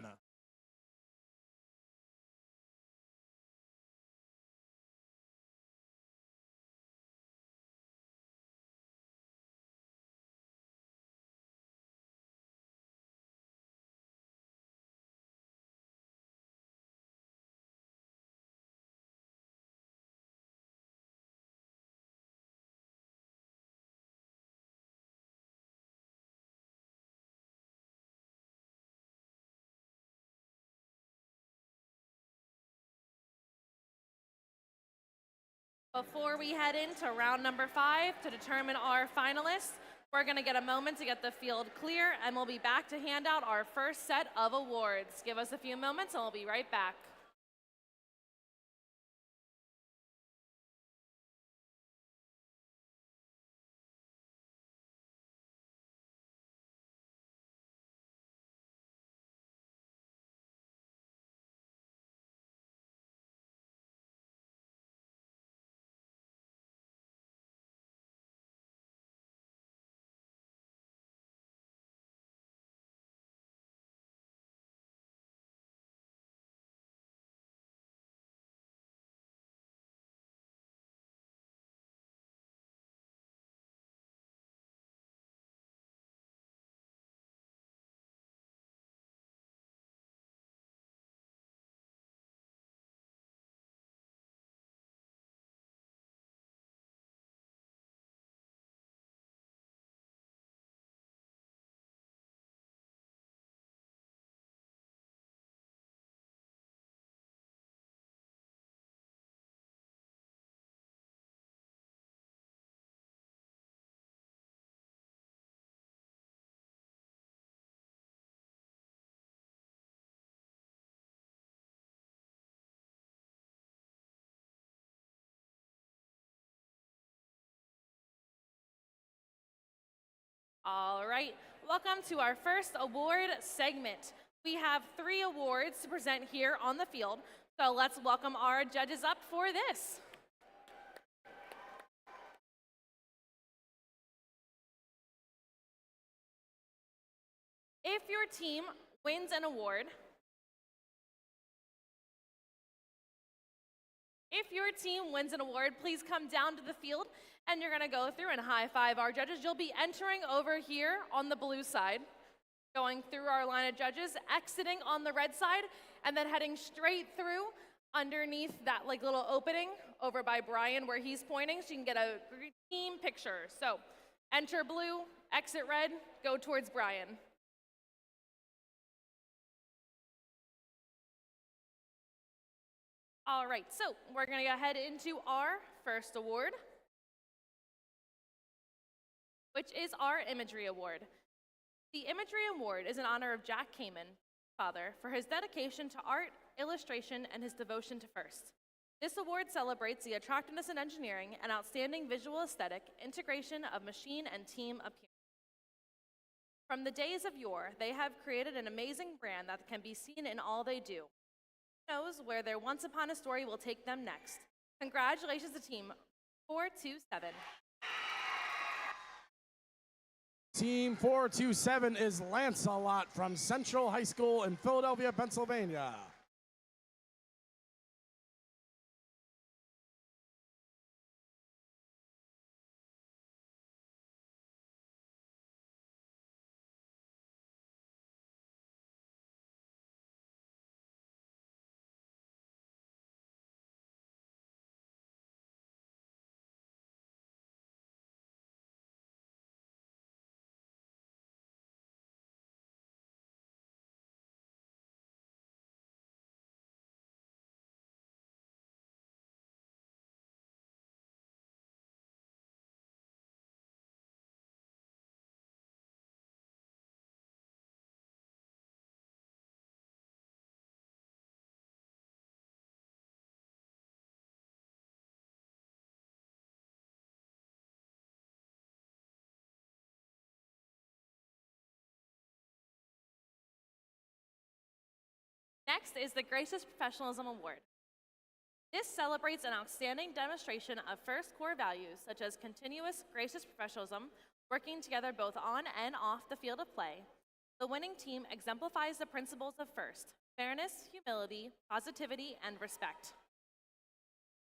Before we head into round number 5 to determine our finalists, We're going to get a moment to get the field clear, and we'll be back to hand out our first set of awards. Give us a few moments, and we'll be right back. All right, welcome to our first award segment. We have 3 awards to present here on the field, so let's welcome our judges up for this. If your team wins an award, please come down to the field, and you're gonna go through and high-five our judges. You'll be entering over here on the blue side, going through our line of judges, exiting on the red side, and then heading straight through underneath that little opening over by Brian where he's pointing, so you can get a team picture. So enter blue, exit red, go towards Brian. All right, so we're gonna go ahead into our first award, which is our Imagery Award. The Imagery Award is in honor of Jack Kamen, father, for his dedication to art, illustration, and his devotion to FIRST. This award celebrates the attractiveness in engineering and outstanding visual aesthetic integration of machine and team appearance. From the days of yore, they have created an amazing brand that can be seen in all they do. Who knows where their once upon a story will take them next. Congratulations to Team 427. Team 427 is Lancelot from Central High School in Philadelphia, Pennsylvania. Next is the Gracious Professionalism Award. This celebrates an outstanding demonstration of FIRST core values such as continuous gracious professionalism, working together both on and off the field of play. The winning team exemplifies the principles of FIRST: fairness, humility, positivity, and respect.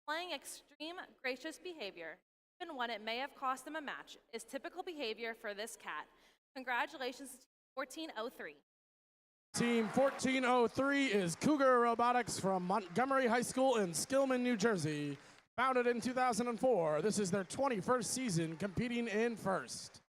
Playing extreme gracious behavior, even when it may have cost them a match, is typical behavior for this cat. Congratulations to Team 1403. Team 1403 is Cougar Robotics from Montgomery High School in Skillman, New Jersey. Founded in 2004, this is their 21st season competing in FIRST.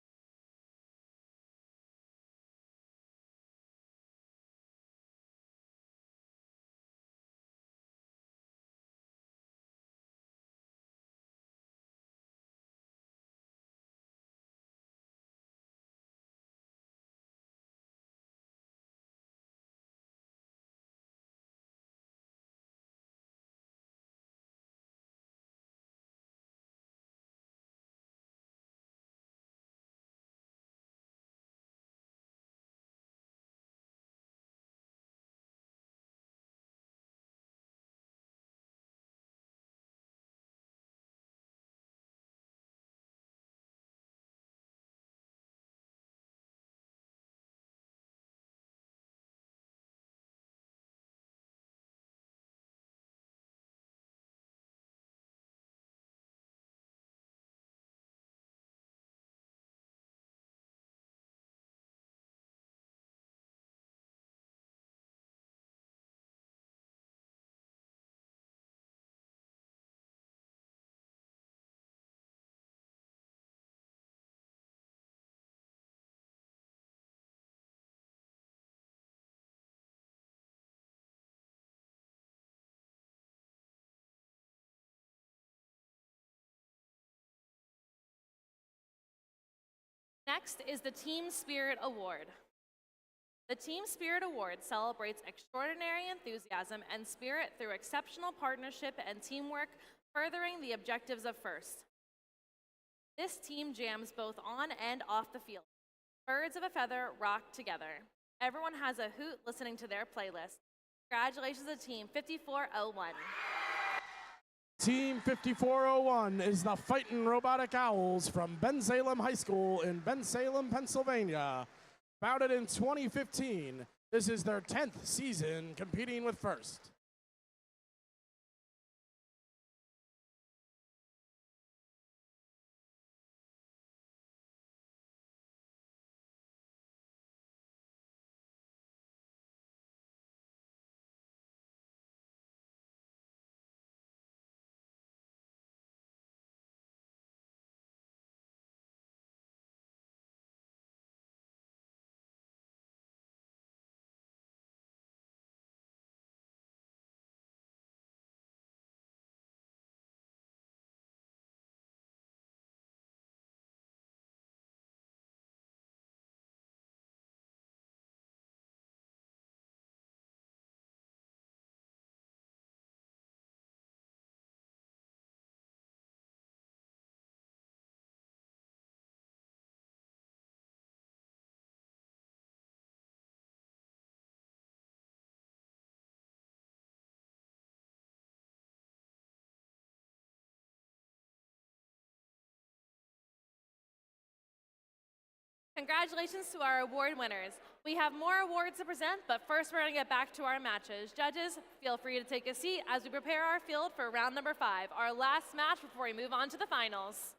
Next is the Team Spirit Award. The Team Spirit Award celebrates extraordinary enthusiasm and spirit through exceptional partnership and teamwork, furthering the objectives of FIRST. This team jams both on and off the field. Birds of a feather rock together. Everyone has a hoot listening to their playlist. Congratulations to Team 5401. Team 5401 is the Fightin' Robotic Owls from Bensalem High School in Bensalem, Pennsylvania. Founded in 2015, this is their 10th season competing with FIRST. Congratulations to our award winners. We have more awards to present, but first we're going to get back to our matches. Judges, feel free to take a seat as we prepare our field for round number 5, our last match before we move on to the finals.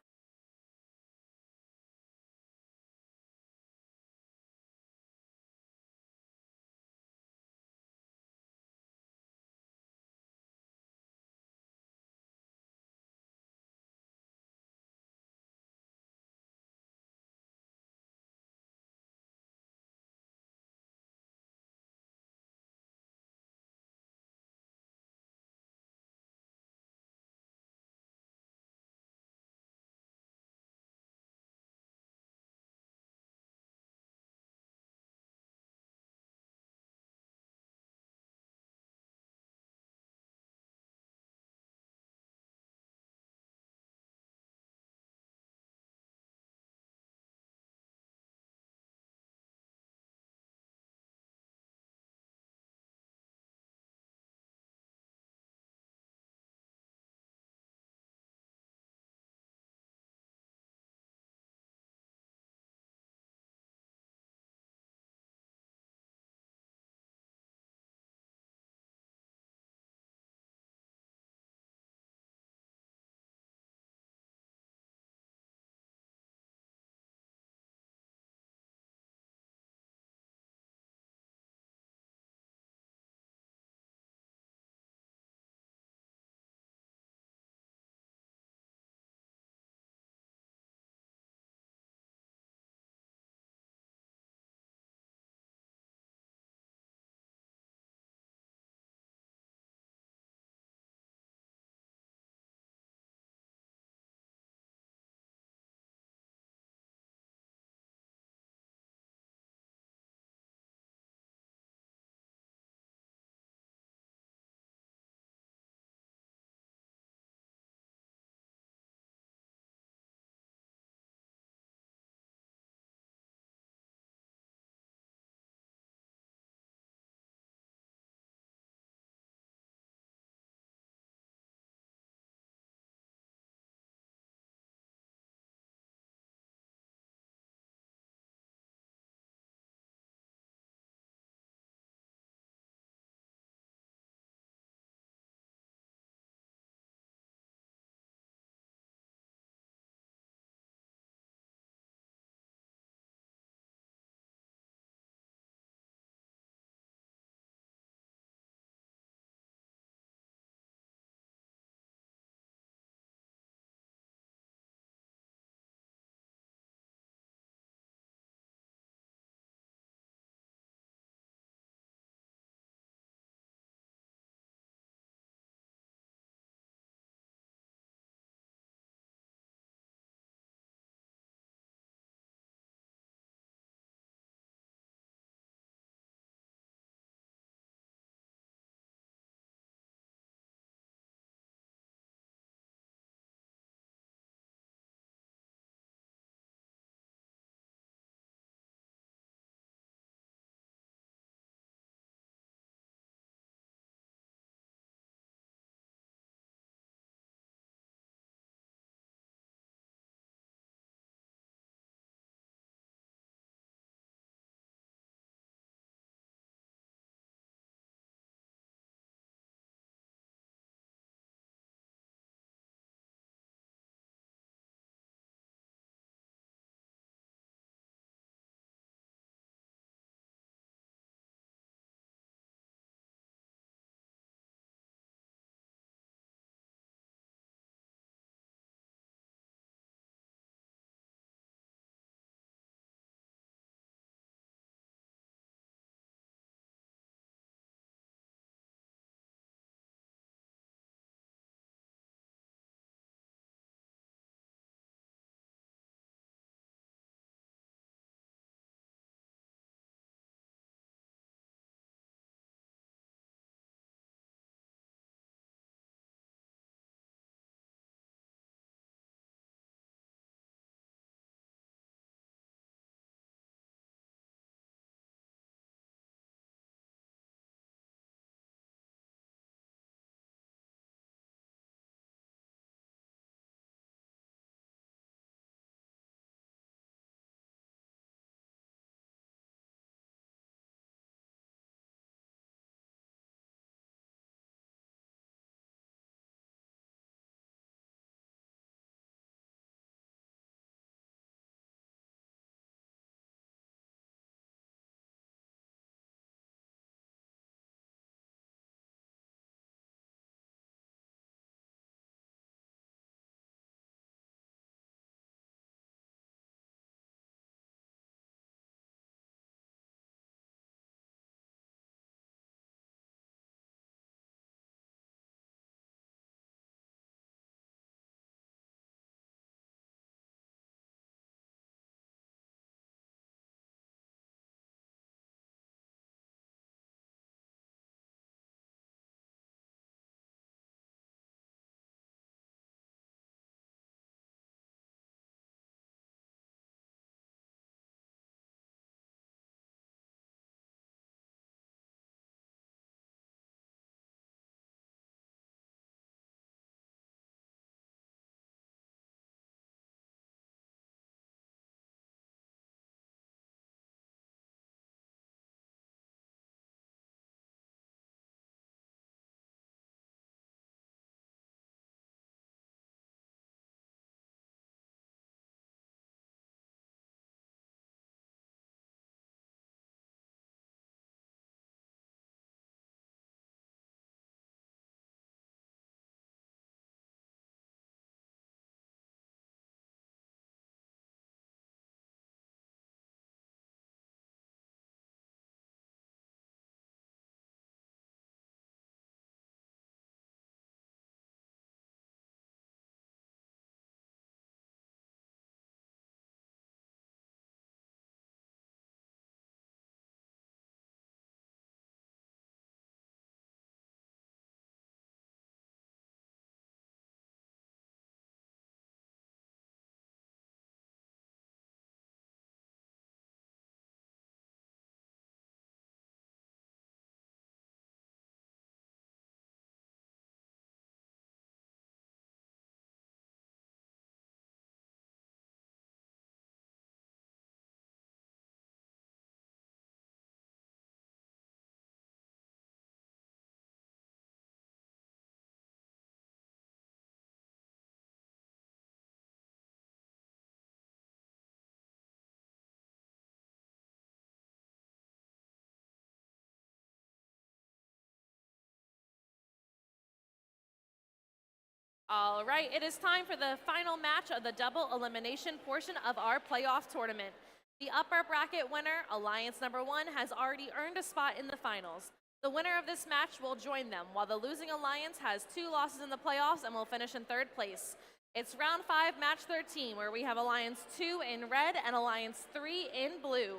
All right, it is time for the final match of the double elimination portion of our playoff tournament. The upper bracket winner, Alliance number 1, has already earned a spot in the finals. The winner of this match will join them, while the losing alliance has 2 losses in the playoffs and will finish in 3rd place. It's round 5, match 13, where we have Alliance 2 in red and Alliance 3 in blue.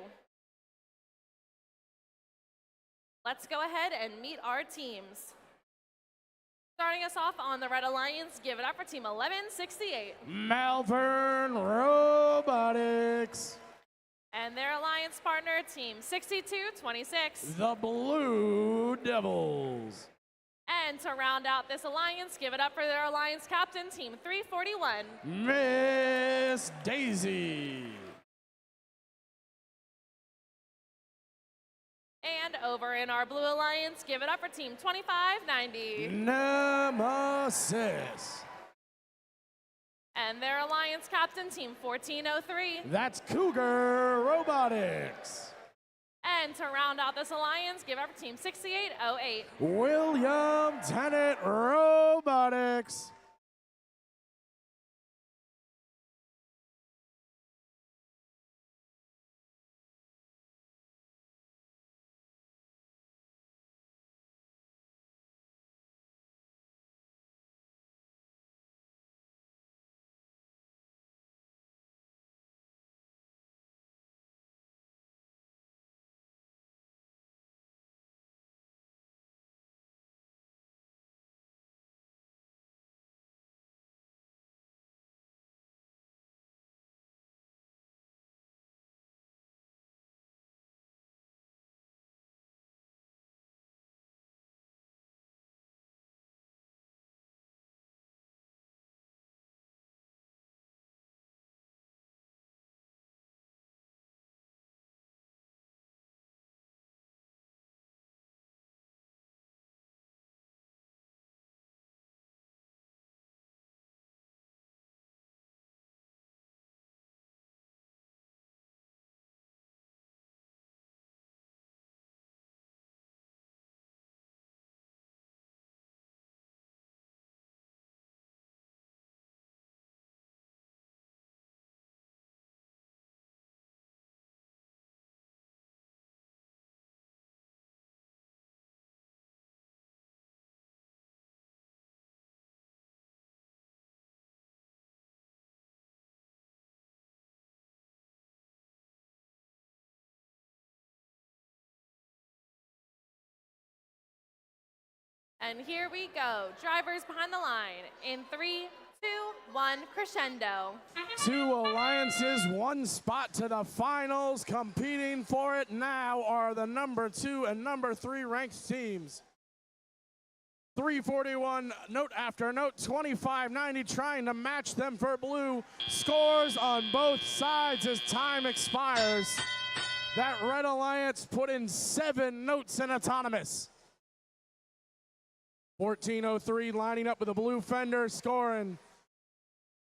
Let's go ahead and meet our teams. Starting us off on the Red Alliance, give it up for Team 1168. Malvern Robotics. And their alliance partner, Team 6226. The Blue Devils. And to round out this alliance, give it up for their alliance captain, Team 341. Miss Daisy. And over in our blue alliance, give it up for Team 2590. Nemesis. And their alliance captain, Team 1403. That's Cougar Robotics. And to round out this alliance, give it up for Team 6808. William Tennant Robotics. And here we go. Drivers behind the line in 3, 2, 1, crescendo. 2 alliances, 1 spot to the finals. Competing for it now are the number 2 and number 3 ranked teams. 341, note after note, 2590, trying to match them for blue. Scores on both sides as time expires. That Red Alliance put in 7 notes in autonomous. 1403 lining up with the blue fender, scoring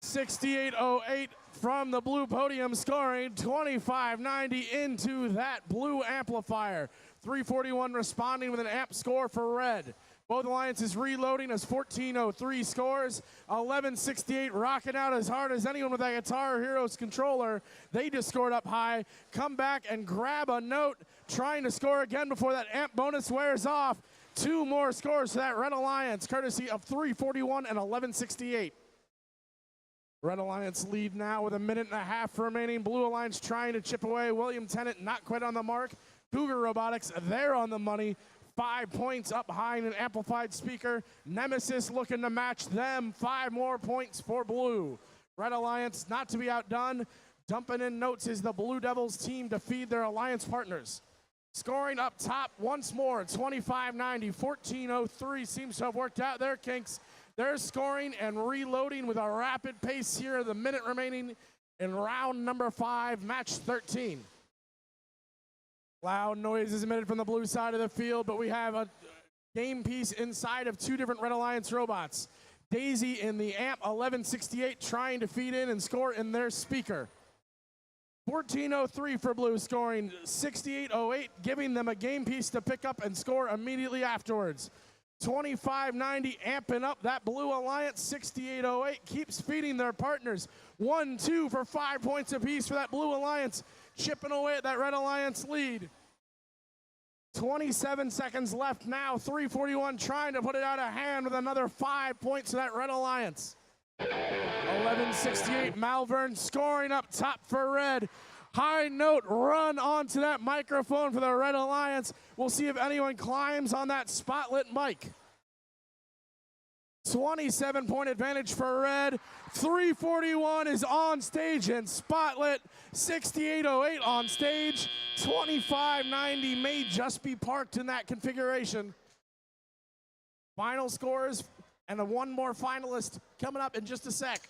6808 from the blue podium, scoring 2590 into that blue amplifier. 341 responding with an amp score for red. Both alliances reloading as 1403 scores. 1168 rocking out as hard as anyone with that Guitar Heroes controller. They just scored up high. Come back and grab a note, trying to score again before that amp bonus wears off. 2 more scores to that Red Alliance, courtesy of 341 and 1168. Red Alliance lead now with 1.5 minutes remaining. Blue Alliance trying to chip away. William Tennant not quite on the mark. Cougar Robotics, they're on the money. 5 points up high in an amplified speaker. Nemesis looking to match them. 5 more points for blue. Red Alliance not to be outdone. Dumping in notes is the Blue Devils team to feed their alliance partners. Scoring up top once more, 2590, 1403 seems to have worked out their kinks. They're scoring and reloading with a rapid pace here, the minute remaining in round number 5, match 13. Loud noises emitted from the blue side of the field, but we have a game piece inside of 2 different Red Alliance robots. Daisy in the amp 1168 trying to feed in and score in their speaker. 1403 for blue, scoring 6808, giving them a game piece to pick up and score immediately afterwards. 2590 amping up that Blue Alliance. 6808 keeps feeding their partners. 1-2 for 5 points apiece for that Blue Alliance, chipping away at that Red Alliance lead. 27 seconds left now. 341 trying to put it out of hand with another 5 points to that Red Alliance. 1168 Malvern scoring up top for Red. High note run onto that microphone for the Red Alliance. We'll see if anyone climbs on that spotlit mic. 27-point advantage for Red. 341 is on stage and spotlit. 6808 on stage. 2590 may just be parked in that configuration. Final scores and one more finalist coming up in just a sec.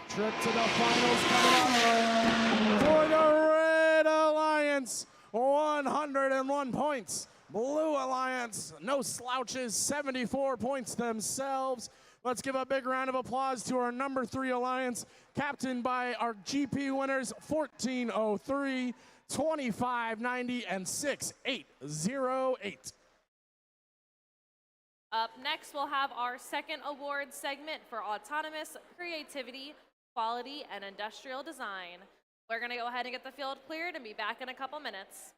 Trip to the finals coming up for the Red Alliance. 101 points. Blue Alliance, no slouches, 74 points themselves. Let's give a big round of applause to our number 3 Alliance, captained by our GP winners, 1403, 2590, and 6808. Up next, we'll have our second award segment for autonomous creativity, quality, and industrial design. We're going to go ahead and get the field cleared and be back in a couple minutes.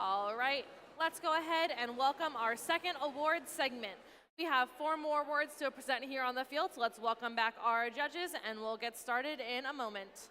All right, let's go ahead and welcome our second award segment. We have 4 more awards to present here on the field, so let's welcome back our judges, and we'll get started in a moment.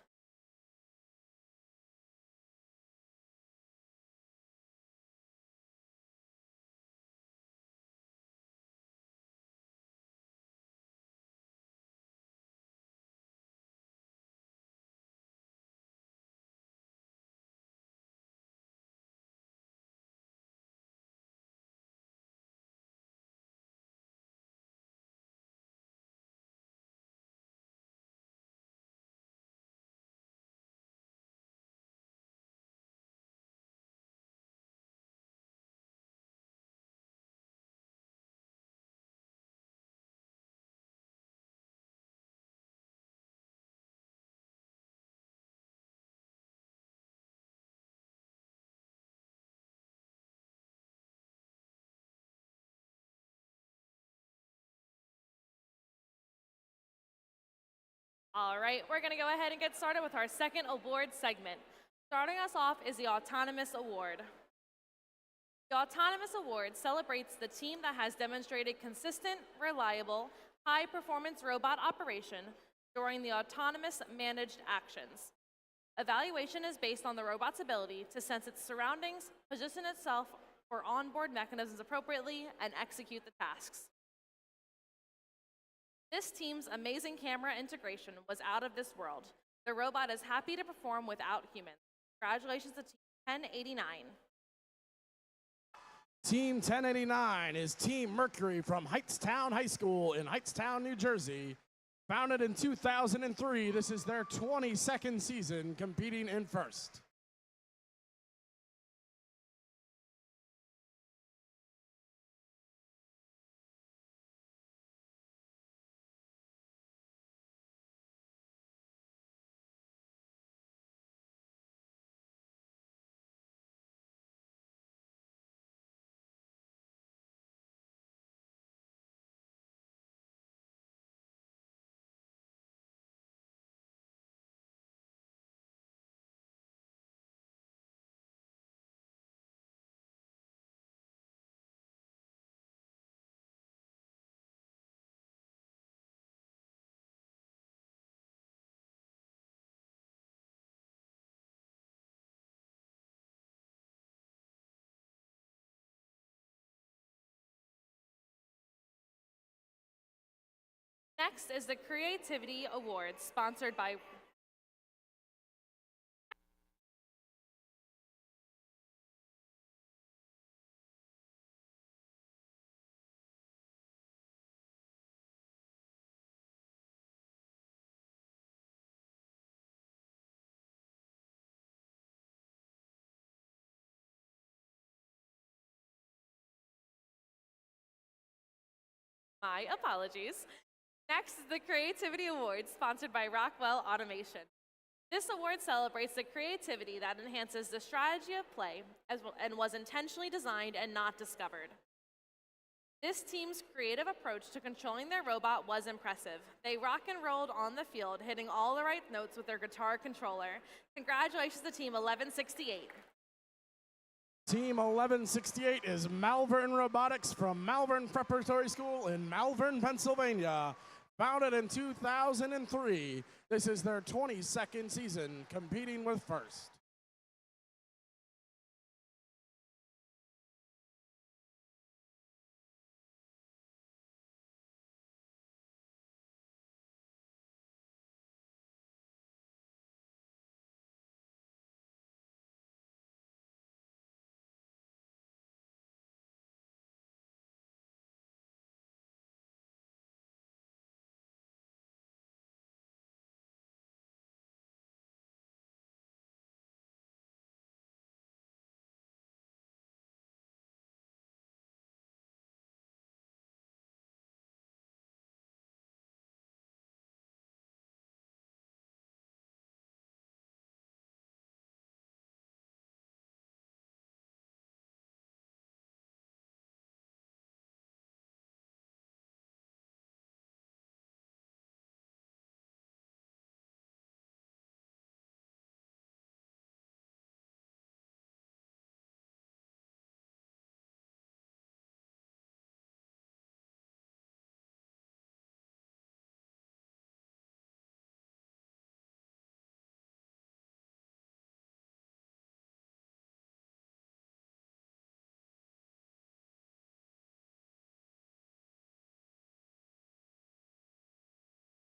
All right, we're going to go ahead and get started with our second award segment. Starting us off is the Autonomous Award. The Autonomous Award celebrates the team that has demonstrated consistent, reliable, high-performance robot operation during the autonomous managed actions. Evaluation is based on the robot's ability to sense its surroundings, position itself for onboard mechanisms appropriately, and execute the tasks. This team's amazing camera integration was out of this world. The robot is happy to perform without humans. Congratulations to Team 1089. Team 1089 is Team Mercury from Hightstown High School in Hightstown, New Jersey. Founded in 2003, this is their 22nd season competing in first. Next is the Creativity Awards, sponsored by My apologies. Next is the Creativity Awards, sponsored by Rockwell Automation. This award celebrates the creativity that enhances the strategy of play and was intentionally designed and not discovered. This team's creative approach to controlling their robot was impressive. They rock and rolled on the field, hitting all the right notes with their guitar controller. Congratulations to Team 1168. Team 1168 is Malvern Robotics from Malvern Preparatory School in Malvern, Pennsylvania. Founded in 2003, this is their 22nd season competing with first.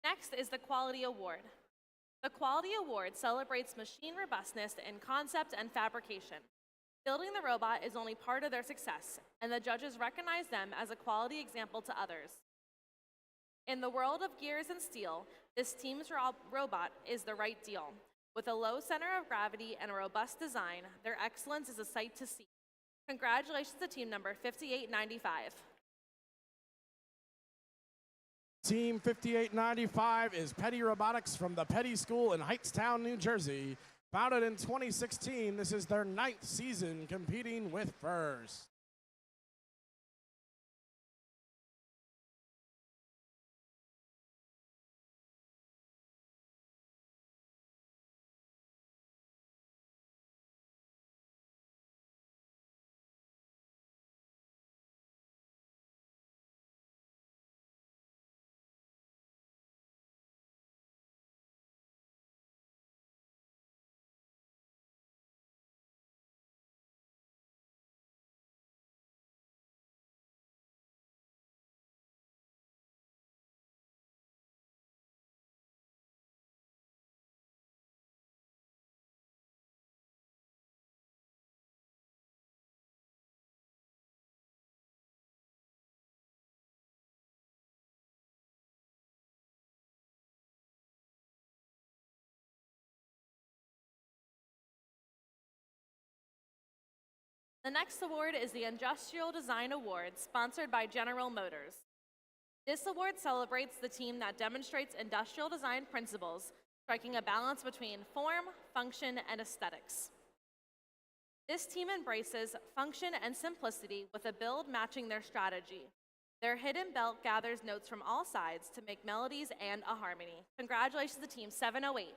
Next is the Quality Award. The Quality Award celebrates machine robustness in concept and fabrication. Building the robot is only part of their success, and the judges recognize them as a quality example to others. In the world of gears and steel, this team's robot is the right deal. With a low center of gravity and a robust design, their excellence is a sight to see. Congratulations to team number 5895. Team 5895 is Petty Robotics from the Petty School in Hightstown, New Jersey. Founded in 2016, this is their 9th season competing with first. The next award is the Industrial Design Award, sponsored by General Motors. This award celebrates the team that demonstrates industrial design principles, striking a balance between form, function, and aesthetics. This team embraces function and simplicity with a build matching their strategy. Their hidden belt gathers notes from all sides to make melodies and a harmony. Congratulations to Team 708.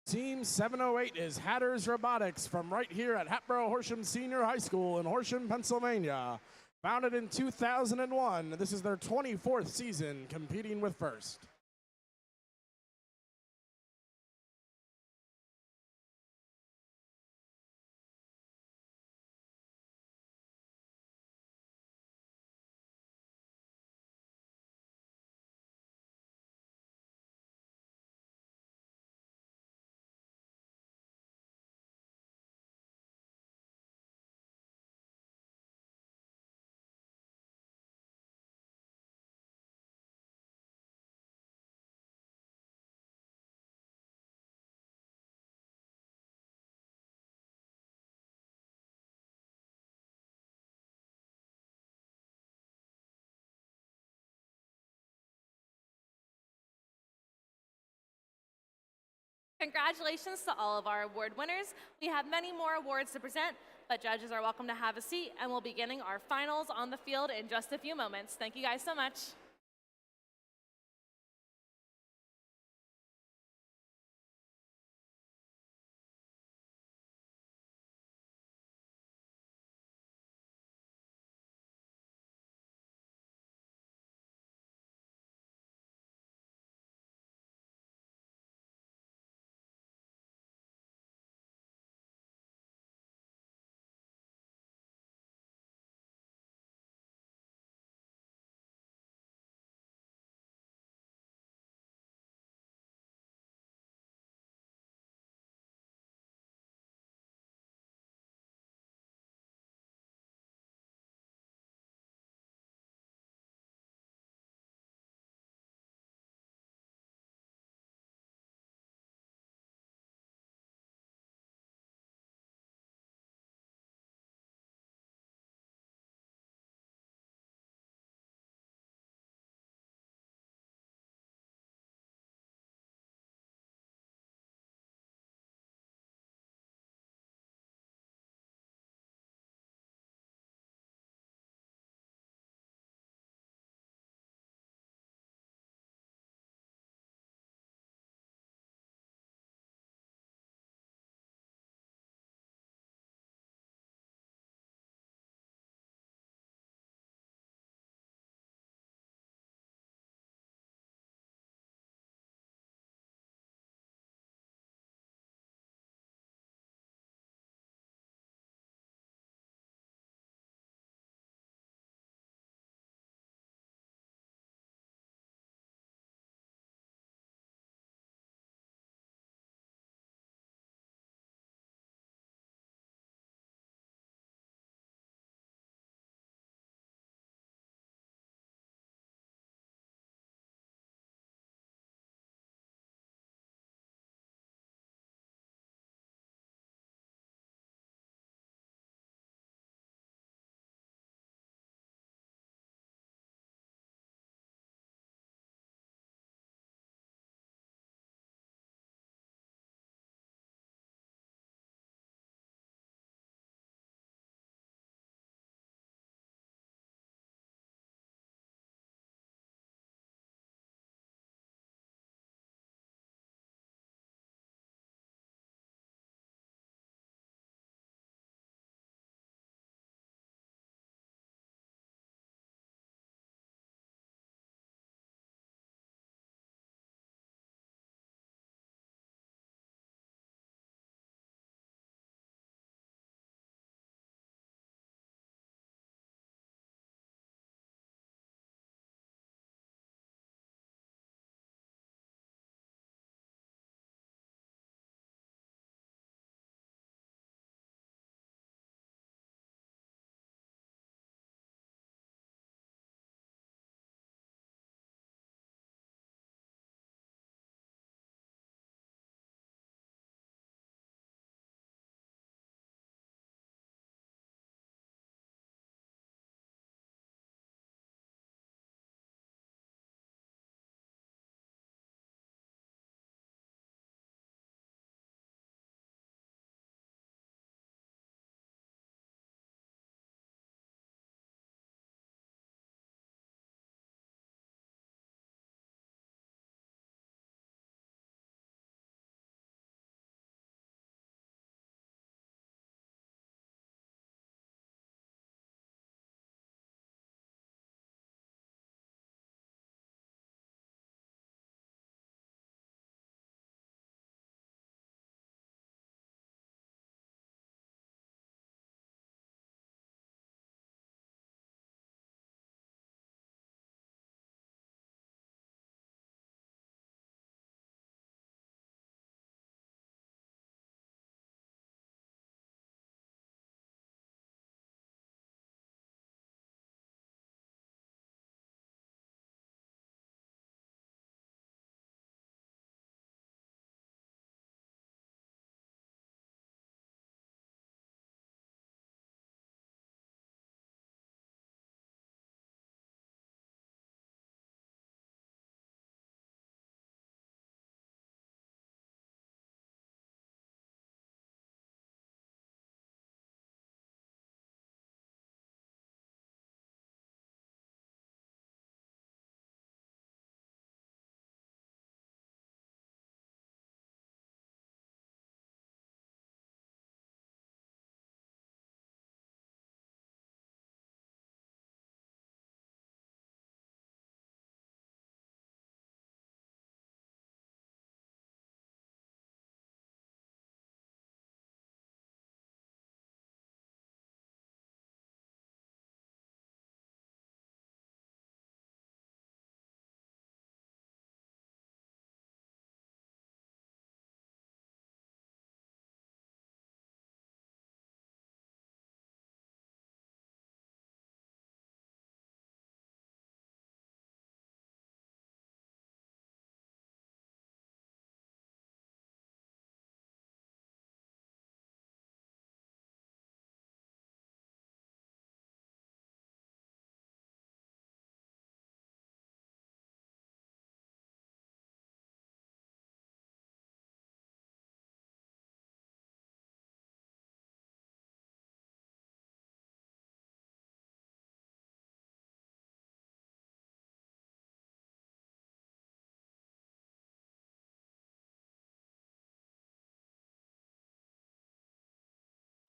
Team 708 is Hatters Robotics from right here at Hatboro-Horsham Senior High School in Horsham, Pennsylvania. Founded in 2001, this is their 24th season competing with FIRST. Congratulations to all of our award winners. We have many more awards to present, but judges are welcome to have a seat, and we'll be beginning our finals on the field in just a few moments. Thank you guys so much.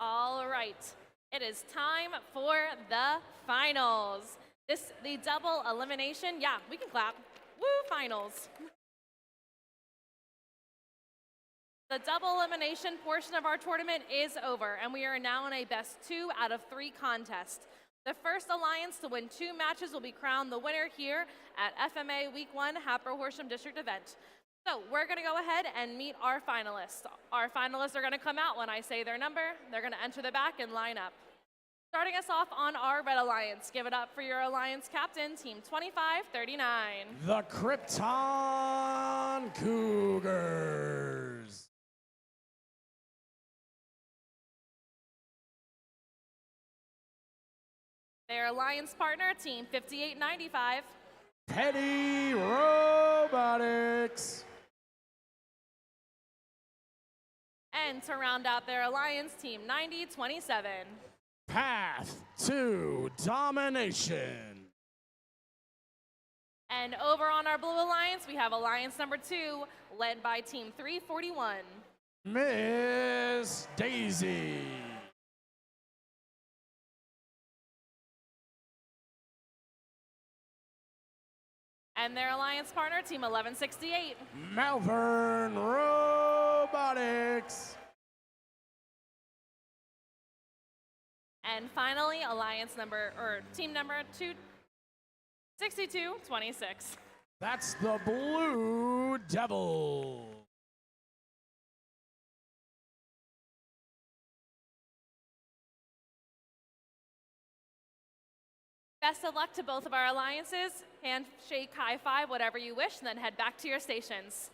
All right, it is time for the finals. The double elimination, yeah, we can clap. Woo, finals. The double elimination portion of our tournament is over, and we are now in a best 2 out of 3 contest. The first alliance to win 2 matches will be crowned the winner here at FMA Week 1 Hatboro-Horsham District event. So we're going to go ahead and meet our finalists. Our finalists are going to come out when I say their number. They're going to enter the back and line up. Starting us off on our red alliance, give it up for your alliance captain, Team 2539. The Krypton Cougars. Their alliance partner, Team 5895. Petty Robotics. And to round out their alliance, Team 9027. Path to Domination. And over on our blue alliance, we have alliance number 2, led by Team 341. Miss Daisy. And their alliance partner, Team 1168. Malvern Robotics. And finally, team number 6226. That's the Blue Devil. Best of luck to both of our alliances. Handshake, high five, whatever you wish, and then head back to your stations.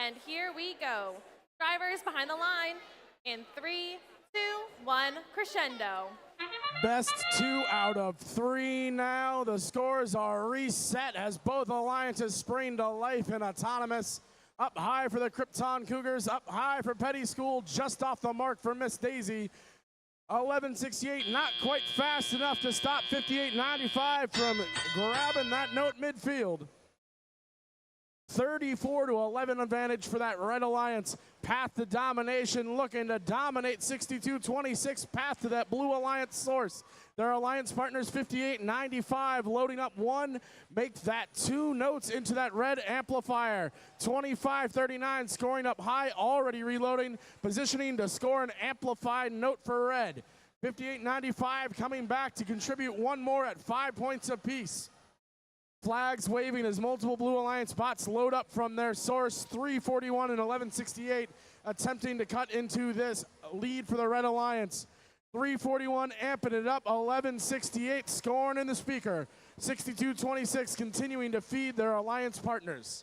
And here we go. Drivers behind the line in 3, 2, 1, crescendo. Best 2 out of 3 now. The scores are reset as both alliances spring to life in autonomous. Up high for the Krypton Cougars, up high for Petty School, just off the mark for Miss Daisy. 1168, not quite fast enough to stop 5895 from grabbing that note midfield. 34-11 advantage for that Red Alliance. Path to domination, looking to dominate 62-26. Path to that Blue Alliance source. Their alliance partners 58-95, loading up one, make that 2 notes into that red amplifier. 25-39, scoring up high, already reloading, positioning to score an amplified note for red. 58-95 coming back to contribute one more at 5 points apiece. Flags waving as multiple Blue Alliance bots load up from their source. 341 and 1168 attempting to cut into this lead for the Red Alliance. 341 amping it up, 1168 scoring in the speaker. 62-26 continuing to feed their alliance partners.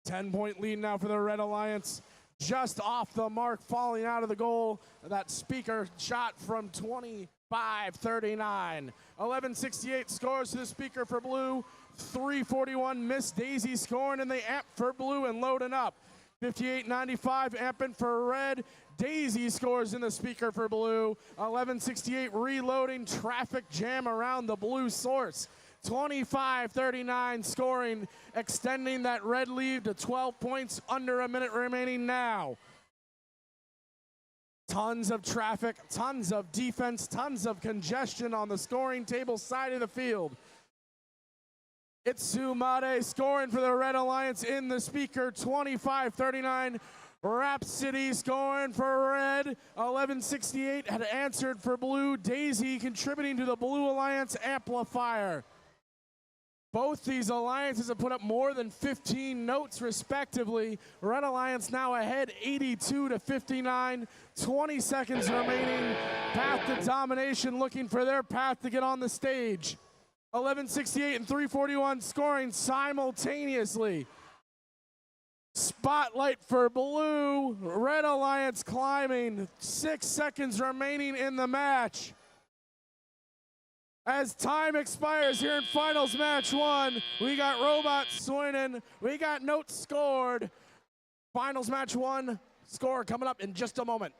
10-point lead now for the Red Alliance. Just off the mark, falling out of the goal. That speaker shot from 25-39. 1168 scores to the speaker for blue. 341 Miss Daisy scoring in the amp for blue and loading up. 58-95 amping for red. Daisy scores in the speaker for blue. 1168 reloading, traffic jam around the blue source. 25-39 scoring, extending that red lead to 12 points, under a minute remaining now. Tons of traffic, tons of defense, tons of congestion on the scoring table side of the field. Itsumade scoring for the Red Alliance in the speaker, 25-39. Rhapsody scoring for red. 1168 had answered for blue. Daisy contributing to the Blue Alliance amplifier. Both these alliances have put up more than 15 notes respectively. Red Alliance now ahead 82-59. 20 seconds remaining. Path to domination, looking for their path to get on the stage. 1168 and 341 scoring simultaneously. Spotlight for blue. Red Alliance climbing. 6 seconds remaining in the match. As time expires here in finals match 1, we got robots swinging. We got notes scored. Finals match 1 score coming up in just a moment.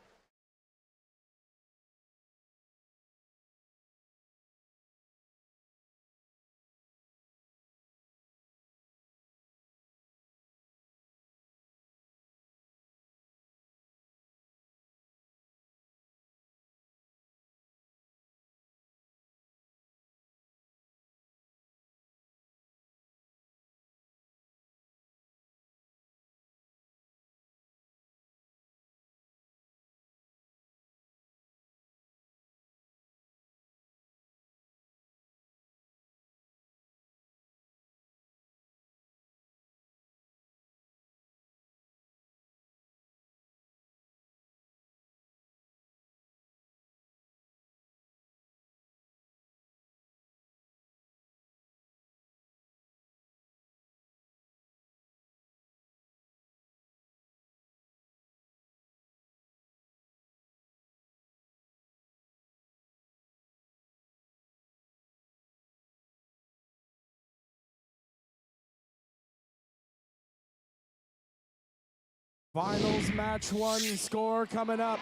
Finals match 1 score coming up.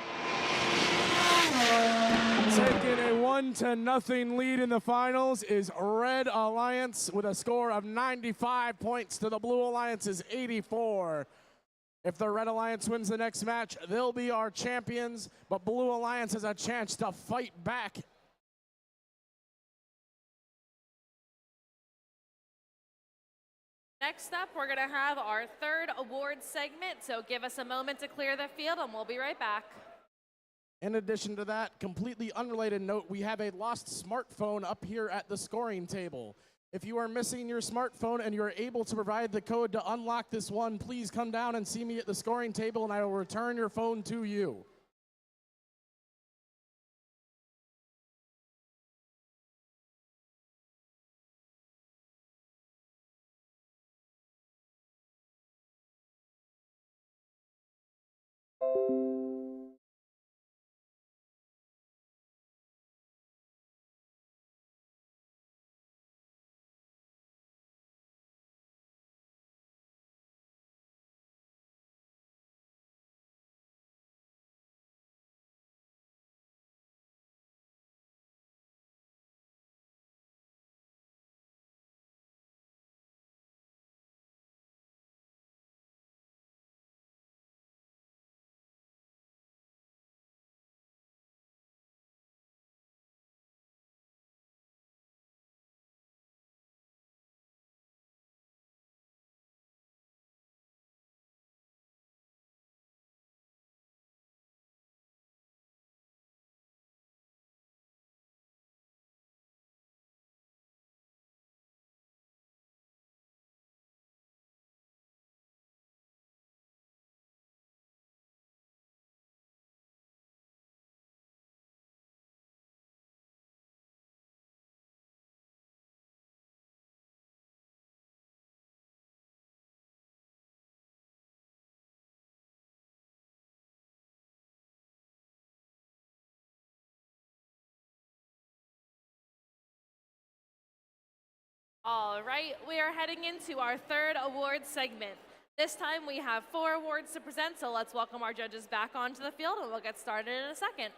Taking a 1-0 lead in the finals is Red Alliance with a score of 95 points to the Blue Alliance's 84. If the Red Alliance wins the next match, they'll be our champions, but Blue Alliance has a chance to fight back. Next up, we're going to have our third awards segment, so give us a moment to clear the field and we'll be right back. In addition to that, completely unrelated note, we have a lost smartphone up here at the scoring table. If you are missing your smartphone and you're able to provide the code to unlock this one, please come down and see me at the scoring table and I will return your phone to you. All right, we are heading into our third award segment. This time we have 4 awards to present, so let's welcome our judges back onto the field and we'll get started in a second.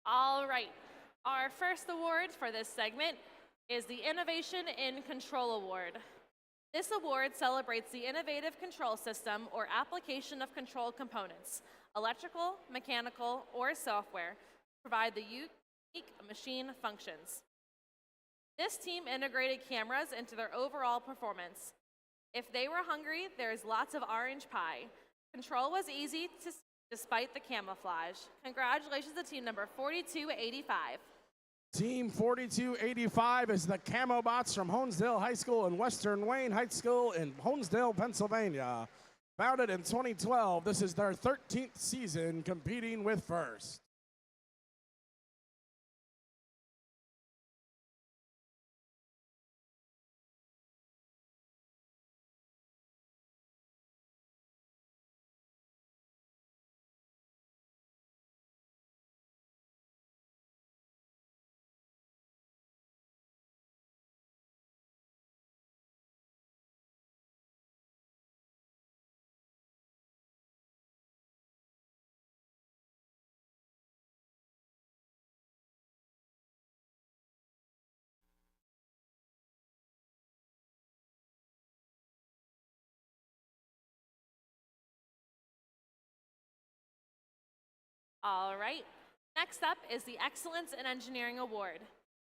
All right, our first award for this segment is the Innovation in Control Award. This award celebrates the innovative control system or application of control components, electrical, mechanical, or software, to provide the unique machine functions. This team integrated cameras into their overall performance. If they were hungry, there's lots of orange pie. Control was easy to see despite the camouflage. Congratulations to team number 4285. Team 4285 is the Camo Bots from Honesdale High School and Western Wayne High School in Honesdale, Pennsylvania. Founded in 2012, this is their 13th season competing with First. All right, next up is the Excellence in Engineering Award.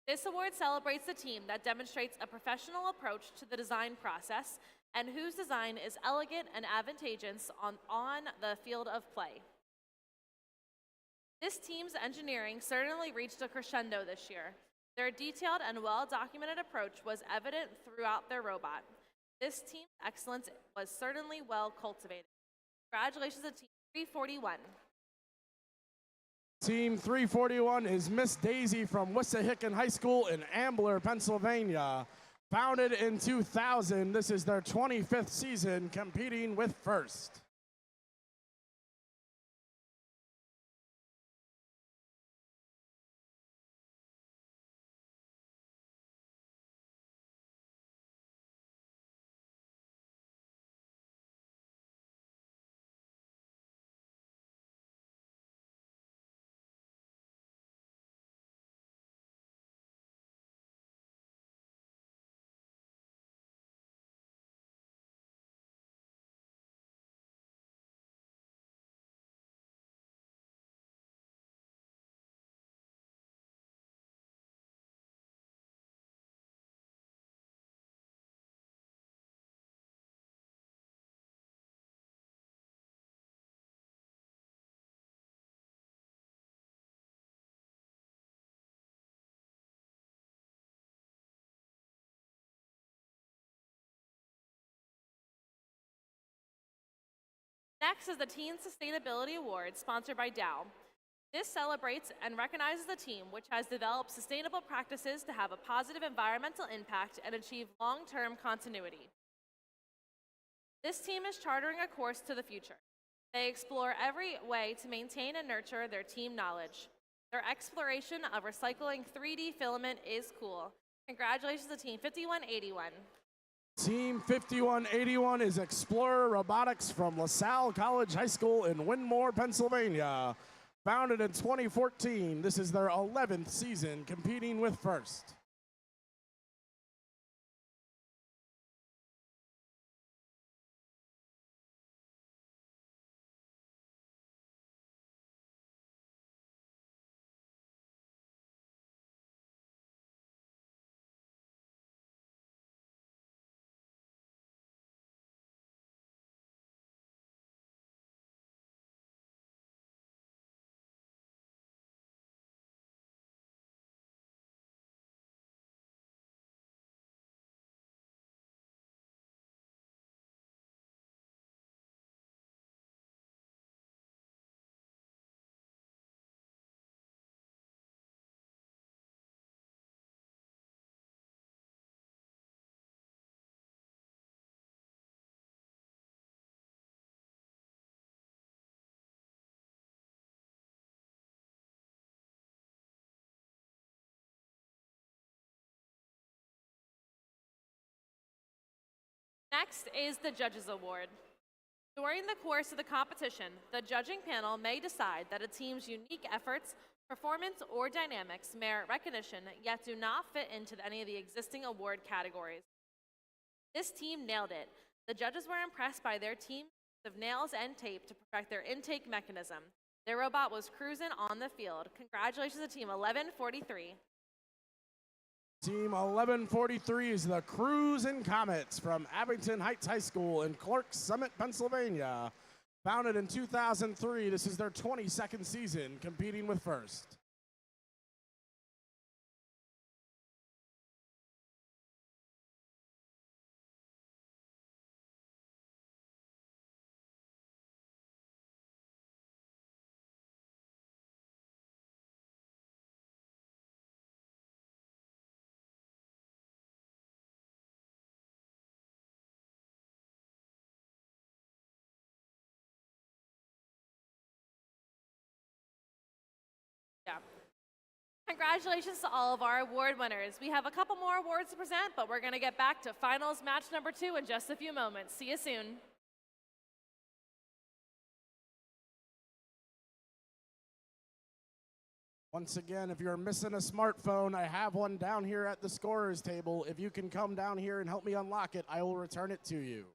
This award celebrates the team that demonstrates a professional approach to the design process and whose design is elegant and advantageous on the field of play. This team's engineering certainly reached a crescendo this year. Their detailed and well-documented approach was evident throughout their robot. This team's excellence was certainly well cultivated. Congratulations to Team 341. Team 341 is Miss Daisy from Wissahickon High School in Ambler, Pennsylvania. Founded in 2000, this is their 25th season competing with First. Next is the Teen Sustainability Award, sponsored by Dow. This celebrates and recognizes the team which has developed sustainable practices to have a positive environmental impact and achieve long-term continuity. This team is chartering a course to the future. They explore every way to maintain and nurture their team knowledge. Their exploration of recycling 3D filament is cool. Congratulations to Team 5181. Team 5181 is Explorer Robotics from LaSalle College High School in Winmore, Pennsylvania. Founded in 2014, this is their 11th season competing with First. Next is the Judges Award. During the course of the competition, the judging panel may decide that a team's unique efforts, performance, or dynamics merit recognition, yet do not fit into any of the existing award categories. This team nailed it. The judges were impressed by their team's use of nails and tape to perfect their intake mechanism. Their robot was cruising on the field. Congratulations to Team 1143. Team 1143 is the Cruisin' Comets from Abington Heights High School in Clark Summit, Pennsylvania. Founded in 2003, this is their 22nd season competing with First. Congratulations to all of our award winners. We have a couple more awards to present, but we're going to get back to finals match number 2 in just a few moments. See you soon. Once again, if you're missing a smartphone, I have one down here at the scorer's table. If you can come down here and help me unlock it, I will return it to you.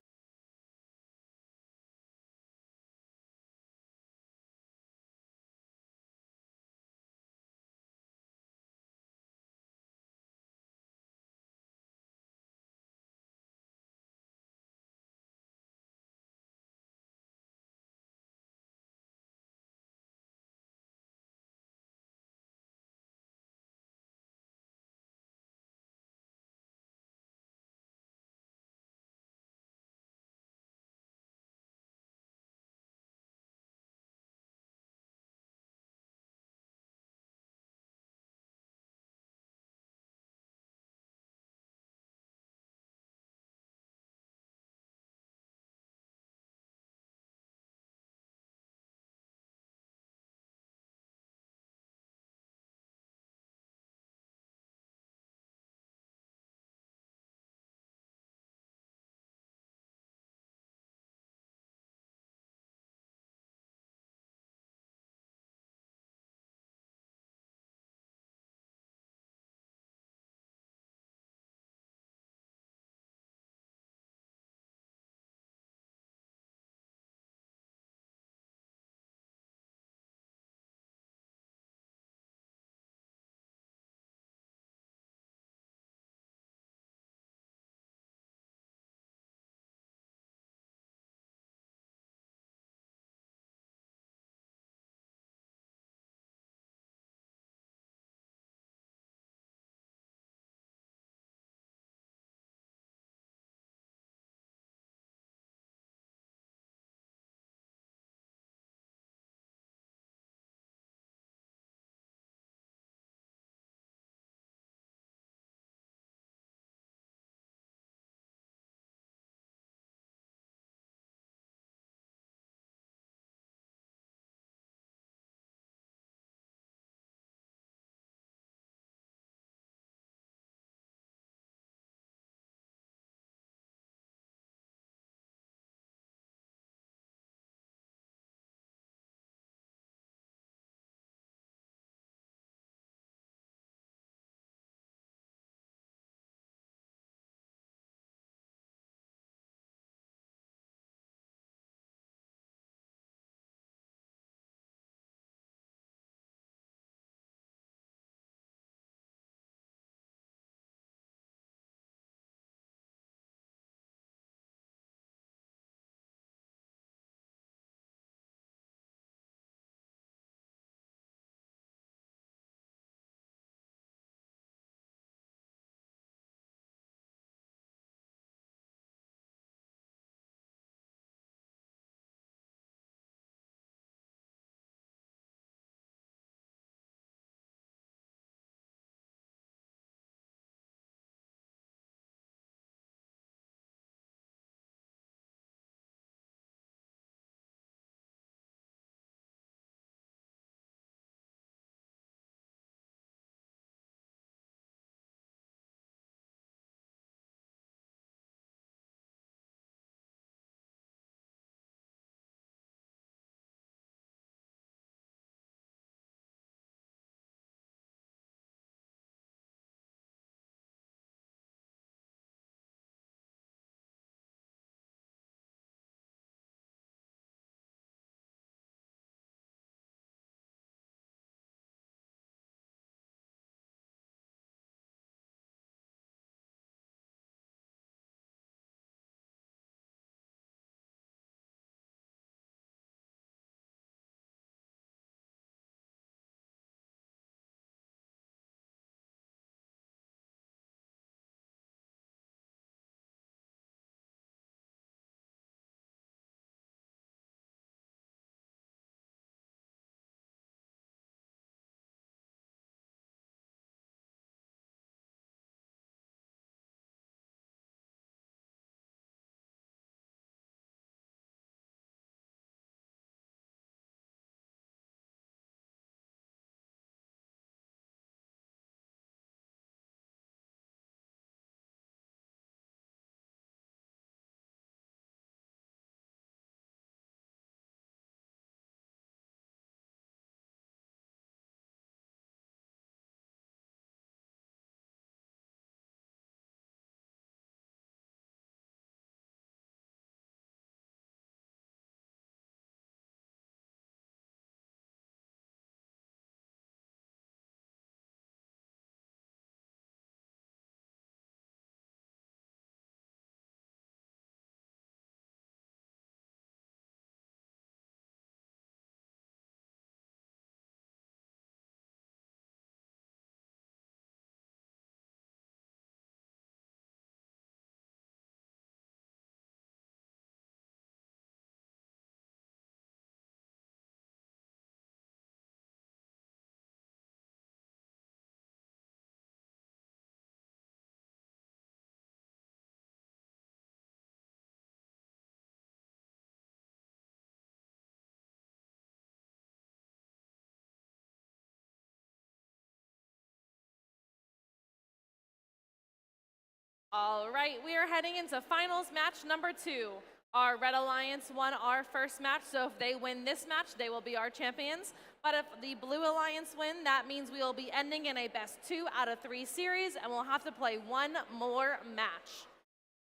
All right, we are heading into finals match number 2. Our Red Alliance won our first match, so if they win this match, they will be our champions. But if the Blue Alliance win, that means we will be ending in a best 2 out of 3 series, and we'll have to play one more match.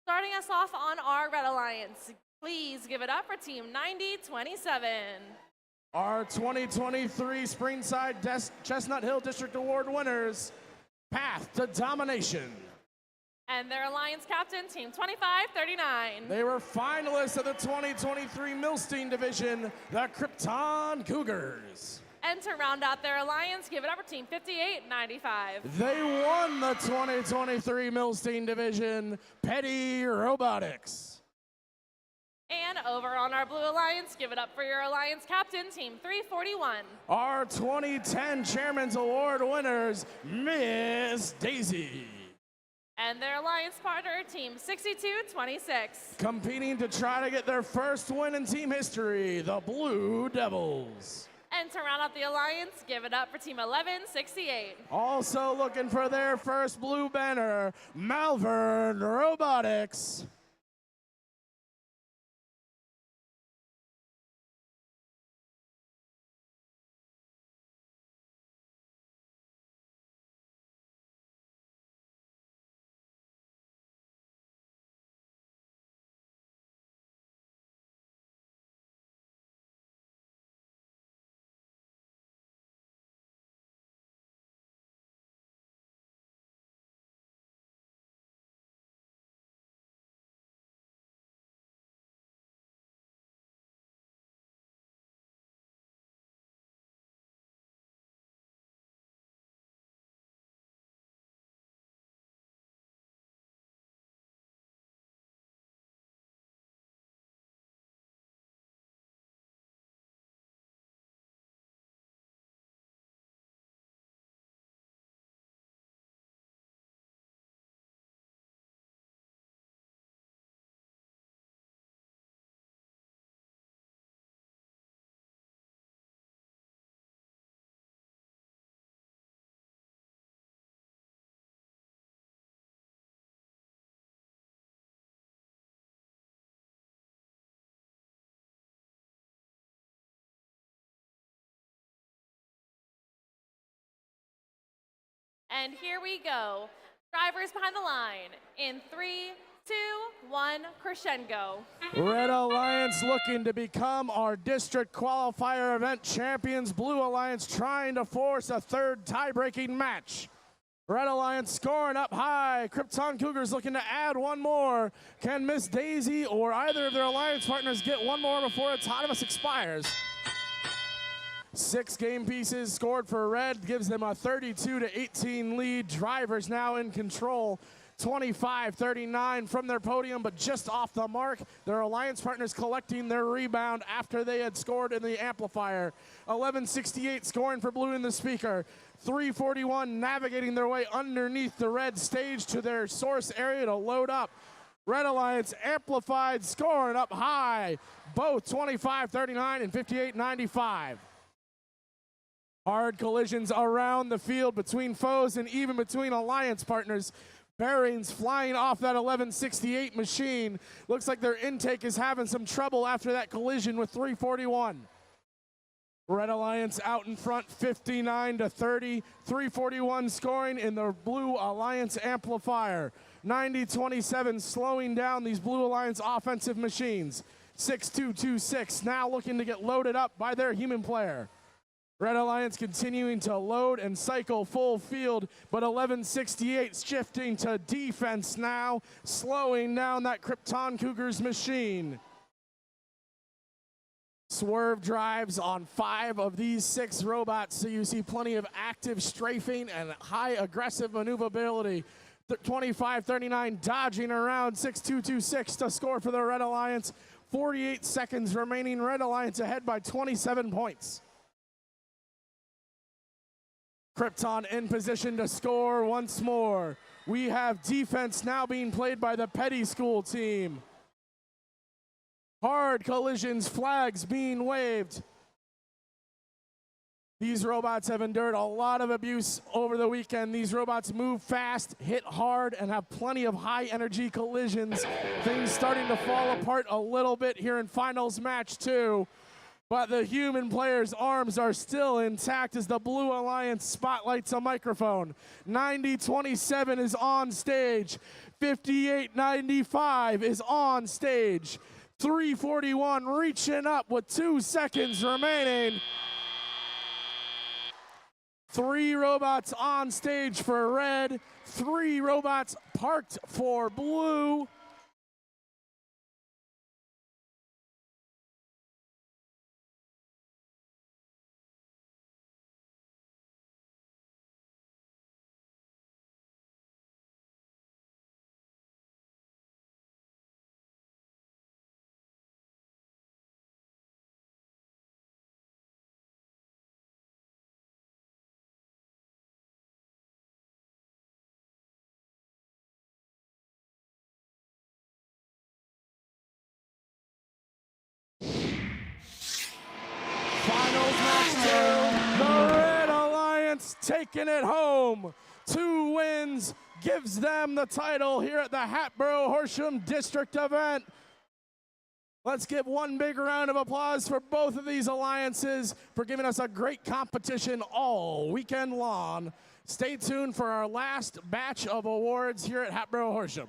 Starting us off on our Red Alliance, please give it up for Team 9027. Our 2023 Springside Chestnut Hill District Award winners, Path to Domination. And their Alliance captain, Team 2539. They were finalists of the 2023 Milstein Division, the Krypton Cougars. And to round out their Alliance, give it up for Team 5895. They won the 2023 Milstein Division, Petty Robotics. And over on our Blue Alliance, give it up for your Alliance captain, Team 341. Our 2010 Chairman's Award winners, Miss Daisy. And their Alliance partner, Team 6226. Competing to try to get their first win in team history, the Blue Devils. And to round out the Alliance, give it up for Team 1168. Also looking for their first blue banner, Malvern Robotics. And here we go. Drivers behind the line in 3, 2, 1, crescendo. Red Alliance looking to become our district qualifier event champions. Blue Alliance trying to force a third tie-breaking match. Red Alliance scoring up high. Krypton Cougars looking to add one more. Can Miss Daisy or either of their Alliance partners get one more before autonomous expires? 6 game pieces scored for Red, gives them a 32-18 lead. Drivers now in control, 25-39 from their podium, but just off the mark. Their Alliance partners collecting their rebound after they had scored in the amplifier. 11:68 scoring for Blue in the speaker. 3:41 navigating their way underneath the Red stage to their source area to load up. Red Alliance amplified, scoring up high, both 25-39 and 58-95. Hard collisions around the field between foes and even between Alliance partners. Bearings flying off that 1168 machine. Looks like their intake is having some trouble after that collision with 341. Red Alliance out in front 59-30. 341 scoring in the Blue Alliance amplifier. 90-27 slowing down these Blue Alliance offensive machines. 6226 now looking to get loaded up by their human player. Red Alliance continuing to load and cycle full field, but 1168 shifting to defense now, slowing down that Krypton Cougars machine. Swerve drives on 5 of these 6 robots, so you see plenty of active strafing and high aggressive maneuverability. 25-39 dodging around 6226 to score for the Red Alliance. 48 seconds remaining, Red Alliance ahead by 27 points. Krypton in position to score once more. We have defense now being played by the Petty School team. Hard collisions, flags being waved. These robots have endured a lot of abuse over the weekend. These robots move fast, hit hard, and have plenty of high-energy collisions. Things starting to fall apart a little bit here in finals match 2. But the human players' arms are still intact as the Blue Alliance spotlights a microphone. 90-27 is on stage. 58-95 is on stage. 341 reaching up with 2 seconds remaining. 3 robots on stage for red. 3 robots parked for blue. Finals match 2, the Red Alliance taking it home. 2 wins gives them the title here at the Hatboro-Horsham District event. Let's give one big round of applause for both of these alliances for giving us a great competition all weekend long. Stay tuned for our last batch of awards here at Hatboro-Horsham.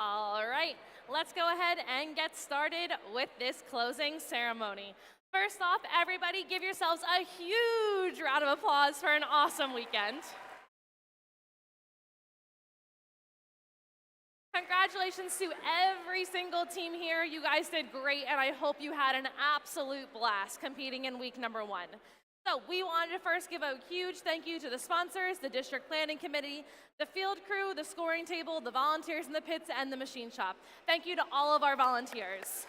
All right, let's go ahead and get started with this closing ceremony. First off, everybody give yourselves a huge round of applause for an awesome weekend. Congratulations to every single team here. You guys did great, and I hope you had an absolute blast competing in week number 1. So we wanted to first give a huge thank you to the sponsors, the district planning committee, the field crew, the scoring table, the volunteers in the pits, and the machine shop. Thank you to all of our volunteers.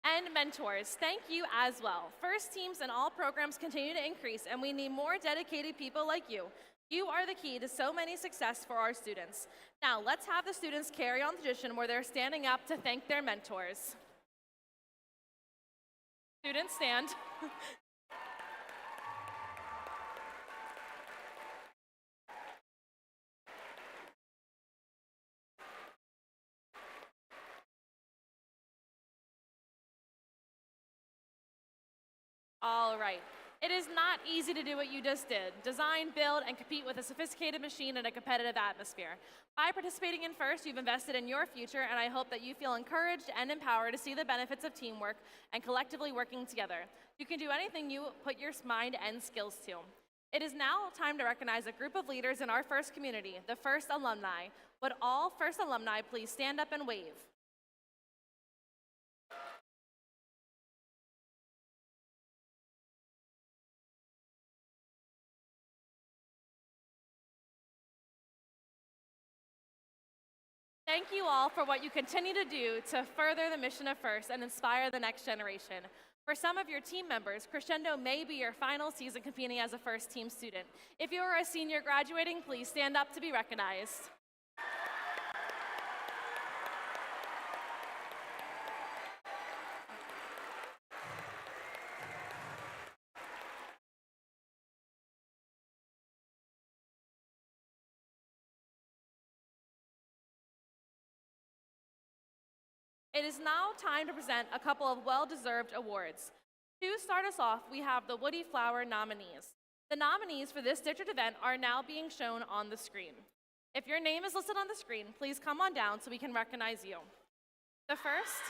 And mentors, thank you as well. First teams and all programs continue to increase, and we need more dedicated people like you. You are the key to so many success for our students. Now, let's have the students carry on the tradition where they're standing up to thank their mentors. Students, stand. All right. It is not easy to do what you just did. Design, build, and compete with a sophisticated machine in a competitive atmosphere. By participating in FIRST, you've invested in your future, and I hope that you feel encouraged and empowered to see the benefits of teamwork and collectively working together. You can do anything you put your mind and skills to. It is now time to recognize a group of leaders in our FIRST community, the FIRST alumni. Would all FIRST alumni please stand up and wave? Thank you all for what you continue to do to further the mission of FIRST and inspire the next generation. For some of your team members, Crescendo may be your final season competing as a FIRST team student. If you are a senior graduating, please stand up to be recognized. It is now time to present a couple of well-deserved awards. To start us off, we have the Woody Flower nominees. The nominees for this district event are now being shown on the screen. If your name is listed on the screen, please come on down so we can recognize you. The first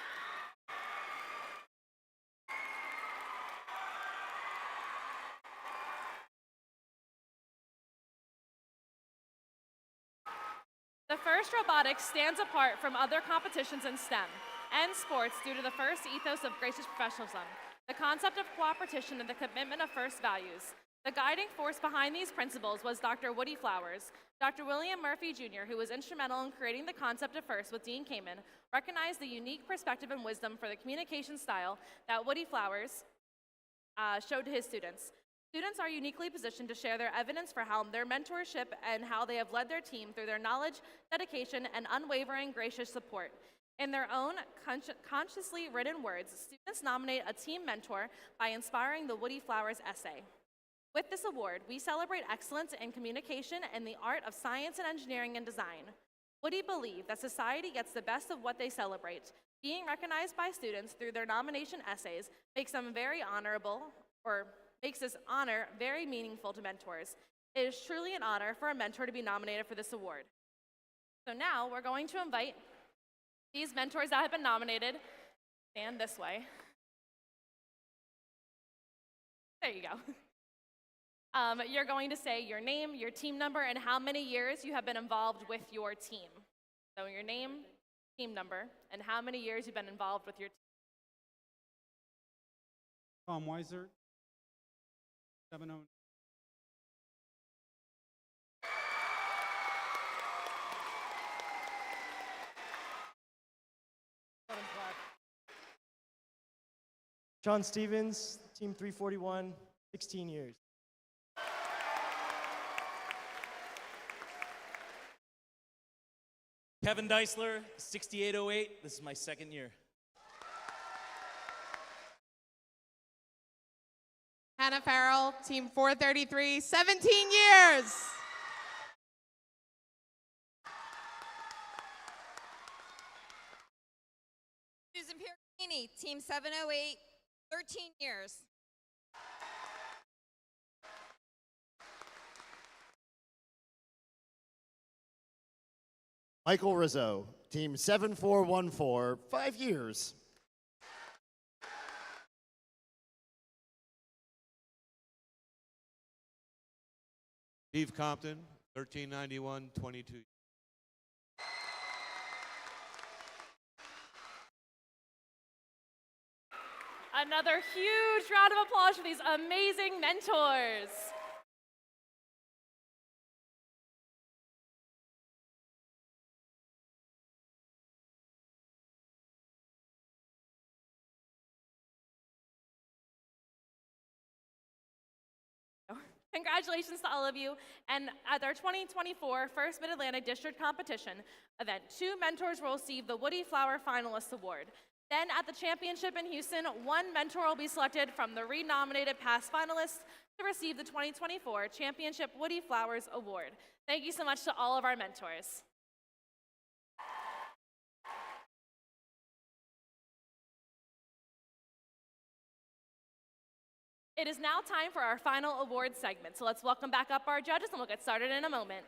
robotics stands apart from other competitions in STEM and sports due to the FIRST ethos of gracious professionalism, the concept of cooperation, and the commitment of FIRST values. The guiding force behind these principles was Dr. Woody Flowers. Dr. William Murphy Jr., who was instrumental in creating the concept of FIRST with Dean Kamen, recognized the unique perspective and wisdom for the communication style that Woody Flowers showed to his students. Students are uniquely positioned to share their evidence for how their mentorship and how they have led their team through their knowledge, dedication, and unwavering gracious support. In their own consciously written words, students nominate a team mentor by inspiring the Woody Flowers essay. With this award, we celebrate excellence in communication and the art of science and engineering and design. Woody believed that society gets the best of what they celebrate. Being recognized by students through their nomination essays makes them very honorable, or makes this honor very meaningful to mentors. It is truly an honor for a mentor to be nominated for this award. So now we're going to invite these mentors that have been nominated. Stand this way. There you go. You're going to say your name, your team number, and how many years you have been involved with your team. So your name, team number, and how many years you've been involved with your team. Tom Weiser, 70. John Stevens, Team 341, 16 years. Kevin Deisler, 6808. This is my second year. Hannah Farrell, Team 433, 17 years. Susan Pierini, Team 708, 13 years. Michael Rizzo, team 7414, 5 years. Steve Compton, 1391, 22. Another huge round of applause for these amazing mentors. Congratulations to all of you. And at our 2024 First Mid-Atlantic District Competition event, 2 mentors will receive the Woody Flower Finalist Award. Then at the championship in Houston, 1 mentor will be selected from the renominated past finalists to receive the 2024 Championship Woody Flowers Award. Thank you so much to all of our mentors. It is now time for our final award segment, so let's welcome back up our judges and we'll get started in a moment.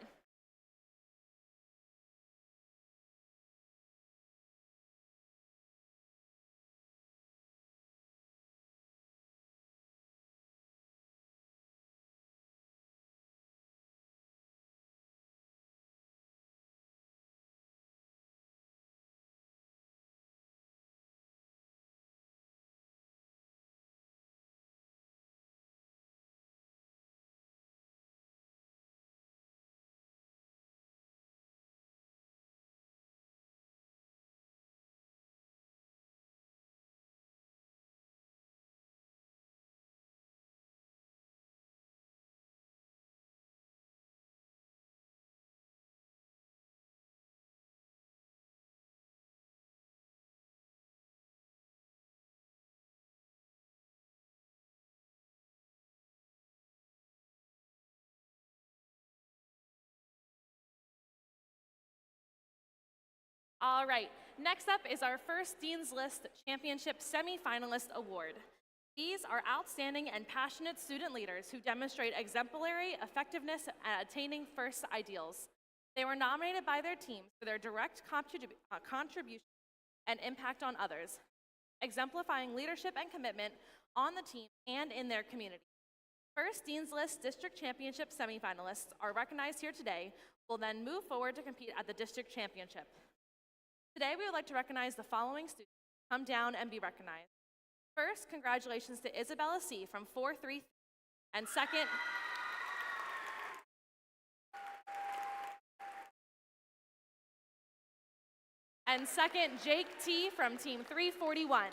All right, next up is our first Dean's List Championship Semifinalist Award. These are outstanding and passionate student leaders who demonstrate exemplary effectiveness at attaining FIRST ideals. They were nominated by their teams for their direct contribution and impact on others, exemplifying leadership and commitment on the team and in their community. First Dean's List District Championship semifinalists are recognized here today, will then move forward to compete at the District Championship. Today, we would like to recognize the following students. Come down and be recognized. First, congratulations to Isabella C. from 433, and second, Jake T. from team 341.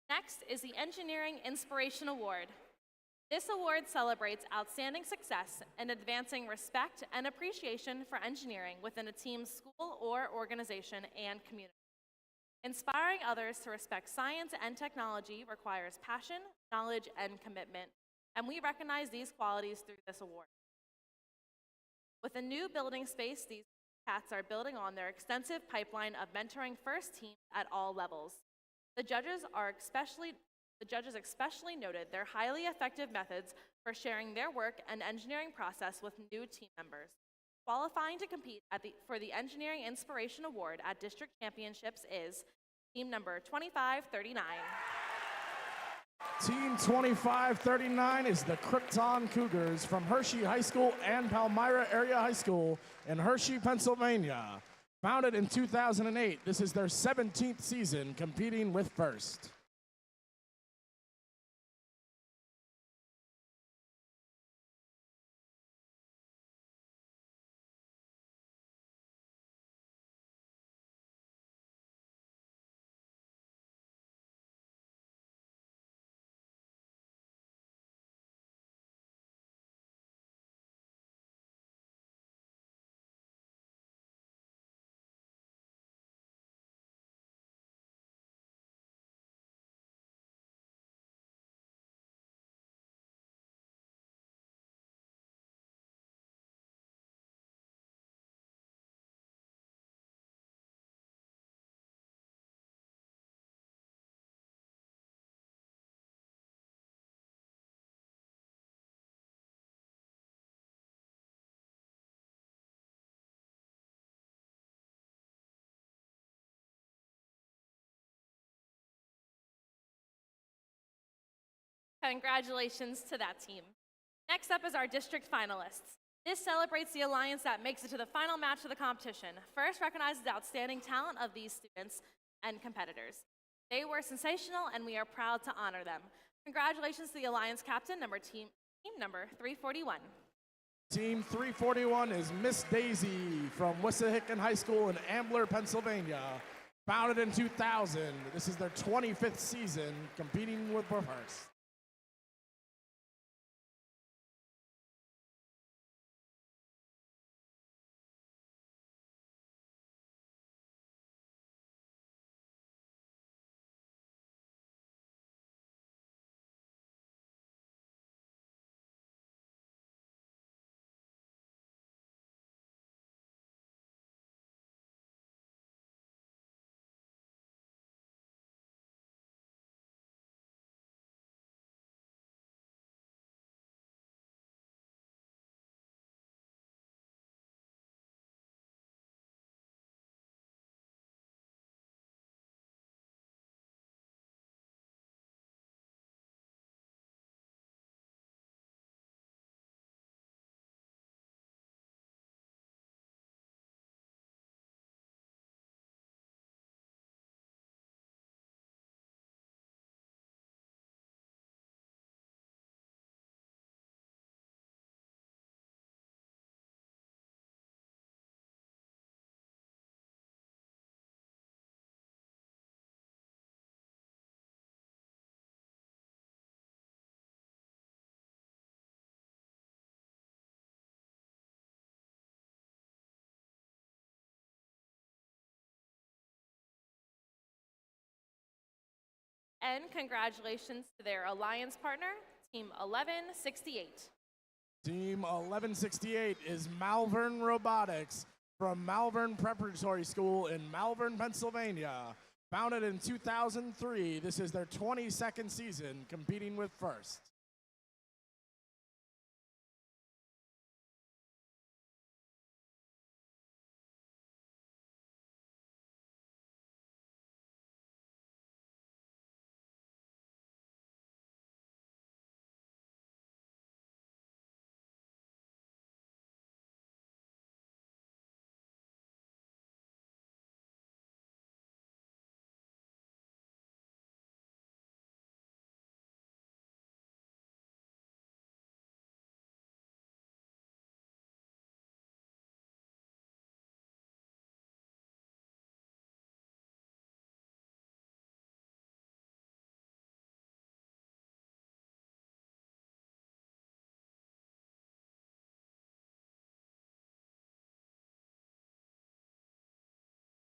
Next is the Engineering Inspiration Award. This award celebrates outstanding success in advancing respect and appreciation for engineering within a team's school or organization and community. Inspiring others to respect science and technology requires passion, knowledge, and commitment, and we recognize these qualities through this award. With a new building space, these cats are building on their extensive pipeline of mentoring first teams at all levels. The judges especially noted their highly effective methods for sharing their work and engineering process with new team members. Qualifying to compete for the Engineering Inspiration Award at District Championships is team number 2539. Team 2539 is the Krypton Cougars from Hershey High School and Palmyra Area High School in Hershey, Pennsylvania. Founded in 2008, this is their 17th season competing with FIRST. Congratulations to that team. Next up is our district finalists. This celebrates the alliance that makes it to the final match of the competition. First recognizes the outstanding talent of these students and competitors. They were sensational, and we are proud to honor them. Congratulations to the alliance captain, team number 341. Team 341 is Miss Daisy from Wissahickon High School in Ambler, Pennsylvania. Founded in 2000, this is their 25th season competing with first. And congratulations to their alliance partner, Team 1168. Team 1168 is Malvern Robotics from Malvern Preparatory School in Malvern, Pennsylvania. Founded in 2003, this is their 22nd season competing with first.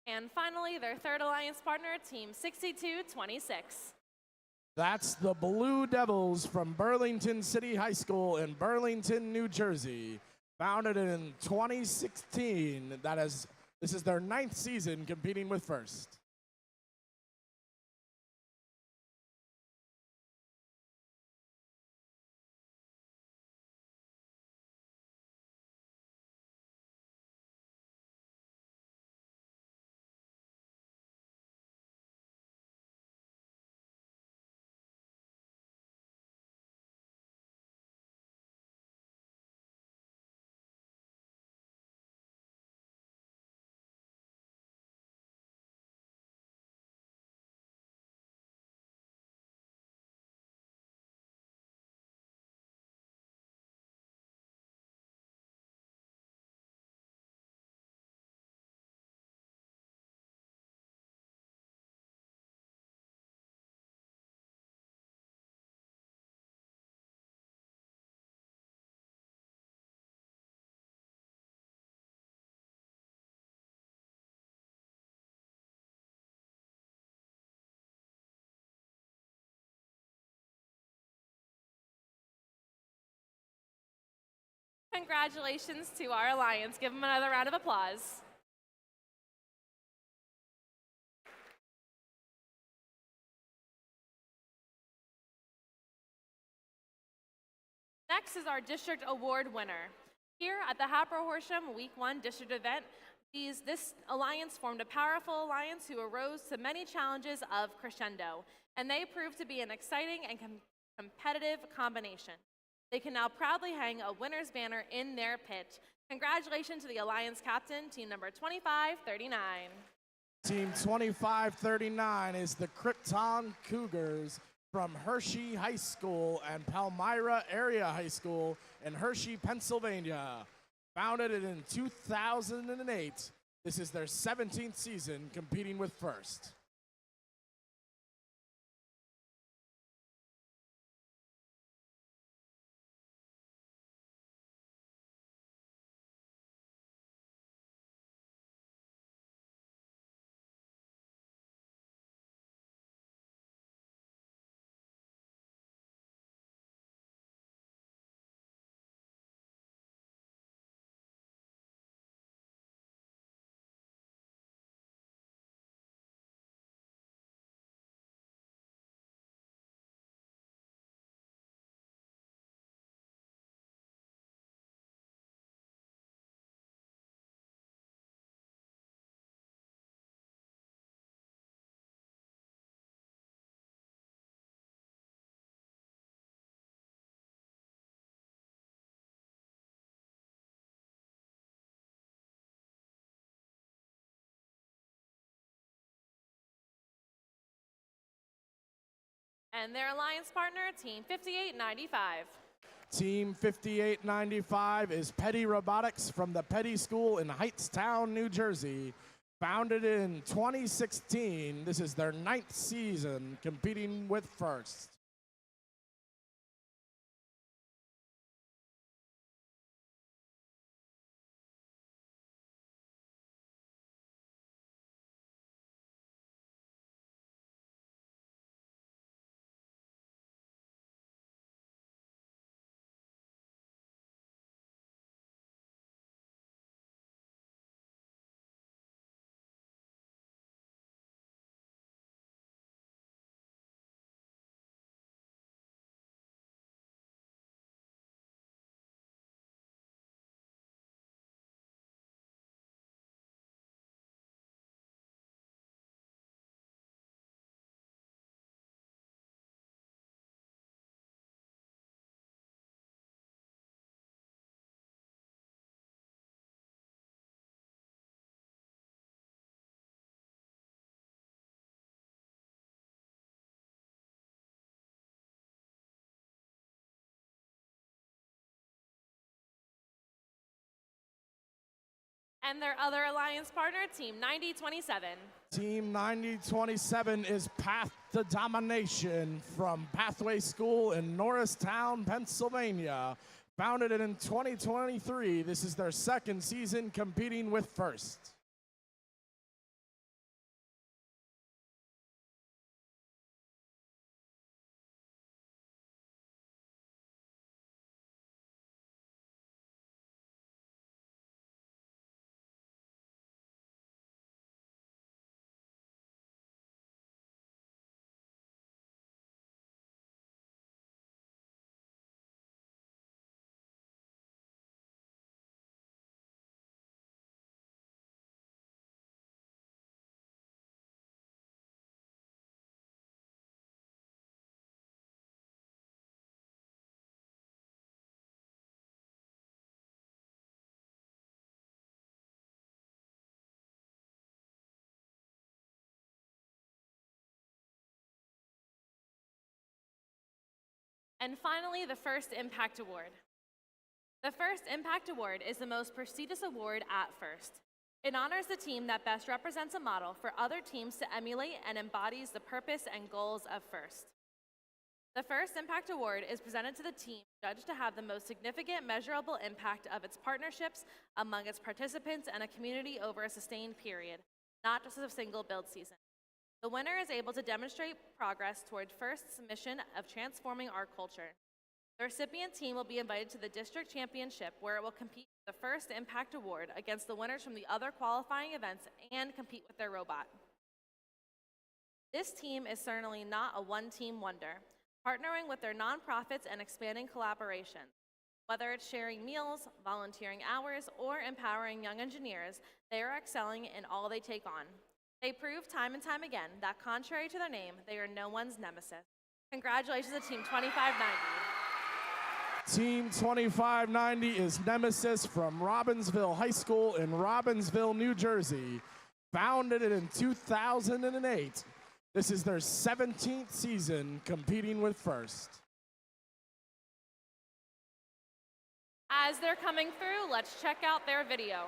And finally, their third alliance partner, Team 6226. That's the Blue Devils from Burlington City High School in Burlington, New Jersey. Founded in 2016, this is their 9th season competing with first. Congratulations to our alliance. Give them another round of applause. Next is our district award winner. Here at the Hatboro-Horsham Week 1 district event, this alliance formed a powerful alliance who arose to many challenges of crescendo, and they proved to be an exciting and competitive combination. They can now proudly hang a winner's banner in their pit. Congratulations to the Alliance captain, team number 2539. Team 2539 is the Krypton Cougars from Hershey High School and Palmyra Area High School in Hershey, Pennsylvania. Founded in 2008, this is their 17th season competing with First. And their alliance partner, Team 5895. Team 5895 is Petty Robotics from the Petty School in Hightstown, New Jersey. Founded in 2016, this is their 9th season competing with First. And their other alliance partner, Team 9027. Team 9027 is Path to Domination from Pathway School in Norristown, Pennsylvania. Founded in 2023, this is their 2nd season competing with First. And finally, the First Impact Award. The First Impact Award is the most prestigious award at First. It honors the team that best represents a model for other teams to emulate and embodies the purpose and goals of First. The First Impact Award is presented to the team judged to have the most significant measurable impact of its partnerships among its participants and a community over a sustained period, not just a single build season. The winner is able to demonstrate progress toward First's mission of transforming our culture. The recipient team will be invited to the district championship, where it will compete for the First Impact Award against the winners from the other qualifying events and compete with their robot. This team is certainly not a one-team wonder, partnering with their nonprofits and expanding collaborations. Whether it's sharing meals, volunteering hours, or empowering young engineers, they are excelling in all they take on. They prove time and time again that, contrary to their name, they are no one's nemesis. Congratulations to Team 2590. Team 2590 is Nemesis from Robbinsville High School in Robbinsville, New Jersey. Founded in 2008. This is their 17th season competing with First. As they're coming through, let's check out their video.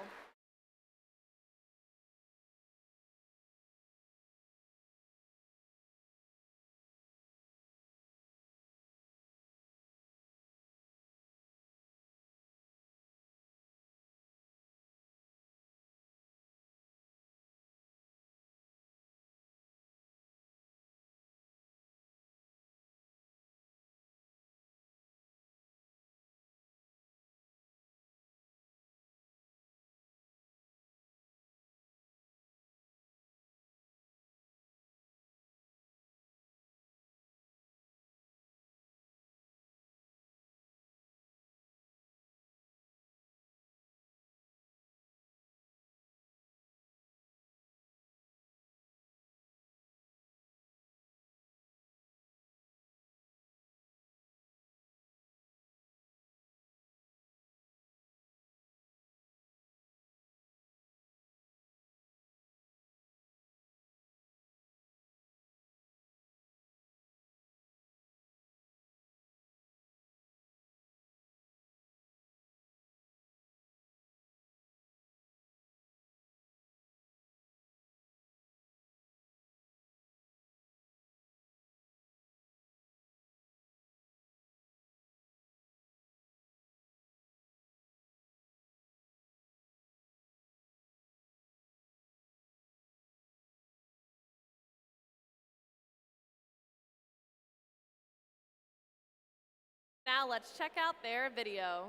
Now let's check out their video.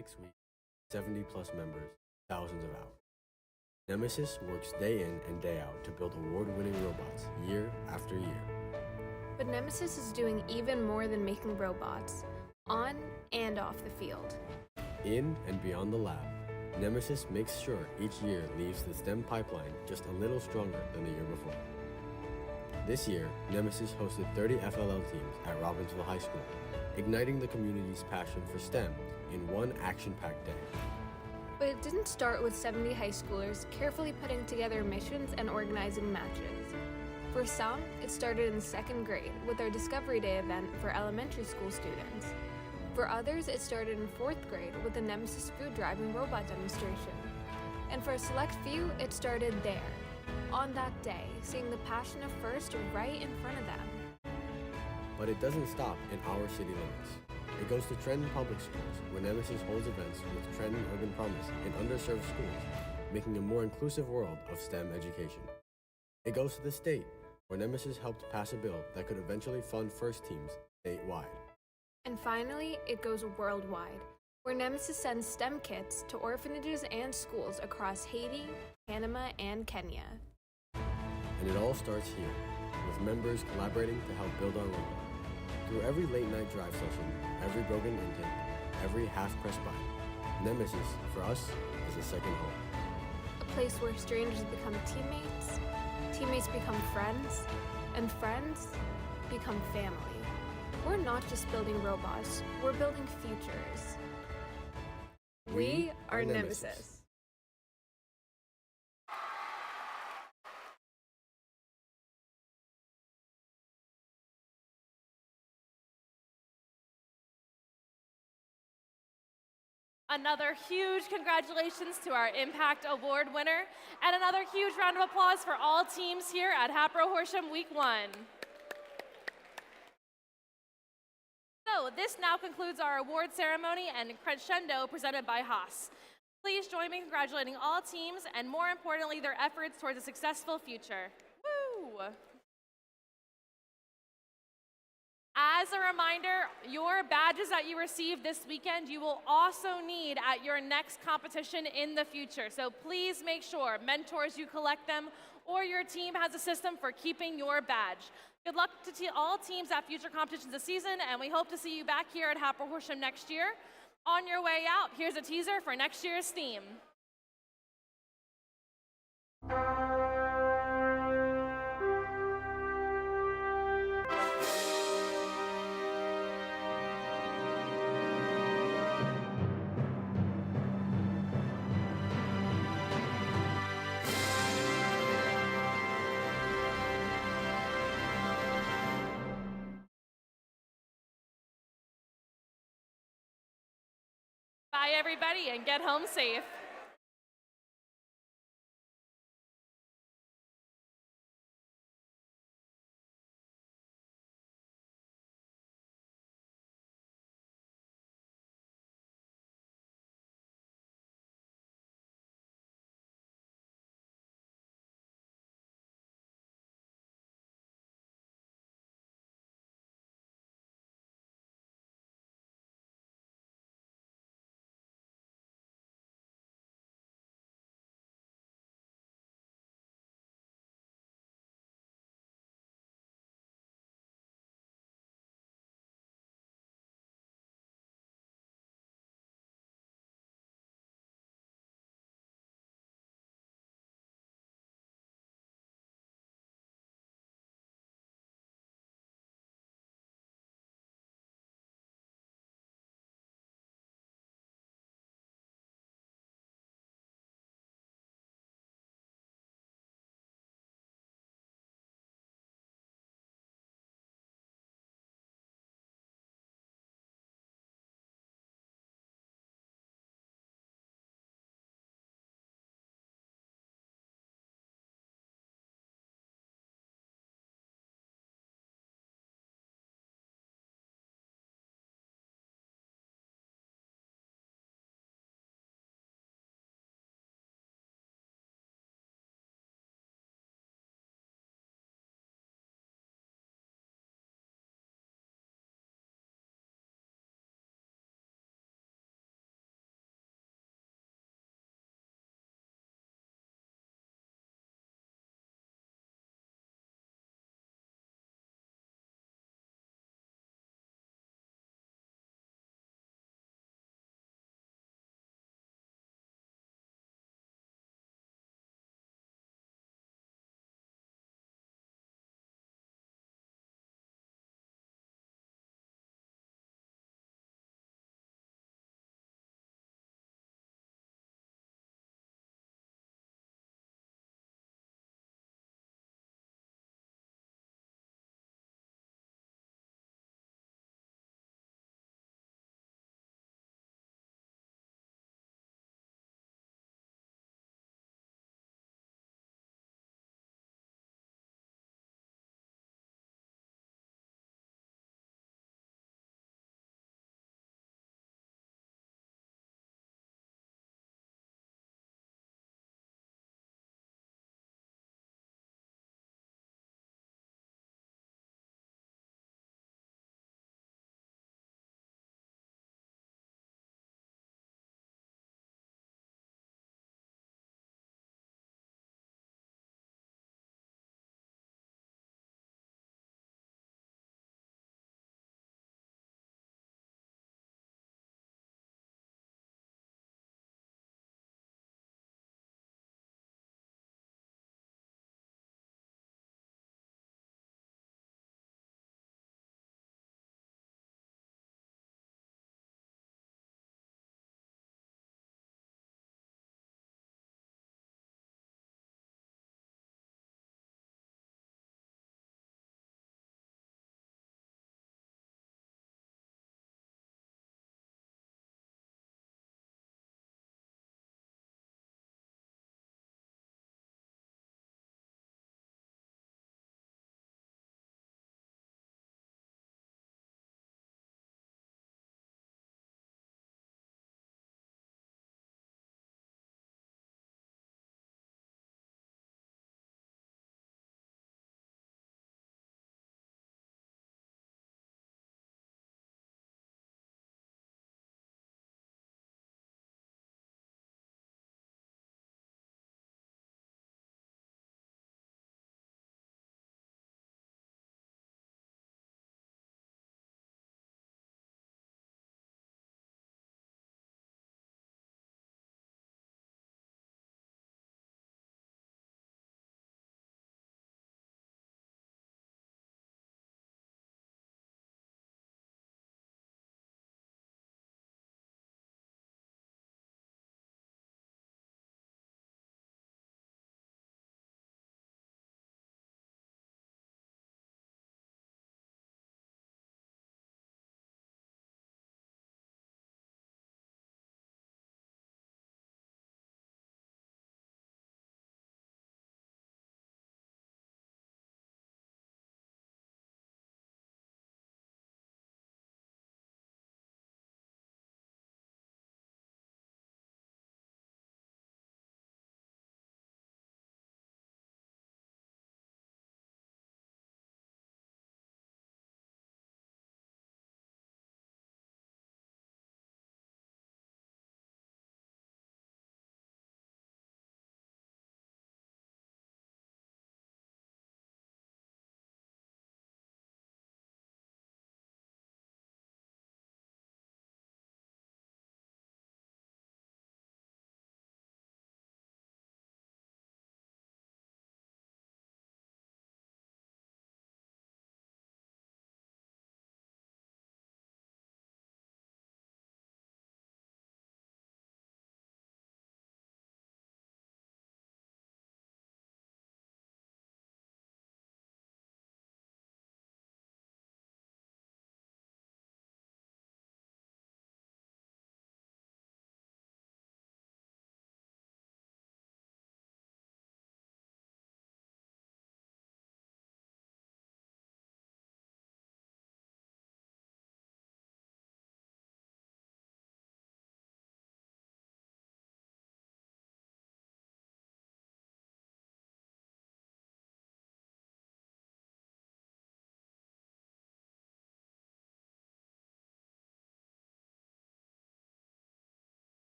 Weeks, 70 plus members, thousands of hours. Nemesis works day in and day out to build award-winning robots year after year. But Nemesis is doing even more than making robots, on and off the field. In and beyond the lab, Nemesis makes sure each year leaves the STEM pipeline just a little stronger than the year before. This year, Nemesis hosted 30 FLL teams at Robbinsville High School, igniting the community's passion for STEM in one action-packed day. But it didn't start with 70 high schoolers carefully putting together missions and organizing matches. For some, it started in 2nd grade with our Discovery Day event for elementary school students. For others, it started in 4th grade with the Nemesis food drive and robot demonstration. And for a select few, it started there, on that day, seeing the passion of First right in front of them. But it doesn't stop in our city limits. It goes to Trenton Public Schools, where Nemesis holds events with Trenton Urban Promise in underserved schools, making a more inclusive world of STEM education. It goes to the state, where Nemesis helped pass a bill that could eventually fund First teams statewide. And finally, it goes worldwide, where Nemesis sends STEM kits to orphanages and schools across Haiti, Panama, and Kenya. And it all starts here, with members collaborating to help build our robot. Through every late-night drive session, every broken intake, every half-pressed bite, Nemesis, for us, is a second home. A place where strangers become teammates, teammates become friends, and friends become family. We're not just building robots, we're building futures. We are Nemesis. Another huge congratulations to our Impact Award winner, and another huge round of applause for all teams here at Hatboro-Horsham Week 1. So this now concludes our award ceremony and crescendo presented by Haas. Please join me in congratulating all teams and, more importantly, their efforts towards a successful future. Woo! As a reminder, your badges that you receive this weekend, you will also need at your next competition in the future. So please make sure, mentors, you collect them, or your team has a system for keeping your badge. Good luck to all teams at future competitions this season, and we hope to see you back here at Hatboro-Horsham next year. On your way out, here's a teaser for next year's theme. Bye, everybody, and get home safe.